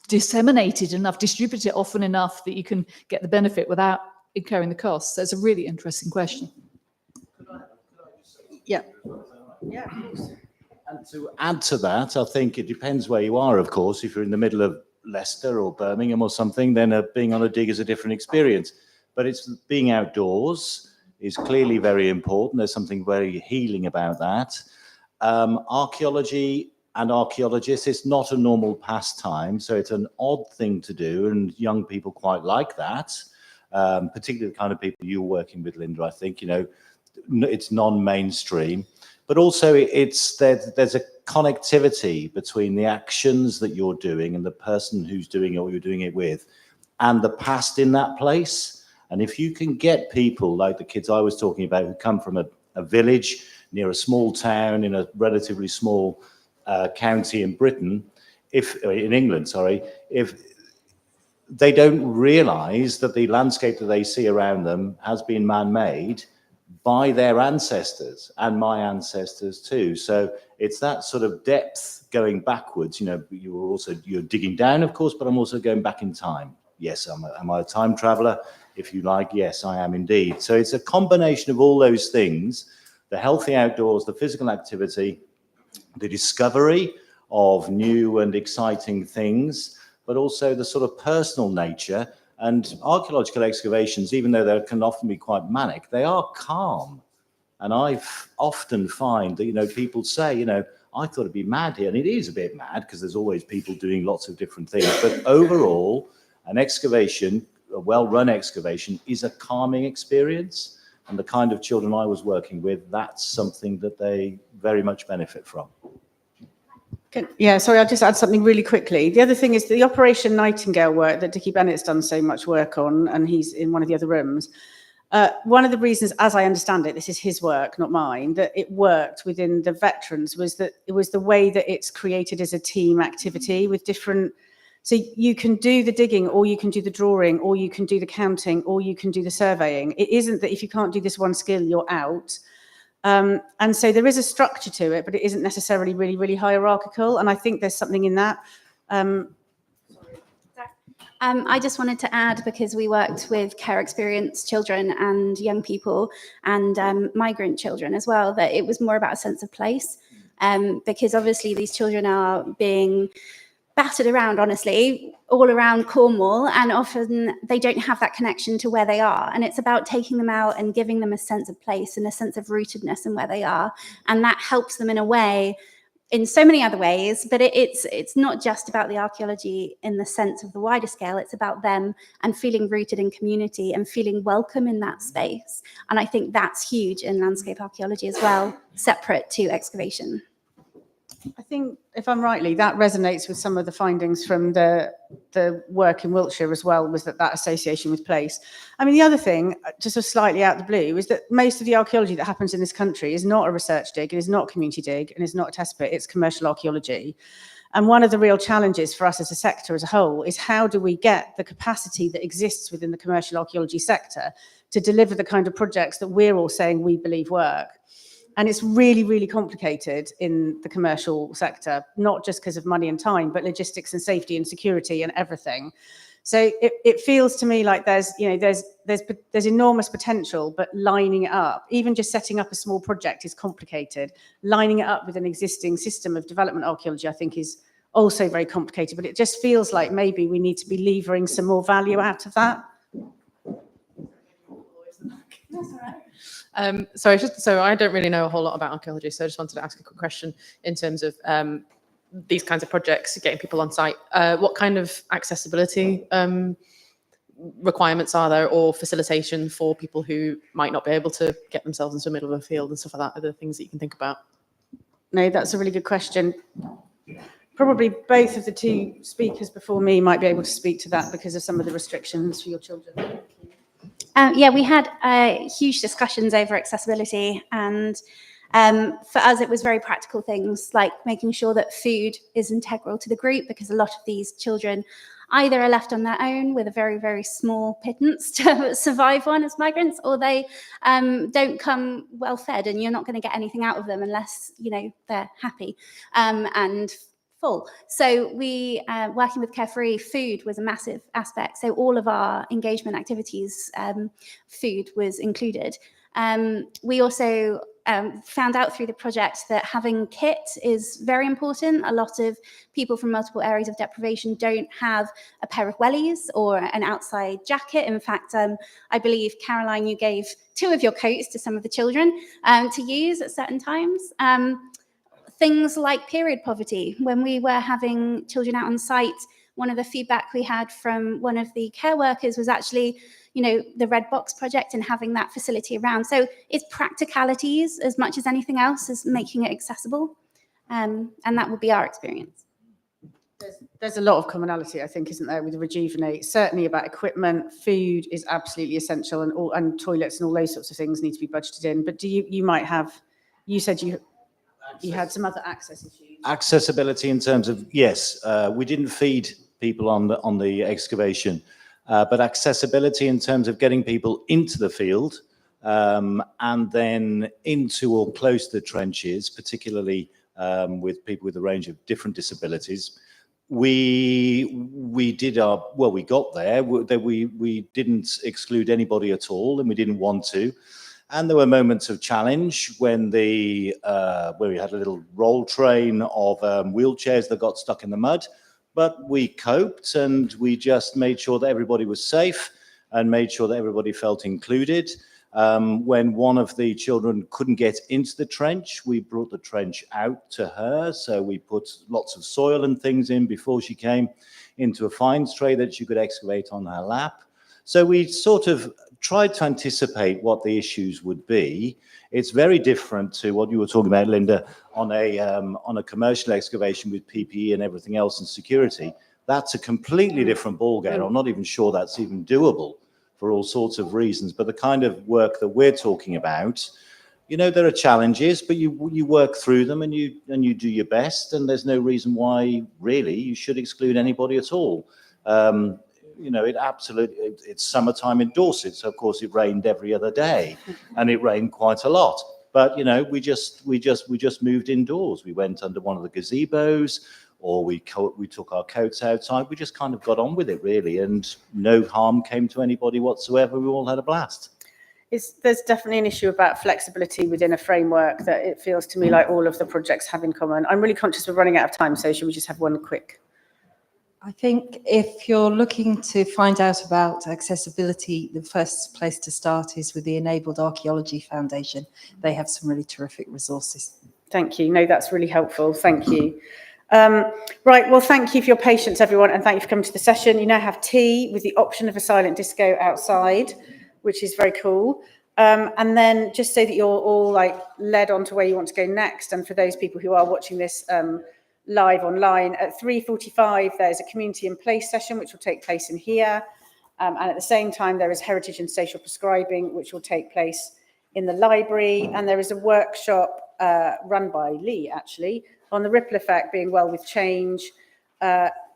disseminate it enough, distribute it often enough that you can get the benefit without incurring the costs. So it's a really interesting question. Yeah. Yeah, of course. And to add to that, I think it depends where you are, of course. If you're in the middle of Leicester or Birmingham or something, then being on a dig is a different experience. But it's being outdoors is clearly very important. There's something very healing about that. Archaeology and archaeologists, it's not a normal pastime, so it's an odd thing to do, and young people quite like that, particularly the kind of people you're working with, Linda. I think, you know, it's non-mainstream, but also there's a connectivity between the actions that you're doing and the person who's doing it or you're doing it with and the past in that place. And if you can get people like the kids I was talking about who come from a village near a small town in a relatively small county in Britain, in England, if they don't realize that the landscape that they see around them has been man-made by their ancestors and my ancestors too. So it's that sort of depth going backwards. You know, you're digging down, of course, but I'm also going back in time. Yes, am I a time traveler? If you like, yes, I am indeed. So it's a combination of all those things: the healthy outdoors, the physical activity, the discovery of new and exciting things, but also the sort of personal nature. And archaeological excavations, even though they can often be quite manic, they are calm. And I often find that, you know, people say, you know, I thought it'd be mad here. And it is a bit mad because there's always people doing lots of different things. But overall, an excavation, a well-run excavation, is a calming experience. And the kind of children I was working with, that's something that they very much benefit from. Yeah, sorry, I'll just add something really quickly. The other thing is the Operation Nightingale work that Dickie Bennett's done so much work on, and he's in one of the other rooms. One of the reasons, as I understand it, this is his work, not mine, that it worked within the veterans was that it was the way that it's created as a team activity with different. So you can do the digging, or you can do the drawing, or you can do the counting, or you can do the surveying. It isn't that if you can't do this one skill, you're out. And so there is a structure to it, but it isn't necessarily really, really hierarchical. And I think there's something in that. I just wanted to add, because we worked with care experienced children and young people and migrant children as well, that it was more about a sense of place. Because obviously these children are being battered around, honestly, all around Cornwall, and often they don't have that connection to where they are. And it's about taking them out and giving them a sense of place and a sense of rootedness in where they are. And that helps them in a way, in so many other ways, but it's not just about the archaeology in the sense of the wider scale. It's about them and feeling rooted in community and feeling welcome in that space. And I think that's huge in landscape archaeology as well, separate to excavation. I think, if I'm rightly, that resonates with some of the findings from the work in Wiltshire as well, was that association with place. I mean, the other thing, just sort of slightly out the blue, is that most of the archaeology that happens in this country is not a research dig, it is not a community dig, and it's not a test pit, it's commercial archaeology. And one of the real challenges for us as a sector as a whole is how do we get the capacity that exists within the commercial archaeology sector to deliver the kind of projects that we're all saying we believe work. And it's really, really complicated in the commercial sector, not just because of money and time, but logistics and safety and security and everything. So it feels to me like there's enormous potential, but lining it up, even just setting up a small project is complicated. Lining it up with an existing system of development archaeology, I think, is also very complicated. But it just feels like maybe we need to be levering some more value out of that. That's all right. So I don't really know a whole lot about archaeology, so I just wanted to ask a quick question in terms of these kinds of projects, getting people on site. What kind of accessibility requirements are there, or facilitation for people who might not be able to get themselves into the middle of a field and stuff like that? Are there things that you can think about? No, that's a really good question. Probably both of the two speakers before me might be able to speak to that because of some of the restrictions for your children. Yeah, we had huge discussions over accessibility, and for us it was very practical things like making sure that food is integral to the group, because a lot of these children either are left on their own with a very, very small pittance to survive on as migrants, or they don't come well fed, and you're not going to get anything out of them unless they're happy and full. So we, working with Carefree, food was a massive aspect. So all of our engagement activities, food was included. We also found out through the project that having kit is very important. A lot of people from multiple areas of deprivation don't have a pair of wellies or an outside jacket. In fact, I believe, Caroline, you gave 2 of your coats to some of the children to use at certain times. Things like period poverty. When we were having children out on site, one of the feedback we had from one of the care workers was actually, the Red Box project and having that facility around. So it's practicalities as much as anything else, as making it accessible. And that would be our experience. There's a lot of commonality, I think, isn't there, with Rejuvenate? Certainly about equipment, food is absolutely essential, and toilets and all those sorts of things need to be budgeted in. But you said you had some other access issues. Accessibility in terms of, yes, we didn't feed people on the excavation, but accessibility in terms of getting people into the field and then into or close to the trenches, particularly with people with a range of different disabilities. We did we got there. We didn't exclude anybody at all, and we didn't want to. And there were moments of challenge when where we had a little roll train of wheelchairs that got stuck in the mud, but we coped and we just made sure that everybody was safe and made sure that everybody felt included. When one of the children couldn't get into the trench, we brought the trench out to her. So we put lots of soil and things in before she came into a fines tray that she could excavate on her lap. So we sort of tried to anticipate what the issues would be. It's very different to what you were talking about, Linda, on a commercial excavation with PPE and everything else and security. That's a completely different ballgame. I'm not even sure that's even doable for all sorts of reasons. But the kind of work that we're talking about, you know, there are challenges, but you work through them and you do your best. And there's no reason why really you should exclude anybody at all. You know, it's summertime in Dorset, so of course it rained every other day, and it rained quite a lot. But you know, we just moved indoors. We went under one of the gazebos, or we took our coats outside. We just kind of got on with it really, and no harm came to anybody whatsoever. We all had a blast. There's definitely an issue about flexibility within a framework that it feels to me like all of the projects have in common. I'm really conscious we're running out of time, so should we just have one quick? I think if you're looking to find out about accessibility, the first place to start is with the Enabled Archaeology Foundation. They have some really terrific resources. Thank you. No, that's really helpful. Thank you. Right, well, thank you for your patience, everyone, and thank you for coming to the session. You now have tea with the option of a silent disco outside, which is very cool. And then just so that you're all like led on to where you want to go next, and for those people who are watching this live online, at 3:45 there's a community and place session which will take place in here, and at the same time there is heritage and social prescribing which will take place in the library, and there is a workshop run by Lee actually on the ripple effect being well with change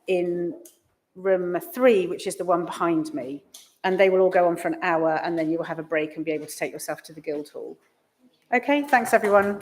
in room 3, which is the one behind me, and they will all go on for an hour, and then you will have a break and be able to take yourself to the Guildhall. Okay, thanks everyone.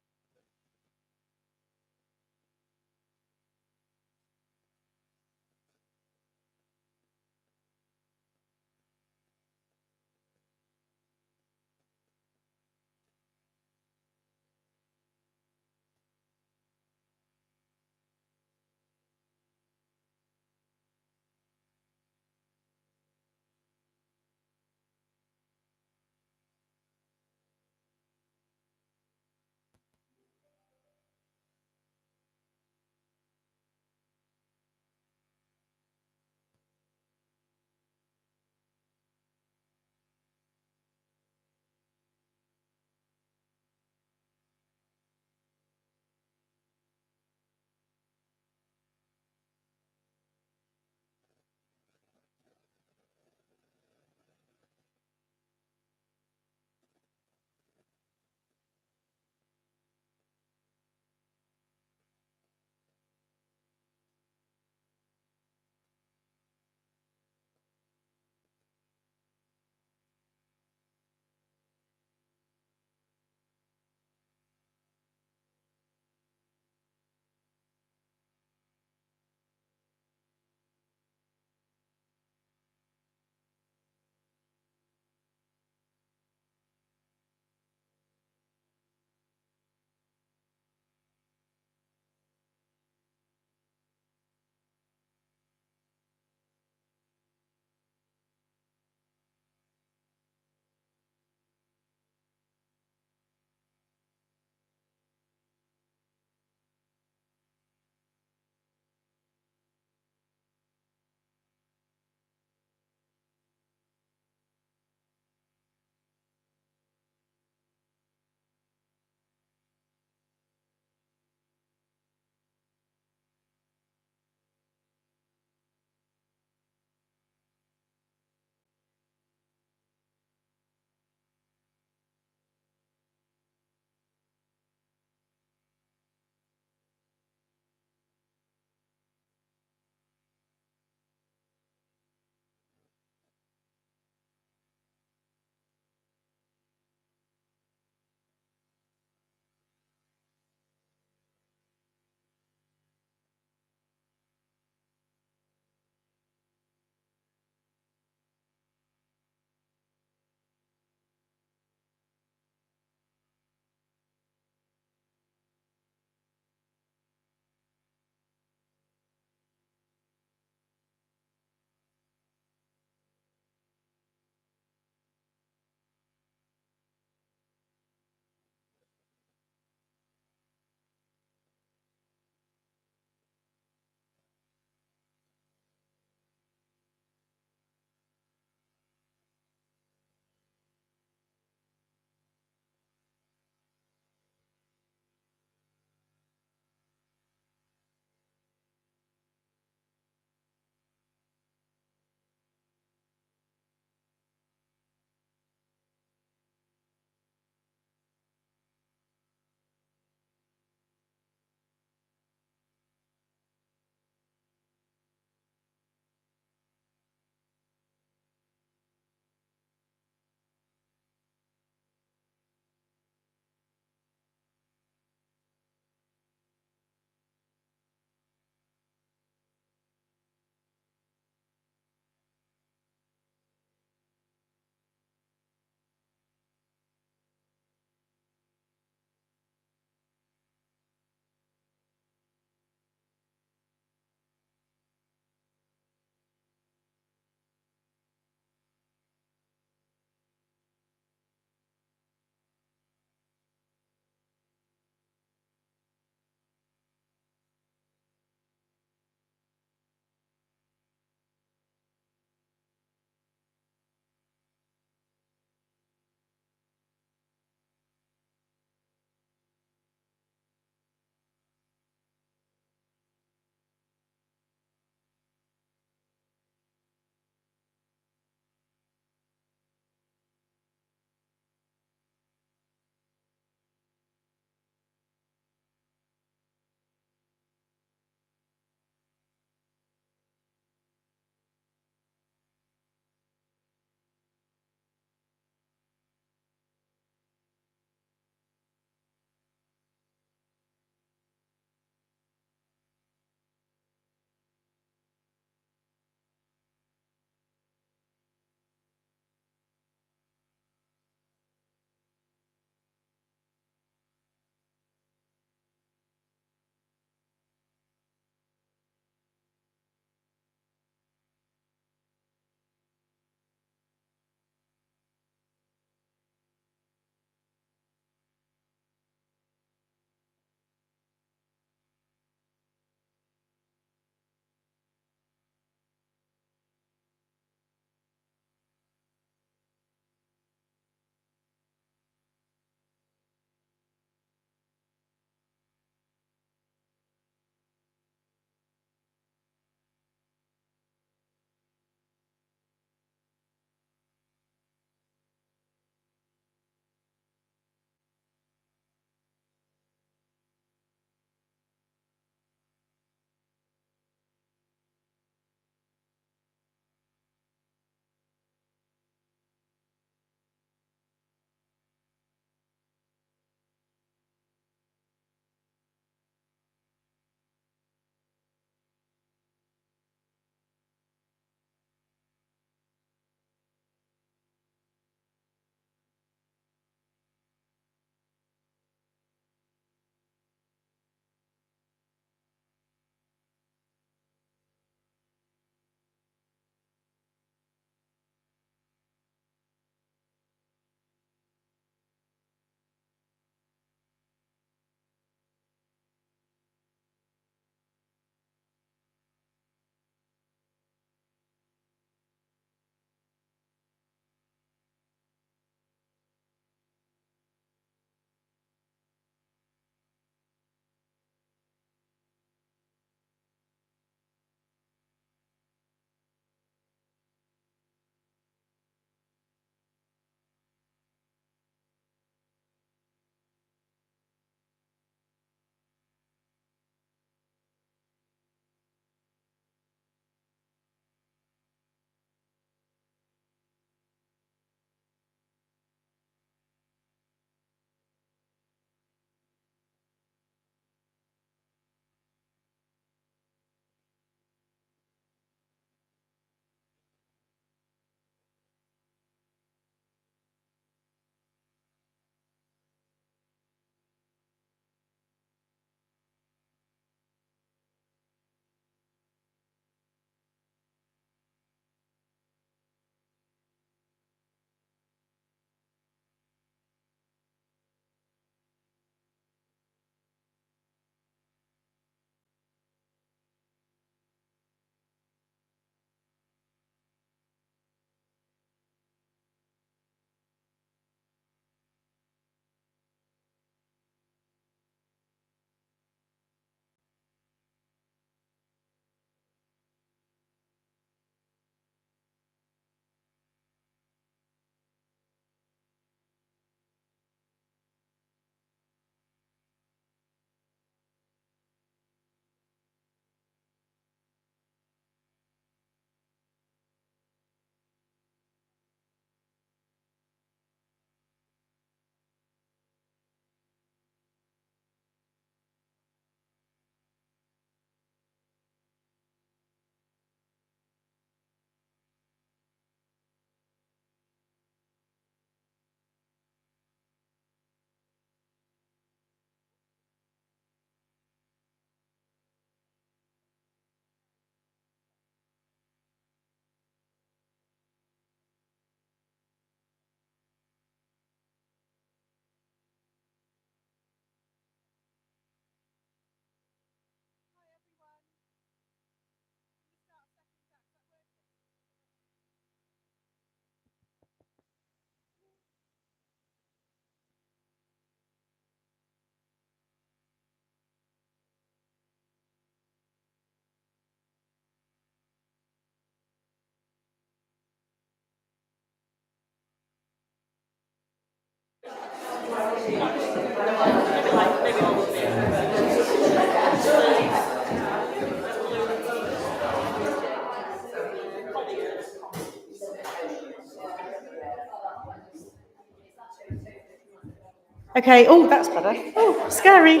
Okay, oh, that's better. Oh, scary.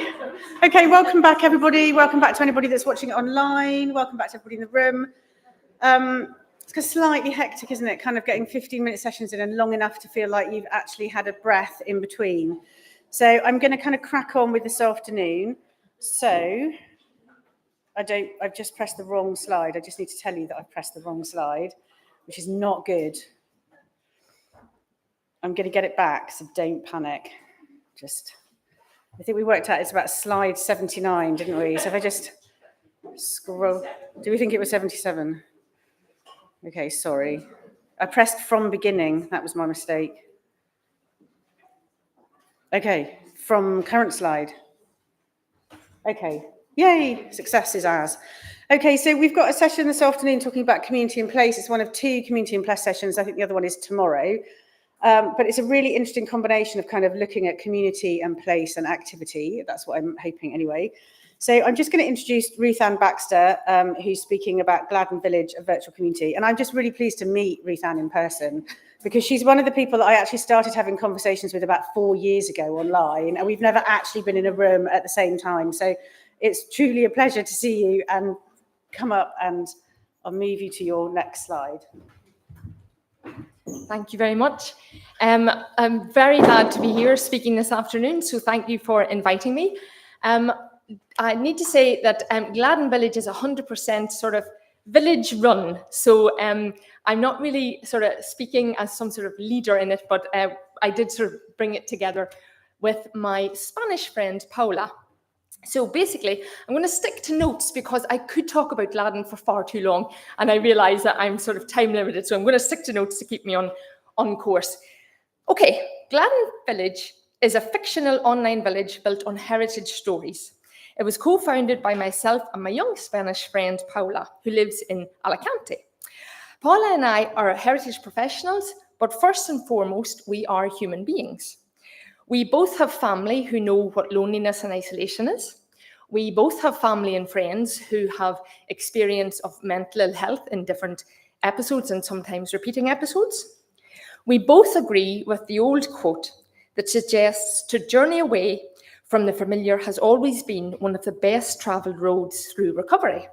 Okay, welcome back, everybody. Welcome back to anybody that's watching it online. Welcome back to everybody in the room. It's slightly hectic, isn't it? Kind of getting 15-minute sessions in and long enough to feel like you've actually had a breath in between. So I'm going to kind of crack on with this afternoon. So I've just pressed the wrong slide. I just need to tell you that I've pressed the wrong slide, which is not good. I'm going to get it back, so don't panic. I think we worked out it's about slide 79, didn't we? So if I just scroll, do we think it was 77? Okay, sorry. I pressed from beginning, that was my mistake. Okay, from current slide. Okay, yay, success is ours. Okay, so we've got a session this afternoon talking about community and place. It's one of 2 community and place sessions. I think the other one is tomorrow. But it's a really interesting combination of kind of looking at community and place and activity. That's what I'm hoping anyway. So I'm just going to introduce Ruth Ann Baxter, who's speaking about Gladden Village, a virtual community. And I'm just really pleased to meet Ruth Ann in person because she's one of the people that I actually started having conversations with about 4 years ago online. And we've never actually been in a room at the same time. So it's truly a pleasure to see you and come up, and I'll move you to your next slide. Thank you very much. I'm very glad to be here speaking this afternoon, so thank you for inviting me. I need to say that Gladden Village is 100% sort of village run, so I'm not really sort of speaking as some sort of leader in it, but I did sort of bring it together with my Spanish friend, Paula. So basically, I'm going to stick to notes because I could talk about Gladden for far too long, and I realise that I'm sort of time limited, so I'm going to stick to notes to keep me on course. Okay, Gladden Village is a fictional online village built on heritage stories. It was co-founded by myself and my young Spanish friend, Paula, who lives in Alicante. Paula and I are heritage professionals, but first and foremost, we are human beings. We both have family who know what loneliness and isolation is. We both have family and friends who have experience of mental ill health in different episodes and sometimes repeating episodes. We both agree with the old quote that suggests to journey away from the familiar has always been one of the best travelled roads through recovery.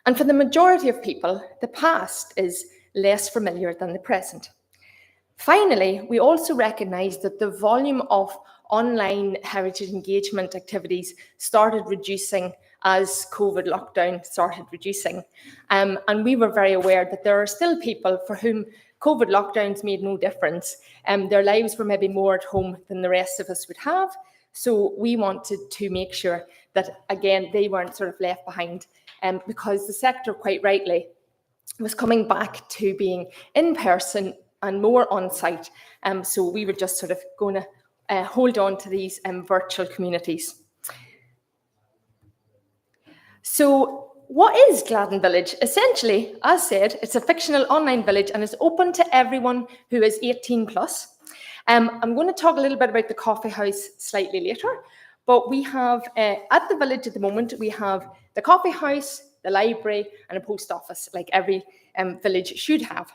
And for the majority of people, the past is less familiar than the present. Finally, we also recognise that the volume of online heritage engagement activities started reducing as COVID lockdown started reducing. And we were very aware that there are still people for whom COVID lockdowns made no difference. Their lives were maybe more at home than the rest of us would have. So we wanted to make sure that, again, they weren't sort of left behind, because the sector, quite rightly, was coming back to being in person and more on site. So we were just sort of going to hold on to these virtual communities. So what is Gladden Village? Essentially, as said, it's a fictional online village and is open to everyone who is 18 plus. I'm going to talk a little bit about the coffee house slightly later, but we have, at the village at the moment, we have the coffee house, the library and a post office, like every village should have.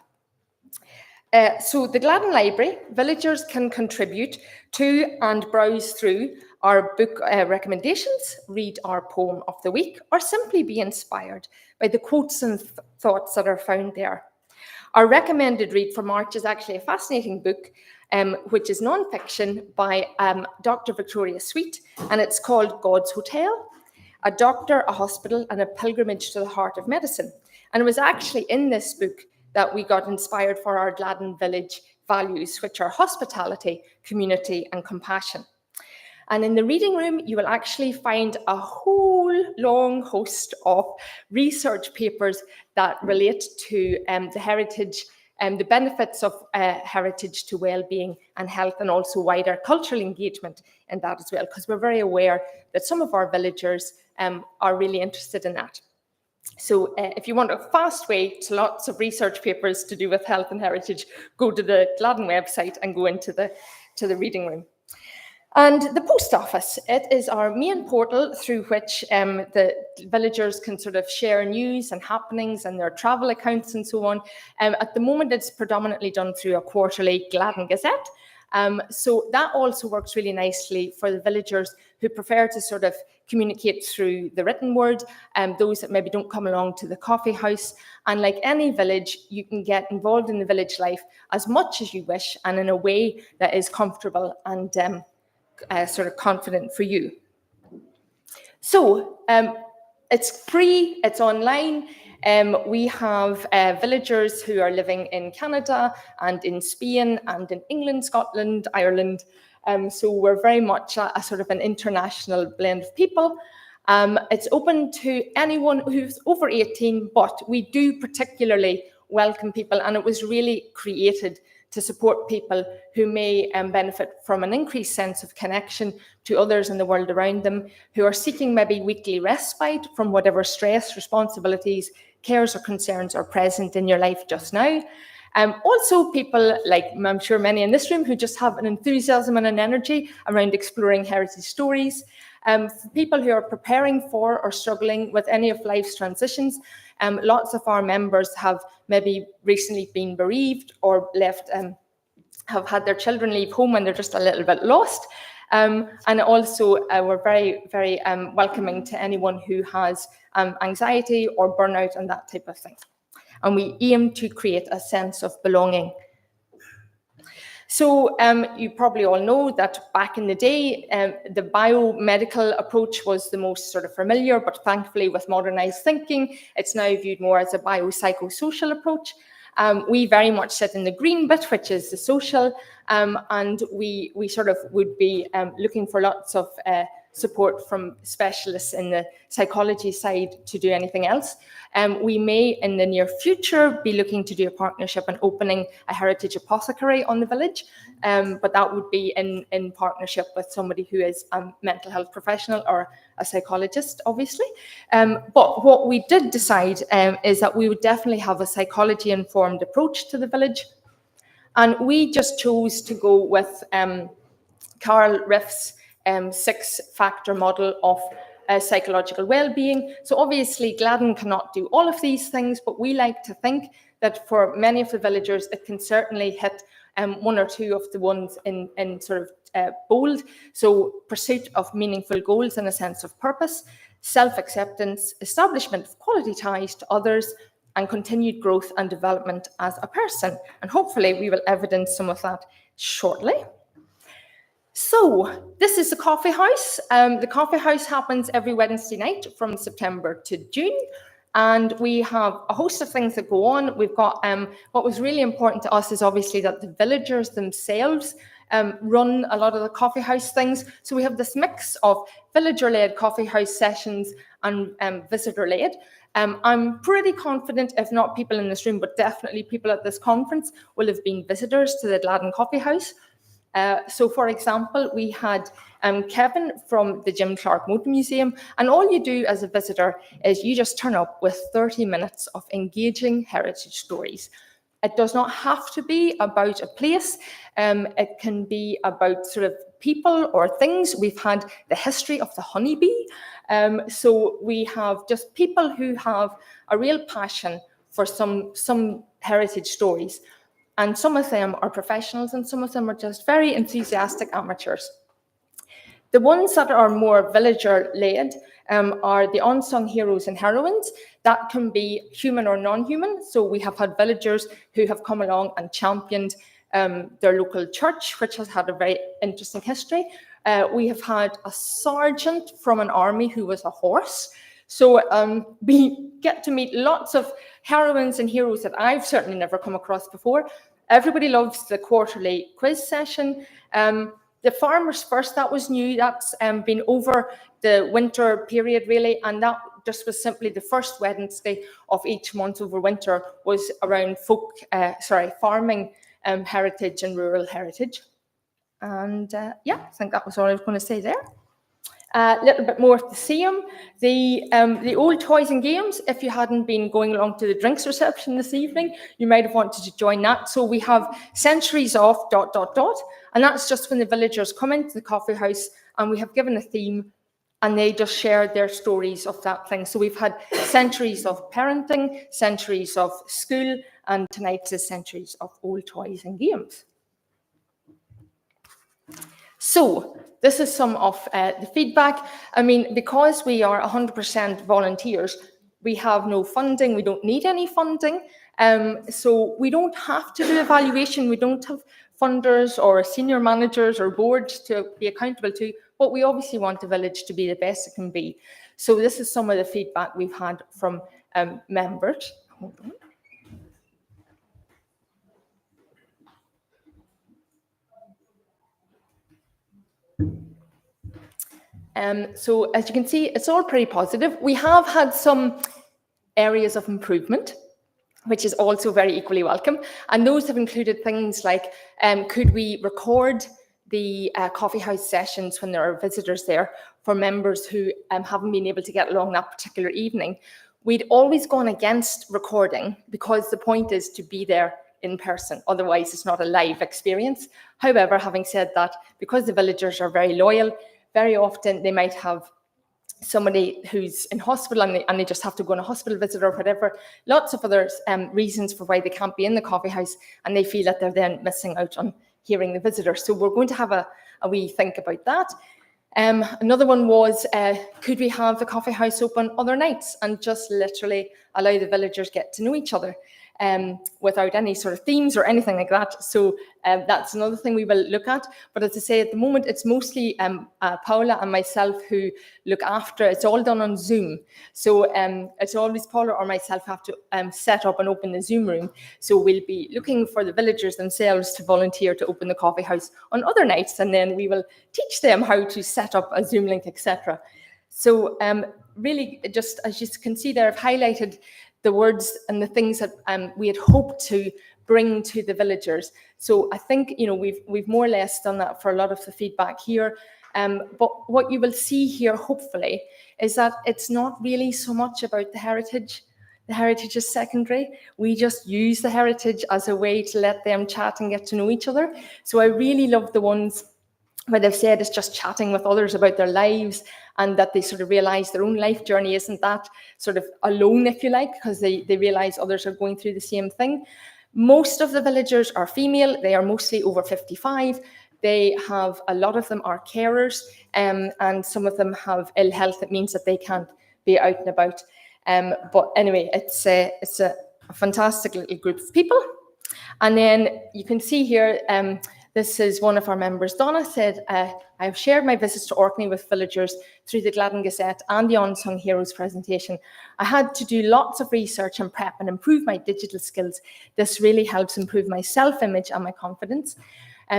So the Gladden Library, villagers can contribute to and browse through our book recommendations, read our poem of the week, or simply be inspired by the quotes and thoughts that are found there. Our recommended read for March is actually a fascinating book, which is non-fiction by Dr. Victoria Sweet, and it's called God's Hotel, A Doctor, a Hospital, and a Pilgrimage to the Heart of Medicine. And it was actually in this book that we got inspired for our Gladden Village values, which are hospitality, community, and compassion. And in the reading room, you will actually find a whole long host of research papers that relate to the heritage and the benefits of heritage to well-being and health, and also wider cultural engagement in that as well, because we're very aware that some of our villagers are really interested in that. So if you want a fast way to lots of research papers to do with health and heritage, go to the Gladden website and go into the reading room. And the post office, it is our main portal through which the villagers can sort of share news and happenings and their travel accounts and so on. At the moment, it's predominantly done through a quarterly Gladden Gazette. So that also works really nicely for the villagers who prefer to sort of communicate through the written word, those that maybe don't come along to the coffee house. And like any village, you can get involved in the village life as much as you wish and in a way that is comfortable and sort of confident for you. So it's free, it's online. We have villagers who are living in Canada and in Spain and in England, Scotland, Ireland. So we're very much a sort of an international blend of people. It's open to anyone who's over 18, but we do particularly welcome people, and it was really created to support people who may benefit from an increased sense of connection to others in the world around them, who are seeking maybe weekly respite from whatever stress, responsibilities, cares or concerns are present in your life just now. Also people like I'm sure many in this room who just have an enthusiasm and an energy around exploring heritage stories. For people who are preparing for or struggling with any of life's transitions, lots of our members have maybe recently been bereaved or left, have had their children leave home and they're just a little bit lost. And also we're very, very welcoming to anyone who has anxiety or burnout and that type of thing. And we aim to create a sense of belonging. So you probably all know that back in the day, the biomedical approach was the most sort of familiar, but thankfully with modernized thinking, it's now viewed more as a biopsychosocial approach. We very much sit in the green bit, which is the social, and we sort of would be looking for lots of support from specialists in the psychology side to do anything else. We may, in the near future, be looking to do a partnership and opening a heritage apothecary on the village, but that would be in partnership with somebody who is a mental health professional or a psychologist, obviously. But what we did decide is that we would definitely have a psychology-informed approach to the village. And we just chose to go with Carl Riff's 6-factor model of psychological well-being. So obviously Gladden cannot do all of these things, but we like to think that for many of the villagers, it can certainly hit one or two of the ones in sort of bold. So pursuit of meaningful goals and a sense of purpose, self-acceptance, establishment of quality ties to others, and continued growth and development as a person. And hopefully we will evidence some of that shortly. So this is the coffee house. The coffee house happens every Wednesday night from September to June. And we have a host of things that go on. We've got what was really important to us is obviously that the villagers themselves run a lot of the coffee house things. So we have this mix of villager-led coffee house sessions and visitor-led. I'm pretty confident, if not people in this room, but definitely people at this conference will have been visitors to the Gladden Coffee House. So, for example, we had Kevin from the Jim Clark Motor Museum, and all you do as a visitor is you just turn up with 30 minutes of engaging heritage stories. It does not have to be about a place. It can be about sort of people or things. We've had the history of the honeybee. So we have just people who have a real passion for some heritage stories. And some of them are professionals and some of them are just very enthusiastic amateurs. The ones that are more villager-led are the unsung heroes and heroines. That can be human or non-human. So we have had villagers who have come along and championed their local church, which has had a very interesting history. We have had a sergeant from an army who was a horse. So we get to meet lots of heroines and heroes that I've certainly never come across before. Everybody loves the quarterly quiz session. The Farmers First, that was new. That's been over the winter period, really, and that just was simply the first Wednesday of each month over winter was around farming heritage and rural heritage. And yeah, I think that was all I was going to say there. A little bit more to see them. The old toys and games, if you hadn't been going along to the drinks reception this evening, you might have wanted to join that. So we have Centuries of ... And that's just when the villagers come into the coffee house and we have given a theme and they just share their stories of that thing. So we've had centuries of parenting, centuries of school, and tonight is centuries of old toys and games. So this is some of the feedback. I mean, because we are 100% volunteers, we have no funding, we don't need any funding. So we don't have to do evaluation, we don't have funders or senior managers or boards to be accountable to, but we obviously want the village to be the best it can be. So this is some of the feedback we've had from members. Hold on. So as you can see, it's all pretty positive. We have had some areas of improvement, which is also very equally welcome. And those have included things like, could we record the coffee house sessions when there are visitors there for members who haven't been able to get along that particular evening? We'd always gone against recording because the point is to be there in person. Otherwise, it's not a live experience. However, having said that, because the villagers are very loyal, very often they might have somebody who's in hospital and they just have to go on a hospital visit or whatever. Lots of other reasons for why they can't be in the coffee house, and they feel that they're then missing out on hearing the visitor. So we're going to have a wee think about that. Another one was, could we have the coffee house open other nights and just literally allow the villagers get to know each other without any sort of themes or anything like that. So that's another thing we will look at. But as I say, at the moment, it's mostly Paula and myself who look after. It's all done on Zoom. So it's always Paula or myself have to set up and open the Zoom room. So we'll be looking for the villagers themselves to volunteer to open the coffee house on other nights. And then we will teach them how to set up a Zoom link, etc. So really, just as you can see there, I've highlighted the words and the things that we had hoped to bring to the villagers. So I think, you know, we've more or less done that for a lot of the feedback here. But what you will see here, hopefully, is that it's not really so much about the heritage. The heritage is secondary. We just use the heritage as a way to let them chat and get to know each other. So I really love the ones where they've said it's just chatting with others about their lives, and that they sort of realize their own life journey isn't that sort of alone, if you like, because they realize others are going through the same thing. Most of the villagers are female. They are mostly over 55. They have, a lot of them are carers, and some of them have ill health. That means that they can't be out and about. But anyway, it's a fantastic little group of people. And then you can see here, this is one of our members. Donna said, I've shared my visits to Orkney with villagers through the Gladden Gazette and the Unsung Heroes presentation. I had to do lots of research and prep and improve my digital skills. This really helps improve my self-image and my confidence.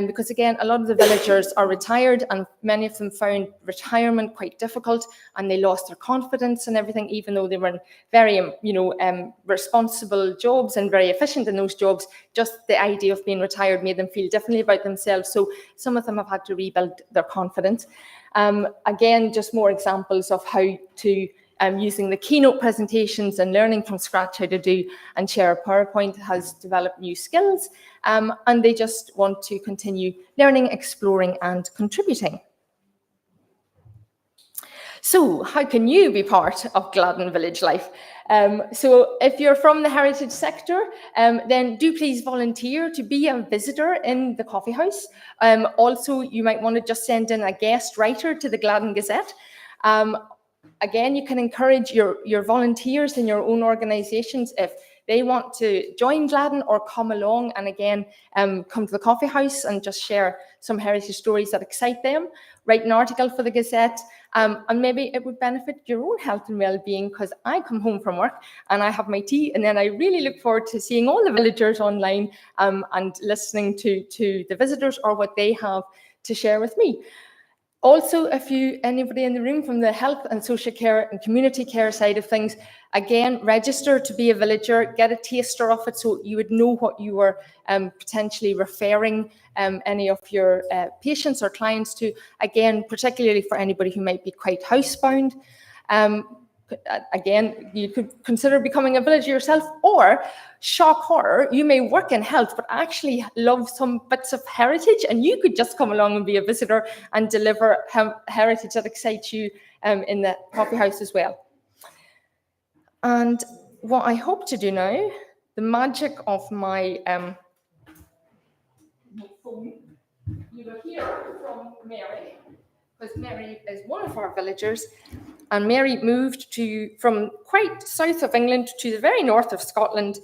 Because again, a lot of the villagers are retired, and many of them found retirement quite difficult, and they lost their confidence and everything, even though they were in very, responsible jobs and very efficient in those jobs. Just the idea of being retired made them feel differently about themselves. So some of them have had to rebuild their confidence. Again, just more examples of how to using the keynote presentations and learning from scratch how to do and share a PowerPoint has developed new skills, and they just want to continue learning, exploring and contributing. So how can you be part of Gladden Village life? So if you're from the heritage sector, then do please volunteer to be a visitor in the coffee house. Also, you might want to just send in a guest writer to the Gladden Gazette. Again, you can encourage your volunteers in your own organisations if they want to join Gladden or come along and again come to the coffee house and just share some heritage stories that excite them. Write an article for the Gazette, and maybe it would benefit your own health and well-being, because I come home from work and I have my tea, and then I really look forward to seeing all the villagers online and listening to the visitors or what they have to share with me. Also, if anybody in the room from the health and social care and community care side of things, again, register to be a villager, get a taster of it so you would know what you were potentially referring any of your patients or clients to. Again, particularly for anybody who might be quite housebound. again, you could consider becoming a villager yourself, or shock horror, you may work in health but actually love some bits of heritage, and you could just come along and be a visitor and deliver heritage that excites you in the coffee house as well. And what I hope to do now, the magic of my phone, you will hear from Mary, because Mary is one of our villagers, and Mary moved from quite south of England to the very north of Scotland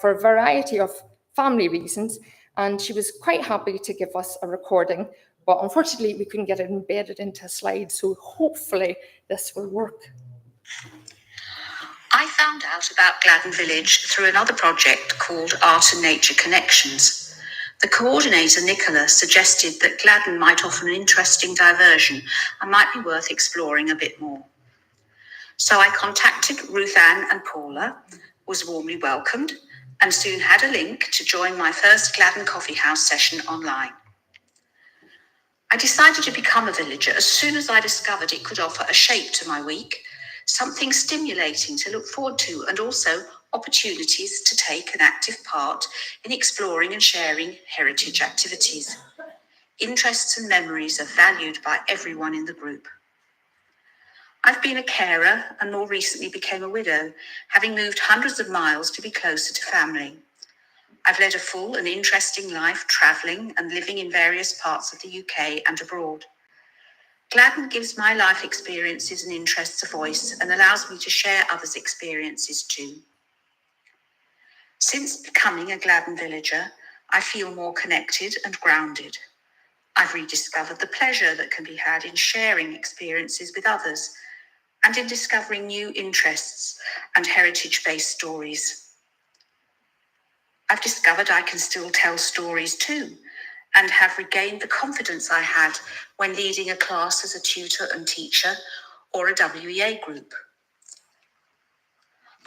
for a variety of family reasons, and she was quite happy to give us a recording, but unfortunately we couldn't get it embedded into a slide, so hopefully this will work. I found out about Gladden Village through another project called Art and Nature Connections. The coordinator, Nicola, suggested that Gladden might offer an interesting diversion and might be worth exploring a bit more. So I contacted Ruth Ann and Paula, was warmly welcomed, and soon had a link to join my first Gladden Coffee House session online. I decided to become a villager as soon as I discovered it could offer a shape to my week, something stimulating to look forward to, and also opportunities to take an active part in exploring and sharing heritage activities. Interests and memories are valued by everyone in the group. I've been a carer and more recently became a widow, having moved hundreds of miles to be closer to family. I've led a full and interesting life travelling and living in various parts of the UK and abroad. Gladden gives my life experiences and interests a voice and allows me to share others' experiences too. Since becoming a Gladden villager, I feel more connected and grounded. I've rediscovered the pleasure that can be had in sharing experiences with others and in discovering new interests and heritage-based stories. I've discovered I can still tell stories too, and have regained the confidence I had when leading a class as a tutor and teacher or a WEA group.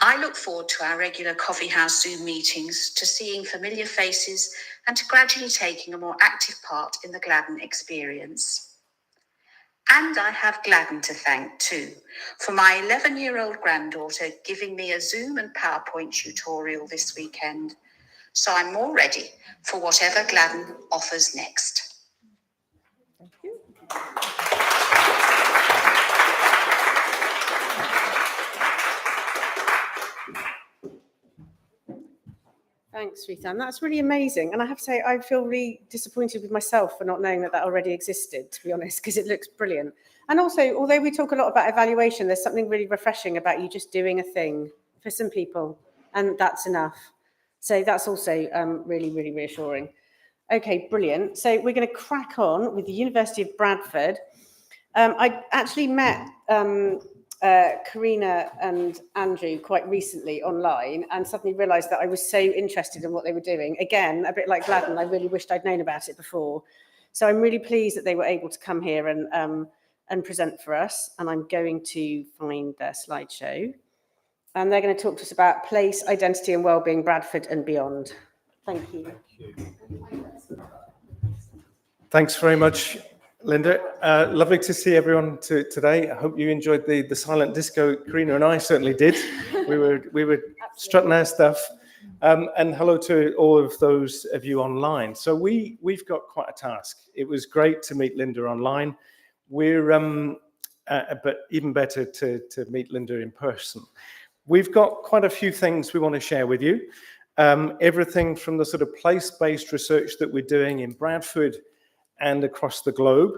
I look forward to our regular coffee house Zoom meetings, to seeing familiar faces and to gradually taking a more active part in the Gladden experience. And I have Gladden to thank too, for my 11-year-old granddaughter giving me a Zoom and PowerPoint tutorial this weekend. So I'm more ready for whatever Gladden offers next. Thank you. Thanks, Rita. That's really amazing. And I have to say, I feel really disappointed with myself for not knowing that that already existed, to be honest, because it looks brilliant. And also, although we talk a lot about evaluation, there's something really refreshing about you just doing a thing for some people, and that's enough. So that's also really, really reassuring. Okay, brilliant. So we're going to crack on with the University of Bradford. I actually met Karina and Andrew quite recently online and suddenly realised that I was so interested in what they were doing. Again, a bit like Gladden, I really wished I'd known about it before. So I'm really pleased that they were able to come here and present for us. And I'm going to find their slideshow. And they're going to talk to us about place, identity and wellbeing, Bradford and beyond. Thank you. Thanks very much, Linda. Lovely to see everyone today. I hope you enjoyed the silent disco. Karina and I certainly did. We were strutting our stuff. And hello to all of those of you online. So we've got quite a task. It was great to meet Linda online. But even better to meet Linda in person. We've got quite a few things we want to share with you. Everything from the sort of place-based research that we're doing in Bradford and across the globe,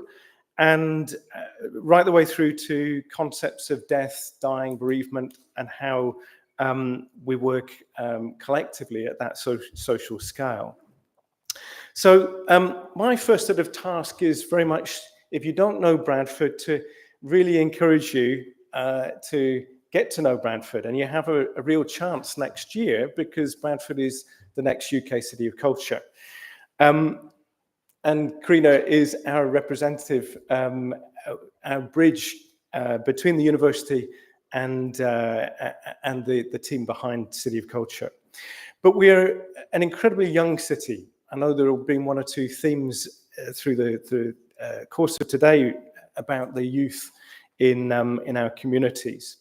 and right the way through to concepts of death, dying, bereavement, and how we work collectively at that social scale. So my first sort of task is very much, if you don't know Bradford, to really encourage you to get to know Bradford, and you have a real chance next year because Bradford is the next UK City of Culture. And Karina is our representative, our bridge between the university and the team behind City of Culture. But we are an incredibly young city. I know there have been one or two themes through the course of today about the youth in our communities.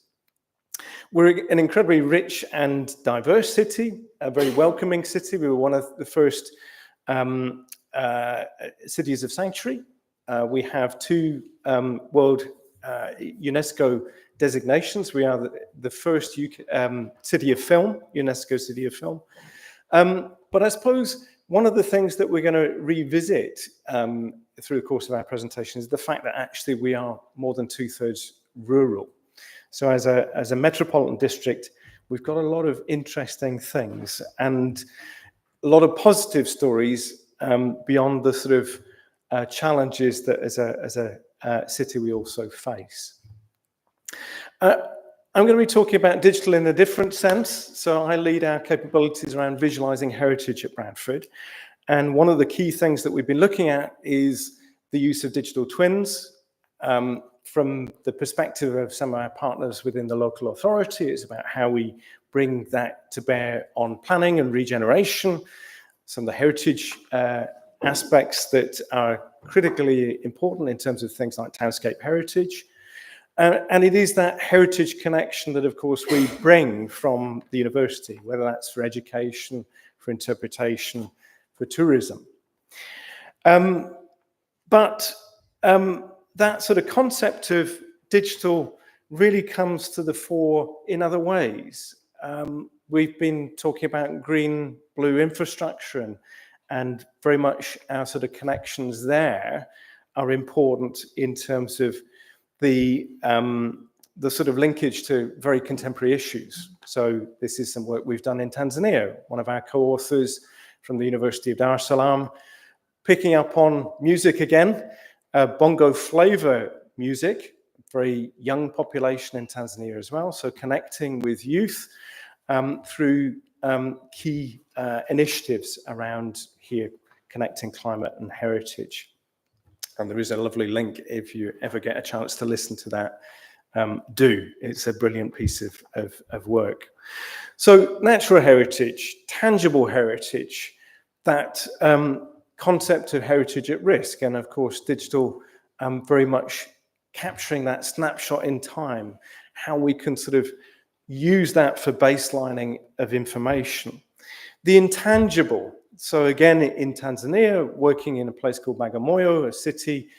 We're an incredibly rich and diverse city, a very welcoming city. We were one of the first cities of sanctuary. We have 2 World UNESCO designations. We are the first city of film, UNESCO City of Film. But I suppose one of the things that we're going to revisit through the course of our presentation is the fact that actually we are more than 2/3 rural. So as a metropolitan district, we've got a lot of interesting things and a lot of positive stories beyond the sort of challenges that as a city we also face. I'm going to be talking about digital in a different sense. So I lead our capabilities around visualizing heritage at Bradford. And one of the key things that we've been looking at is the use of digital twins. From the perspective of some of our partners within the local authority, it's about how we bring that to bear on planning and regeneration, some of the heritage aspects that are critically important in terms of things like townscape heritage. And it is that heritage connection that, of course, we bring from the university, whether that's for education, for interpretation, for tourism. But that sort of concept of digital really comes to the fore in other ways. We've been talking about green, blue infrastructure, and very much our sort of connections there are important in terms of the sort of linkage to very contemporary issues. So this is some work we've done in Tanzania. One of our co-authors from the University of Dar es Salaam, picking up on music again, bongo flavor music, very young population in Tanzania as well. So connecting with youth through key initiatives around here, connecting climate and heritage. And there is a lovely link if you ever get a chance to listen to that. Do. It's a brilliant piece of work. So natural heritage, tangible heritage, that concept of heritage at risk, and of course digital very much capturing that snapshot in time, how we can sort of use that for baselining of information. The intangible, so again in Tanzania, working in a place called Bagamoyo, a city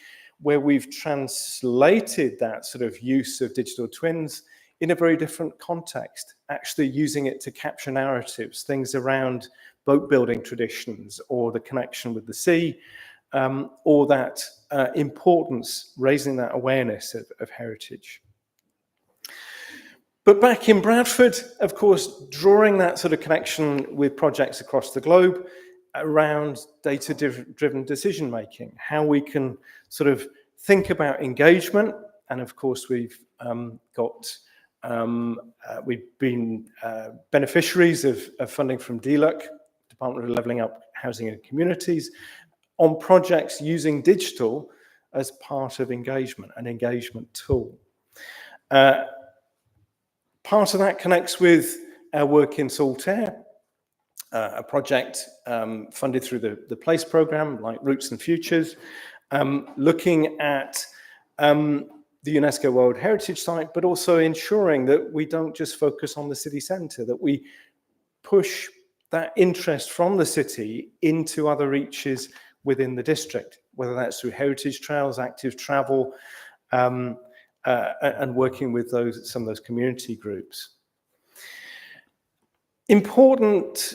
where we've translated that sort of use of digital twins in a very different context, actually using it to capture narratives, things around boat building traditions or the connection with the sea, or that importance, raising that awareness of heritage. But back in Bradford, of course, drawing that sort of connection with projects across the globe around data-driven decision-making, how we can sort of think about engagement. And of course, we've been beneficiaries of funding from DLUC, Department of Levelling Up Housing and Communities, on projects using digital as part of engagement, an engagement tool. Part of that connects with our work in Saltaire, a project funded through the PLACE programme, like Roots and Futures, looking at the UNESCO World Heritage Site, but also ensuring that we don't just focus on the city centre, that we push that interest from the city into other reaches within the district, whether that's through heritage trails, active travel, and working with some of those community groups. Important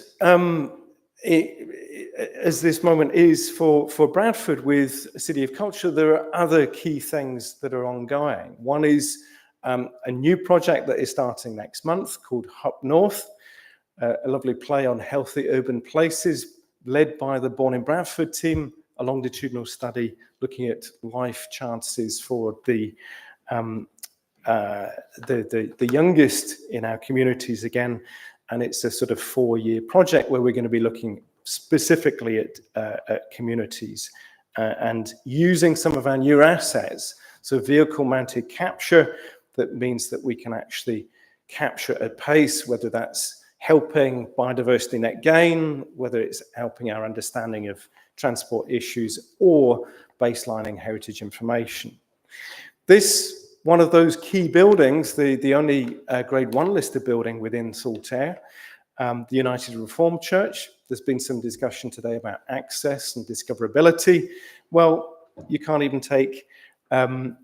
as this moment is for Bradford with City of Culture, there are other key things that are ongoing. One is a new project that is starting next month called Up North, a lovely play on healthy urban places led by the Born in Bradford team, a longitudinal study looking at life chances for the youngest in our communities again, and it's a sort of 4-year project where we're going to be looking specifically at communities and using some of our new assets. So vehicle-mounted capture, that means that we can actually capture at pace, whether that's helping biodiversity net gain, whether it's helping our understanding of transport issues or baselining heritage information. This one of those key buildings, the only Grade 1 listed building within Saltaire, the United Reformed Church. There's been some discussion today about access and discoverability. Well, you can't even take the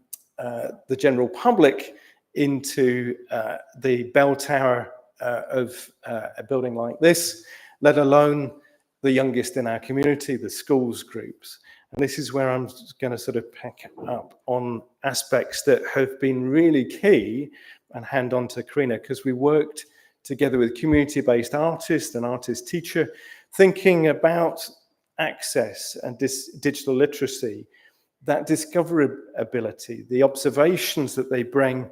general public into the bell tower of a building like this, let alone the youngest in our community, the schools groups. And this is where I'm going to sort of pick up on aspects that have been really key, and hand on to Karina, because we worked together with community-based artists and artist teacher, thinking about access and digital literacy, that discoverability, the observations that they bring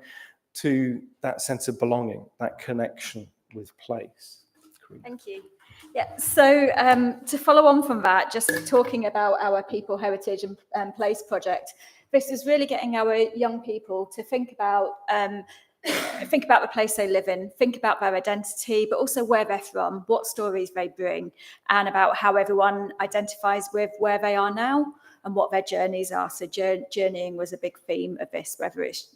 to that sense of belonging, that connection with place. Thank you. Yeah, so to follow on from that, just talking about our People, Heritage and Place project, this is really getting our young people to think about the place they live in, think about their identity, but also where they're from, what stories they bring, and about how everyone identifies with where they are now and what their journeys are. So journeying was a big theme of this, whether it's,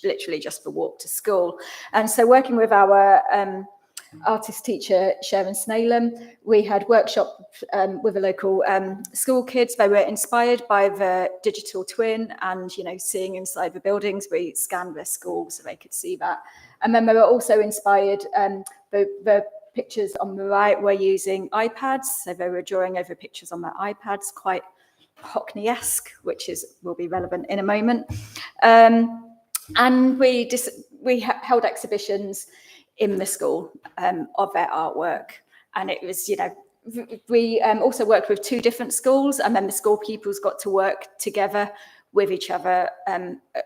literally just the walk to school. And so working with our artist teacher, Sharon Snaylam, we had workshop with the local school kids. They were inspired by the digital twin and, seeing inside the buildings. We scanned their school so they could see that. And then they were also inspired, the pictures on the right were using iPads. So they were drawing over pictures on their iPads, quite Hockney-esque, which will be relevant in a moment. And we held exhibitions in the school of their artwork. And it was, we also worked with 2 different schools, and then the school pupils got to work together with each other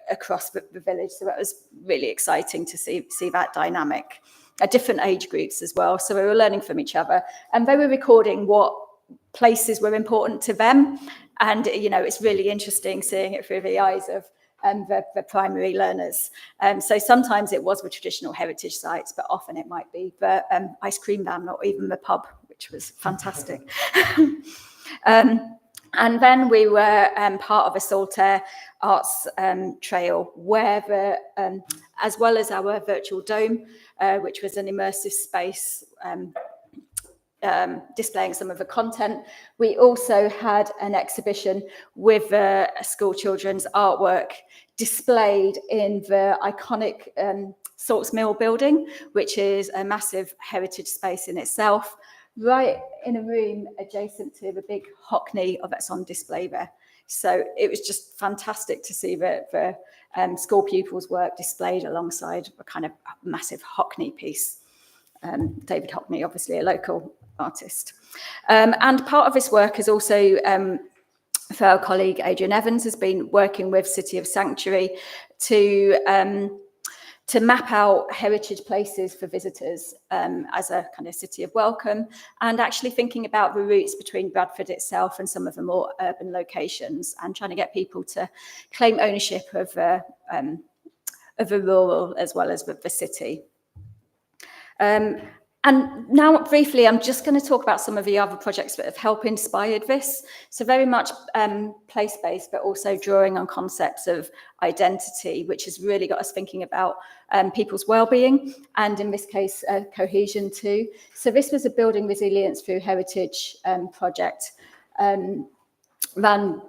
across the village. So that was really exciting to see that dynamic at different age groups as well. So we were learning from each other, and they were recording what places were important to them. And, it's really interesting seeing it through the eyes of the primary learners. So sometimes it was the traditional heritage sites, but often it might be the ice cream van or even the pub, which was fantastic. And then we were part of a Saltaire Arts Trail, where as well as our virtual dome, which was an immersive space displaying some of the content, we also had an exhibition with school children's artwork displayed in the iconic Salts Mill building, which is a massive heritage space in itself, right in a room adjacent to the big Hockney that's on display there. So it was just fantastic to see the school pupils' work displayed alongside a kind of massive Hockney piece. David Hockney, obviously a local artist. And part of this work is also, for our colleague Adrian Evans, has been working with City of Sanctuary to map out heritage places for visitors as a kind of city of welcome, and actually thinking about the routes between Bradford itself and some of the more urban locations, and trying to get people to claim ownership of the rural as well as the city. And now briefly, I'm just going to talk about some of the other projects that have helped inspired this. So very much place-based, but also drawing on concepts of identity, which has really got us thinking about people's well-being, and in this case, cohesion too. So this was a building resilience through heritage project run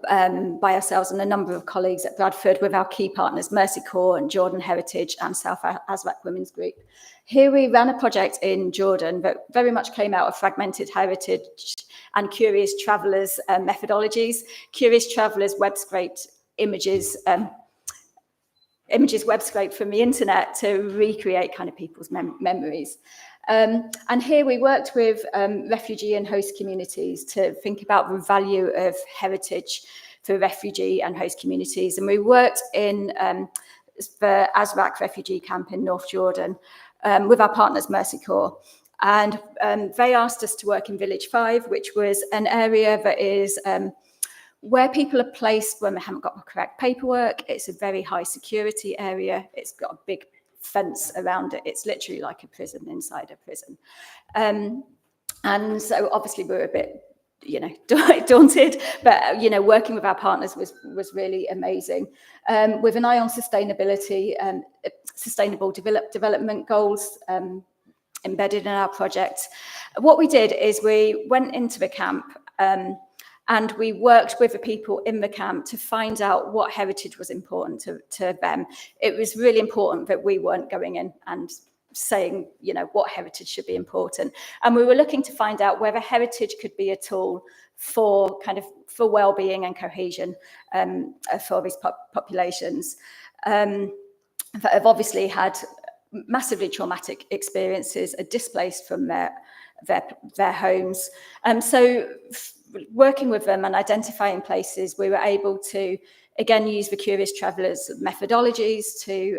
by ourselves and a number of colleagues at Bradford with our key partners, Mercy Corps and Jordan Heritage and South Aswak Women's Group. Here we ran a project in Jordan that very much came out of fragmented heritage and curious travellers' methodologies. Curious travellers web scraped images web scraped from the internet to recreate kind of people's memories. And here we worked with refugee and host communities to think about the value of heritage for refugee and host communities. And we worked in the Aswak refugee camp in North Jordan with our partners Mercy Corps. And they asked us to work in Village 5, which was an area that is where people are placed when they haven't got the correct paperwork. It's a very high security area. It's got a big fence around it. It's literally like a prison inside a prison. And so obviously we're a bit daunted, but working with our partners was really amazing. With an eye on sustainability, sustainable development goals embedded in our project. What we did is we went into the camp and we worked with the people in the camp to find out what heritage was important to them. It was really important that we weren't going in and saying, what heritage should be important. And we were looking to find out whether heritage could be a tool for well-being and cohesion for these populations that have obviously had massively traumatic experiences, are displaced from their homes. So working with them and identifying places, we were able to, again, use the Curious Travellers methodologies to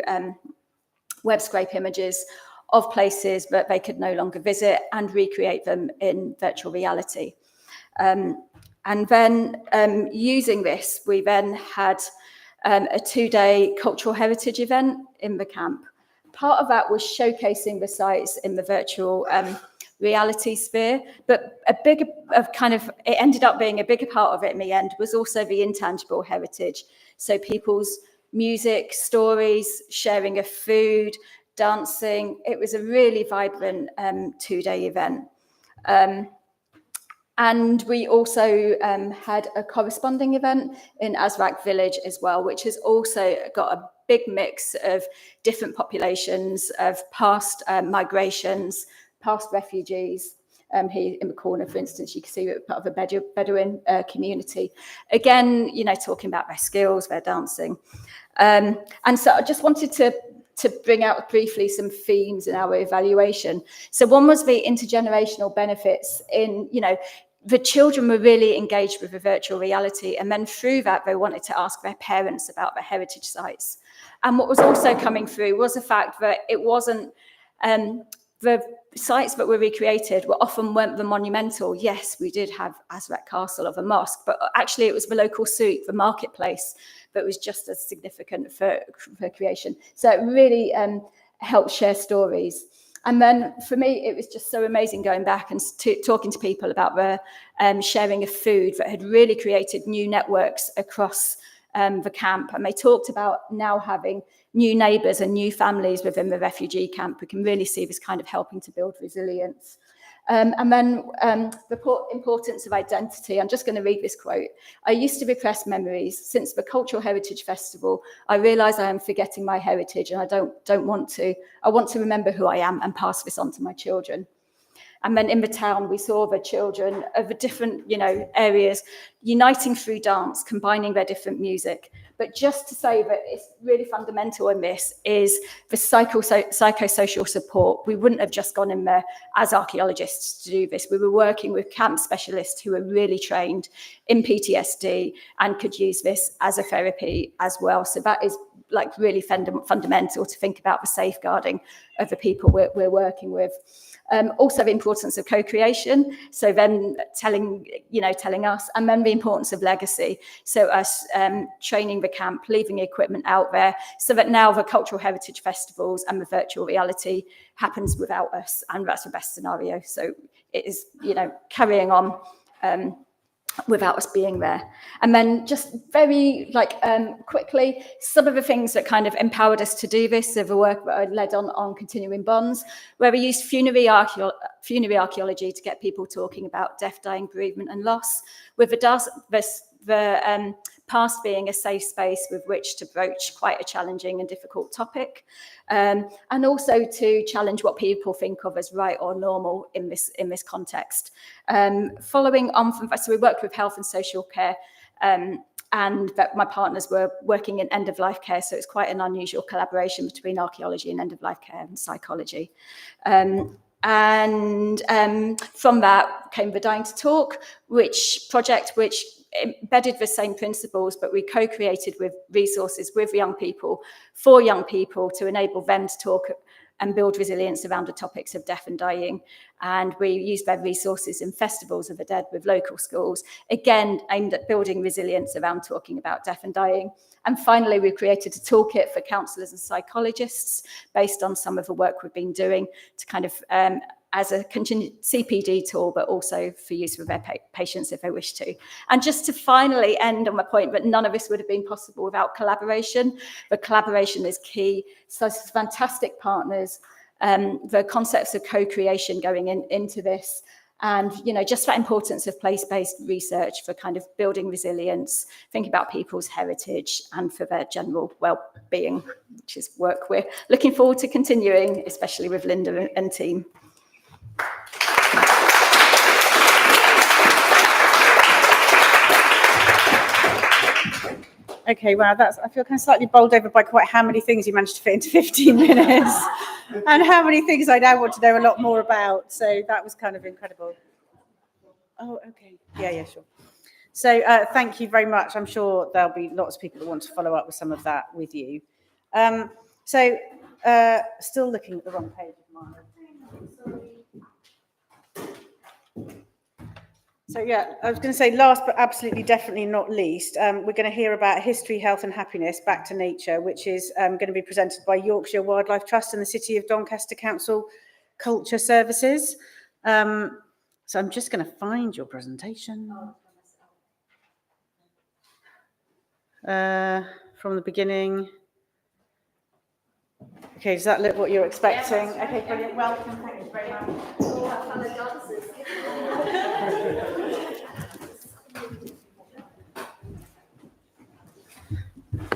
web scrape images of places that they could no longer visit and recreate them in virtual reality. And then using this, we then had a 2-day cultural heritage event in the camp. Part of that was showcasing the sites in the virtual reality sphere, but it ended up being a bigger part of it in the end was also the intangible heritage. So people's music, stories, sharing of food, dancing. It was a really vibrant 2-day event. And we also had a corresponding event in Azraq Village as well, which has also got a big mix of different populations of past migrations, past refugees. Here in the corner, for instance, you can see we're part of a Bedouin community. Again, talking about their skills, their dancing. And so I just wanted to bring out briefly some themes in our evaluation. So one was the intergenerational benefits in, the children were really engaged with the virtual reality, and then through that they wanted to ask their parents about the heritage sites. And what was also coming through was the fact that it wasn't, the sites that were recreated weren't the monumental. Yes, we did have Azraq Castle of a mosque, but actually it was the local souk, the marketplace, that was just as significant for creation. So it really helped share stories. And then for me, it was just so amazing going back and talking to people about the sharing of food that had really created new networks across the camp. And they talked about now having new neighbours and new families within the refugee camp. We can really see this kind of helping to build resilience. And then the importance of identity. I'm just going to read this quote. I used to repress memories. Since the Cultural Heritage Festival, I realise I am forgetting my heritage, and I don't want to. I want to remember who I am and pass this on to my children. And then in the town, we saw the children of the different, areas uniting through dance, combining their different music. But just to say that it's really fundamental in this is the psychosocial support. We wouldn't have just gone in there as archaeologists to do this. We were working with camp specialists who were really trained in PTSD and could use this as a therapy as well. So that is really fundamental to think about the safeguarding of the people we're working with. Also the importance of co-creation, so then telling us, and then the importance of legacy, so us training the camp, leaving equipment out there, so that now the cultural heritage festivals and the virtual reality happens without us, and that's the best scenario. So it is, carrying on without us being there. And then just very quickly, some of the things that kind of empowered us to do this, the work that I led on continuing bonds, where we used funerary archaeology to get people talking about death, dying, bereavement and loss, with the past being a safe space with which to broach quite a challenging and difficult topic, and also to challenge what people think of as right or normal in this context. Following on from that, so we worked with health and social care, and that my partners were working in end-of-life care, so it's quite an unusual collaboration between archaeology and end-of-life care and psychology. And from that came the Dying to Talk, which embedded the same principles, but we co-created with resources with young people, for young people, to enable them to talk and build resilience around the topics of death and dying. And we used their resources in festivals of the dead with local schools, again aimed at building resilience around talking about death and dying. And finally, we created a toolkit for counsellors and psychologists based on some of the work we've been doing to kind of as a contingent CPD tool, but also for use with their patients if they wish to. And just to finally end on my point, but none of this would have been possible without collaboration. But collaboration is key. So fantastic partners, the concepts of co-creation going into this, and just that importance of place-based research for kind of building resilience, thinking about people's heritage and for their general well-being, which is work we're looking forward to continuing, especially with Linda and team. Okay, wow, I feel kind of slightly bowled over by quite how many things you managed to fit into 15 minutes and how many things I now want to know a lot more about. So that was kind of incredible. Oh, okay. Yeah, sure. So thank you very much. I'm sure there'll be lots of people that want to follow up with some of that with you. Still looking at the wrong page of mine. So yeah, I was going to say last but absolutely definitely not least, we're going to hear about History, Health and Happiness, Back to Nature, which is going to be presented by Yorkshire Wildlife Trust and the City of Doncaster Council Culture Services. So I'm just going to find your presentation. From the beginning. Okay, does that look what you're expecting? Okay, brilliant. Welcome. Thank you very much.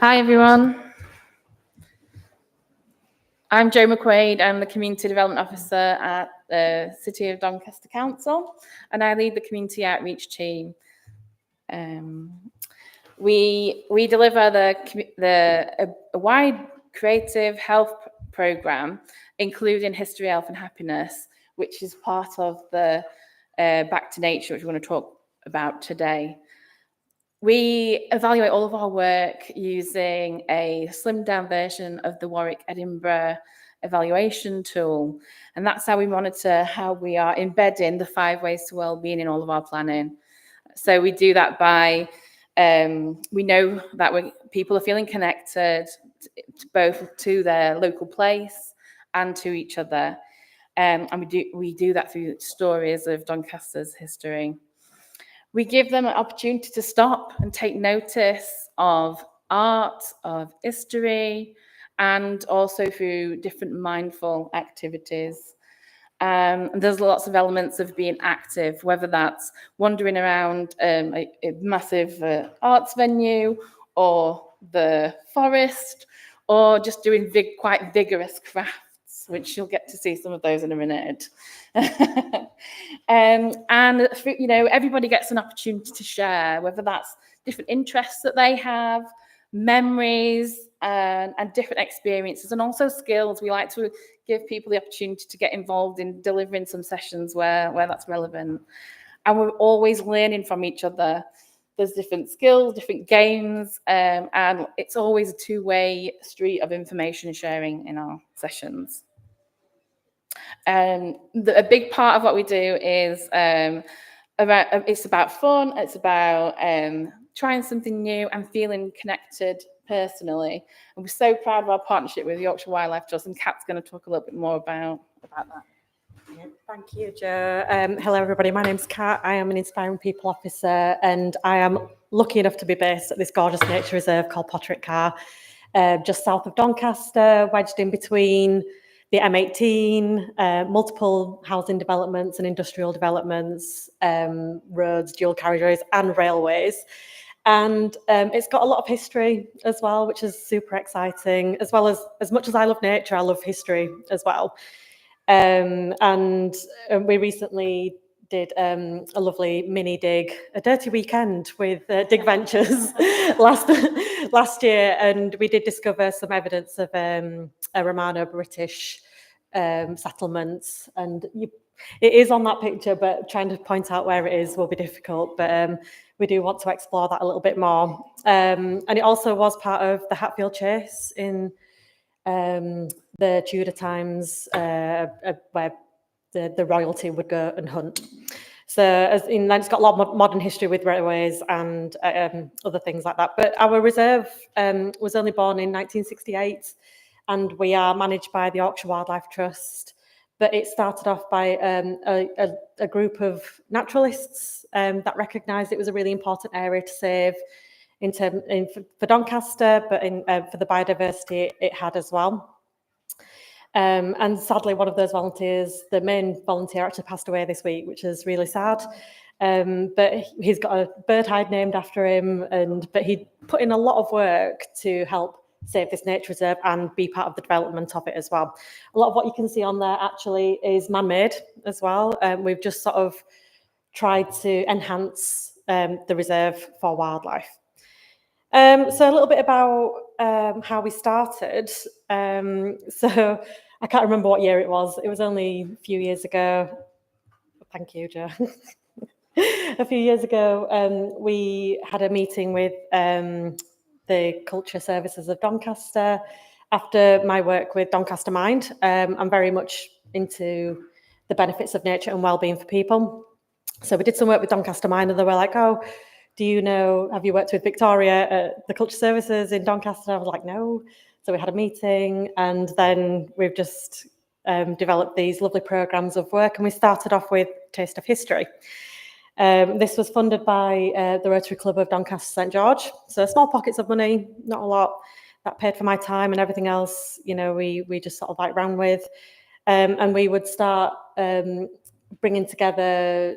Hi everyone. I'm Jo McQuaid. I'm the Community Development Officer at the City of Doncaster Council, and I lead the Community Outreach team. We deliver a wide creative health programme, including History, Health and Happiness, which is part of the Back to Nature, which we're going to talk about today. We evaluate all of our work using a slimmed down version of the Warwick Edinburgh evaluation tool. And that's how we monitor how we are embedding the 5 ways to wellbeing in all of our planning. So we do that by, we know that people are feeling connected both to their local place and to each other. And we do that through stories of Doncaster's history. We give them an opportunity to stop and take notice of art, of history, and also through different mindful activities. There's lots of elements of being active, whether that's wandering around a massive arts venue or the forest, or just doing quite vigorous crafts, which you'll get to see some of those in a minute. And everybody gets an opportunity to share, whether that's different interests that they have, memories, and different experiences, and also skills. We like to give people the opportunity to get involved in delivering some sessions where that's relevant. And we're always learning from each other. There's different skills, different games, and it's always a two-way street of information sharing in our sessions. A big part of what we do is it's about fun, it's about trying something new and feeling connected personally. And we're so proud of our partnership with Yorkshire Wildlife Trust, and Kat's going to talk a little bit more about that. Yeah, thank you, Jo. Hello, everybody. My name's Kat. I am an Inspiring People Officer, and I am lucky enough to be based at this gorgeous nature reserve called Potterick Carr, just south of Doncaster, wedged in between the M18, multiple housing developments and industrial developments, roads, dual carriageways and railways. And it's got a lot of history as well, which is super exciting, as well as much as I love nature, I love history as well. And we recently did a lovely mini dig, a dirty weekend with Dig Ventures last year, and we did discover some evidence of a Romano-British settlement, and it is on that picture, but trying to point out where it is will be difficult, but we do want to explore that a little bit more. And it also was part of the Hatfield Chase in the Tudor times, where the royalty would go and hunt. So it's got a lot of modern history with railways and other things like that. But our reserve was only born in 1968, and we are managed by the Yorkshire Wildlife Trust. but it started off by a group of naturalists that recognised it was a really important area to save for Doncaster, but for the biodiversity it had as well. And sadly, one of those volunteers, the main volunteer, actually passed away this week, which is really sad. But he's got a bird hide named after him, but he put in a lot of work to help save this nature reserve and be part of the development of it as well. A lot of what you can see on there actually is man-made as well. We've just sort of tried to enhance the reserve for wildlife. So a little bit about how we started. So I can't remember what year it was. It was only a few years ago. Thank you, Jo. A few years ago, we had a meeting with the Culture Services of Doncaster. After my work with Doncaster Mind, I'm very much into the benefits of nature and wellbeing for people. So we did some work with Doncaster Mind, and they were like, "Oh, have you worked with Victoria at the Culture Services in Doncaster?" I was like, "No." So we had a meeting, and then we've just developed these lovely programs of work, and we started off with Taste of History. This was funded by the Rotary Club of Doncaster St George, so small pockets of money, not a lot. That paid for my time, and everything else, we just sort of like ran with, and we would start bringing together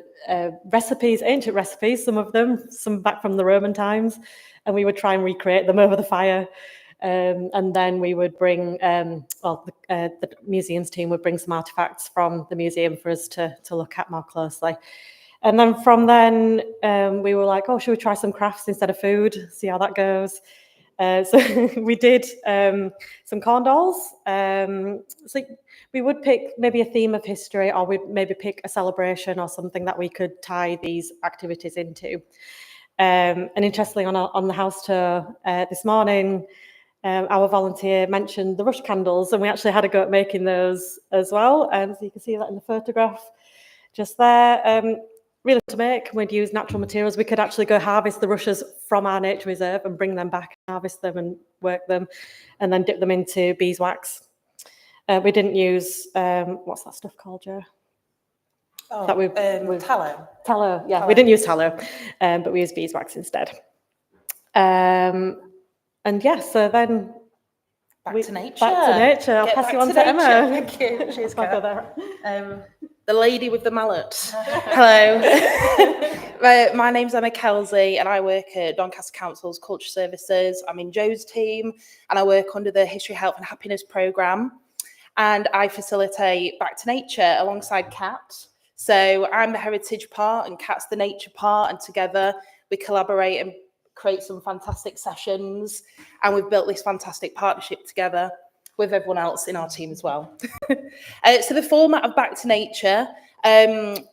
recipes, ancient recipes, some back from the Roman times, and we would try and recreate them over the fire. And then we would bring, the museums team would bring some artefacts from the museum for us to look at more closely. And then from then, we were like, "Oh, should we try some crafts instead of food? See how that goes." So we did some corn dolls. So we would pick maybe a theme of history, or we'd maybe pick a celebration or something that we could tie these activities into. And interestingly, on the house tour this morning, our volunteer mentioned the rush candles, and we actually had a go at making those as well. So you can see that in the photograph just there. Really to make, we'd use natural materials. We could actually go harvest the rushes from our nature reserve and bring them back, harvest them and work them, and then dip them into beeswax. We didn't use, what's that stuff called, Jo? Tallow. Tallow, yeah. Tallow. We didn't use tallow, but we used beeswax instead. And yeah, so then Back to nature. Back to nature. I'll pass you on to Emma. Thank you. Cheers, I'll go Kat. there. The lady with the mallet. Hello. My name's Emma Kelsey, and I work at Doncaster Council's Culture Services. I'm in Jo's team, and I work under the History, Health and Happiness programme. And I facilitate Back to Nature alongside Kat. So I'm the heritage part, and Kat's the nature part, and together we collaborate and create some fantastic sessions, and we've built this fantastic partnership together with everyone else in our team as well. So the format of Back to Nature,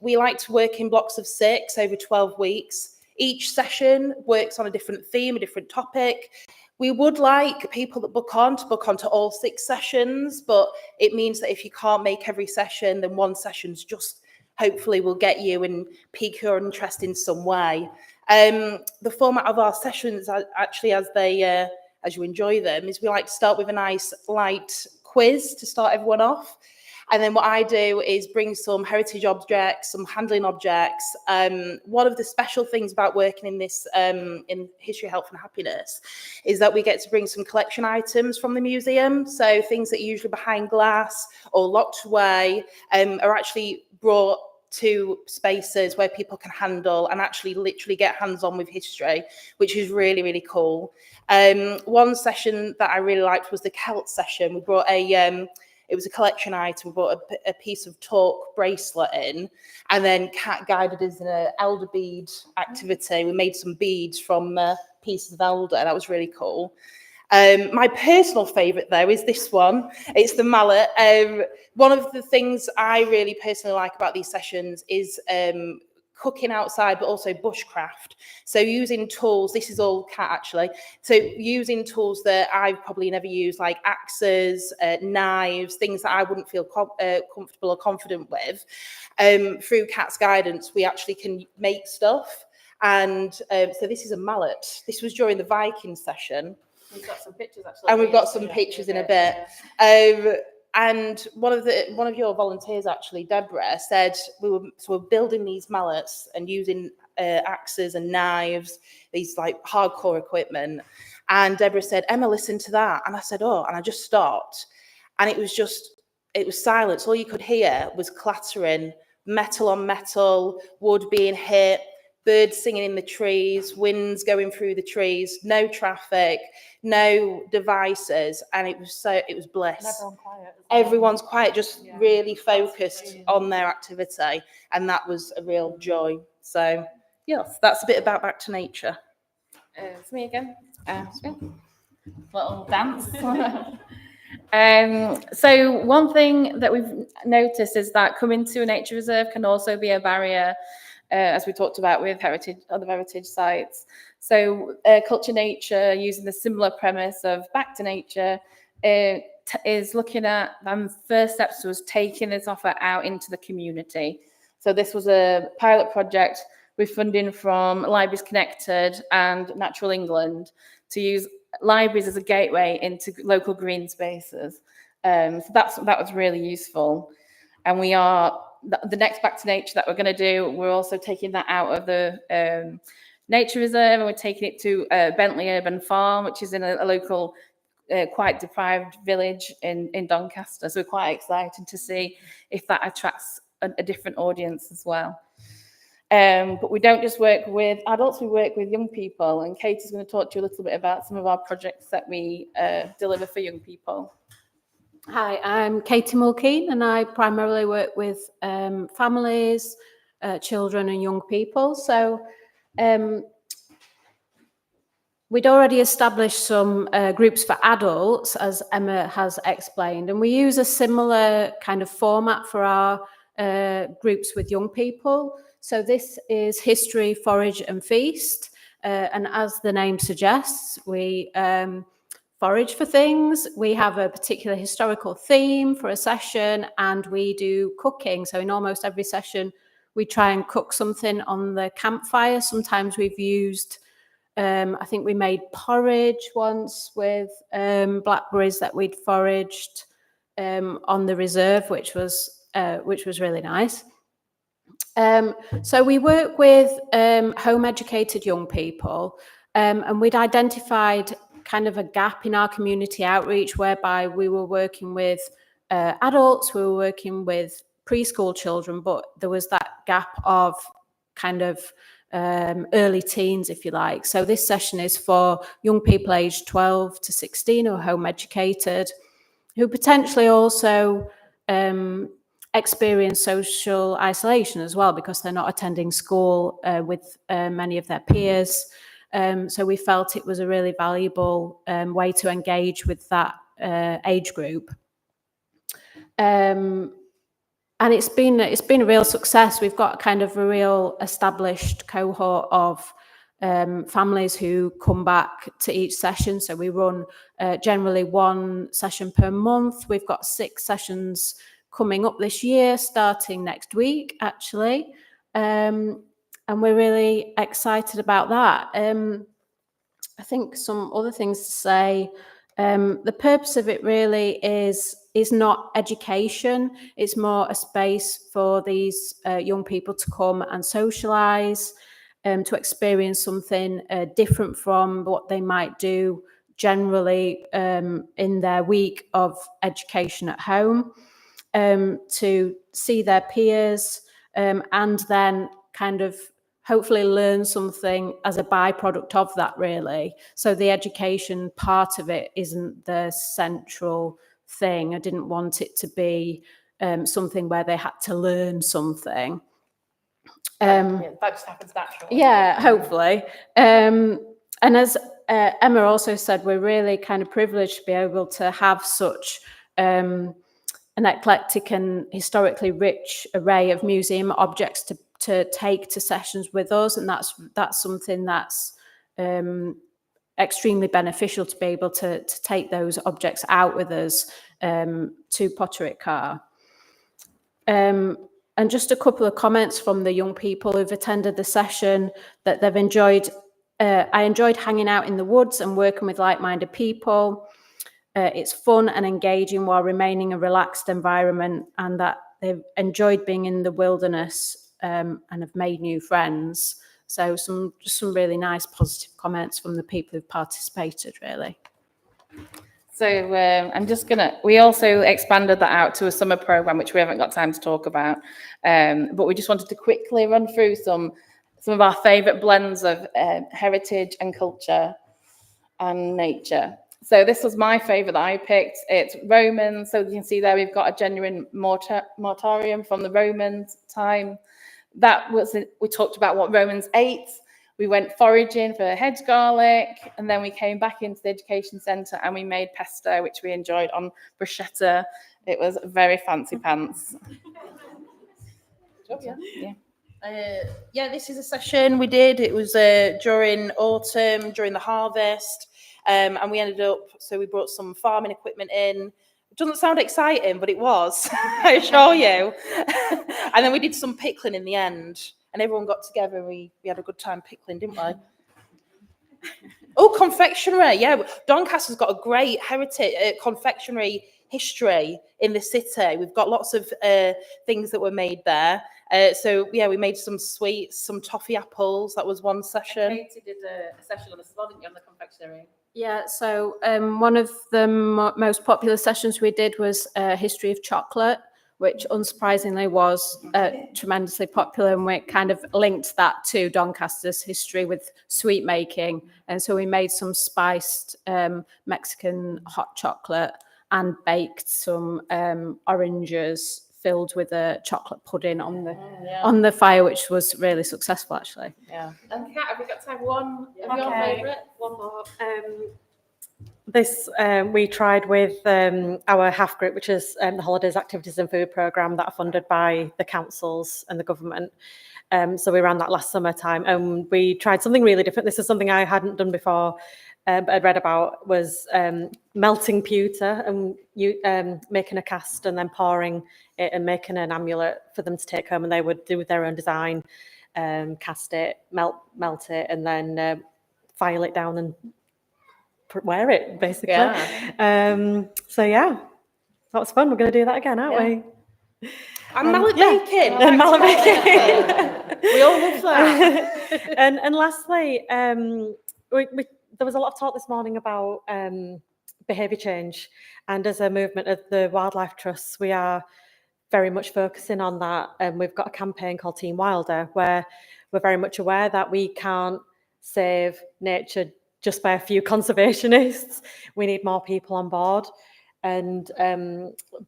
we like to work in blocks of 6 over 12 weeks. Each session works on a different theme, a different topic. We would like people that book on to book on to all 6 sessions, but it means that if you can't make every session, then one session's just hopefully will get you and pique your interest in some way. The format of our sessions, actually, as you enjoy them, is we like to start with a nice light quiz to start everyone off. And then what I do is bring some heritage objects, some handling objects. One of the special things about working in this, in History, Health and Happiness, is that we get to bring some collection items from the museum. So things that are usually behind glass or locked away are actually brought to spaces where people can handle and actually literally get hands-on with history, which is really, really cool. One session that I really liked was the Celt session. We brought it was a collection item. We brought a piece of talk bracelet in, and then Kat guided us in an elder bead activity. We made some beads from pieces of elder. That was really cool. My personal favourite, though, is this one. It's the mallet. One of the things I really personally like about these sessions is cooking outside, but also bushcraft. So using tools, this is all Kat actually. So using tools that I've probably never used, like axes, knives, things that I wouldn't feel comfortable or confident with. Through Kat's guidance, we actually can make stuff. And so this is a mallet. This was during the Viking session. We've got some pictures actually. And we've got some pictures in a bit. And one of your volunteers, actually, Deborah, said we're building these mallets and using axes and knives, these like hardcore equipment. And Deborah said, Emma, listen to that. And I said, oh, and I just stopped. And it was silence. All you could hear was clattering, metal on metal, wood being hit, birds singing in the trees, winds going through the trees, no traffic, no devices. And it was bliss. Everyone's quiet, just really focused on their activity. And that was a real joy. So yes, that's a bit about Back to Nature. It's me again. Little dance. So one thing that we've noticed is that coming to a nature reserve can also be a barrier, as we talked about with other heritage sites. So Culture Nature, using the similar premise of Back to Nature, is looking at first steps was taking this offer out into the community. So this was a pilot project with funding from Libraries Connected and Natural England to use libraries as a gateway into local green spaces. So that was really useful. And we are, the next Back to Nature that we're going to do, we're also taking that out of the nature reserve, and we're taking it to Bentley Urban Farm, which is in a local quite deprived village in Doncaster. So we're quite excited to see if that attracts a different audience as well. But we don't just work with adults, we work with young people. And Kate is going to talk to you a little bit about some of our projects that we deliver for young people. Hi, I'm Katie Mulkeen, and I primarily work with families, children and young people. So we'd already established some groups for adults, as Emma has explained, and we use a similar kind of format for our groups with young people. So this is History, Forage and Feast. And as the name suggests, we forage for things. We have a particular historical theme for a session, and we do cooking. So in almost every session, we try and cook something on the campfire. Sometimes we've used, I think we made porridge once with blackberries that we'd foraged on the reserve, which was really nice. So we work with home-educated young people, and we'd identified kind of a gap in our community outreach whereby we were working with adults, we were working with preschool children, but there was that gap of kind of early teens, if you like. So this session is for young people aged 12 to 16 who are home-educated, who potentially also experience social isolation as well because they're not attending school with many of their peers. So we felt it was a really valuable way to engage with that age group. And it's been a real success. We've got kind of a real established cohort of families who come back to each session. So we run generally one session per month. We've got 6 sessions coming up this year, starting next week, actually. And we're really excited about that. I think some other things to say. The purpose of it really is not education. It's more a space for these young people to come and socialise, to experience something different from what they might do generally in their week of education at home, to see their peers, and then kind of hopefully learn something as a byproduct of that, really. So the education part of it isn't the central thing. I didn't want it to be something where they had to learn something. That just happens naturally. Yeah, hopefully. And as Emma also said, we're really kind of privileged to be able to have such an eclectic and historically rich array of museum objects to take to sessions with us, and that's something that's extremely beneficial to be able to take those objects out with us to Potterick Car. And just a couple of comments from the young people who've attended the session that they've enjoyed. I enjoyed hanging out in the woods and working with like-minded people. it's fun and engaging while remaining a relaxed environment, and that they've enjoyed being in the wilderness and have made new friends. So some really nice positive comments from the people who've participated, really. So I'm just we also expanded that out to a summer program, which we haven't got time to talk about. But we just wanted to quickly run through some of our favourite blends of heritage and culture and nature. So this was my favourite that I picked. It's Roman. So you can see there we've got a genuine mortarium from the Roman time. We talked about what Romans ate. We went foraging for hedge garlic, and then we came back into the education centre and we made pesto, which we enjoyed on bruschetta. It was very fancy pants. This is a session we did. It was during autumn, during the harvest, and we ended up, so we brought some farming equipment in. It doesn't sound exciting, but it was, I assure you. And then we did some pickling in the end, and everyone got together and we had a good time pickling, didn't we? Oh, confectionery. Yeah, Doncaster's got a great heritage, confectionery history in the city. We've got lots of things that were made there. We made some sweets, some toffee apples. That was one session. Katie did a session on this as well, didn't you, on the confectionery? Yeah, so one of the most popular sessions we did was History of Chocolate, which unsurprisingly was tremendously popular, and we kind of linked that to Doncaster's history with sweet making. And so we made some spiced Mexican hot chocolate and baked some oranges filled with a chocolate pudding on the fire, which was really successful, actually. Yeah. And Kat, have we got time for one of your favourite? One more. This we tried with our HAF group, which is the Holidays, Activities and Food Programme that are funded by the councils and the government. So we ran that last summertime, and we tried something really different. This is something I hadn't done before, but I'd read about, was melting pewter and making a cast and then pouring it and making an amulet for them to take home, and they would do their own design, cast it, melt it, and then file it down and wear it, basically. Yeah. That was fun. We're going to do that again, aren't we? And mallet baking. And mallet baking. We all love that. And lastly, there was a lot of talk this morning about behaviour change, and as a movement of the Wildlife Trusts, we are very much focusing on that. And we've got a campaign called Team Wilder, where we're very much aware that we can't save nature just by a few conservationists. We need more people on board. And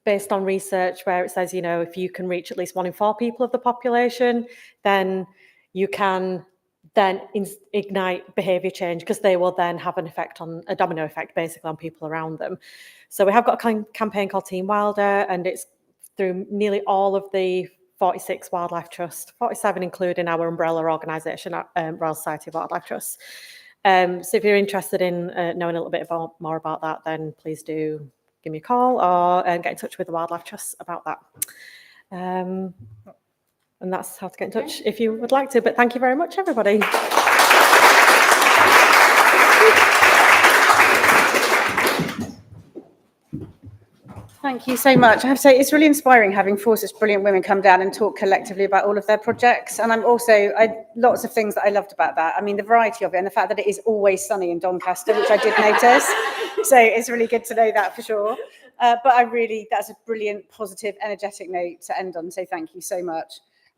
based on research where it says, if you can reach at least 1 in 4 people of the population, then you can then ignite behaviour change, because they will then have an effect, on a domino effect, basically, on people around them. So we have got a campaign called Team Wilder, and it's through nearly all of the 46 Wildlife Trusts, 47 including our umbrella organisation, Royal Society of Wildlife Trusts. So if you're interested in knowing a little bit more about that, then please do give me a call or get in touch with the Wildlife Trust about that. And that's how to get in touch if you would like to. But thank you very much, everybody. Thank you so much. I have to say, it's really inspiring having 4 such brilliant women come down and talk collectively about all of their projects. And I'm also, lots of things that I loved about that. I mean, the variety of it and the fact that it is always sunny in Doncaster, which I did notice. So it's really good to know that for sure. But that's a brilliant, positive, energetic note to end on. So thank you so much.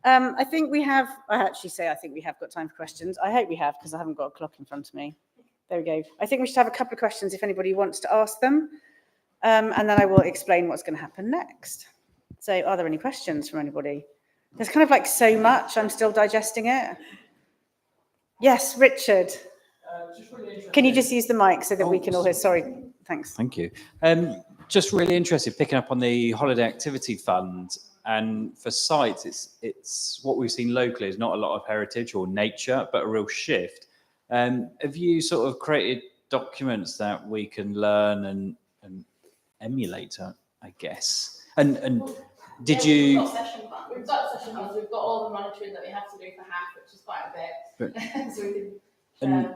I think we have got time for questions. I hope we have, because I haven't got a clock in front of me. There we go. I think we should have a couple of questions if anybody wants to ask them. And then I will explain what's going to happen next. So are there any questions from anybody? There's kind of like so much, I'm still digesting it. Yes, Richard. Can you just use the mic so that we can all hear? Sorry, thanks. Thank you. Just really interested, picking up on the Holiday Activity Fund, and for sites, it's what we've seen locally is not a lot of heritage or nature, but a real shift. Have you sort of created documents that we can learn and emulate, I guess? And did you? We've got session funds. We've got all the monitoring that we have to do for HAF, which is quite a bit. So we can.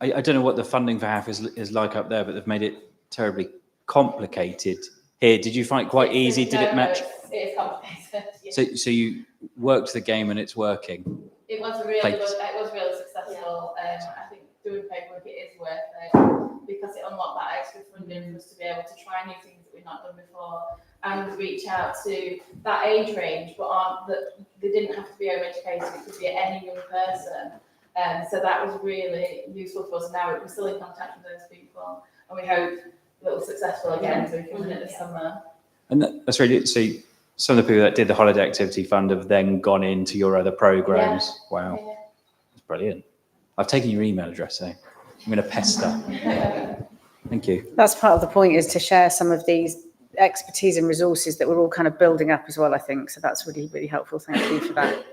I don't know what the funding for HAF is like up there, but they've made it terribly complicated here. Did you find it quite easy? Did it match? It is complicated. Yeah. So you worked the game and it's working. It was really Thanks. good. It was really successful. I think doing paperwork, it is worth it because it unlocked that extra funding for us to be able to try new things that we've not done before and reach out to that age range, but they didn't have to be home educated. It could be any young person. So that was really useful for us. Now we're still in contact with those people, and we hope that we're successful again, so we can win it this summer. And that's really, so some of the people that did the Holiday Activity Fund have then gone into your other programs. Yeah. Wow, Yeah. that's brilliant. I've taken your email address, so I'm going to pester. Thank you. That's part of the point, is to share some of these expertise and resources that we're all kind of building up as well, I think. So that's really, really helpful. Thank you for that.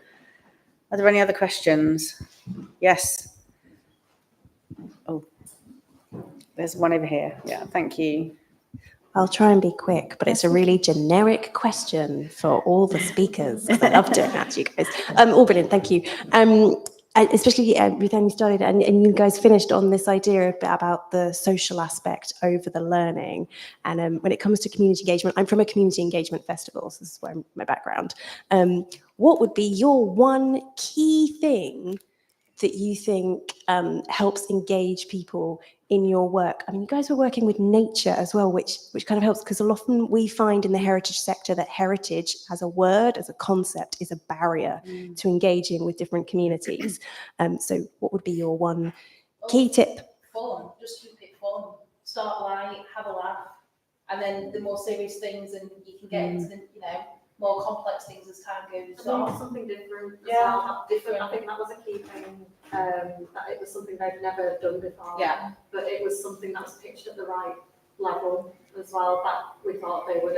Are there any other questions? Yes. Oh, there's one over here. Yeah, thank you. I'll try and be quick, but it's a really generic question for all the speakers. I love doing that to you guys. All brilliant, thank you. Especially Ruth-Anne, you started and you guys finished on this idea about the social aspect over the learning. And when it comes to community engagement, I'm from a community engagement festival, so this is where my background. What would be your one key thing that you think helps engage people in your work? I mean, you guys were working with nature as well, which kind of helps, because often we find in the heritage sector that heritage as a word, as a concept, is a barrier to engaging with different communities. So what would be your one key tip? Fun, just keep it fun. Start light, have a laugh, and then the more serious things, and you can get into the, more complex things as time goes on. Something different. Yeah, different. I think that was a key thing, that it was something they'd never done before. Yeah. But it was something that was pitched at the right level as well, that we thought they would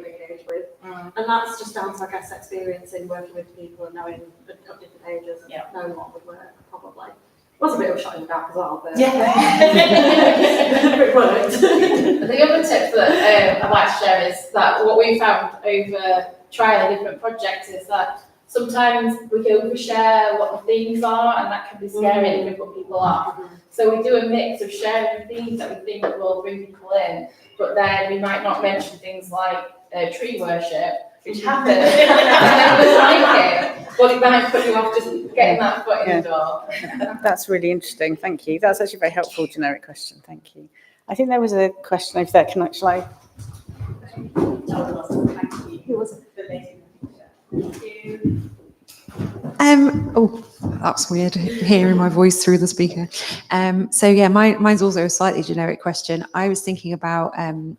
engage with. And that's just down to, I guess, experience in working with people and knowing of different ages and knowing what would work, probably. It was a bit of a shot in the dark as well, but it worked. The other tip that I'd like to share is that what we found over trialing different projects is that sometimes we can overshare what the themes are, and that can be scary and can put people off. So we do a mix of sharing themes that we think will bring people in, but then we might not mention things like tree worship, which happens, and they like it, but it might put you off just getting that foot in the door. That's really interesting. Thank you. That's actually a very helpful generic question. Thank you. I think there was a question over there. Shall I? Thank you. Who was it? Thank you. Oh, that's weird, hearing my voice through the speaker. So yeah, mine's also a slightly generic question. I was thinking about, and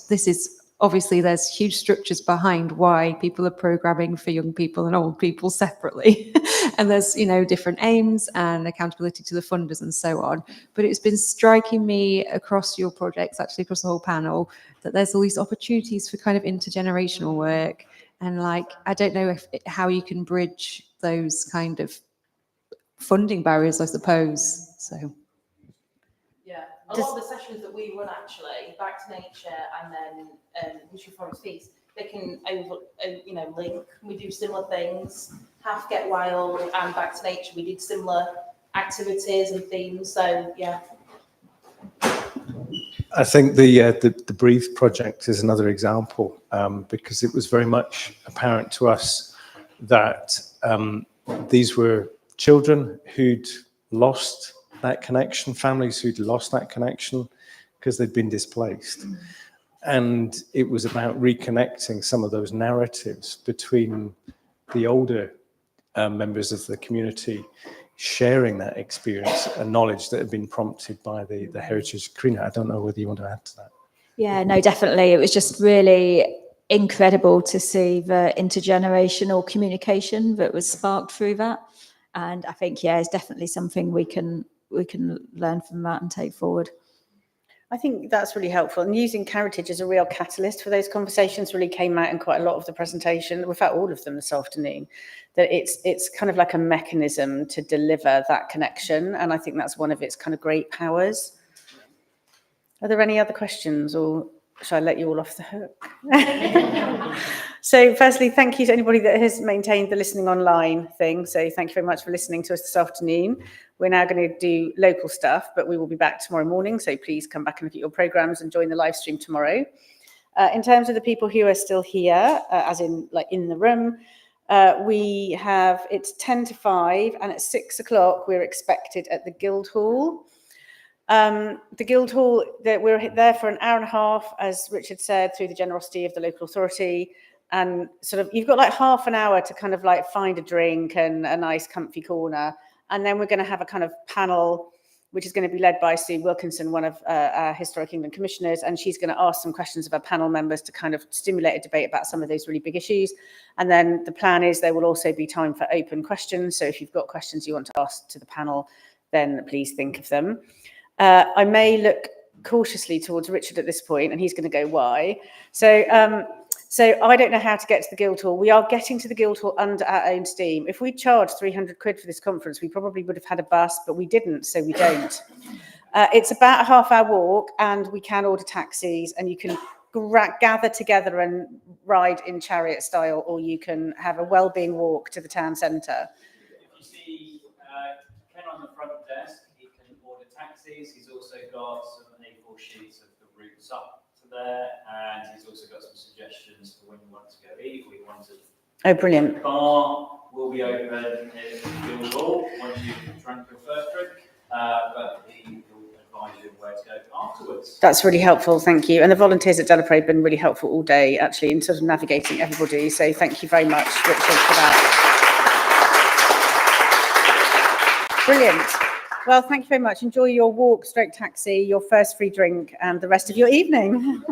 this is obviously there's huge structures behind why people are programming for young people and old people separately. And there's, different aims and accountability to the funders and so on. But it's been striking me across your projects, actually across the whole panel, that there's all these opportunities for kind of intergenerational work. And I don't know how you can bridge those kind of funding barriers, I suppose. So. Yeah, a lot of the sessions that we run actually, Back to Nature and then History Forest Feast, they can link. We do similar things. Half Get Wild and Back to Nature, we did similar activities and themes. So yeah. I think the Breathe project is another example, because it was very much apparent to us that these were children who'd lost that connection, families who'd lost that connection because they'd been displaced. And it was about reconnecting some of those narratives between the older members of the community, sharing that experience and knowledge that had been prompted by the heritage. Karina, I don't know whether you want to add to that. Yeah, no, definitely. It was just really incredible to see the intergenerational communication that was sparked through that. And I think, it's definitely something we can learn from that and take forward. I think that's really helpful, and using heritage as a real catalyst for those conversations really came out in quite a lot of the presentation, in fact all of them this afternoon, that it's kind of like a mechanism to deliver that connection, and I think that's one of its kind of great powers. Are there any other questions, or shall I let you all off the hook? So firstly, thank you to anybody that has maintained the listening online thing. So thank you very much for listening to us this afternoon. We're now going to do local stuff, but we will be back tomorrow morning. So please come back and look at your programmes and join the live stream tomorrow. In terms of the people who are still here, as in like in the room, we have, it's 10 to 5, and at 6 o'clock we're expected at the Guildhall. The Guildhall, we're there for an hour and a half, as Richard said, through the generosity of the local authority. And sort of, you've got like half an hour to kind of like find a drink and a nice comfy corner. And then we're going to have a kind of panel, which is going to be led by Sue Wilkinson, one of our Historic England commissioners, and she's going to ask some questions of our panel members to kind of stimulate a debate about some of those really big issues. And then the plan is there will also be time for open questions. So if you've got questions you want to ask to the panel, then please think of them. I may look cautiously towards Richard at this point, and he's going to go, why? So I don't know how to get to the Guildhall. We are getting to the Guildhall under our own steam. If we charged 300 quid for this conference, we probably would have had a bus, but we didn't, so we don't. It's about a half-hour walk, and we can order taxis, and you can gather together and ride in chariot style, or you can have a Wellbeing walk to the town centre. If you see Ken on the front desk, he can order taxis. He's also got some A4 sheets of the routes up to there, and he's also got some suggestions for when you want to go eat, or you want to. Oh, brilliant. The bar will be open in Guildhall once you've drank your first drink, but he will advise you where to go afterwards. That's really helpful, thank you. And the volunteers at Delaprade have been really helpful all day, actually, in sort of navigating everybody. So thank you very much, Richard, for that. Brilliant. Well, thank you very much. Enjoy your walk, stroke taxi, your first free drink, and the rest of your evening.